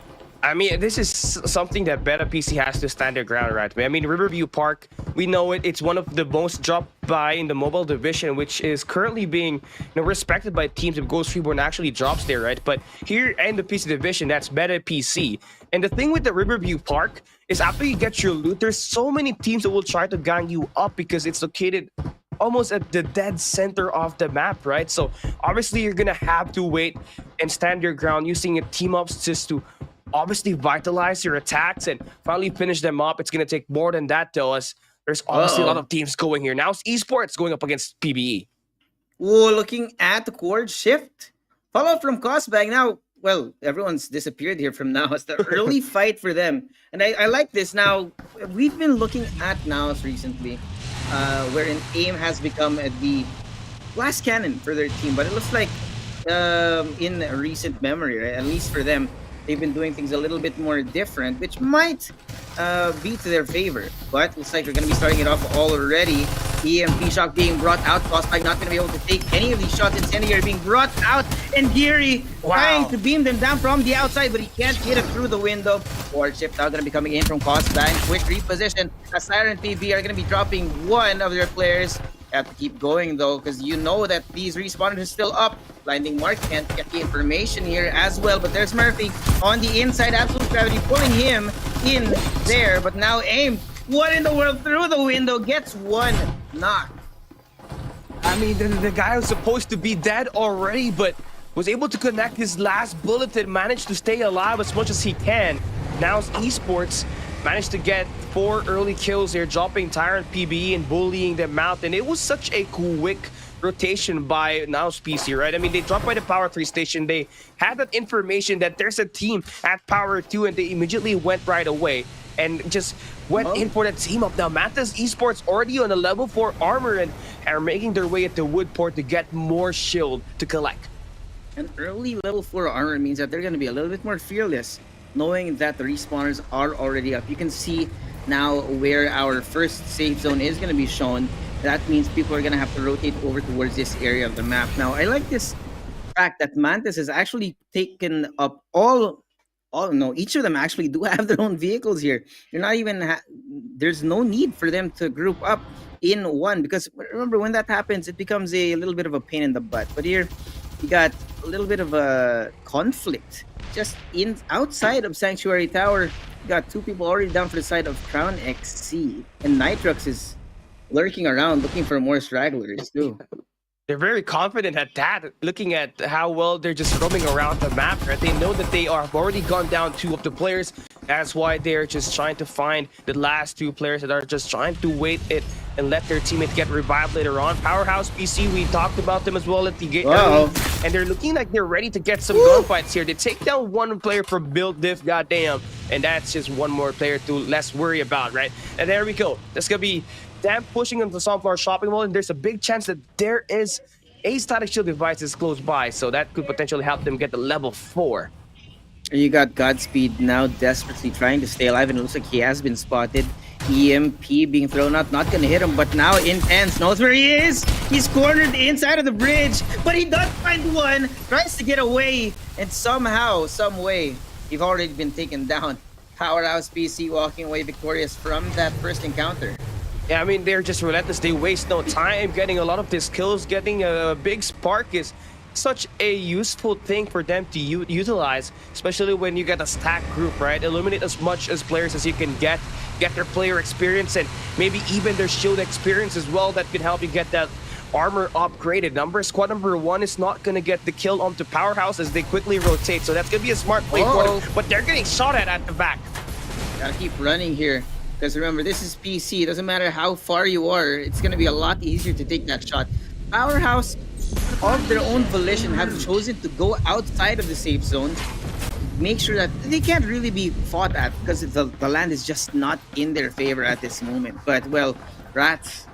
I mean, this is something that Beta PC has to stand their ground, right? I mean, Riverview Park, we know it. It's one of the most dropped by in the mobile division, which is currently being respected by teams. If Ghost Reborn actually drops there, right? But here in the PC division, that's Beta PC. And the thing with the Riverview Park is after you get your loot, there's so many teams that will try to gang you up because it's located almost at the dead center of the map, right? So obviously you're gonna have to wait and stand your ground using a team ups just to obviously vitalize your attacks and finally finish them up. It's gonna take more than that though, as there's obviously a lot of teams going here. Now it's Esports going up against PBE. Whoa, looking at the chord shift. Follow from Cosbag. Now, well, everyone's disappeared here from now. It's the early fight for them. And I like this. Now, we've been looking at Naos recently, wherein AIM has become the last cannon for their team. But it looks like in recent memory, right, at least for them, they've been doing things a little bit more different, which might be to their favor. But looks like they're going to be starting it off already. EMP shock being brought out. Cosplay not going to be able to take any of these shots. Incendiary being brought out. And Geary trying to beam them down from the outside, but he can't get it through the window. Forward shift now going to be coming in from Cosplay. Quick reposition. As Siren PB are going to be dropping one of their players. Have to keep going though, because you know that these respawners are still up. Blinding Mark can't get the information here as well, but there's Murphy on the inside. Absolute Gravity pulling him in there, but now AIM, what in the world, through the window, gets one knock. I mean, the guy was supposed to be dead already, but was able to connect his last bullet and managed to stay alive as much as he can. Now Esports managed to get 4 early kills here, dropping Tyrant PBE and bullying them out, and it was such a quick rotation by Naos PC, right? I mean, they dropped by the Power 3 station. They had that information that there's a team at Power 2, and they immediately went right away and just went in for that team up. Now, Mantis Esports already on a level 4 armor and are making their way at the Woodport to get more shield to collect. An early level 4 armor means that they're going to be a little bit more fearless, knowing that the respawners are already up. You can see now where our first safe zone is going to be shown. That means people are going to have to rotate over towards this area of the map. Now, I like this fact that Mantis has actually taken up each of them actually do have their own vehicles here. You're not even, there's no need for them to group up in one, because remember, when that happens, it becomes a little bit of a pain in the butt. But here, you got a little bit of a conflict. Just outside of Sanctuary Tower, you got 2 people already down for the side of Crown XC. And Nitrox is lurking around looking for more stragglers too. They're very confident at that, looking at how well they're just roaming around the map, right? They know that they have already gone down 2 of the players. That's why they're just trying to find the last 2 players that are just trying to wait it and let their teammate get revived later on. Powerhouse PC, we talked about them as well at the game. And they're looking like they're ready to get some gunfights here. They take down 1 player from Build Diff, goddamn. And that's just 1 more player to less worry about, right? And there we go. That's going to be them pushing into the Sunflower Shopping Mall, and there's a big chance that there is a static shield device close by, so that could potentially help them get the level 4. You got Godspeed now desperately trying to stay alive, and it looks like he has been spotted. EMP being thrown out, not gonna hit him, but now Intense knows where he is. He's cornered inside of the bridge, but he does find one, tries to get away, and somehow, some way, he's already been taken down. Powerhouse PC walking away victorious from that first encounter. Yeah, I mean, they're just relentless. They waste no time getting a lot of these kills. Getting a big spark is such a useful thing for them to utilize, especially when you get a stack group, right? Eliminate as much as players as you can get their player experience, and maybe even their shield experience as well. That could help you get that armor upgraded. Squad number 1 is not going to get the kill onto Powerhouse as they quickly rotate, so that's going to be a smart play for them. But they're getting shot at the back. Gotta keep running here. Because remember, this is PC. It doesn't matter how far you are. It's going to be a lot easier to take that shot. Powerhouse, of their own volition, have chosen to go outside of the safe zone. Make sure that they can't really be fought at because the land is just not in their favor at this moment. But, well, Rats,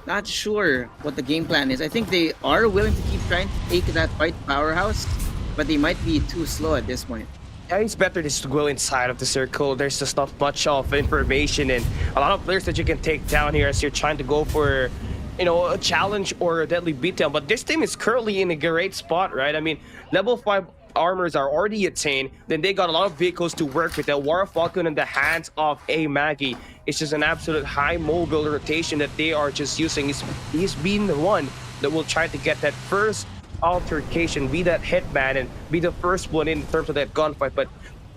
not sure what the game plan is. I think they are willing to keep trying to take that fight to Powerhouse, but they might be too slow at this point. Yeah, it's better just to go inside of the circle. There's just not much of information and a lot of players that you can take down here as you're trying to go for, a challenge or a deadly beatdown. But this team is currently in a great spot, right? I mean, level 5 armors are already attained, then they got a lot of vehicles to work with. The War Falcon in the hands of a Maggie. It's just an absolute high mobile rotation that they are just using. He's been the one that will try to get that first altercation, be that hitman, and be the first one in terms of that gunfight. But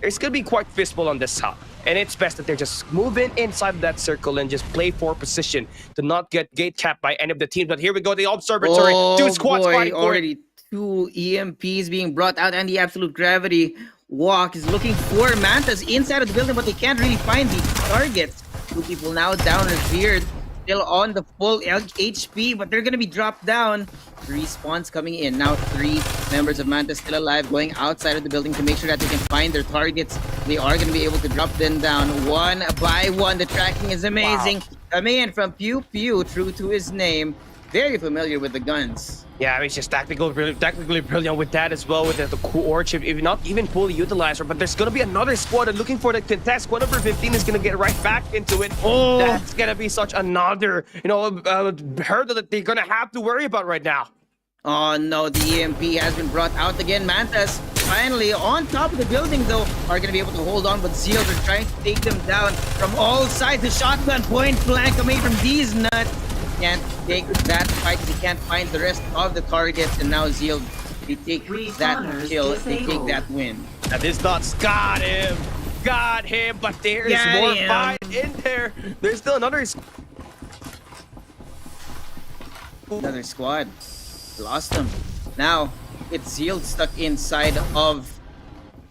it's gonna be quite fistful on this top. And it's best that they're just moving inside that circle and just play for position to not get gate capped by any of the teams. But here we go, the observatory. Two squads fighting for it. Already 2 EMPs being brought out, and the absolute gravity walk is looking for Mantas inside of the building, but they can't really find the targets. 2 people now down, revered, still on the full HP, but they're gonna be dropped down. Respawns coming in. Now 3 members of Manta still alive, going outside of the building to make sure that they can find their targets. They are going to be able to drop them down one by one. The tracking is amazing. Wow. Coming in from Pew Pew, true to his name. Very familiar with the guns. Yeah, it's just tactically brilliant with that as well, with the core chip, if not even fully utilized. But there's going to be another squad looking for the contest. Squad number 15 is going to get right back into it. Oh. That's going to be such another, hurdle that they're going to have to worry about right now. Oh no, the EMP has been brought out again. Mantas finally on top of the building though are going to be able to hold on, but Zeals are trying to take them down from all sides. The shotgun point blank coming from these nuts. Can't take that fight. They can't find the rest of the targets, and now Zeal, they take that kill, they take that win. Now this nuts got him, but there is more fight in there. There's still another squad. Lost them. Now it's Zeal stuck inside of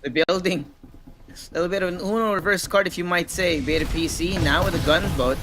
the building. A little bit of an Uno reverse card, if you might say. Beta PC now with a gunboat.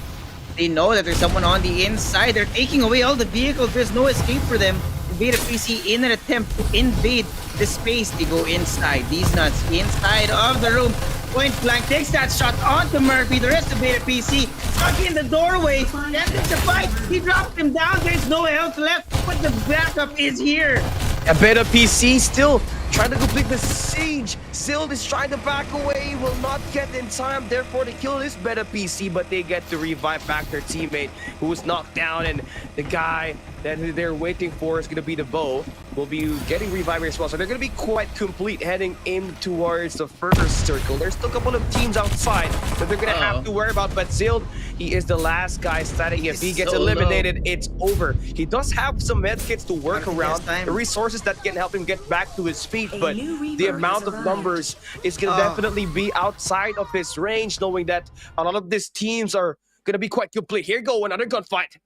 They know that there's someone on the inside. They're taking away all the vehicles. There's no escape for them. Beta PC, in an attempt to invade the space, they go inside. These nuts inside of the room. Point blank takes that shot onto Murphy. The rest of Beta PC stuck in the doorway. That is the fight. He dropped him down. There's no health left, but the backup is here. A Beta PC still trying to complete the siege. Zild is trying to back away, will not get in time, therefore to kill this Beta PC, but they get to revive back their teammate who was knocked down, and the guy that they're waiting for is going to be the bow, will be getting revived as well. So they're going to be quite complete heading in towards the first circle. There's still a couple of teams outside that they're going to have to worry about, but Zild, he is the last guy standing. If he gets eliminated, it's over. He does have some medkits to work around, the resources that can help him get back to his feet, but the amount of numbers is going to definitely be outside of his range, knowing that a lot of these teams are going to be quite complete. Here go another gunfight.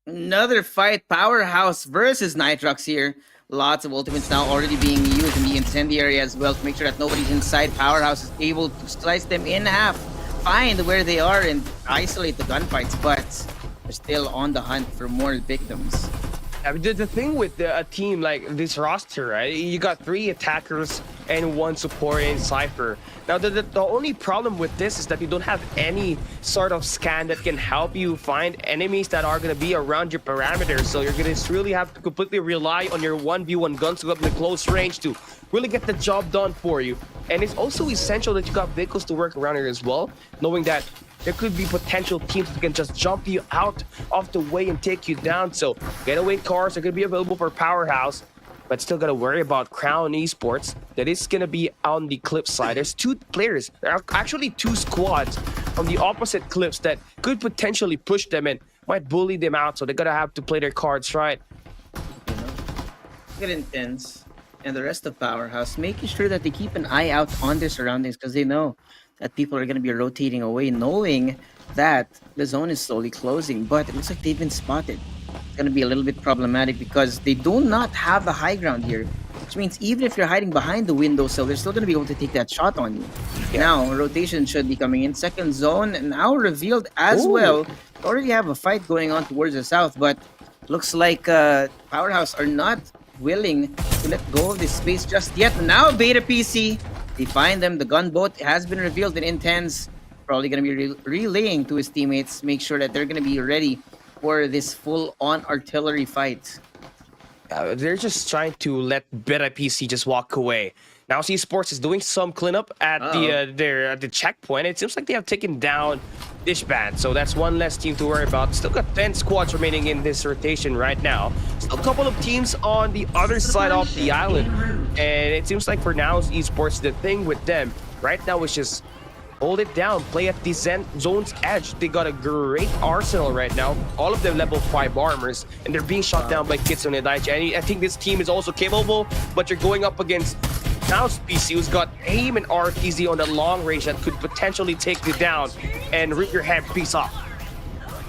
Another fight, Powerhouse versus Nitrox here. Lots of ultimates now already being used in the incendiary as well to make sure that nobody's inside. Powerhouse is able to slice them in half, find where they are, and isolate the gunfights, but they're still on the hunt for more victims. I mean, the thing with a team like this roster, right? You got 3 attackers and 1 support in Cypher. Now, the only problem with this is that you don't have any sort of scan that can help you find enemies that are going to be around your parameters. So you're going to really have to completely rely on your 1v1 guns to go up in the close range to really get the job done for you. And it's also essential that you got vehicles to work around here as well, knowing that there could be potential teams that can just jump you out of the way and take you down. So getaway cars are going to be available for Powerhouse, but still got to worry about Crown Esports. That is going to be on the clip side. There's 2 players. There are actually 2 squads on the opposite clips that could potentially push them and might bully them out. So they're going to have to play their cards right. Get intense. And the rest of Powerhouse making sure that they keep an eye out on their surroundings, because they know that people are going to be rotating away, knowing that the zone is slowly closing. But it looks like they've been spotted. It's going to be a little bit problematic because they do not have the high ground here, which means even if you're hiding behind the windowsill, they're still going to be able to take that shot on you. Now, rotation should be coming in. Second zone now revealed as well. Already have a fight going on towards the south, but looks like Powerhouse are not willing to let go of this space just yet. Now, Beta PC, they find them. The gunboat has been revealed in Intense. Probably going to be relaying to his teammates, make sure that they're going to be ready for this full-on artillery fight. They're just trying to let Beta PC just walk away. Now Esports is doing some cleanup at the checkpoint. It seems like they have taken down Dishband, so that's one less team to worry about. Still got 10 squads remaining in this rotation right now. Still a couple of teams on the other side of the island, and it seems like for now Esports, the thing with them right now is just hold it down, play at the zone's edge. They got a great arsenal right now. All of them level 5 armors, and they're being shot down by Kitsune Daichi. And I think this team is also capable, but you're going up against now FPC, who's got aim and RTZ on the long range that could potentially take you down and rip your head piece off.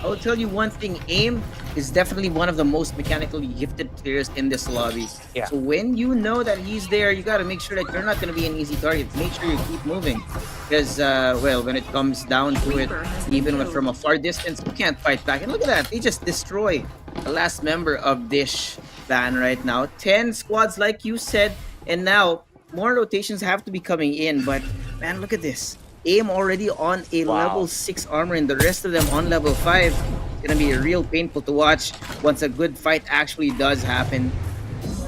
I will tell you one thing, aim is definitely one of the most mechanically gifted players in this lobby. Yeah. So when you know that he's there, you gotta make sure that you're not gonna be an easy target. Make sure you keep moving. Because, well, when it comes down to it, even from a far distance, you can't fight back. And look at that, they just destroy the last member of Dish Ban right now. 10 squads, like you said, and now more rotations have to be coming in. But, man, look at this. Aim already on a level 6 armor and the rest of them on level 5. It's gonna be real painful to watch once a good fight actually does happen.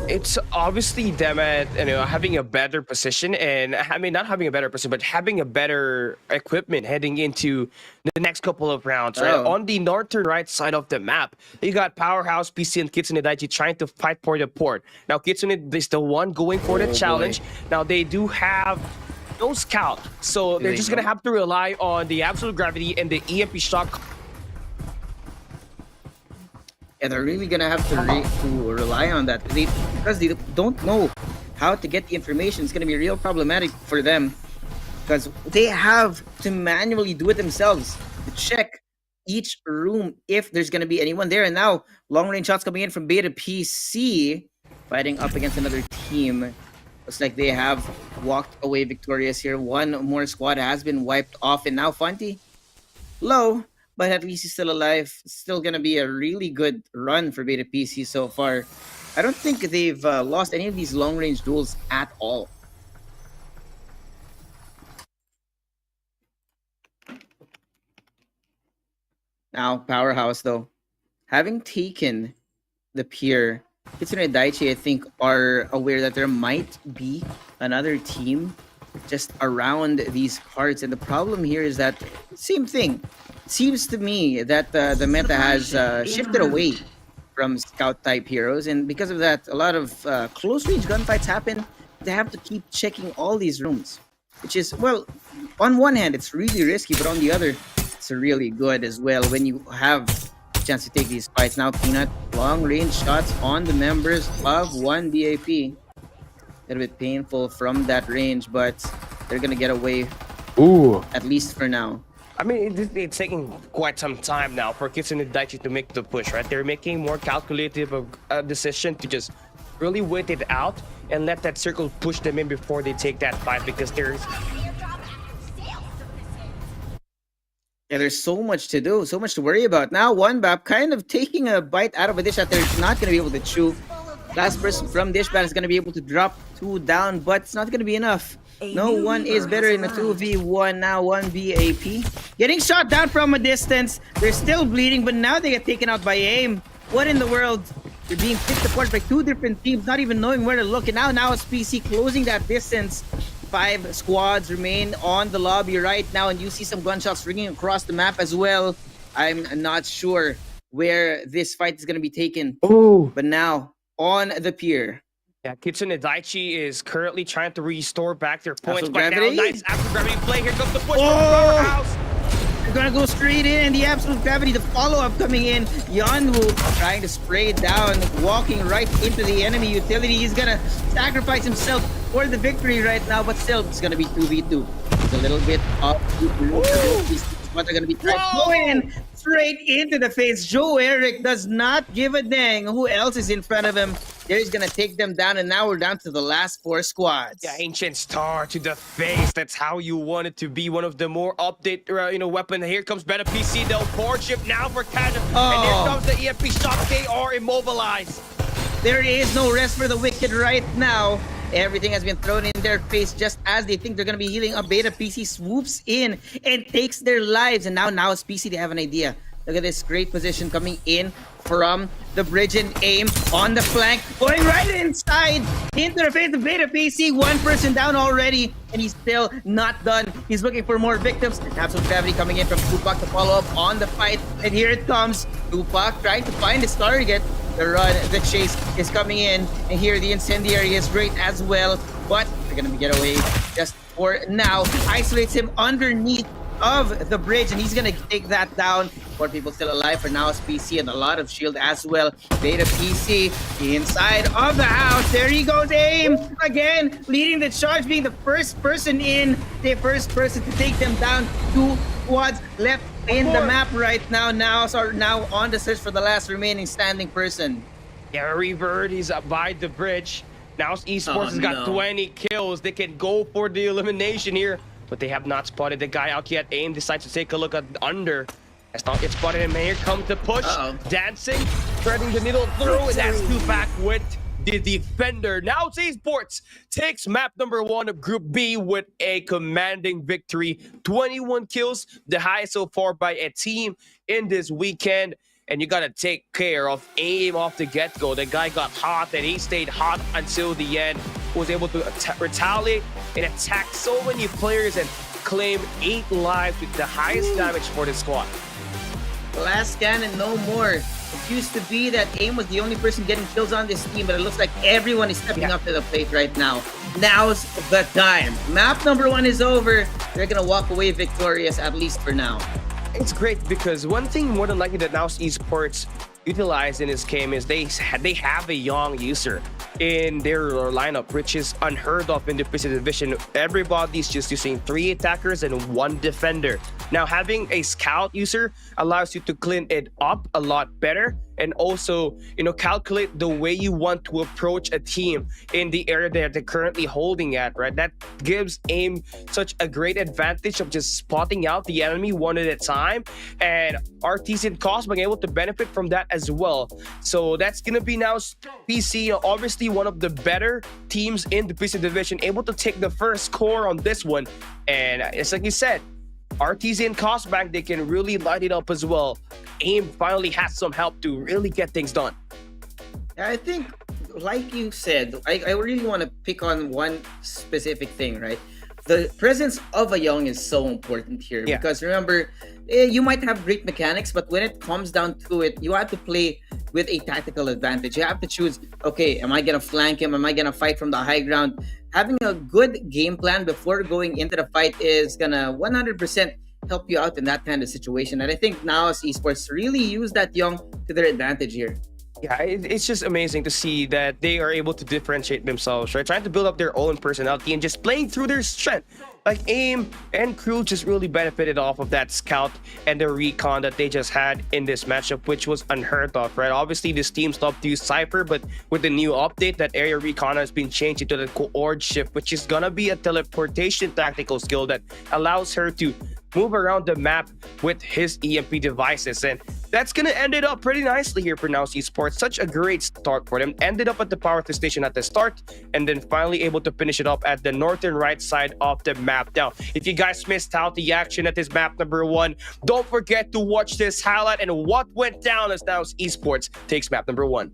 It's obviously them at having a better position, and I mean not having a better position, but having a better equipment heading into the next couple of rounds. Right on the northern right side of the map, you got Powerhouse, PC, and Kitsune Daichi trying to fight for the port. Now Kitsune is the one going for the challenge. Now they do have no scout, so they're just gonna have to rely on the absolute gravity and the EMP shock. Yeah, they're really gonna have to rely on that because they don't know how to get the information. It's gonna be real problematic for them because they have to manually do it themselves to check each room if there's gonna be anyone there. And now long range shots coming in from Beta PC, fighting up against another team. Looks like they have walked away victorious here. One more squad has been wiped off, and now Fanti low, but at least he's still alive. It's still gonna be a really good run for Beta PC so far. I don't think they've lost any of these long-range duels at all. Now, Powerhouse, though, having taken the pier, Kitsune Daichi, I think, are aware that there might be another team just around these parts. And the problem here is that, same thing. Seems to me that the meta has shifted away from scout-type heroes. And because of that, a lot of close-range gunfights happen. They have to keep checking all these rooms. Which is, well, on one hand, it's really risky. But on the other, it's really good as well when you have chance to take these fights. Now Peanut, long range shots on the members of 1 BAP. A little bit painful from that range, but they're gonna get away. At least for now. I mean, it's taking quite some time now for Kitsune Daichi to make the push, right? They're making more calculative of a decision to just really wait it out and let that circle push them in before they take that fight, because there's there's so much to do, so much to worry about. Now, 1BAP kind of taking a bite out of a dish that they're not going to be able to chew. Last person from Dishband is going to be able to drop 2 down, but it's not going to be enough. No one is better in a 2v1 now. 1 BAP getting shot down from a distance. They're still bleeding, but now they get taken out by aim. What in the world? They're being picked apart by 2 different teams, not even knowing where to look. And now it's PC closing that distance. 5 squads remain on the lobby right now, and you see some gunshots ringing across the map as well. I'm not sure where this fight is going to be taken. But now, on the pier. Yeah, Kitsune Daichi is currently trying to restore back their points. Absolute But gravity? now, nice absolute gravity play. Here comes the push from Powerhouse. They're gonna go straight in, and the absolute gravity, the follow-up coming in. Yanwoo trying to spray it down, walking right into the enemy utility. He's gonna sacrifice himself for the victory right now, but still, it's gonna be 2v2. It's a little bit of what they're gonna be trying to go in straight into the face. Joe Eric does not give a dang who else is in front of him. He's gonna take them down, and now we're down to the last 4 squads. Yeah, Ancient Star to the face. That's how you want it to be. One of the more update, weapon. Here comes Better PC. They'll board ship now for Canada. And here comes the EMP shot. They are immobilized. There is no rest for the wicked right now. Everything has been thrown in their face just as they think they're going to be healing up. Beta PC swoops in and takes their lives. And now it's PC, they have an idea. Look at this great position coming in from the bridge and aim on the flank, going right inside into the face of Beta PC. One person down already, and he's still not done. He's looking for more victims. Absolute gravity coming in from Tupac to follow up on the fight, and here it comes. Tupac trying to find his target. The run, the chase is coming in, and here the incendiary is great as well, but they're gonna get away just for now. Isolates him underneath of the bridge, and he's gonna take that down. 4 people still alive for now. PC and a lot of shield as well. Beta PC inside of the house. There he goes, aim again, leading the charge, being the first person in, the first person to take them down. 2 squads left in the map right now. Now on the search for the last remaining standing person. Yeah, Rebird, he's up by the bridge. Now Esports has got 20 kills. They can go for the elimination here, but they have not spotted the guy out yet. AIM decides to take a look at under. As not yet spotted him. Here comes the push. Dancing, threading the needle through, and that's Tupac with the defender. Now Esports takes map number 1 of Group B with a commanding victory. 21 kills, the highest so far by a team in this weekend. And you gotta take care of AIM off the get-go. The guy got hot, and he stayed hot until the end. Was able to retaliate and attack so many players and claim 8 lives with the highest damage for the squad. Last scan and no more. It used to be that AIM was the only person getting kills on this team, but it looks like everyone is stepping up to the plate right now. Now's the time. Map number 1 is over. They're gonna walk away victorious, at least for now. It's great because one thing more than likely that now Esports utilized in this game is they have a young user in their lineup, which is unheard of in the PC division. Everybody's just using 3 attackers and 1 defender. Now, having a scout user allows you to clean it up a lot better, and also, calculate the way you want to approach a team in the area that they're currently holding at, right? That gives AIM such a great advantage of just spotting out the enemy one at a time, and RTC and Cost being able to benefit from that as well. So that's gonna be now PC, obviously one of the better teams in the PC division, able to take the first score on this one. And it's like you said, RTZ and Costbank, they can really light it up as well. AIM finally has some help to really get things done. I think, like you said, I really want to pick on one specific thing, right? The presence of a young is so important here, because remember, you might have great mechanics, but when it comes down to it, you have to play with a tactical advantage. You have to choose, okay, am I going to flank him? Am I going to fight from the high ground? Having a good game plan before going into the fight is going to 100% help you out in that kind of situation. And I think now as Esports really use that young to their advantage here. Yeah, it's just amazing to see that they are able to differentiate themselves, right? Trying to build up their own personality and just playing through their strength. Like AIM and Crew just really benefited off of that scout and the recon that they just had in this matchup, which was unheard of, right? Obviously, this team stopped to use Cypher, but with the new update, that area recon has been changed into the coord shift, which is gonna be a teleportation tactical skill that allows her to move around the map with his EMP devices. And that's gonna end it up pretty nicely here for Now Esports. Such a great start for them. Ended up at the power station at the start, and then finally able to finish it up at the northern right side of the map. Now, if you guys missed out the action at this map number 1, don't forget to watch this highlight and what went down as Now Esports takes map number 1.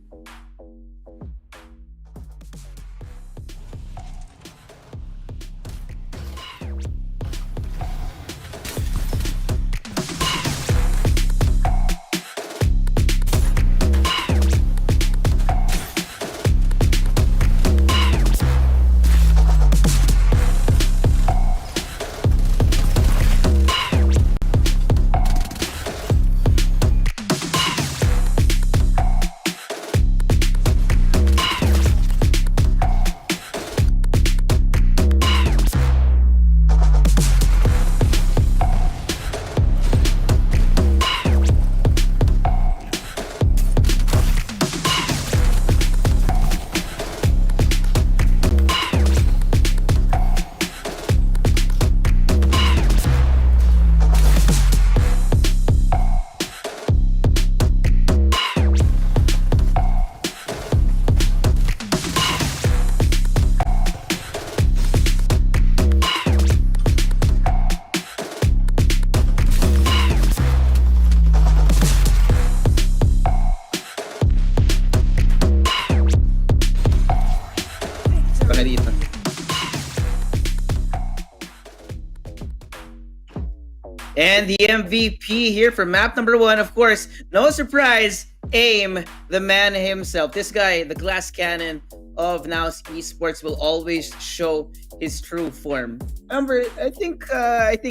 And the MVP here for map number 1, of course, no surprise, Aim, the man himself. This guy, the glass cannon of Now's Esports, will always show his true form. I think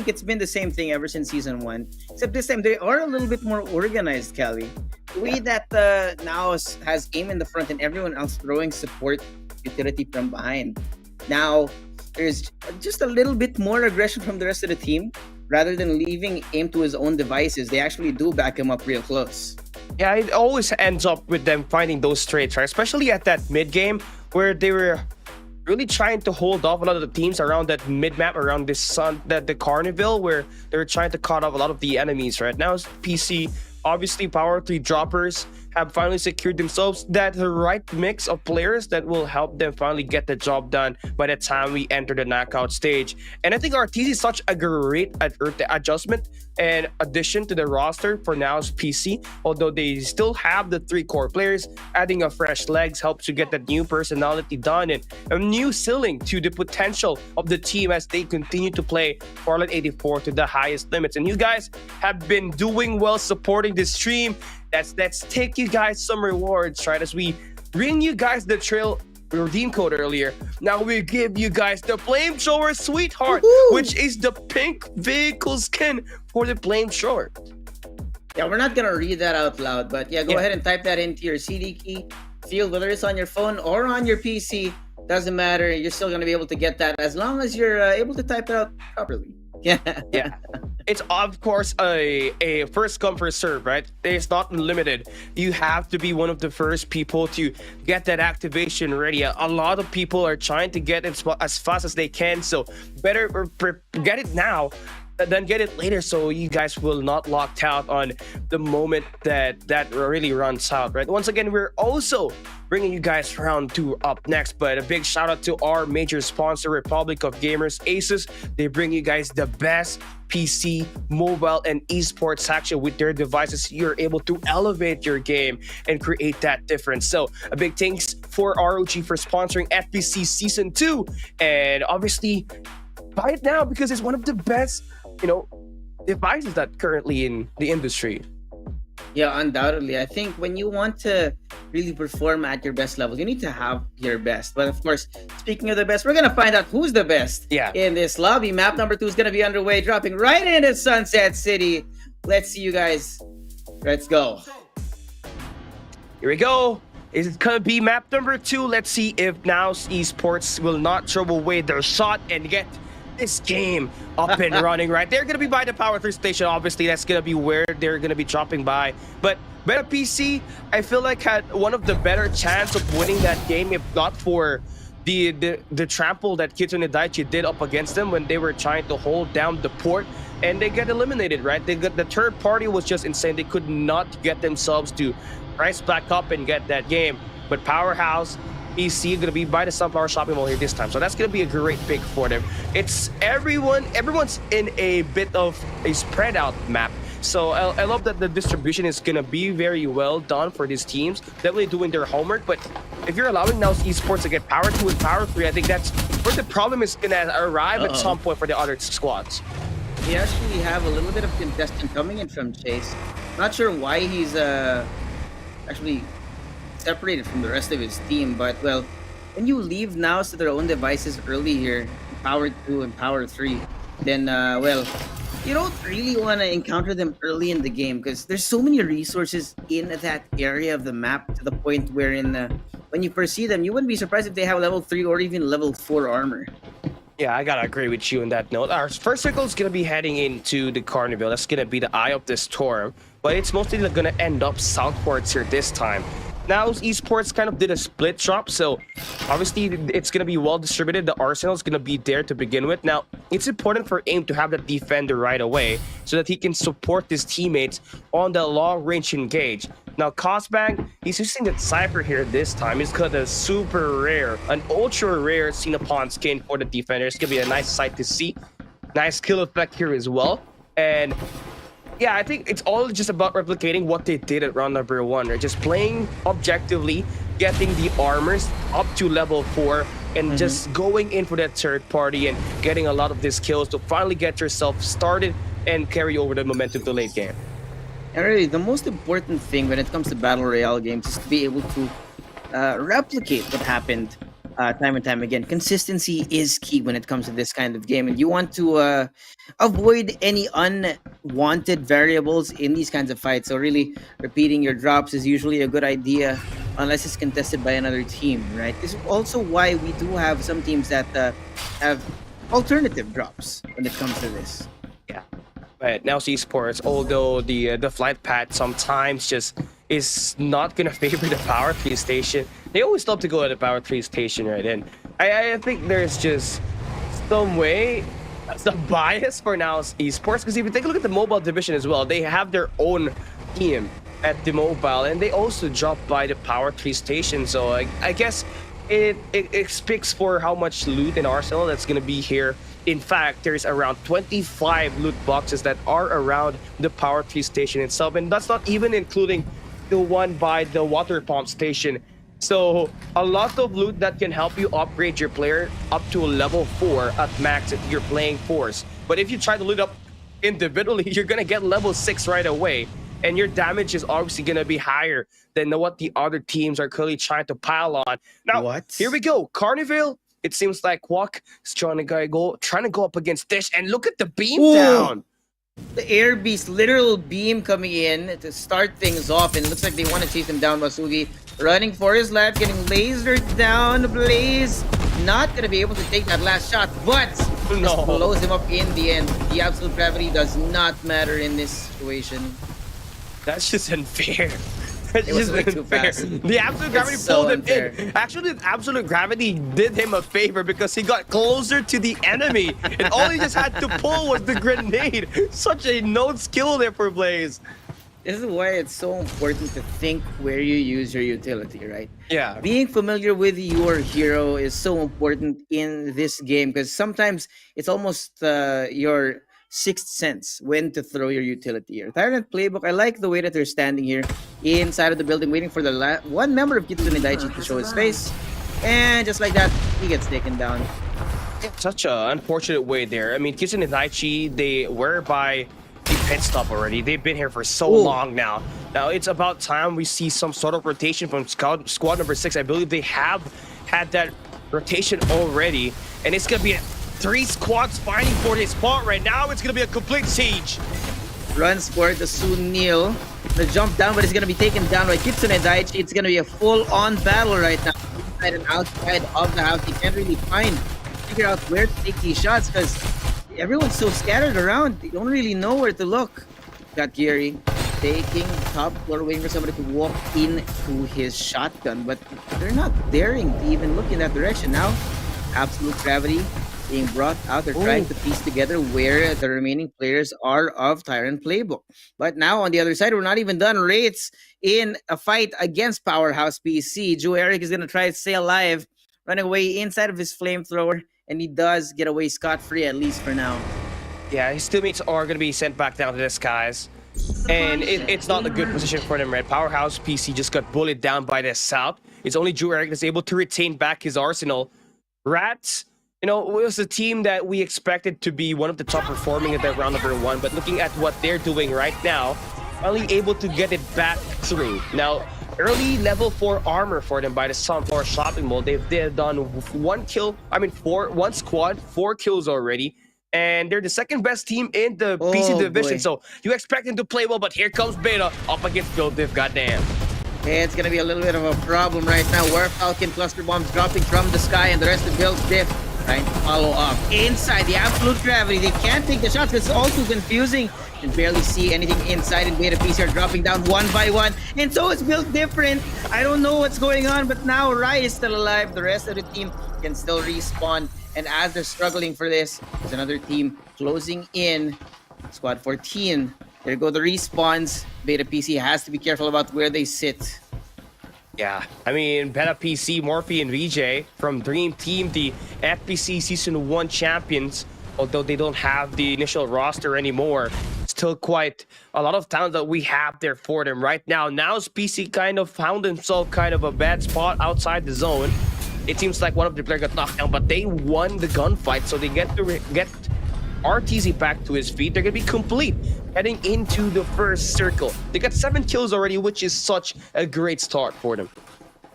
it's been the same thing ever since season 1, except this time they are a little bit more organized, Callie. The way that Now has Aim in the front and everyone else throwing support utility from behind. Now there's just a little bit more aggression from the rest of the team. Rather than leaving Aim to his own devices, they actually do back him up real close. Yeah, it always ends up with them finding those trades, right? Especially at that mid game where they were really trying to hold off a lot of the teams around that mid map, around the Carnival, where they were trying to cut off a lot of the enemies. Right now, PC, obviously, Power 3 droppers have finally secured themselves the right mix of players that will help them finally get the job done by the time we enter the knockout stage. And I think RTZ is such a great adjustment and addition to the roster for Now's PC. Although they still have the 3 core players, adding a fresh legs helps to get that new personality done and a new ceiling to the potential of the team as they continue to play Farlight 84 to the highest limits. And you guys have been doing well supporting this stream. Let's take you guys some rewards, right? As we bring you guys the trail redeem code earlier. Now we give you guys the Flamethrower Sweetheart, which is the pink vehicle skin for the Flamethrower. Yeah, we're not gonna read that out loud, but yeah, go ahead and type that into your CD key field, whether it's on your phone or on your PC. Doesn't matter. You're still gonna be able to get that as long as you're able to type it out properly. Yeah. It's of course a first come first serve, right? It's not unlimited. You have to be one of the first people to get that activation ready. A lot of people are trying to get it as fast as they can, so better get it now than get it later, so you guys will not locked out on the moment that really runs out, right? Once again, we're also bringing you guys round 2 up next, but a big shout out to our major sponsor, Republic of Gamers, Asus. They bring you guys the best PC, mobile, and esports section with their devices. You're able to elevate your game and create that difference. So a big thanks for ROG for sponsoring FPC Season 2, and obviously buy it now because it's one of the best devices that currently in the industry. Yeah, undoubtedly. I think when you want to really perform at your best level, you need to have your best. But of course, speaking of the best, we're going to find out who's the best in this lobby. Map number 2 is going to be underway, dropping right into Sunset City. Let's see you guys. Let's go. Here we go. Is it going to be map number 2? Let's see if Now's Esports will not throw away their shot and get this game up and running, right? They're going to be by the Power 3 station. Obviously, that's going to be where they're going to be dropping by. But Meta PC, I feel like, had one of the better chance of winning that game if not for the trample that Kitsune Daichi did up against them when they were trying to hold down the port, and they get eliminated, right? The third party was just insane. They could not get themselves to rise back up and get that game. But Powerhouse PC going to be by the Sunflower Shopping Mall here this time, so that's going to be a great pick for them. It's everyone's in a bit of a spread out map, so I love that the distribution is going to be very well done for these teams, definitely doing their homework. But if you're allowing Now's Esports to get Power 2 and Power 3, I think that's where the problem is going to arrive at some point for the other squads. We actually have a little bit of contestant coming in from Chase. Not sure why he's actually separated from the rest of his team, but well, when you leave Nows to their own devices early here, Power 2 and Power 3, then well, you don't really want to encounter them early in the game because there's so many resources in that area of the map to the point wherein when you first see them, you wouldn't be surprised if they have level 3 or even level 4 armor. Yeah, I gotta agree with you on that note. Our first circle is gonna be heading into the Carnival. That's gonna be the eye of the storm, but it's mostly gonna end up southwards here this time. Now Esports kind of did a split drop, so obviously it's going to be well distributed. The arsenal is going to be there to begin with. Now, it's important for AIM to have that defender right away so that he can support his teammates on the long-range engage. Now, Cosbang, he's using the Cypher here this time. He's got a super rare, an ultra rare seen upon skin for the defender. It's going to be a nice sight to see. Nice kill effect here as well. And yeah, I think it's all just about replicating what they did at round number 1, right? Just playing objectively, getting the armors up to level 4, and just going in for that third party and getting a lot of these kills to finally get yourself started and carry over the momentum to late game. And really, the most important thing when it comes to battle royale games is to be able to replicate what happened time and time again. Consistency is key when it comes to this kind of game, and you want to avoid any unwanted variables in these kinds of fights. So really, repeating your drops is usually a good idea, unless it's contested by another team, right? This is also why we do have some teams that have alternative drops when it comes to this. Yeah. But now Esports, although the flight path sometimes just is not gonna favor the power 3 station, they always love to go at the power 3 station, right? And I think there's just some way, some bias for now Esports, because if you take a look at the mobile division as well, they have their own team at the mobile, and they also drop by the power 3 station. So I guess it speaks for how much loot and arsenal that's gonna be here. In fact, there's around 25 loot boxes that are around the power 3 station itself, and that's not even including the one by the water pump station. So a lot of loot that can help you upgrade your player up to a level 4 at max if you're playing Force. But if you try to loot up individually, you're gonna get level 6 right away, and your damage is obviously gonna be higher than what the other teams are currently trying to pile on. Now, here we go. Carnival. It seems like Kwok is trying to go up against Dish, and look at the beam down. The Air Beast literal beam coming in to start things off, and it looks like they want to chase him down. Masugi running for his life, getting lasered down. Blaze not gonna be able to take that last shot, but just blows him up in the end. The absolute gravity does not matter in this situation. That's just unfair. That's It was just way too unfair. fast. The absolute gravity It's so pulled him unfair. in. Actually, the absolute gravity did him a favor because he got closer to the enemy, and all he just had to pull was the grenade. Such a known skill there for Blaze. This is why it's so important to think where you use your utility, right? Yeah. Being familiar with your hero is so important in this game, because sometimes it's almost your sixth sense when to throw your utility here. Tyrant Playbook, I like the way that they're standing here inside of the building, waiting for the one member of Kitsune Daichi to show his face. And just like that, he gets taken down. Such an unfortunate way there. I mean, Kitsune Daichi, they were by the pit stop already. They've been here for so long now. Now it's about time we see some sort of rotation from squad number 6. I believe they have had that rotation already, and it's gonna be 3 squads fighting for this spot right now. It's gonna be a complete siege. Runs for the Sunil. The jump down, but it's gonna be taken down by Kitsune Daichi. It's gonna be a full-on battle right now. Inside and outside of the house. He can't really figure out where to take these shots, because everyone's so scattered around. They don't really know where to look. Got Gary taking top floor, waiting for somebody to walk into his shotgun, but they're not daring to even look in that direction now. Absolute gravity being brought out. They're trying to piece together where the remaining players are of Tyrant Playbook. But now on the other side, we're not even done. Rates in a fight against Powerhouse PC. Joe Eric is going to try to stay alive, running away inside of his flamethrower, and he does get away scot-free, at least for now. Yeah, his teammates are going to be sent back down to the skies. And it's not a good position for them, right? Powerhouse PC just got bullied down by the South. It's only Drew Eric that's able to retain back his arsenal. Rats, you know, it was a team that we expected to be one of the top performing at that round number 1, but looking at what they're doing right now, only able to get it back through. Now, early level 4 armor for them by the Sunflower Shopping Mall. They've done one squad, 4 kills already, and they're the second best team in the PC division. Boy. So you expect them to play well, but here comes Beta up against Build Diff. Goddamn. It's gonna be a little bit of a problem right now. Where Falcon cluster bombs dropping from the sky, and the rest of Bill's Diff trying to follow up inside the absolute gravity. They can't take the shots. It's all too confusing. You can barely see anything inside, and Beta PC are dropping down one by one. And so it's built different. I don't know what's going on, but now Rai is still alive. The rest of the team can still respawn. And as they're struggling for this, there's another team closing in. Squad 14. There go the respawns. Beta PC has to be careful about where they sit. Yeah, I mean, Beta PC, Morphe, and VJ from Dream Team, the FPC Season 1 champions, although they don't have the initial roster anymore, still quite a lot of talent that we have there for them right now. Now's PC kind of found himself kind of a bad spot outside the zone. It seems like one of the players got knocked down, but they won the gunfight, so they get to RTZ back to his feet. They're gonna be complete heading into the first circle. They got 7 kills already, which is such a great start for them.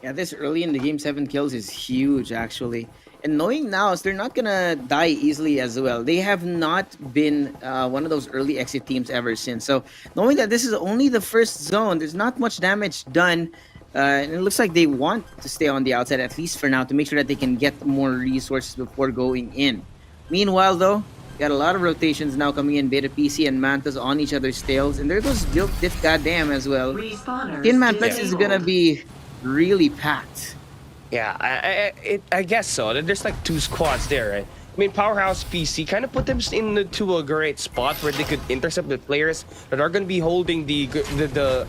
Yeah, this early in the game, 7 kills is huge, actually. And knowing now, they're not gonna die easily as well. They have not been one of those early exit teams ever since. So knowing that this is only the first zone, there's not much damage done. And it looks like they want to stay on the outside, at least for now, to make sure that they can get more resources before going in. Meanwhile, though, got a lot of rotations now coming in. Beta PC and Mantas on each other's tails. And there goes Built Diff Goddamn as well. Respawners Tin Manplex is disabled. gonna be really packed. Yeah, I guess so. There's like 2 squads there, right? I mean, Powerhouse PC kind of put them into a great spot where they could intercept the players that are going to be holding the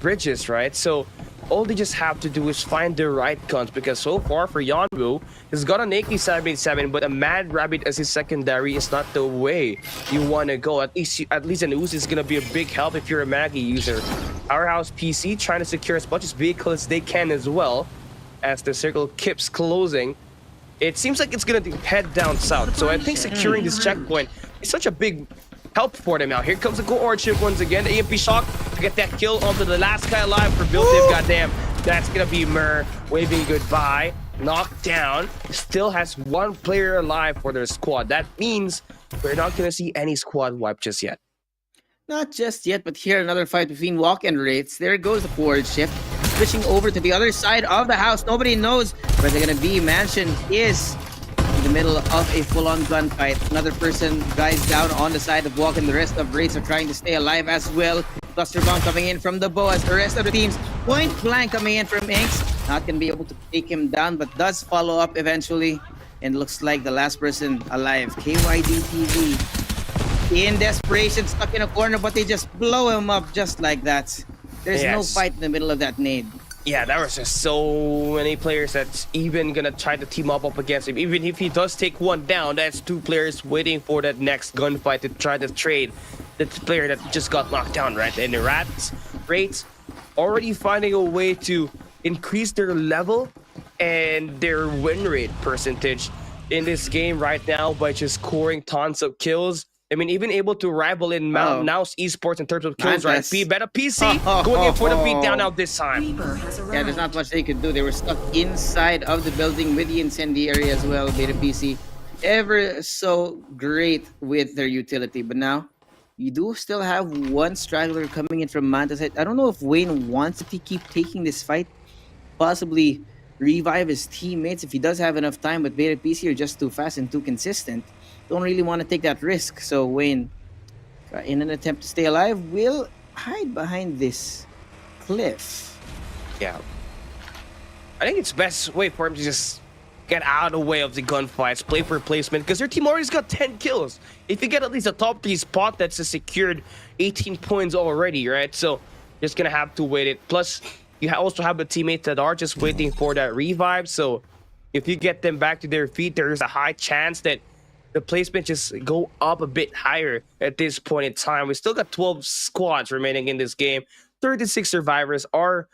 bridges, right? So all they just have to do is find the right guns, because so far for Yanwu, he's got an AK-787, but a Mad Rabbit as his secondary is not the way you want to go. At least an Uzi is going to be a big help if you're a Maggie user. Powerhouse PC trying to secure as much as vehicle as they can as well, as the circle keeps closing. It seems like it's going to head down south, so I think securing this checkpoint is such a big help for them now. Here comes the Go-Ord chip once again. The EMP shock to get that kill onto the last guy alive for Built Diff. Goddamn, that's gonna be Mur waving goodbye. Knocked down. Still has 1 player alive for their squad. That means we're not gonna see any squad wipe just yet. Not just yet, but here another fight between Walk and Wraiths. There goes the forward shift. Switching over to the other side of the house. Nobody knows where they're gonna be. Mansion is in the middle of a full-on gunfight. Another person guys down on the side of Walk, and the rest of Wraiths are trying to stay alive as well. Cluster bomb coming in from the bow as the rest of the teams. Point blank coming in from Inks. Not gonna be able to take him down, but does follow up eventually. And looks like the last person alive, KYD TV. In desperation, stuck in a corner, but they just blow him up just like that. There's no Yes. fight in the middle of that nade. Yeah, there was just so many players that's even gonna try to team up against him. Even if he does take one down, that's 2 players waiting for that next gunfight to try to trade the player that just got knocked down, right? And the Wraiths already finding a way to increase their level and their win rate percentage in this game right now by just scoring tons of kills. I mean, even able to rival in Now's Esports in terms of kills, right? Better PC going in for the beatdown out this time. Reaper has arrived. Yeah, there's not much they could do. They were stuck inside of the building with the incendiary as well. Beta PC, ever so great with their utility. But now, you do still have 1 straggler coming in from Manta's head. I don't know if Wayne wants to keep taking this fight. Possibly revive his teammates if he does have enough time, but Beta PC are just too fast and too consistent. Don't really want to take that risk. So Wayne, in an attempt to stay alive, will hide behind this cliff. Yeah. I think it's best way for him to just get out of the way of the gunfights, play for placement, because their team already's got 10 kills. If you get at least a top 3 spot, that's a secured 18 points already, right? So just gonna have to wait it. Plus, you also have the teammates that are just waiting for that revive. So if you get them back to their feet, there's a high chance that the placement just go up a bit higher at this point in time. We still got 12 squads remaining in this game. 36 survivors are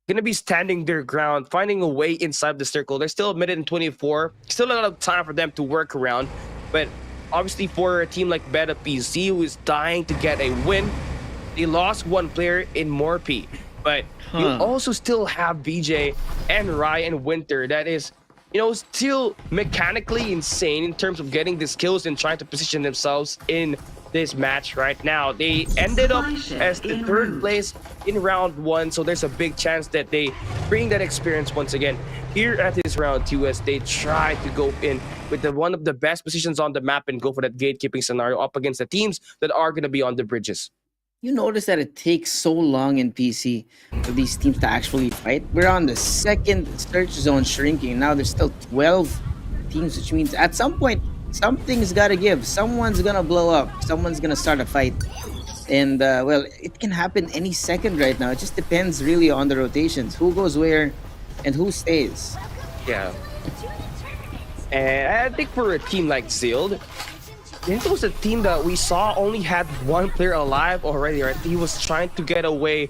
going to be standing their ground, finding a way inside the circle. They're still a minute and 24. Still a lot of time for them to work around. But obviously for a team like Beta PC, who is dying to get a win, they lost 1 player in Morphe. But you also still have BJ and Ryan Winter that is, you know, still mechanically insane in terms of getting the skills and trying to position themselves in this match right now. They ended up as the 3rd place in round 1, so there's a big chance that they bring that experience once again here at this round 2 as they try to go in with one of the best positions on the map and go for that gatekeeping scenario up against the teams that are going to be on the bridges. You notice that it takes so long in PC for these teams to actually fight. We're on the 2nd search zone shrinking. Now there's still 12 teams, which means at some point, something's got to give. Someone's going to blow up. Someone's going to start a fight. And, well, it can happen any second right now. It just depends really on the rotations. Who goes where and who stays. Yeah. And I think for a team like Zild, this was a team that we saw only had 1 player alive already, right? He was trying to get away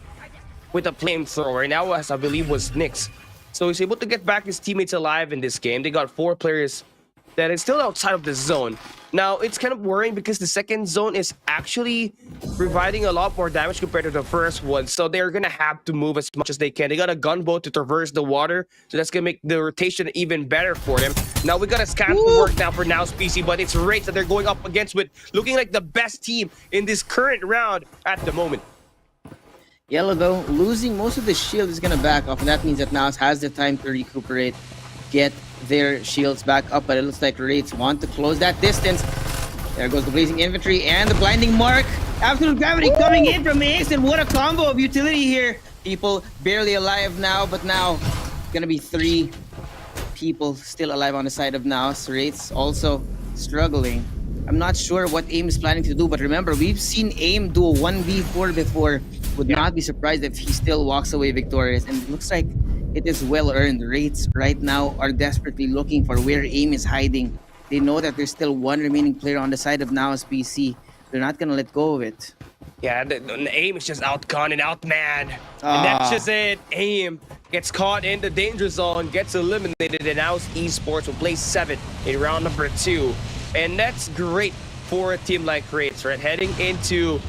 with a flamethrower. Now, as I believe, was Nyx. So he's able to get back his teammates alive in this game. They got 4 players that is still outside of the zone. Now, it's kind of worrying because the second zone is actually providing a lot more damage compared to the first one. So they're going to have to move as much as they can. They got a gunboat to traverse the water. So that's going to make the rotation even better for them. Now, we got a scan to work now for Now's PC, but it's Wraiths that they're going up against with looking like the best team in this current round at the moment. Yellow, though, losing most of the shield is going to back off, and that means that Naus has the time to recuperate, get their shields back up, but it looks like Wraiths want to close that distance. There goes the blazing infantry and the blinding mark. Absolute gravity coming in from Ace, and what a combo of utility here. People barely alive now, but now going to be 3 people still alive on the side of Naus. Wraiths also struggling. I'm not sure what AIM is planning to do, but remember, we've seen AIM do a 1v4 before. Would not be surprised if he still walks away victorious, and it looks like it is well earned. Wraiths right now are desperately looking for where AIM is hiding. They know that there's still one remaining player on the side of Now's PC. They're not gonna let go of it. Yeah, the AIM is just outgunned and outmanned. And that's just it. AIM gets caught in the danger zone, gets eliminated, and now Esports will play 7 in round number 2. And that's great for a team like Wraiths, right? Heading into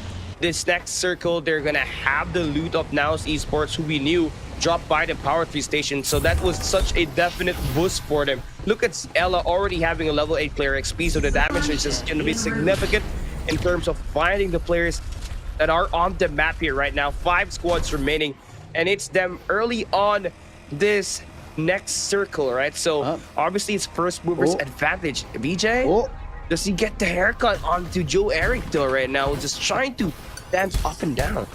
this next circle, they're gonna have the loot of Now's Esports, who we knew dropped by the Power 3 station. So that was such a definite boost for them. Look at Ella already having a level 8 player XP, so the damage is just gonna be significant in terms of finding the players that are on the map here right now. 5 squads remaining, and it's them early on this next circle, right? So obviously it's first movers advantage. BJ, does he get the haircut onto Joe Eric though right now? Just trying to dance up and down.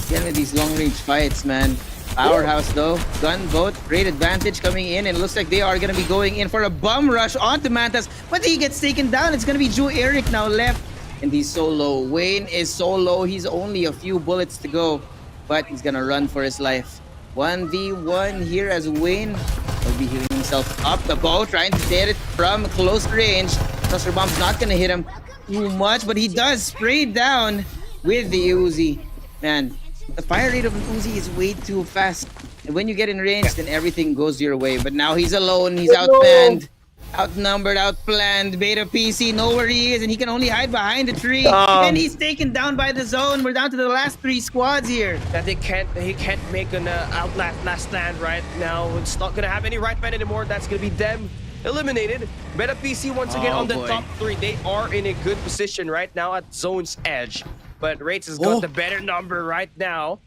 Getting these long range fights, man. Powerhouse though, gunboat, great advantage coming in, and it looks like they are gonna be going in for a bum rush onto Mantas, but he gets taken down. It's gonna be Joe Eric now left, and he's so low. Wayne is so low, he's only a few bullets to go, but he's gonna run for his life. 1v1 here as Wayne will be healing himself up the bow, trying to get it from close range. Cluster bomb's not gonna hit him too much, but he does spray down with the Uzi. Man, the fire rate of an Uzi is way too fast. And when you get in range, then everything goes your way. But now he's alone, he's outmanned, outnumbered, outplanned. Beta PC, know where he is, and he can only hide behind the tree. And he's taken down by the zone. We're down to the last 3 squads here. That he can't make an last stand right now. It's not gonna have any right man anymore. That's gonna be them eliminated. Meta PC once again on the top 3. They are in a good position right now at zone's edge. But Wraiths has got the better number right now.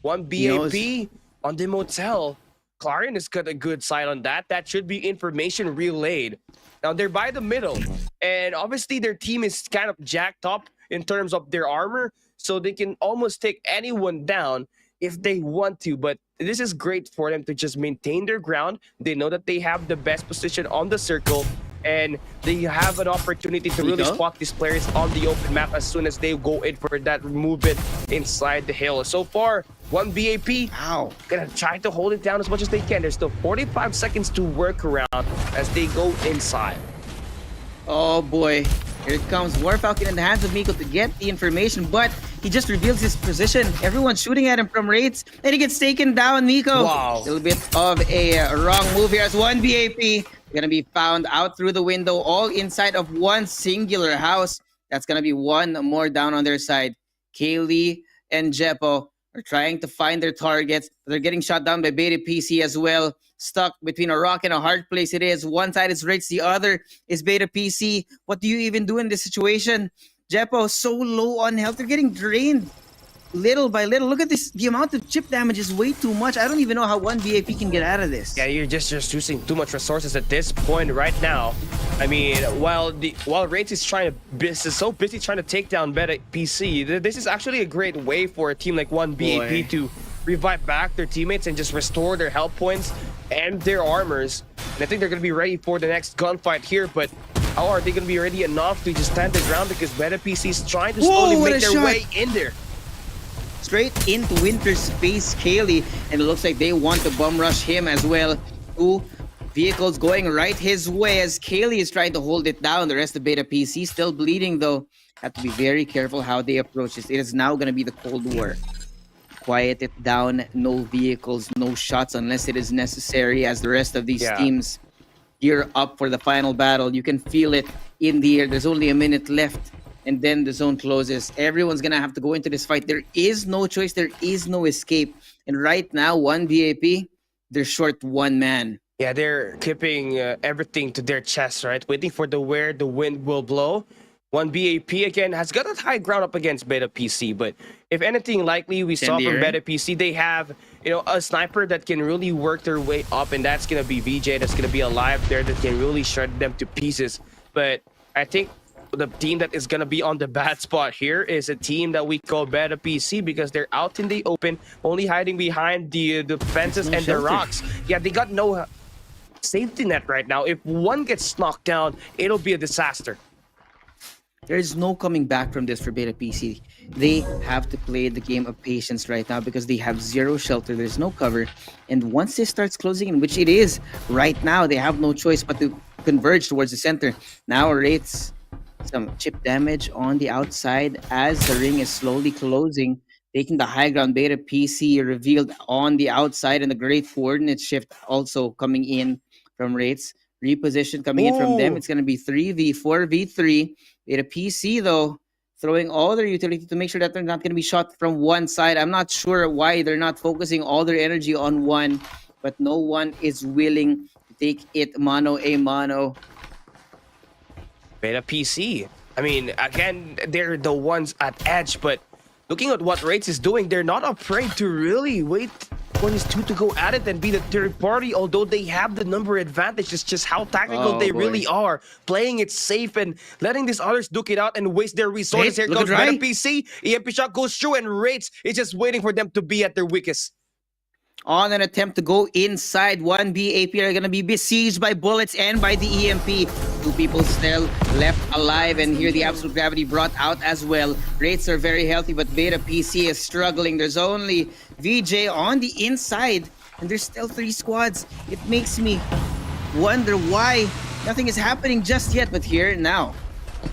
1 BAP on the motel. Clarion has got a good side on that. That should be information relayed. Now they're by the middle, and obviously their team is kind of jacked up in terms of their armor, so they can almost take anyone down if they want to. But this is great for them to just maintain their ground. They know that they have the best position on the circle, and they have an opportunity to really spot these players on the open map as soon as they go in for that movement inside the hill. So far, 1 BAP gonna try to hold it down as much as they can. There's still 45 seconds to work around as they go inside. Oh boy, here it comes. Warfalcon in the hands of Miko to get the information, but he just reveals his position. Everyone's shooting at him from Wraiths, and he gets taken down. Miko, a little bit of a wrong move here as 1 BAP gonna be found out through the window, all inside of one singular house. That's gonna be one more down on their side. Kaylee and Jeppo are trying to find their targets. They're getting shot down by Beta PC as well. Stuck between a rock and a hard place it is. One side is Wraiths, the other is Beta PC. What do you even do in this situation? Jeppo so low on health. They're getting drained little by little. Look at this. The amount of chip damage is way too much. I don't even know how 1 BAP can get out of this. Yeah, you're just using too much resources at this point right now. I mean, while Wraiths is so busy trying to take down Beta PC, this is actually a great way for a team like 1 BAP to revive back their teammates and just restore their health points and their armors. And I think they're going to be ready for the next gunfight here, but how are they going to be ready enough to just stand their ground, because Beta PC is trying to slowly make their way in there. Straight into Winter's space, Kaylee, and it looks like they want to bum rush him as well. 2 vehicles going right his way as Kaylee is trying to hold it down. The rest of Beta PC still bleeding though. Have to be very careful how they approach this. It is now going to be the Cold War. Quiet it down, no vehicles, no shots unless it is necessary, as the rest of these teams gear up for the final battle. You can feel it in the air. There's only a minute left, and then the zone closes. Everyone's gonna have to go into this fight. There is no choice. There is no escape. And right now, one BAP, they're short one man. Yeah, they're keeping everything to their chest, right? Waiting for where the wind will blow. One BAP again has got a high ground up against Beta PC, but if anything likely we saw from Beta PC, they have a sniper that can really work their way up, and that's gonna be VJ. That's gonna be alive there that can really shred them to pieces. But I think the team that is gonna be on the bad spot here is a team that we call Beta PC because they're out in the open, only hiding behind the fences and the rocks. Yeah, they got no safety net right now. If one gets knocked down, it'll be a disaster. There's no coming back from this for Beta PC. They have to play the game of patience right now because they have zero shelter. There's no cover. And once this starts closing in, which it is right now, they have no choice but to converge towards the center. Now Wraiths, some chip damage on the outside as the ring is slowly closing, taking the high ground. Beta PC revealed on the outside, and the great coordinate shift also coming in from Wraiths. Reposition coming in from them. It's going to be 3v4 v3. Beta PC though throwing all their utility to make sure that they're not going to be shot from one side. I'm not sure why they're not focusing all their energy on one, but no one is willing to take it mano a mano. Beta PC. I mean, again, they're the ones at edge, but looking at what Wraiths is doing, they're not afraid to really wait for these two to go at it and be the third party, although they have the number advantage. It's just how tactical they really are, playing it safe and letting these others duke it out and waste their resources. Here comes Beta PC. EMP shot goes through, and Wraiths is just waiting for them to be at their weakest. On an attempt to go inside, one BAP are going to be besieged by bullets and by the EMP. Two people still left alive, and here the absolute gravity brought out as well. Wraiths are very healthy, but Beta PC is struggling. There's only VJ on the inside, and there's still 3 squads. It makes me wonder why nothing is happening just yet, but here now.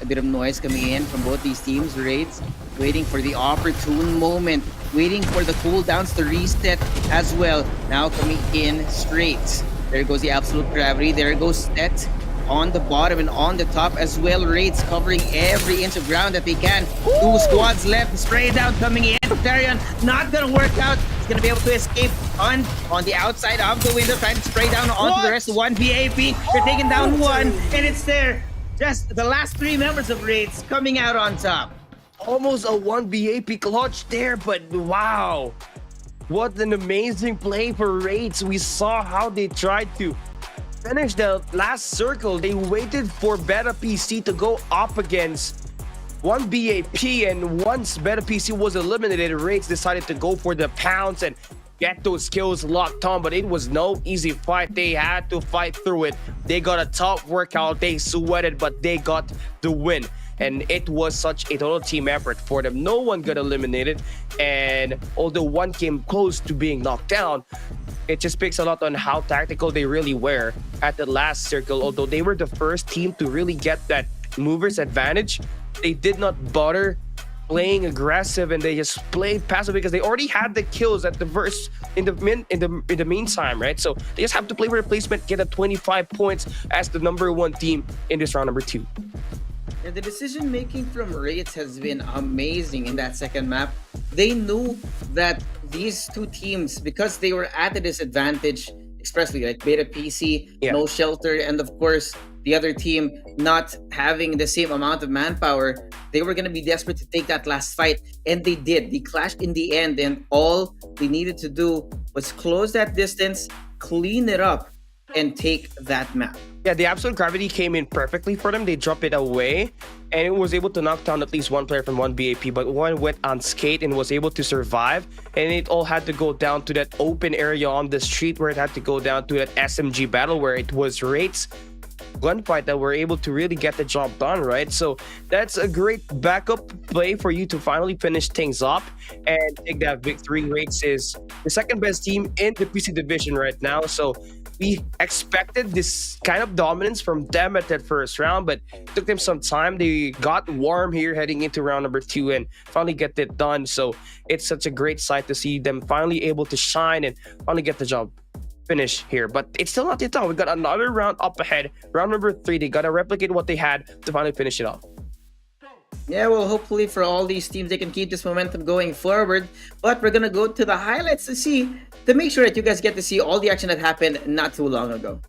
A bit of noise coming in from both these teams. Wraiths waiting for the opportune moment, waiting for the cooldowns to reset as well. Now coming in straight. There goes the absolute gravity. There goes Stet on the bottom and on the top as well. Wraiths covering every inch of ground that they can. 2 squads left. Spray down coming in. Therion not gonna work out. He's gonna be able to escape on the outside of the window, trying to spray down onto the rest of one BAP. They're taking down one, and it's there. Just the last 3 members of Wraiths coming out on top. Almost a 1 BAP clutch there, but wow. What an amazing play for Wraiths. We saw how they tried to finish the last circle. They waited for Beta PC to go up against one BAP, and once Beta PC was eliminated, Wraiths decided to go for the pounce and get those kills locked on, but it was no easy fight. They had to fight through it. They got a tough workout. They sweated, but they got the win. And it was such a total team effort for them. No one got eliminated, and although one came close to being knocked down, it just speaks a lot on how tactical they really were at the last circle. Although they were the first team to really get that movers advantage, they did not bother playing aggressive, and they just played passive because they already had the kills at the verse in the meantime, right? So they just have to play for replacement, get a 25 points as the #1 team in this round number 2. Yeah, the decision making from Wraiths has been amazing in that second map. They knew that these two teams, because they were at a disadvantage, expressly like Beta PC, no shelter, and of course the other team not having the same amount of manpower, they were going to be desperate to take that last fight, and they did. They clashed in the end, and all they needed to do was close that distance, clean it up, and take that map. Yeah, the absolute gravity came in perfectly for them. They dropped it away, and it was able to knock down at least one player from one BAP, but one went unscathed and was able to survive, and it all had to go down to that open area on the street where it had to go down to that SMG battle where it was Wraiths gunfight that were able to really get the job done, right? So that's a great backup play for you to finally finish things up and take that victory. Wraiths is the second best team in the PC division right now, so we expected this kind of dominance from them at that first round, but it took them some time. They got warm here heading into round number 2 and finally get it done. So it's such a great sight to see them finally able to shine and finally get the job. finish here, but it's still not yet done. We got another round up ahead. Round number 3, they gotta replicate what they had to finally finish it off. Yeah, well, hopefully for all these teams, they can keep this momentum going forward. But we're gonna go to the highlights to make sure that you guys get to see all the action that happened not too long ago.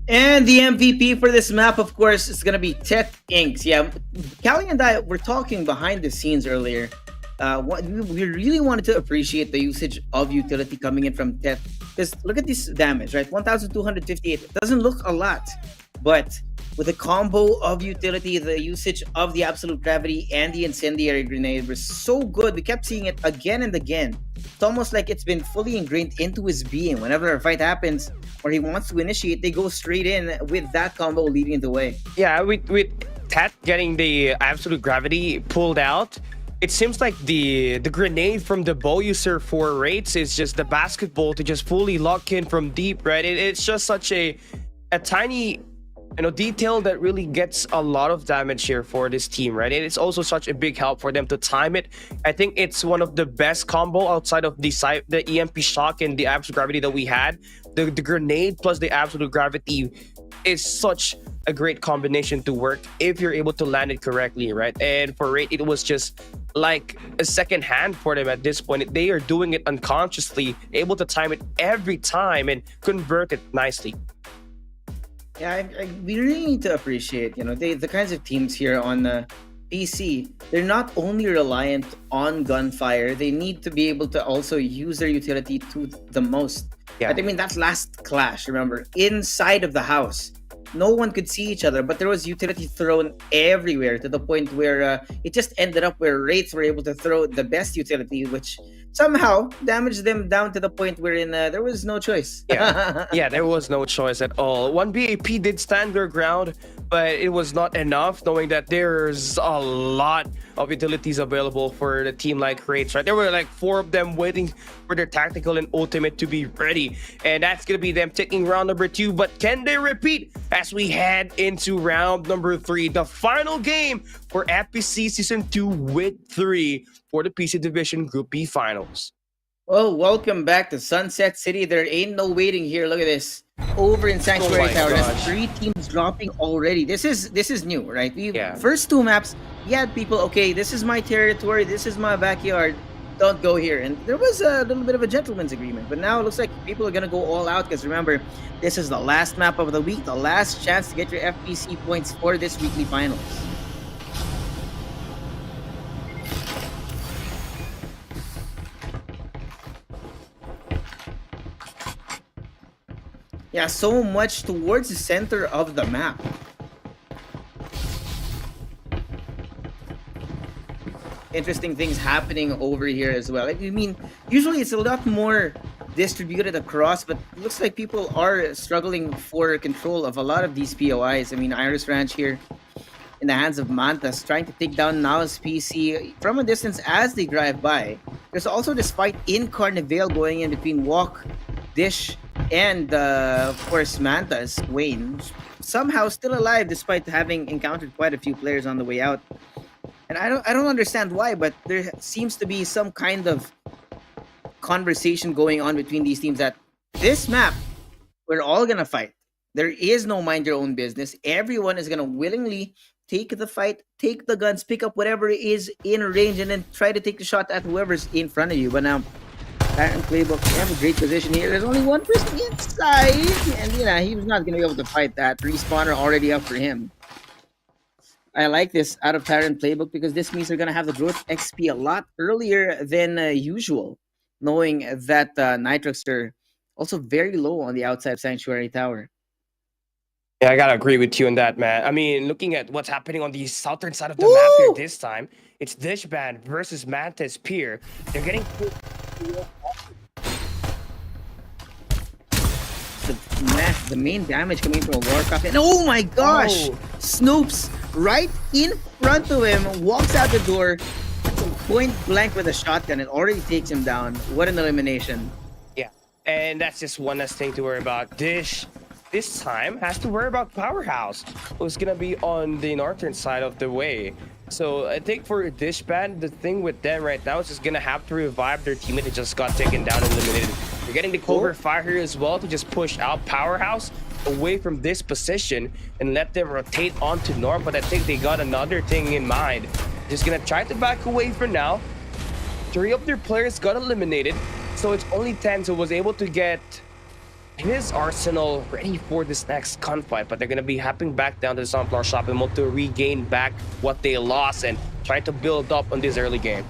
And the MVP for this map, of course, is going to be Tet Inks. Yeah, Callie and I were talking behind the scenes earlier. We really wanted to appreciate the usage of utility coming in from Tet. Because look at this damage, right? 1,258. It doesn't look a lot. But with the combo of utility, the usage of the absolute gravity and the incendiary grenade was so good. We kept seeing it again and again. It's almost like it's been fully ingrained into his being. Whenever a fight happens or he wants to initiate, they go straight in with that combo leading the way. Yeah, with Tat getting the absolute gravity pulled out, it seems like the grenade from the bow user for Wraiths is just the basketball to just fully lock in from deep, right? It's just such a tiny detail that really gets a lot of damage here for this team, right? And it's also such a big help for them to time it. I think it's one of the best combo outside of the EMP shock and the absolute gravity that we had. The grenade plus the absolute gravity is such a great combination to work if you're able to land it correctly, right? And for Wraith, it was just like a second hand for them at this point. They are doing it unconsciously, able to time it every time and convert it nicely. Yeah, we really need to appreciate, the kinds of teams here on PC. They're not only reliant on gunfire, they need to be able to also use their utility to the most. Yeah. I mean, that last clash, remember, inside of the house, no one could see each other, but there was utility thrown everywhere to the point where it just ended up where Wraiths were able to throw the best utility, which somehow damaged them down to the point wherein there was no choice. Yeah, there was no choice at all. One BAP did stand their ground, but it was not enough, knowing that there's a lot of utilities available for the team like Wraiths, right? There were like 4 of them waiting for their tactical and ultimate to be ready, and that's gonna be them taking round number 2. But can they repeat as we head into round number 3, the final game for FPC Season 2 with 3 for the PC Division Group B Finals? Well, welcome back to Sunset City. There ain't no waiting here. Look at this. Over in Sanctuary Tower, there's 3 teams dropping already. This is new, right? First 2 maps, we had people, okay, this is my territory, this is my backyard, don't go here. And there was a little bit of a gentleman's agreement, but now it looks like people are gonna go all out, because remember, this is the last map of the week, the last chance to get your FPC points for this weekly finals. Yeah, so much towards the center of the map. interesting things happening over here as well. I mean, usually it's a lot more distributed across, but it looks like people are struggling for control of a lot of these POIs. I mean, Iris Ranch here in the hands of Mantas, trying to take down Now's PC from a distance as they drive by. There's also this fight in Carnival going in between Walk, Dish, and of course Mantas, Wayne, somehow still alive despite having encountered quite a few players on the way out. And I don't understand why, but there seems to be some kind of conversation going on between these teams that this map, we're all gonna fight. There is no mind your own business. Everyone is gonna willingly take the fight, take the guns, pick up whatever is in range, and then try to take the shot at whoever's in front of you. But now, Baron Playbook, they have a great position here. There's only one person inside, and he was not gonna be able to fight that. Respawner already up for him. I like this out of Tyrant Playbook because this means they're gonna have the growth XP a lot earlier than usual, knowing that Nitrox are also very low on the outside of Sanctuary Tower. Yeah, I gotta agree with you on that, man. I mean, looking at what's happening on the southern side of the map here this time, it's Dishband versus Mantis Pier. They're getting the main damage coming from Warcraft, and oh my gosh, Snoops right in front of him, walks out the door, point blank with a shotgun, and already takes him down. What an elimination! Yeah, and that's just one less thing to worry about. Dish this time has to worry about Powerhouse, who's gonna be on the northern side of the way. So I think for Dishband, the thing with them right now is just gonna have to revive their teammate that just got taken down and eliminated. They're getting the cover fire here as well to just push out Powerhouse away from this position and let them rotate onto north. But I think they got another thing in mind. Just gonna try to back away for now. 3 of their players got eliminated, so it's only 10 who was able to get his arsenal ready for this next gunfight, but they're gonna be hopping back down to the Sunflower Shopping Mall to regain back what they lost and try to build up on this early game.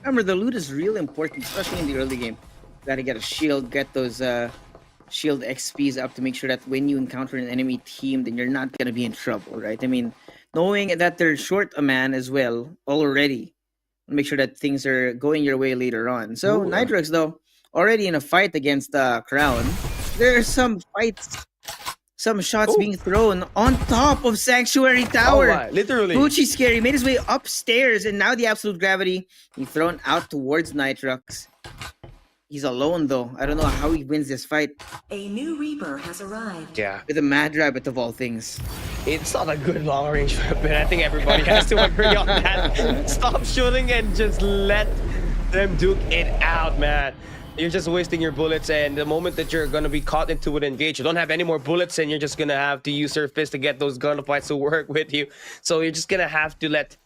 Remember, the loot is real important, especially in the early game. Gotta get a shield, get those shield XPs up to make sure that when you encounter an enemy team, then you're not gonna be in trouble, right? I mean, knowing that they're short a man as well already, make sure that things are going your way later on. So Nitrox, though, already in a fight against Crown. There are some fights, some shots being thrown on top of Sanctuary Tower. Oh, literally. Gucci Scary made his way upstairs, and now the Absolute Gravity he's thrown out towards Nitrox. He's alone, though. I don't know how he wins this fight. A new Reaper has arrived. Yeah. With a Mad Rabbit of all things. It's not a good long range weapon. I think everybody has to agree on that. Stop shooting and just let them duke it out, man. You're just wasting your bullets, and the moment that you're gonna be caught into an engage, you don't have any more bullets, and you're just gonna have to use your fist to get those gunfights to work with you. So you're just gonna have to let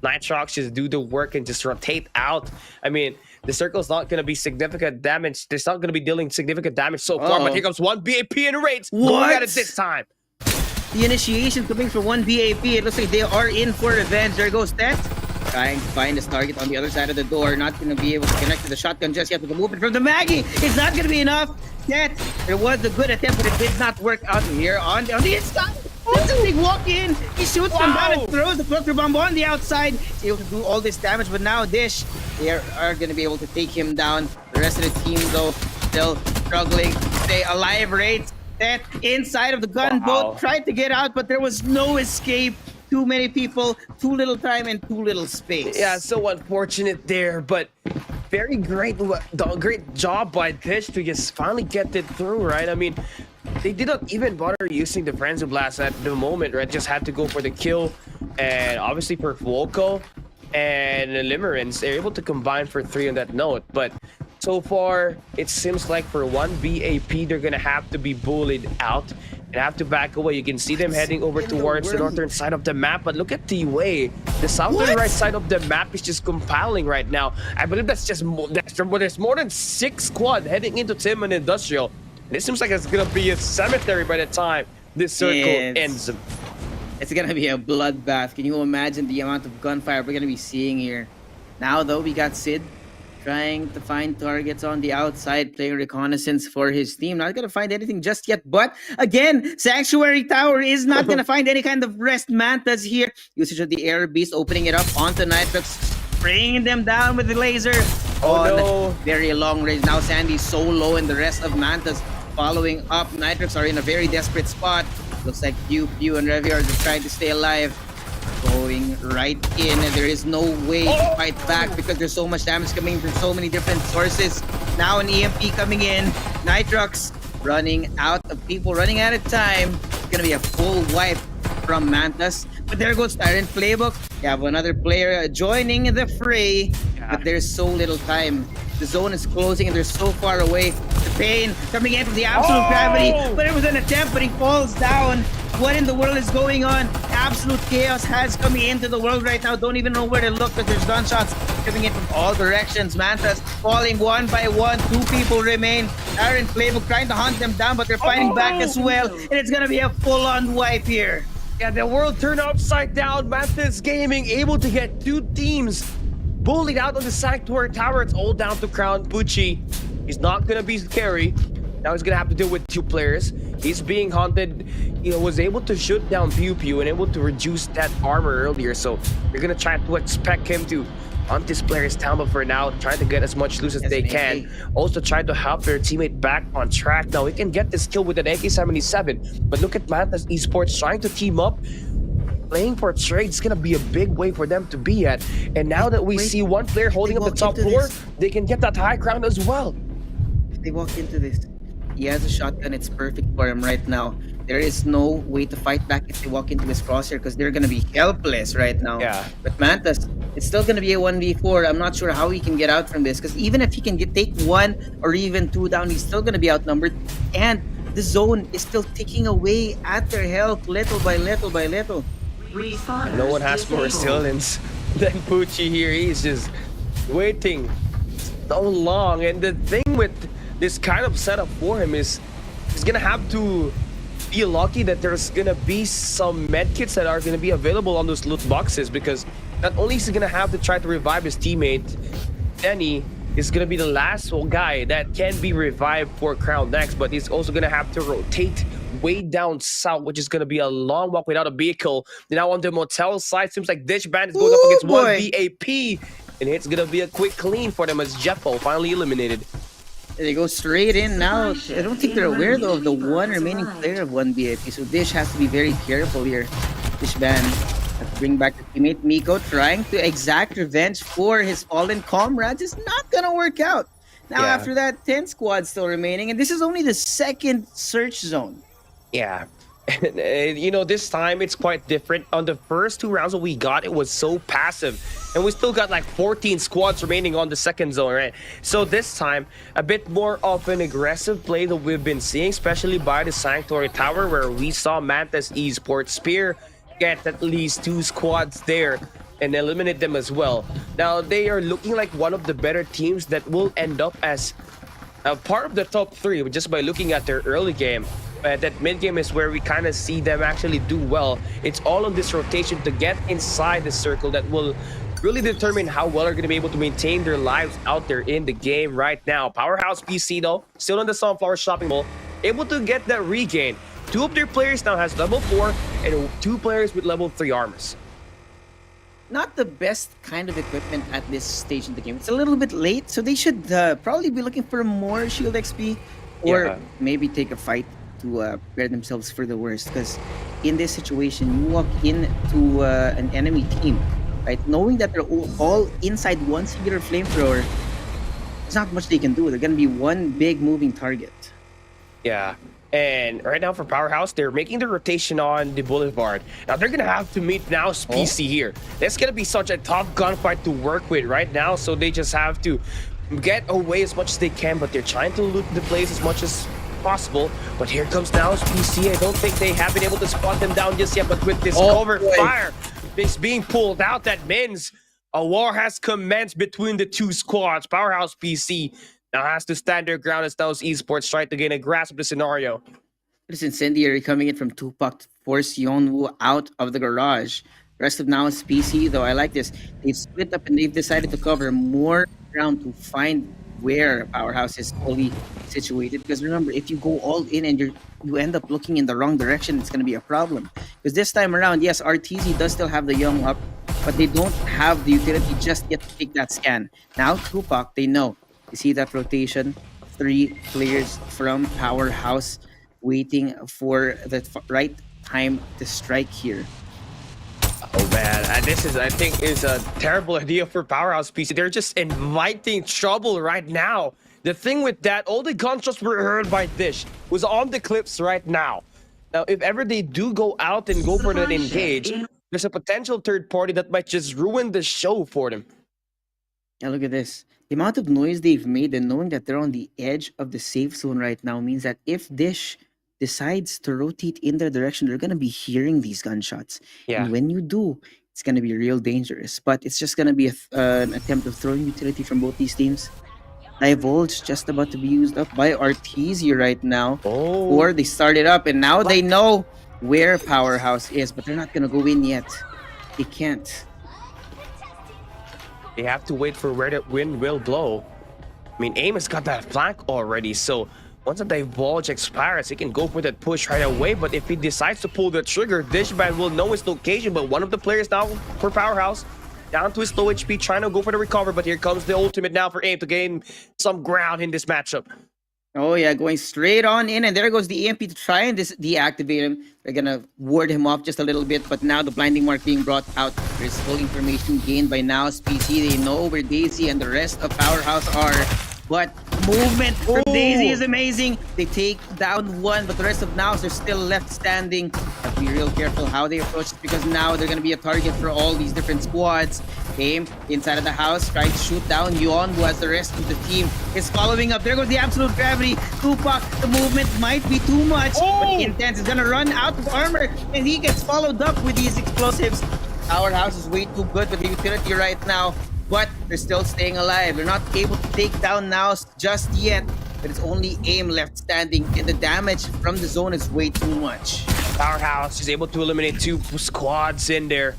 Nitrox just do the work and just rotate out. I mean, the circle's not gonna be significant damage. It's not gonna be dealing significant damage so far, but here comes one BAP in raids. Going at it this time. The initiation coming from one BAP. It looks like they are in for revenge. There goes Tet. Trying to find his target on the other side of the door. Not going to be able to connect to the shotgun just yet with the movement from the Maggie. It's not going to be enough. Yet, there was a good attempt, but it did not work out here on the inside. That's a big walk in. He shoots them down and throws the cluster bomb on the outside. He's able to do all this damage, but now Dish, they are going to be able to take him down. The rest of the team, though, still struggling to stay alive. Raids that inside of the gunboat tried to get out, but there was no escape. Too many people, too little time, and too little space. Yeah, so unfortunate there, but very great job by Dish to just finally get it through, right? I mean, they didn't even bother using the Frenzy Blast at the moment, right? Just had to go for the kill, and obviously for Volko and Limerence, they're able to combine for 3 on that note, but so far, it seems like for one BAP, they're gonna have to be bullied out and have to back away. You can see them heading over towards the northern side of the map, but look at the way the southern right side of the map is just compiling right now. I believe that's just there's more than 6 squad heading into Tim and Industrial. And it seems like it's gonna be a cemetery by the time this circle ends. It's gonna be a bloodbath. Can you imagine the amount of gunfire we're gonna be seeing here? Now, though, we got Sid trying to find targets on the outside, playing reconnaissance for his team. Not going to find anything just yet, but again, Sanctuary Tower is not going to find any kind of rest. Mantas here. Usage of the Air Beast, opening it up onto Nitrox. spraying them down with the laser. Oh, On no. very long range. Now Sandy's so low, and the rest of Mantas following up. Nitrox are in a very desperate spot. Looks like Pew and Revy are just trying to stay alive. Going right in, and there is no way to fight back because there's so much damage coming from so many different sources. Now an EMP coming in. Nitrox running out of people, running out of time. It's gonna be a full wipe from Mantas. But there goes Tyrant Playbook. You have another player joining the fray, but there's so little time. The zone is closing and they're so far away. The pain coming in from the absolute gravity, but it was an attempt, but he falls down. What in the world is going on? Absolute chaos has coming into the world right now. Don't even know where to look because there's gunshots coming in from all directions. Mantas falling one by one. 2 people remain. Tyrant Playbook trying to hunt them down, but they're fighting back as well. And it's gonna be a full-on wipe here. Yeah, the world turned upside down. Mantis Gaming able to get 2 teams bullied out on the Sanctuary Tower. It's all down to Crown Pucci. He's not gonna be scary. Now he's gonna have to deal with 2 players. He's being hunted. Was able to shoot down Pew and able to reduce that armor earlier. So you're gonna try to expect him to hunt this player's down, but for now, trying to get as much loot as they can. Also try to help their teammate back on track. Now he can get this kill with an AK-77, but look at Mantas Esports trying to team up. Playing for trade is gonna be a big way for them to be at. And now that we see one player holding up the top floor, they can get that high ground as well. If they walk into this, he has a shotgun. It's perfect for him right now. There is no way to fight back if they walk into his crosshair because they're gonna be helpless right now. Yeah. But Mantas, it's still gonna be a 1v4. I'm not sure how he can get out from this because even if he can take 1 or even 2 down, he's still gonna be outnumbered. And the zone is still ticking away at their health little by little by little. No one has more resilience than Pucci here. He's just waiting so long. And the thing with this kind of setup for him is he's gonna have to be lucky that there's gonna be some medkits that are gonna be available on those loot boxes, because not only is he gonna have to try to revive his teammate, Denny is gonna be the last guy that can be revived for Crown next, but he's also gonna have to rotate way down south, which is gonna be a long walk without a vehicle. Now on the motel side, seems like Ditch Band is going up against one VAP, and it's gonna be a quick clean for them as Jeffo finally eliminated. They go straight in now. I don't think they're aware though of the one remaining player of 1 VIP, so Dish has to be very careful here. Dish Band has to bring back the teammate. Miko trying to exact revenge for his fallen comrades. It's not gonna work out. Now after that, 10 squads still remaining, and this is only the 2nd search zone. Yeah. And, this time it's quite different. On the first 2 rounds that we got, it was so passive. And we still got like 14 squads remaining on the 2nd zone, right? So this time, a bit more of an aggressive play that we've been seeing, especially by the Sanctuary Tower, where we saw Mantas Esports Spear get at least 2 squads there and eliminate them as well. Now, they are looking like one of the better teams that will end up as a part of the top 3 just by looking at their early game. That mid game is where we kind of see them actually do well. It's all on this rotation to get inside the circle that will really determine how well they're going to be able to maintain their lives out there in the game right now. Powerhouse PC though, still in the Sunflower Shopping Mall, able to get that regain. 2 of their players now has level 4 and 2 players with level 3 armors. Not the best kind of equipment at this stage in the game. It's a little bit late, so they should probably be looking for more shield XP or maybe take a fight to prepare themselves for the worst, because in this situation you walk into an enemy team, right, knowing that they're all inside one singular flamethrower. There's not much they can do. They're gonna be one big moving target. Yeah, and right now for Powerhouse, they're making the rotation on the Boulevard. Now they're gonna have to meet Now's PC here. That's gonna be such a tough gunfight to work with right now, so they just have to get away as much as they can, but they're trying to loot the place as much as possible. But here comes Now's PC. I don't think they have been able to spot them down just yet, but with this cover fire is being pulled out, that means a war has commenced between the 2 squads. Powerhouse PC now has to stand their ground as Now's Esports try to gain a grasp of the scenario. There's Incendiary coming in from Tupac to force Yonwoo out of the garage. The rest of Now's PC though, I like this. They've split up and they've decided to cover more ground to find where Powerhouse is fully situated, because remember, if you go all in and you end up looking in the wrong direction, it's going to be a problem. Because this time around, yes, RTZ does still have the young up, but they don't have the utility just yet to take that scan. Now, Tupac, they know. You see that rotation? 3 players from Powerhouse waiting for the right time to strike here. Oh man, and this is, I think, is a terrible idea for Powerhouse PC. They're just inviting trouble right now. The thing with that, all the gunshots were heard by Dish was on the clips right now. Now, if ever they do go out and go for that engage, there's a potential third party that might just ruin the show for them. Yeah, look at this. The amount of noise they've made and knowing that they're on the edge of the safe zone right now means that if Dish decides to rotate in their direction, they're going to be hearing these gunshots. Yeah. And when you do, it's going to be real dangerous. But it's just going to be an attempt of throwing utility from both these teams. Divulge just about to be used up by Arteezy right now. Oh. Or they started up and now they know where Powerhouse is, but they're not going to go in yet. They can't. They have to wait for where the wind will blow. I mean, AIM has got that flank already, so once the divulge expires, he can go for that push right away. But if he decides to pull the trigger, Dishman will know his location. But one of the players now for Powerhouse, down to his low HP, trying to go for the recover. But here comes the ultimate now for AIM to gain some ground in this matchup. Oh yeah, going straight on in, and there goes the EMP to try and deactivate him. They're gonna ward him off just a little bit, but now the blinding mark being brought out. There's full information gained by now. PC, they know where Daisy and the rest of Powerhouse are, but movement from Daisy is amazing. They take down one, but the rest of Nows are still left standing. Have to be real careful how they approach it because now they're gonna be a target for all these different squads. AIM inside of the house, trying to shoot down Yon, who has the rest of the team is following up. There goes the absolute gravity. Tupac, the movement might be too much, but Intense is gonna run out of armor, and he gets followed up with these explosives. Powerhouse is way too good with the utility right now, but they're still staying alive. They're not able to take down Nows just yet, but it's only AIM left standing, and the damage from the zone is way too much. Powerhouse is able to eliminate 2 squads in there.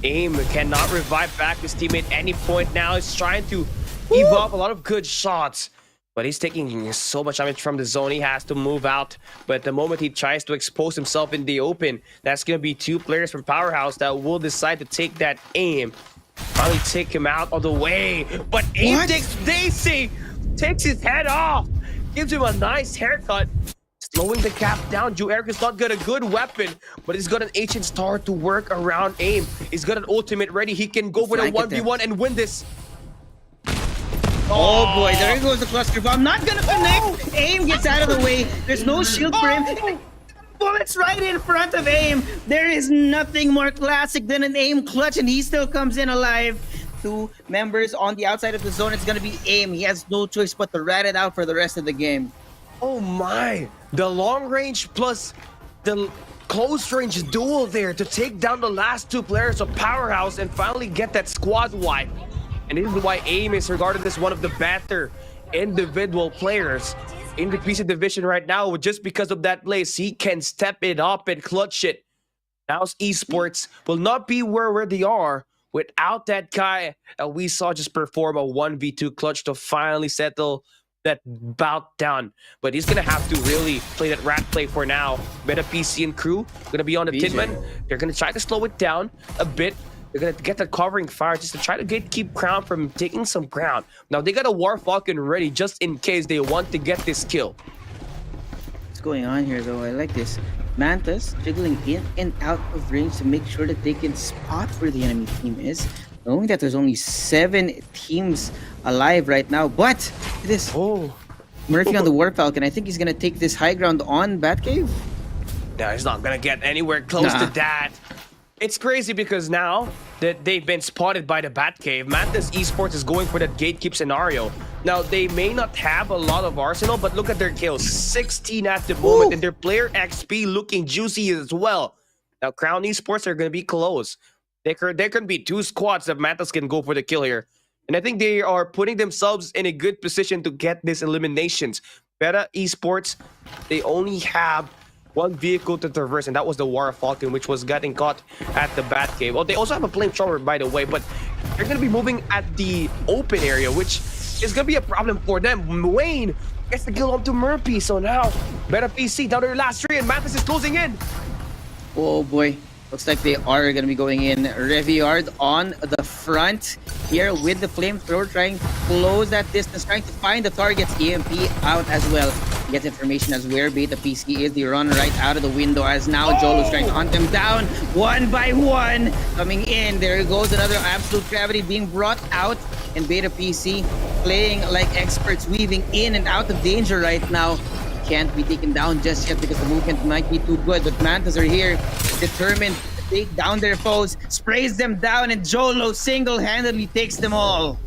AIM cannot revive back his teammate at any point now. He's trying to heave up a lot of good shots, but he's taking so much damage from the zone. He has to move out, but the moment he tries to expose himself in the open, that's going to be 2 players from Powerhouse that will decide to take that aim. Finally take him out of the way, but AIM takes Daisy, takes his head off, gives him a nice haircut, slowing the cap down. Juerga's not got a good weapon, but he's got an ancient star to work around AIM. He's got an ultimate ready. He can go for the 1v1 and win this. Oh boy, there goes the cluster bomb. Not gonna connect. AIM gets out of the way. There's no shield for him. Bullets right in front of AIM. There is nothing more classic than an AIM clutch, and he still comes in alive. 2 members on the outside of the zone. It's gonna be AIM. He has no choice but to rat it out for the rest of the game. Oh my, the long range plus the close range duel there to take down the last 2 players of Powerhouse and finally get that squad wipe. And this is why AIM is regarded as one of the better individual players in the PC division right now. Just because of that place, he can step it up and clutch it. Now Esports will not be where they are without that guy that we saw just perform a 1v2 clutch to finally settle that bout down. But he's gonna have to really play that rat play for now. Meta PC and crew gonna be on the Tinman. They're gonna try to slow it down a bit. They're gonna get that covering fire just to try to keep Crown from taking some ground. Now they got a War Falcon ready just in case they want to get this kill. What's going on here though? I like this. Mantas jiggling in and out of range to make sure that they can spot where the enemy team is. Knowing that there's only 7 teams alive right now, but this Murphy on the War Falcon, I think he's gonna take this high ground on Batcave. No, he's not gonna get anywhere close to that. It's crazy because now that they've been spotted by the Batcave, Mantis Esports is going for that gatekeep scenario. Now, they may not have a lot of arsenal, but look at their kills. 16 at the moment, and their player XP looking juicy as well. Now, Crown Esports are going to be close. There can be 2 squads that Mantis can go for the kill here. And I think they are putting themselves in a good position to get these eliminations. Beta Esports, they only have 1 vehicle to traverse, and that was the War Falcon, which was getting caught at the Batcave. Well, they also have a flamethrower, by the way, but they're going to be moving at the open area, which is going to be a problem for them. Wayne gets the kill onto Murphy, so now Beta PC down to their last 3, and Mathis is closing in. Oh boy. Looks like they are going to be going in. Reviard on the front here with the flamethrower, trying to close that distance, trying to find the targets. EMP out as well. Get information as where Beta PC is. They run right out of the window as now Jolo's trying to hunt them down one by one. Coming in, there goes another absolute gravity being brought out. And Beta PC playing like experts, weaving in and out of danger right now. Can't be taken down just yet because the movement might be too good. But Mantas are here, determined to take down their foes, sprays them down, and Jolo single-handedly takes them all.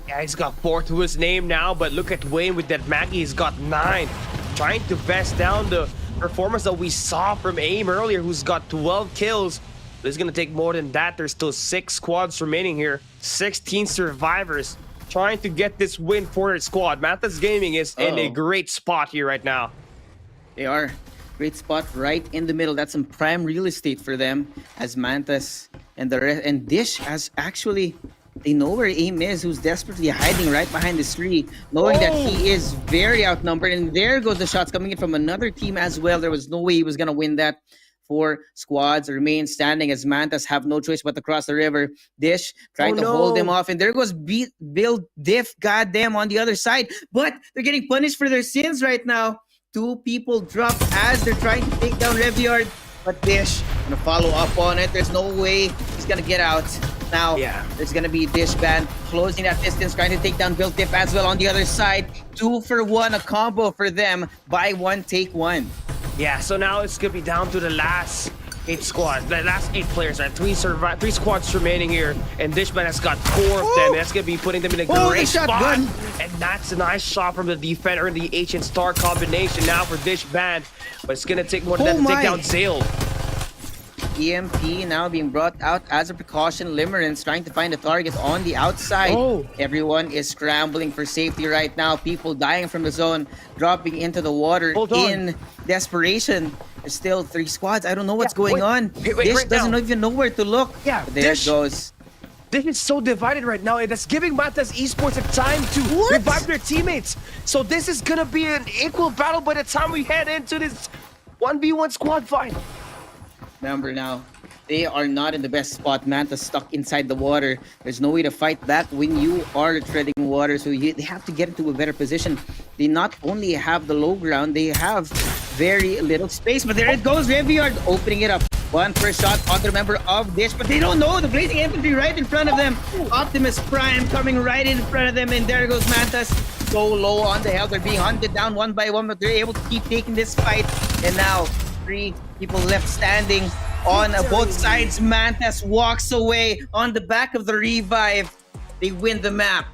Yeah, he's got 4 to his name now, but look at Wayne with that Maggie. He's got 9. Trying to best down the performance that we saw from AIM earlier, who's got 12 kills. But it's going to take more than that. There's still 6 squads remaining here. 16 survivors trying to get this win for their squad. Mantas Gaming is in a great spot here right now. They are. Great spot right in the middle. That's some prime real estate for them, as Mantas and the rest, and Dish has actually, they know where AIM is, who's desperately hiding right behind this tree, knowing that he is very outnumbered. And there goes the shots coming in from another team as well. There was no way he was gonna win that. 4 squads remain standing as Mantas have no choice but to cross the river. Dish trying to hold them off, and there goes Bill Diff, goddamn, on the other side. But they're getting punished for their sins right now. 2 people drop as they're trying to take down Reviard, but Dish gonna follow up on it. There's no way he's gonna get out. Now, there's gonna be Dish Band closing that distance, trying to take down Bill Diff as well on the other side. 2 for 1, a combo for them. Buy 1, take 1. Yeah, so now it's gonna be down to the last 8 squads, the last 8 players. Right? 3 squads remaining here, and Dishman has got 4 of them. That's gonna be putting them in a great spot. And that's a nice shot from the defender in the H and Star combination now for Dishman. But it's gonna take more than that to take down Zale. EMP now being brought out as a precaution. Limerence trying to find a target on the outside. Everyone is scrambling for safety right now. People dying from the zone, dropping into the water in desperation. There's still 3 squads. I don't know what's going on. Dish doesn't even know where to look. Yeah, there it goes. This is so divided right now, and that's giving Mantas Esports a time to revive their teammates. So this is gonna be an equal battle by the time we head into this 1v1 squad fight. Remember now, they are not in the best spot. Manta's stuck inside the water. There's no way to fight back when you are treading water, so they have to get into a better position. They not only have the low ground, they have very little space. But there it goes, Reviard opening it up. 1 first shot on the member of Dish, but they don't know the blazing infantry right in front of them. Optimus Prime coming right in front of them, and there goes Mantas. So low on the health, they're being hunted down 1 by 1, but they're able to keep taking this fight. And now 3 people left standing on both sides. Mantas walks away on the back of the revive. They win the map.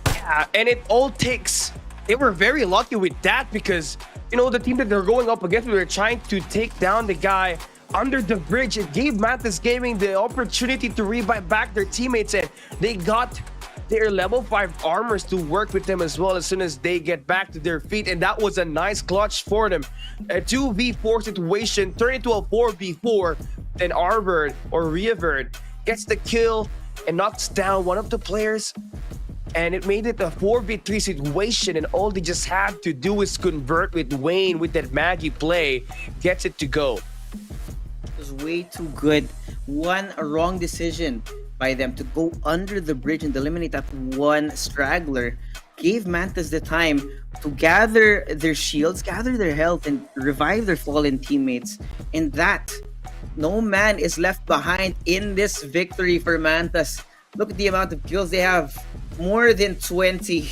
Yeah, and it all takes. They were very lucky with that because, you know, the team that they're going up against, we were trying to take down the guy under the bridge. It gave Mantas Gaming the opportunity to revive back their teammates, and they got their level 5 armors to work with them as well as soon as they get back to their feet, and that was a nice clutch for them. A 2v4 situation turned into a 4v4. Then Arbord or Reavert gets the kill and knocks down one of the players, and it made it a 4v3 situation, and all they just had to do is convert with Wayne with that Maggie play, gets it to go. It was way too good. One wrong decision by them to go under the bridge and eliminate that 1 straggler gave Mantas the time to gather their shields, gather their health, and revive their fallen teammates. And that, no man is left behind in this victory for Mantas. Look at the amount of kills they have. More than 20.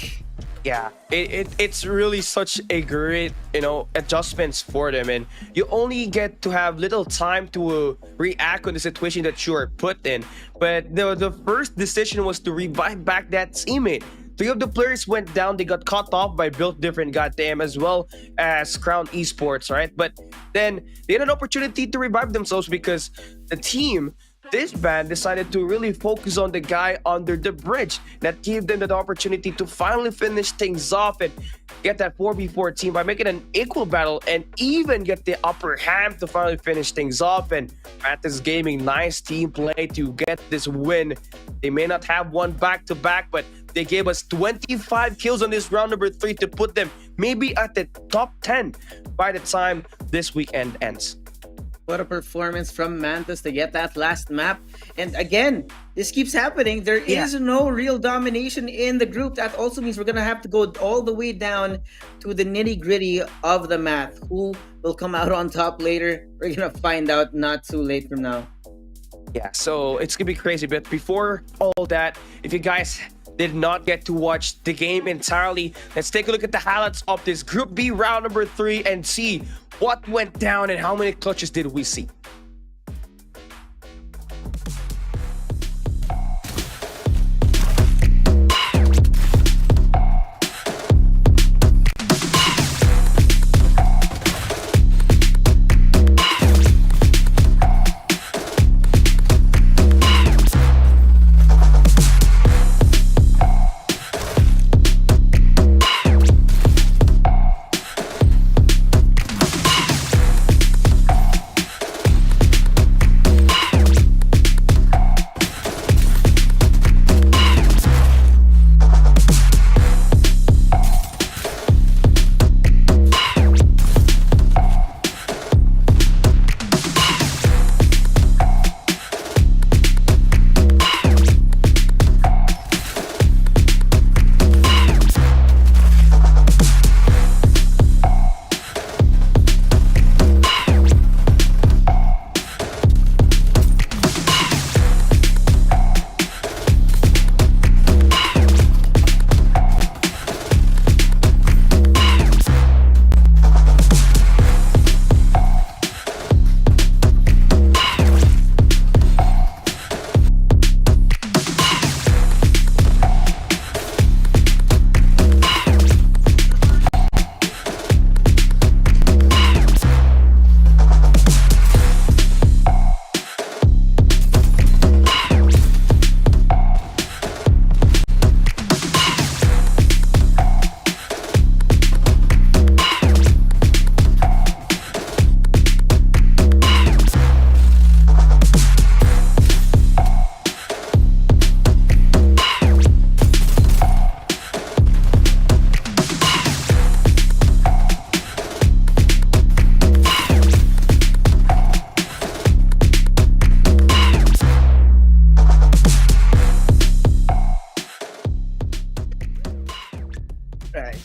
Yeah, it's really such a great, you know, adjustments for them, and you only get to have little time to react on the situation that you are put in. But the first decision was to revive back that teammate. 3 of the players went down. They got cut off by Built Different, goddamn, as well as Crown Esports, right? But then they had an opportunity to revive themselves because the team, this band, decided to really focus on the guy under the bridge. That gave them the opportunity to finally finish things off and get that 4v4 team by making an equal battle and even get the upper hand to finally finish things off. And Mantas Gaming, nice team play to get this win. They may not have one back-to-back, but they gave us 25 kills on this round number 3 to put them maybe at the top 10 by the time this weekend ends. What a performance from Mantis to get that last map. And again, this keeps happening. There is no real domination in the group. That also means we're going to have to go all the way down to the nitty-gritty of the math. Who will come out on top later? We're going to find out not too late from now. Yeah, so it's gonna be crazy. But before all that, if you guys did not get to watch the game entirely, let's take a look at the highlights of this Group B round number 3 and see what went down and how many clutches did we see.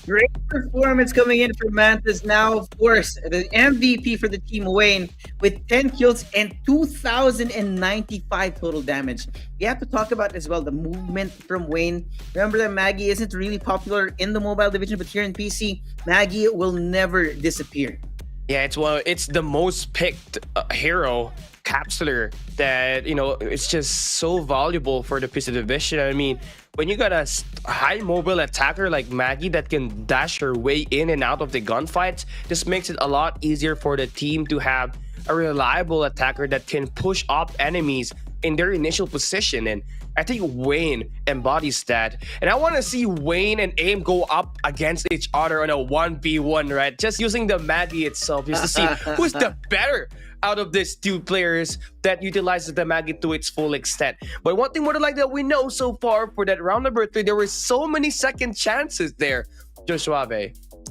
Great performance coming in for Mantis. Now, of course, the MVP for the team, Wayne, with 10 kills and 2,095 total damage. We have to talk about as well the movement from Wayne. Remember that Maggie isn't really popular in the mobile division, but here in PC, Maggie will never disappear. Yeah, it's the most picked hero capsuler that, you know, it's just so valuable for the PC division. I mean, when you got a high mobile attacker like Maggie that can dash her way in and out of the gunfights, this makes it a lot easier for the team to have a reliable attacker that can push up enemies in their initial position. And I think Wayne embodies that. And I want to see Wayne and AIM go up against each other on a 1v1, right? Just using the Maggie itself, just to see who's the better out of these two players that utilizes the Maggie to its full extent. But one thing more than like that we know so far for that round number 3, there were so many second chances there, Joshua.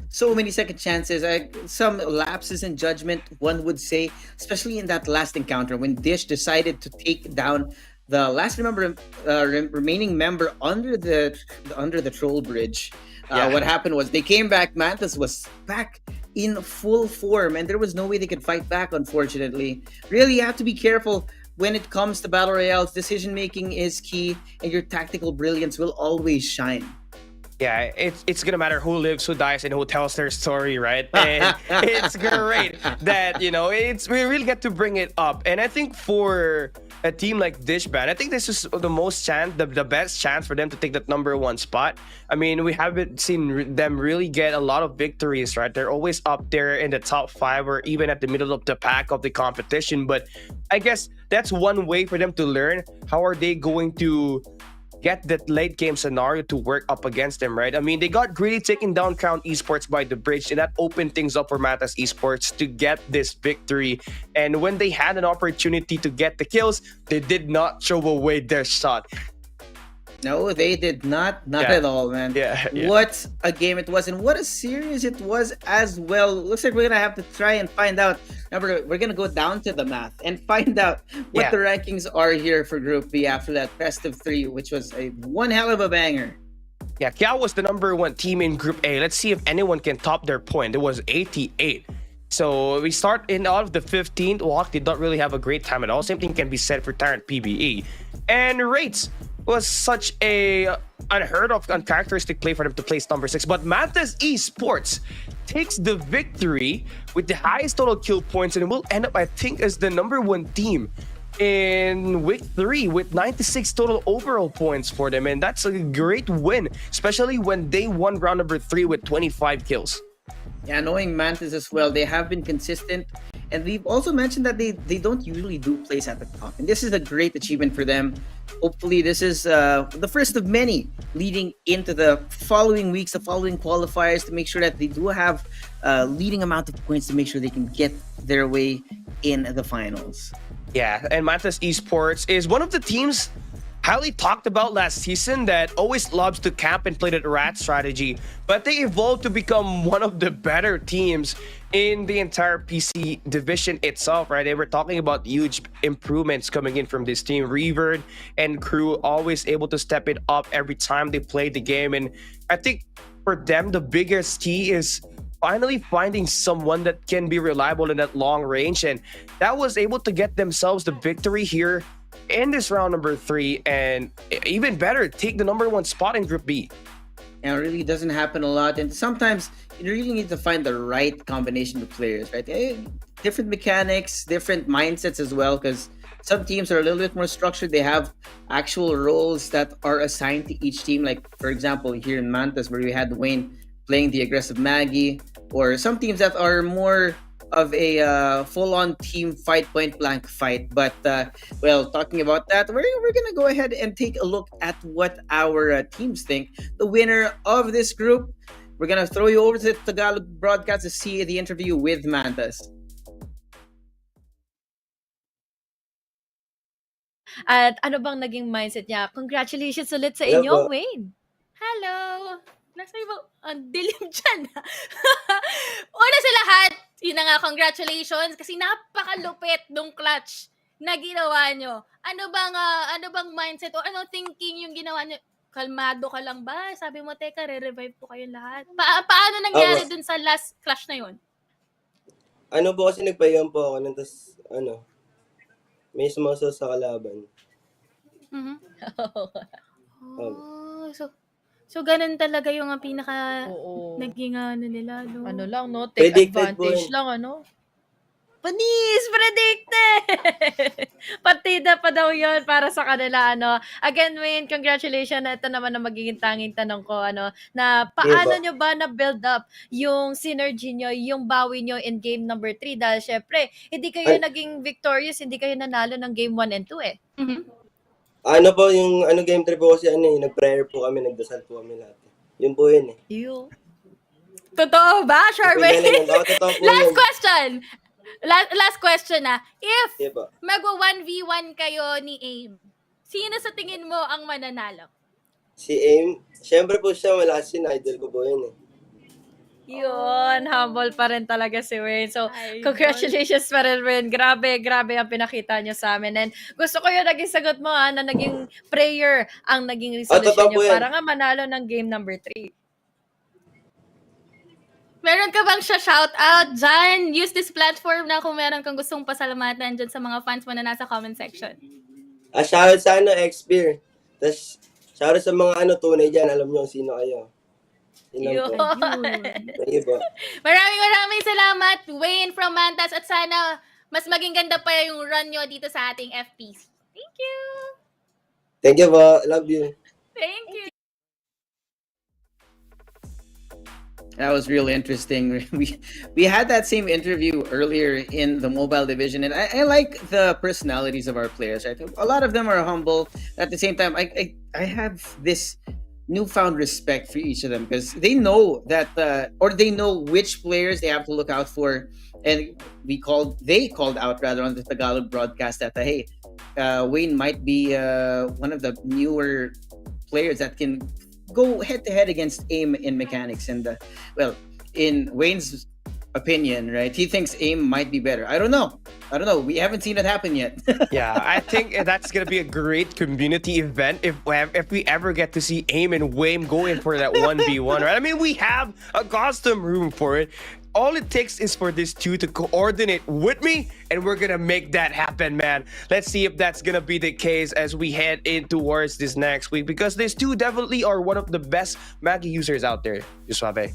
So many second chances, some lapses in judgment, one would say, especially in that last encounter when Dish decided to take down the last remaining member under the troll bridge. What happened was they came back. Mantis was back in full form, and there was no way they could fight back, unfortunately. Really, you have to be careful when it comes to battle royales. Decision making is key, and your tactical brilliance will always shine. Yeah, it's gonna matter who lives, who dies, and who tells their story, right? And it's great that, you know, we really get to bring it up. And I think for a team like Dishband, I think this is the best chance for them to take that number 1 spot. I mean, we haven't seen them really get a lot of victories, right? They're always up there in the top 5 or even at the middle of the pack of the competition. But I guess that's one way for them to learn. How are they going to get that late game scenario to work up against them, right? I mean, they got greedy taking down Crown Esports by the bridge, and that opened things up for Matas Esports to get this victory. And when they had an opportunity to get the kills, they did not throw away their shot. No, they did not. Not Yeah. at all, man. Yeah, yeah. What a game it was, and what a series it was as well. Looks like we're gonna have to try and find out. Remember, we're gonna go down to the math and find out what Yeah. the rankings are here for Group B after that best of 3, which was a one hell of a banger. Yeah, Kia was the number 1 team in Group A. Let's see if anyone can top their point. It was 88. So we start in out of the 15th. Walk did not really have a great time at all. Same thing can be said for Tyrant PBE. And Rates was such a unheard of uncharacteristic play for them to place number 6. But Mantas Esports takes the victory with the highest total kill points and will end up, I think, as the number 1 team in week 3 with 96 total overall points for them, and that's a great win, especially when they won round number 3 with 25 kills. Yeah, knowing Mantis as well, they have been consistent. And we've also mentioned that they don't usually do plays at the top. And this is a great achievement for them. Hopefully, this is the first of many leading into the following weeks, the following qualifiers, to make sure that they do have leading amount of points to make sure they can get their way in the finals. Yeah, and Mantas Esports is one of the teams highly talked about last season that always loves to camp and play that rat strategy, but they evolved to become one of the better teams in the entire PC division itself, right? They were talking about huge improvements coming in from this team. Revered and crew always able to step it up every time they play the game, and I think for them the biggest key is finally finding someone that can be reliable in that long range, and that was able to get themselves the victory here in this round number 3, and even better, take the number 1 spot in Group B. And it really doesn't happen a lot. And sometimes you really need to find the right combination of players, right? Different mechanics, different mindsets as well, because some teams are a little bit more structured. They have actual roles that are assigned to each team. Like, for example, here in Mantas, where we had Wayne playing the aggressive Maggie, or some teams that are more of a full-on team fight, point-blank fight. But, well, talking about that, we're going to go ahead and take a look at what our teams think. The winner of this group, we're going to throw you over to the Tagalog broadcast to see the interview with Mantas. At ano bang naging mindset niya? Congratulations ulit sa Hello inyo, po. Wayne. Hello. Nasa iba, ang dilim dyan. Una sa lahat, yun na nga, congratulations kasi napakalupit nung clutch na ginawa nyo. Ano bang mindset o anong thinking yung ginawa nyo? Kalmado ka lang ba? Sabi mo, teka, re-revive ko kayong lahat. Paano nangyari dun sa last clash na yun? Ano po kasi nagpahiram po ako nun, tas may sumasaw sa kalaban. Mhm. So ganun talaga yung pinaka naging nila, no? Ano lang, no? Take Predicted po advantage yun. lang, ano? Panis! Predicted! Partida pa daw yun para sa kanila, ano. Again, Wayne, congratulations. Ito naman ang magiging tanging tanong ko, ano, na paano nyo ba na-build up yung synergy nyo, yung bawi nyo in game number 3? Dahil syempre, hindi kayo naging victorious, hindi kayo nanalo ng game 1 and 2 eh. Ano po, yung game 3 po kasi nag-prayer po kami, nagdasal po kami lahat. Yun po yun eh. Totoo ba, Charmaine? Totoo po Last yun. question. Last question na. If Diba? mag-1v1 kayo ni AIM, sino sa tingin mo ang mananalo? Si AIM, syempre po siya, malakas yun, idol ko po yun eh. Yun, humble pa rin talaga si Wayne. So, congratulations pa rin, Wayne. Grabe ang pinakita nyo sa amin. And gusto ko yung naging sagot mo, na naging prayer ang naging resolution nyo para nga manalo ng game number 3. Meron ka bang shout out dyan? Use this platform na kung meron kang gustong pasalamatan dyan sa mga fans mo na nasa comment section. Shoutout sa Xpear. Tapos, shoutout sa mga tunay dyan, alam nyo sino kayo. Yun. Thank you po. Maraming salamat, Wayne from Mantas, at sana mas maging ganda pa yung run nyo dito sa ating FPC. Thank you! Thank you po. Love you. Thank you! That was really interesting. We had that same interview earlier in the mobile division, and I like the personalities of our players. Right, a lot of them are humble. At the same time, I have this newfound respect for each of them because they know that, or they know which players they have to look out for, and they called out rather on the Tagalog broadcast that hey, Wayne might be one of the newer players that can go head to head against AIM in mechanics. And well, in Wayne's opinion, right, he thinks AIM might be better. I don't know. We haven't seen it happen yet. Yeah, I think that's gonna be a great community event if we ever get to see AIM and Wayne go in for that 1v1, right? I mean, we have a custom room for it. All it takes is for these two to coordinate with me, and we're gonna make that happen, man. Let's see if that's gonna be the case as we head in towards this next week, because these two definitely are one of the best Maggie users out there, Suave.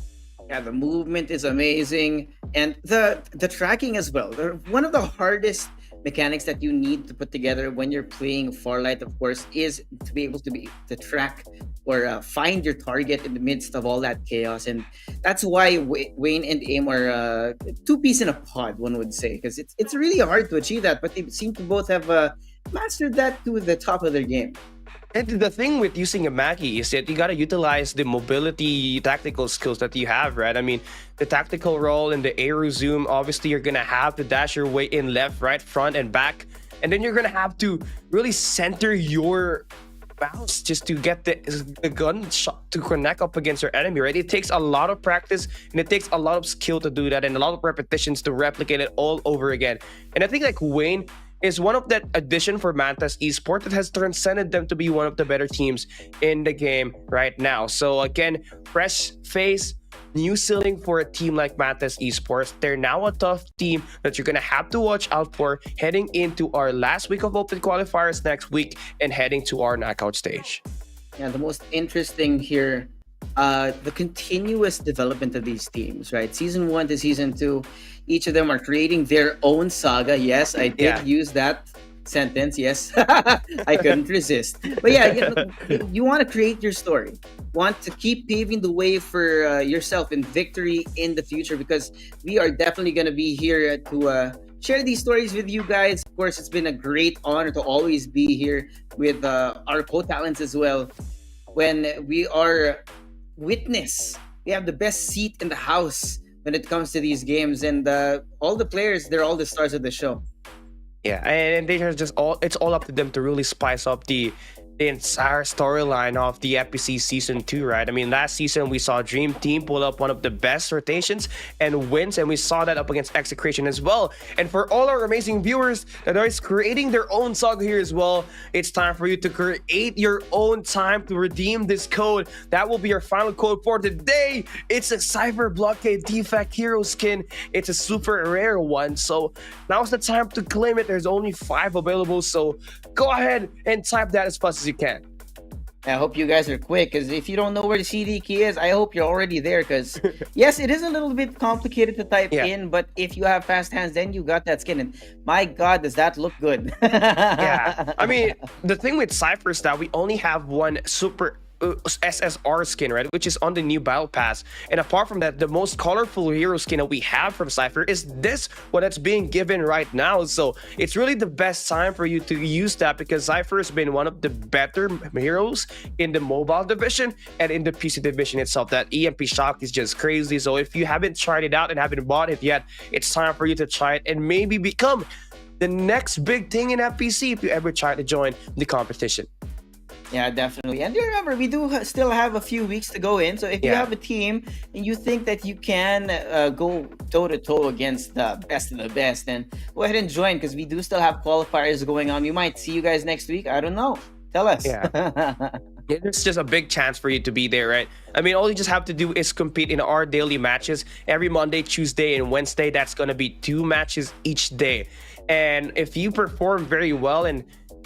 Yeah, the movement is amazing, and the tracking as well. They're one of the hardest mechanics that you need to put together when you're playing Farlight, of course, is to be able to track or find your target in the midst of all that chaos. And that's why Wayne and AIM are two peas in a pod, one would say, because it's really hard to achieve that, but they seem to both have mastered that to the top of their game. And the thing with using a Maggie is that you gotta utilize the mobility tactical skills that you have, right? I mean, the tactical roll and the aero zoom, obviously you're gonna have to dash your way in left, right, front, and back. And then you're gonna have to really center your mouse just to get the gun shot to connect up against your enemy, right? It takes a lot of practice and it takes a lot of skill to do that and a lot of repetitions to replicate it all over again. And I think like Wayne is one of that addition for Mantas Esports that has transcended them to be one of the better teams in the game right now. So again, fresh face, new ceiling for a team like Mantas Esports. They're now a tough team that you're gonna have to watch out for heading into our last week of open qualifiers next week and heading to our knockout stage. Yeah, the most interesting here, the continuous development of these teams, right? Season 1 to Season 2, each of them are creating their own saga. Yes, I did use that sentence. Yes, I couldn't resist. But yeah, you want to create your story. Want to keep paving the way for yourself in victory in the future, because we are definitely going to be here to share these stories with you guys. Of course, it's been a great honor to always be here with our co-talents as well. When we are witness, we have the best seat in the house when it comes to these games, and all the players, they're all the stars of the show. Yeah, and they are just it's all up to them to really spice up the entire storyline of the FPC Season 2, right? I mean, last season we saw Dream Team pull up one of the best rotations and wins, and we saw that up against Execration as well. And for all our amazing viewers that are creating their own saga here as well, it's time for you to create your own time to redeem this code. That will be our final code for today. It's a Cypher Blockade Defect Hero skin. It's a super rare one, so now's the time to claim it. There's only 5 available, so go ahead and type that as fast as you can. I hope you guys are quick, because if you don't know where the CD key is, I hope you're already there, because yes, it is a little bit complicated to type in, but if you have fast hands, then you got that skin, and my god, does that look good. Yeah, I mean, the thing with Cypher is that we only have one super SSR skin, right, which is on the new battle pass. And apart from that, the most colorful hero skin that we have from Cypher is this one that's being given right now. So it's really the best time for you to use that, because Cypher has been one of the better heroes in the mobile division and in the PC division itself. That EMP shock is just crazy. So if you haven't tried it out and haven't bought it yet, it's time for you to try it and maybe become the next big thing in FPC if you ever try to join the competition. Yeah, definitely. And you remember, we do still have a few weeks to go in. So if you have a team and you think that you can go toe-to-toe against the best of the best, then go ahead and join, because we do still have qualifiers going on. We might see you guys next week. I don't know. Tell us. It's just a big chance for you to be there, right? I mean, all you just have to do is compete in our daily matches every Monday, Tuesday, and Wednesday. That's going to be 2 matches each day. And if you perform very well and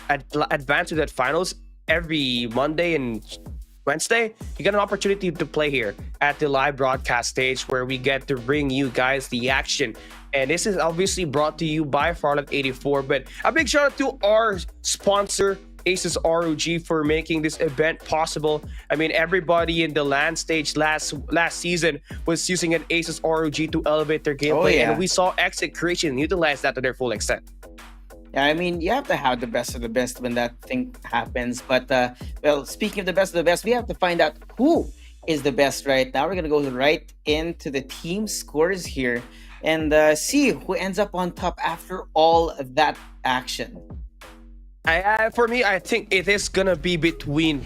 advance to that finals every Monday and Wednesday, you get an opportunity to play here at the live broadcast stage, where we get to bring you guys the action. And this is obviously brought to you by Farlight 84. But a big shout out to our sponsor, Asus ROG, for making this event possible. I mean, everybody in the LAN stage last season was using an Asus ROG to elevate their gameplay, and we saw Execration utilize that to their full extent. Yeah, I mean, you have to have the best of the best when that thing happens. But, well, speaking of the best of the best, we have to find out who is the best right now. We're going to go right into the team scores here and see who ends up on top after all of that action. For me, I think it is going to be between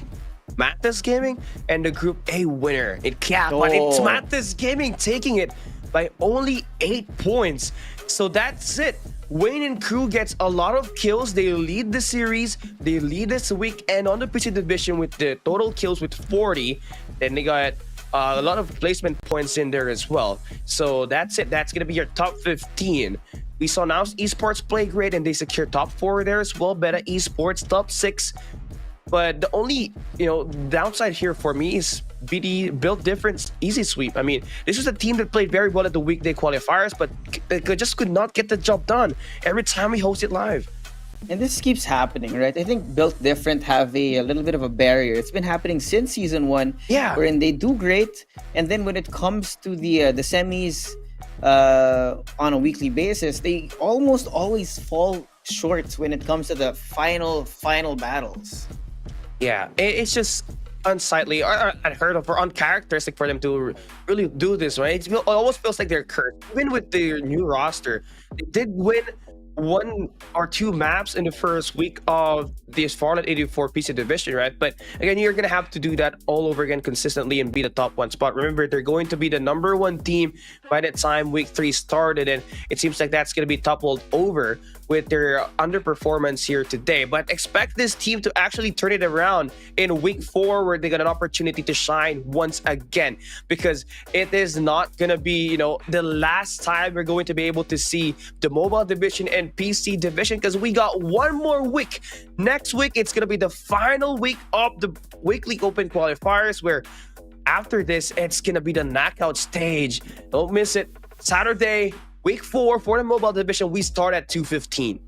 Mathis Gaming and the Group A winner. But it's Mathis Gaming taking it by only 8 points. So that's it. Wayne and crew gets a lot of kills. They lead the series. They lead this weekend on the PC division with the total kills with 40. Then they got a lot of placement points in there as well. So that's it. That's going to be your top 15. We saw now Esports play great and they secure top 4 there as well. Beta Esports top 6. But the only, downside here for me is BD built different easy sweep. I mean, this was a team that played very well at the weekday qualifiers, but they just could not get the job done every time we host it live. And this keeps happening, right? I think Built Different have a little bit of a barrier. It's been happening since season 1, wherein they do great, and then when it comes to the semis on a weekly basis, they almost always fall short when it comes to the final battles. Yeah, it's just unsightly or unheard of or uncharacteristic for them to really do this, right? It almost feels like they're cursed. Even with their new roster, they did win 1 or 2 maps in the first week of this Farlight 84 PC division, right? But again, you're gonna have to do that all over again consistently and be the top 1 spot. Remember, they're going to be the number 1 team by the time week 3 started, and it seems like that's gonna be toppled over with their underperformance here today. But expect this team to actually turn it around in week 4, where they got an opportunity to shine once again, because it is not gonna be the last time we're going to be able to see the mobile division and PC division, because we got 1 more week. Next week it's gonna be the final week of the weekly open qualifiers, where after this it's gonna be the knockout stage. Don't miss it. Saturday, week 4 for the mobile division. We start at 2:15.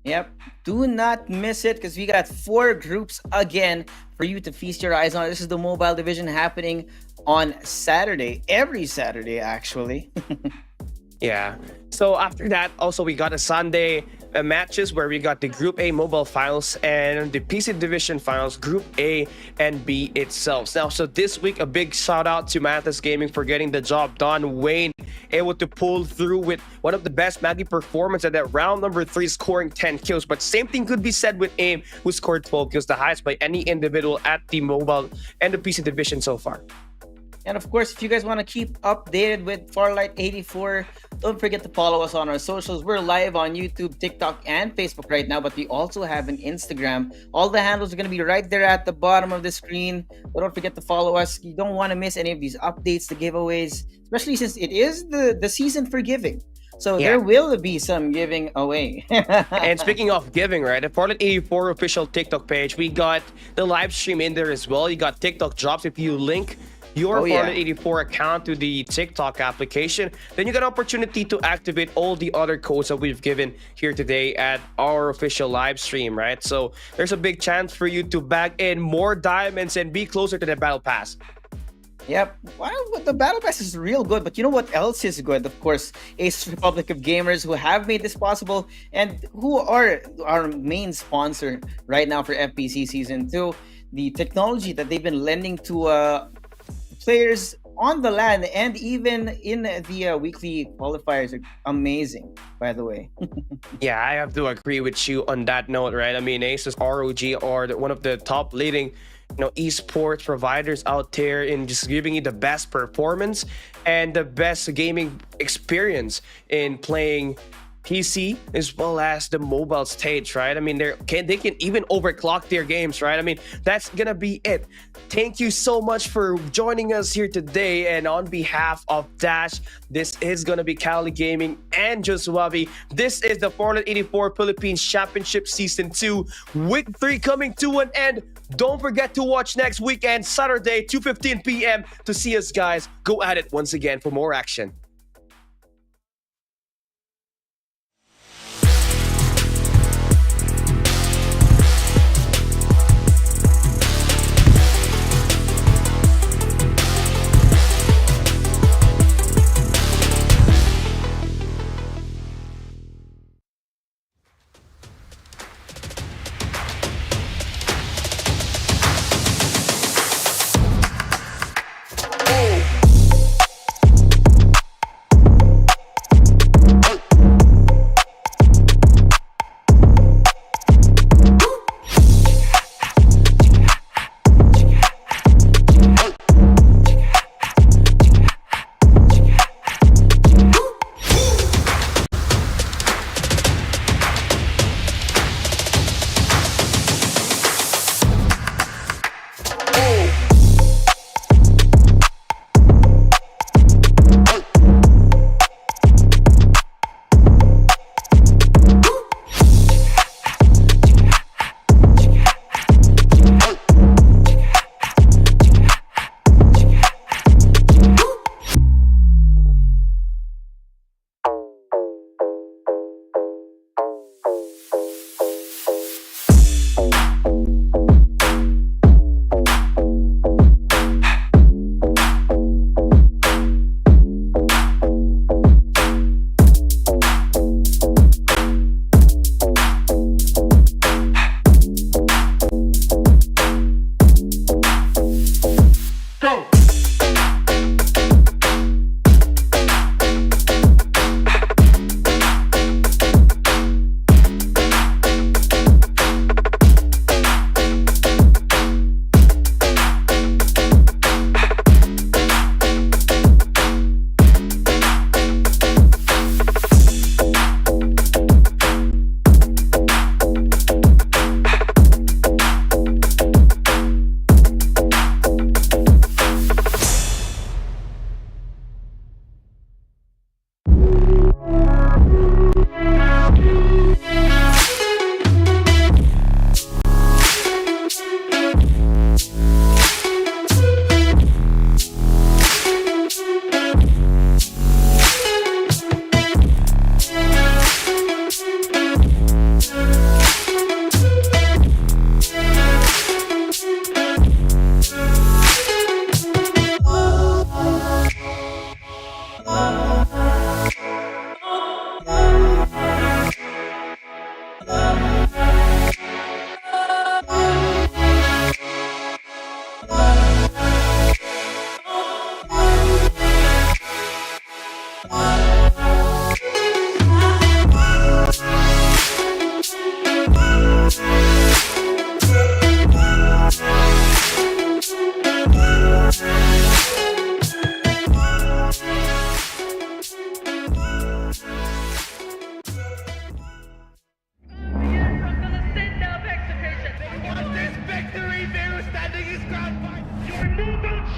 Yep, do not miss it, because we got 4 groups again for you to feast your eyes on. This is the mobile division happening on Saturday, every Saturday actually. Yeah. So after that, also we got a Sunday matches where we got the Group A mobile finals and the PC division finals, Group A and B itself. Now, so this week, a big shout out to Mathis Gaming for getting the job done. Wayne able to pull through with one of the best Maggie performance at that round number 3, scoring 10 kills. But same thing could be said with AIM, who scored 12 kills, the highest by any individual at the mobile and the PC division so far. And of course, if you guys want to keep updated with Farlight 84, don't forget to follow us on our socials. We're live on YouTube, TikTok, and Facebook right now, but we also have an Instagram. All the handles are going to be right there at the bottom of the screen. But don't forget to follow us. You don't want to miss any of these updates, the giveaways, especially since it is the season for giving. So there will be some giving away. And speaking of giving, right, the Farlight 84 official TikTok page, we got the live stream in there as well. You got TikTok drops. If you link your Farlight 84 account to the TikTok application, then you got an opportunity to activate all the other codes that we've given here today at our official live stream, right? So there's a big chance for you to bag in more diamonds and be closer to the battle pass. Yep. Well, the Battle Pass is real good, but you know what else is good? Of course, Ace Republic of Gamers, who have made this possible and who are our main sponsor right now for FPC Season 2. The technology that they've been lending to players on the land and even in the weekly qualifiers are amazing, by the way. Yeah, I have to agree with you on that note, right? I mean, Asus ROG are one of the top leading esports providers out there in just giving you the best performance and the best gaming experience in playing PC as well as the mobile stage, right? I mean, they can even overclock their games, right? I mean, that's gonna be it. Thank you so much for joining us here today, and on behalf of Dash, this is gonna be Cali Gaming and Josuavi. This is the Farlight 84 Philippines Championship Season 2, Week 3 coming to an end. Don't forget to watch next weekend, Saturday, 2:15 p.m. to see us guys go at it once again for more action.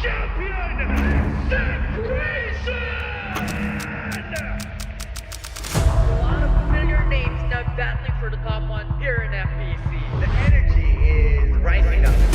A lot of familiar names now battling for the top one here in FPC. The energy is rising up.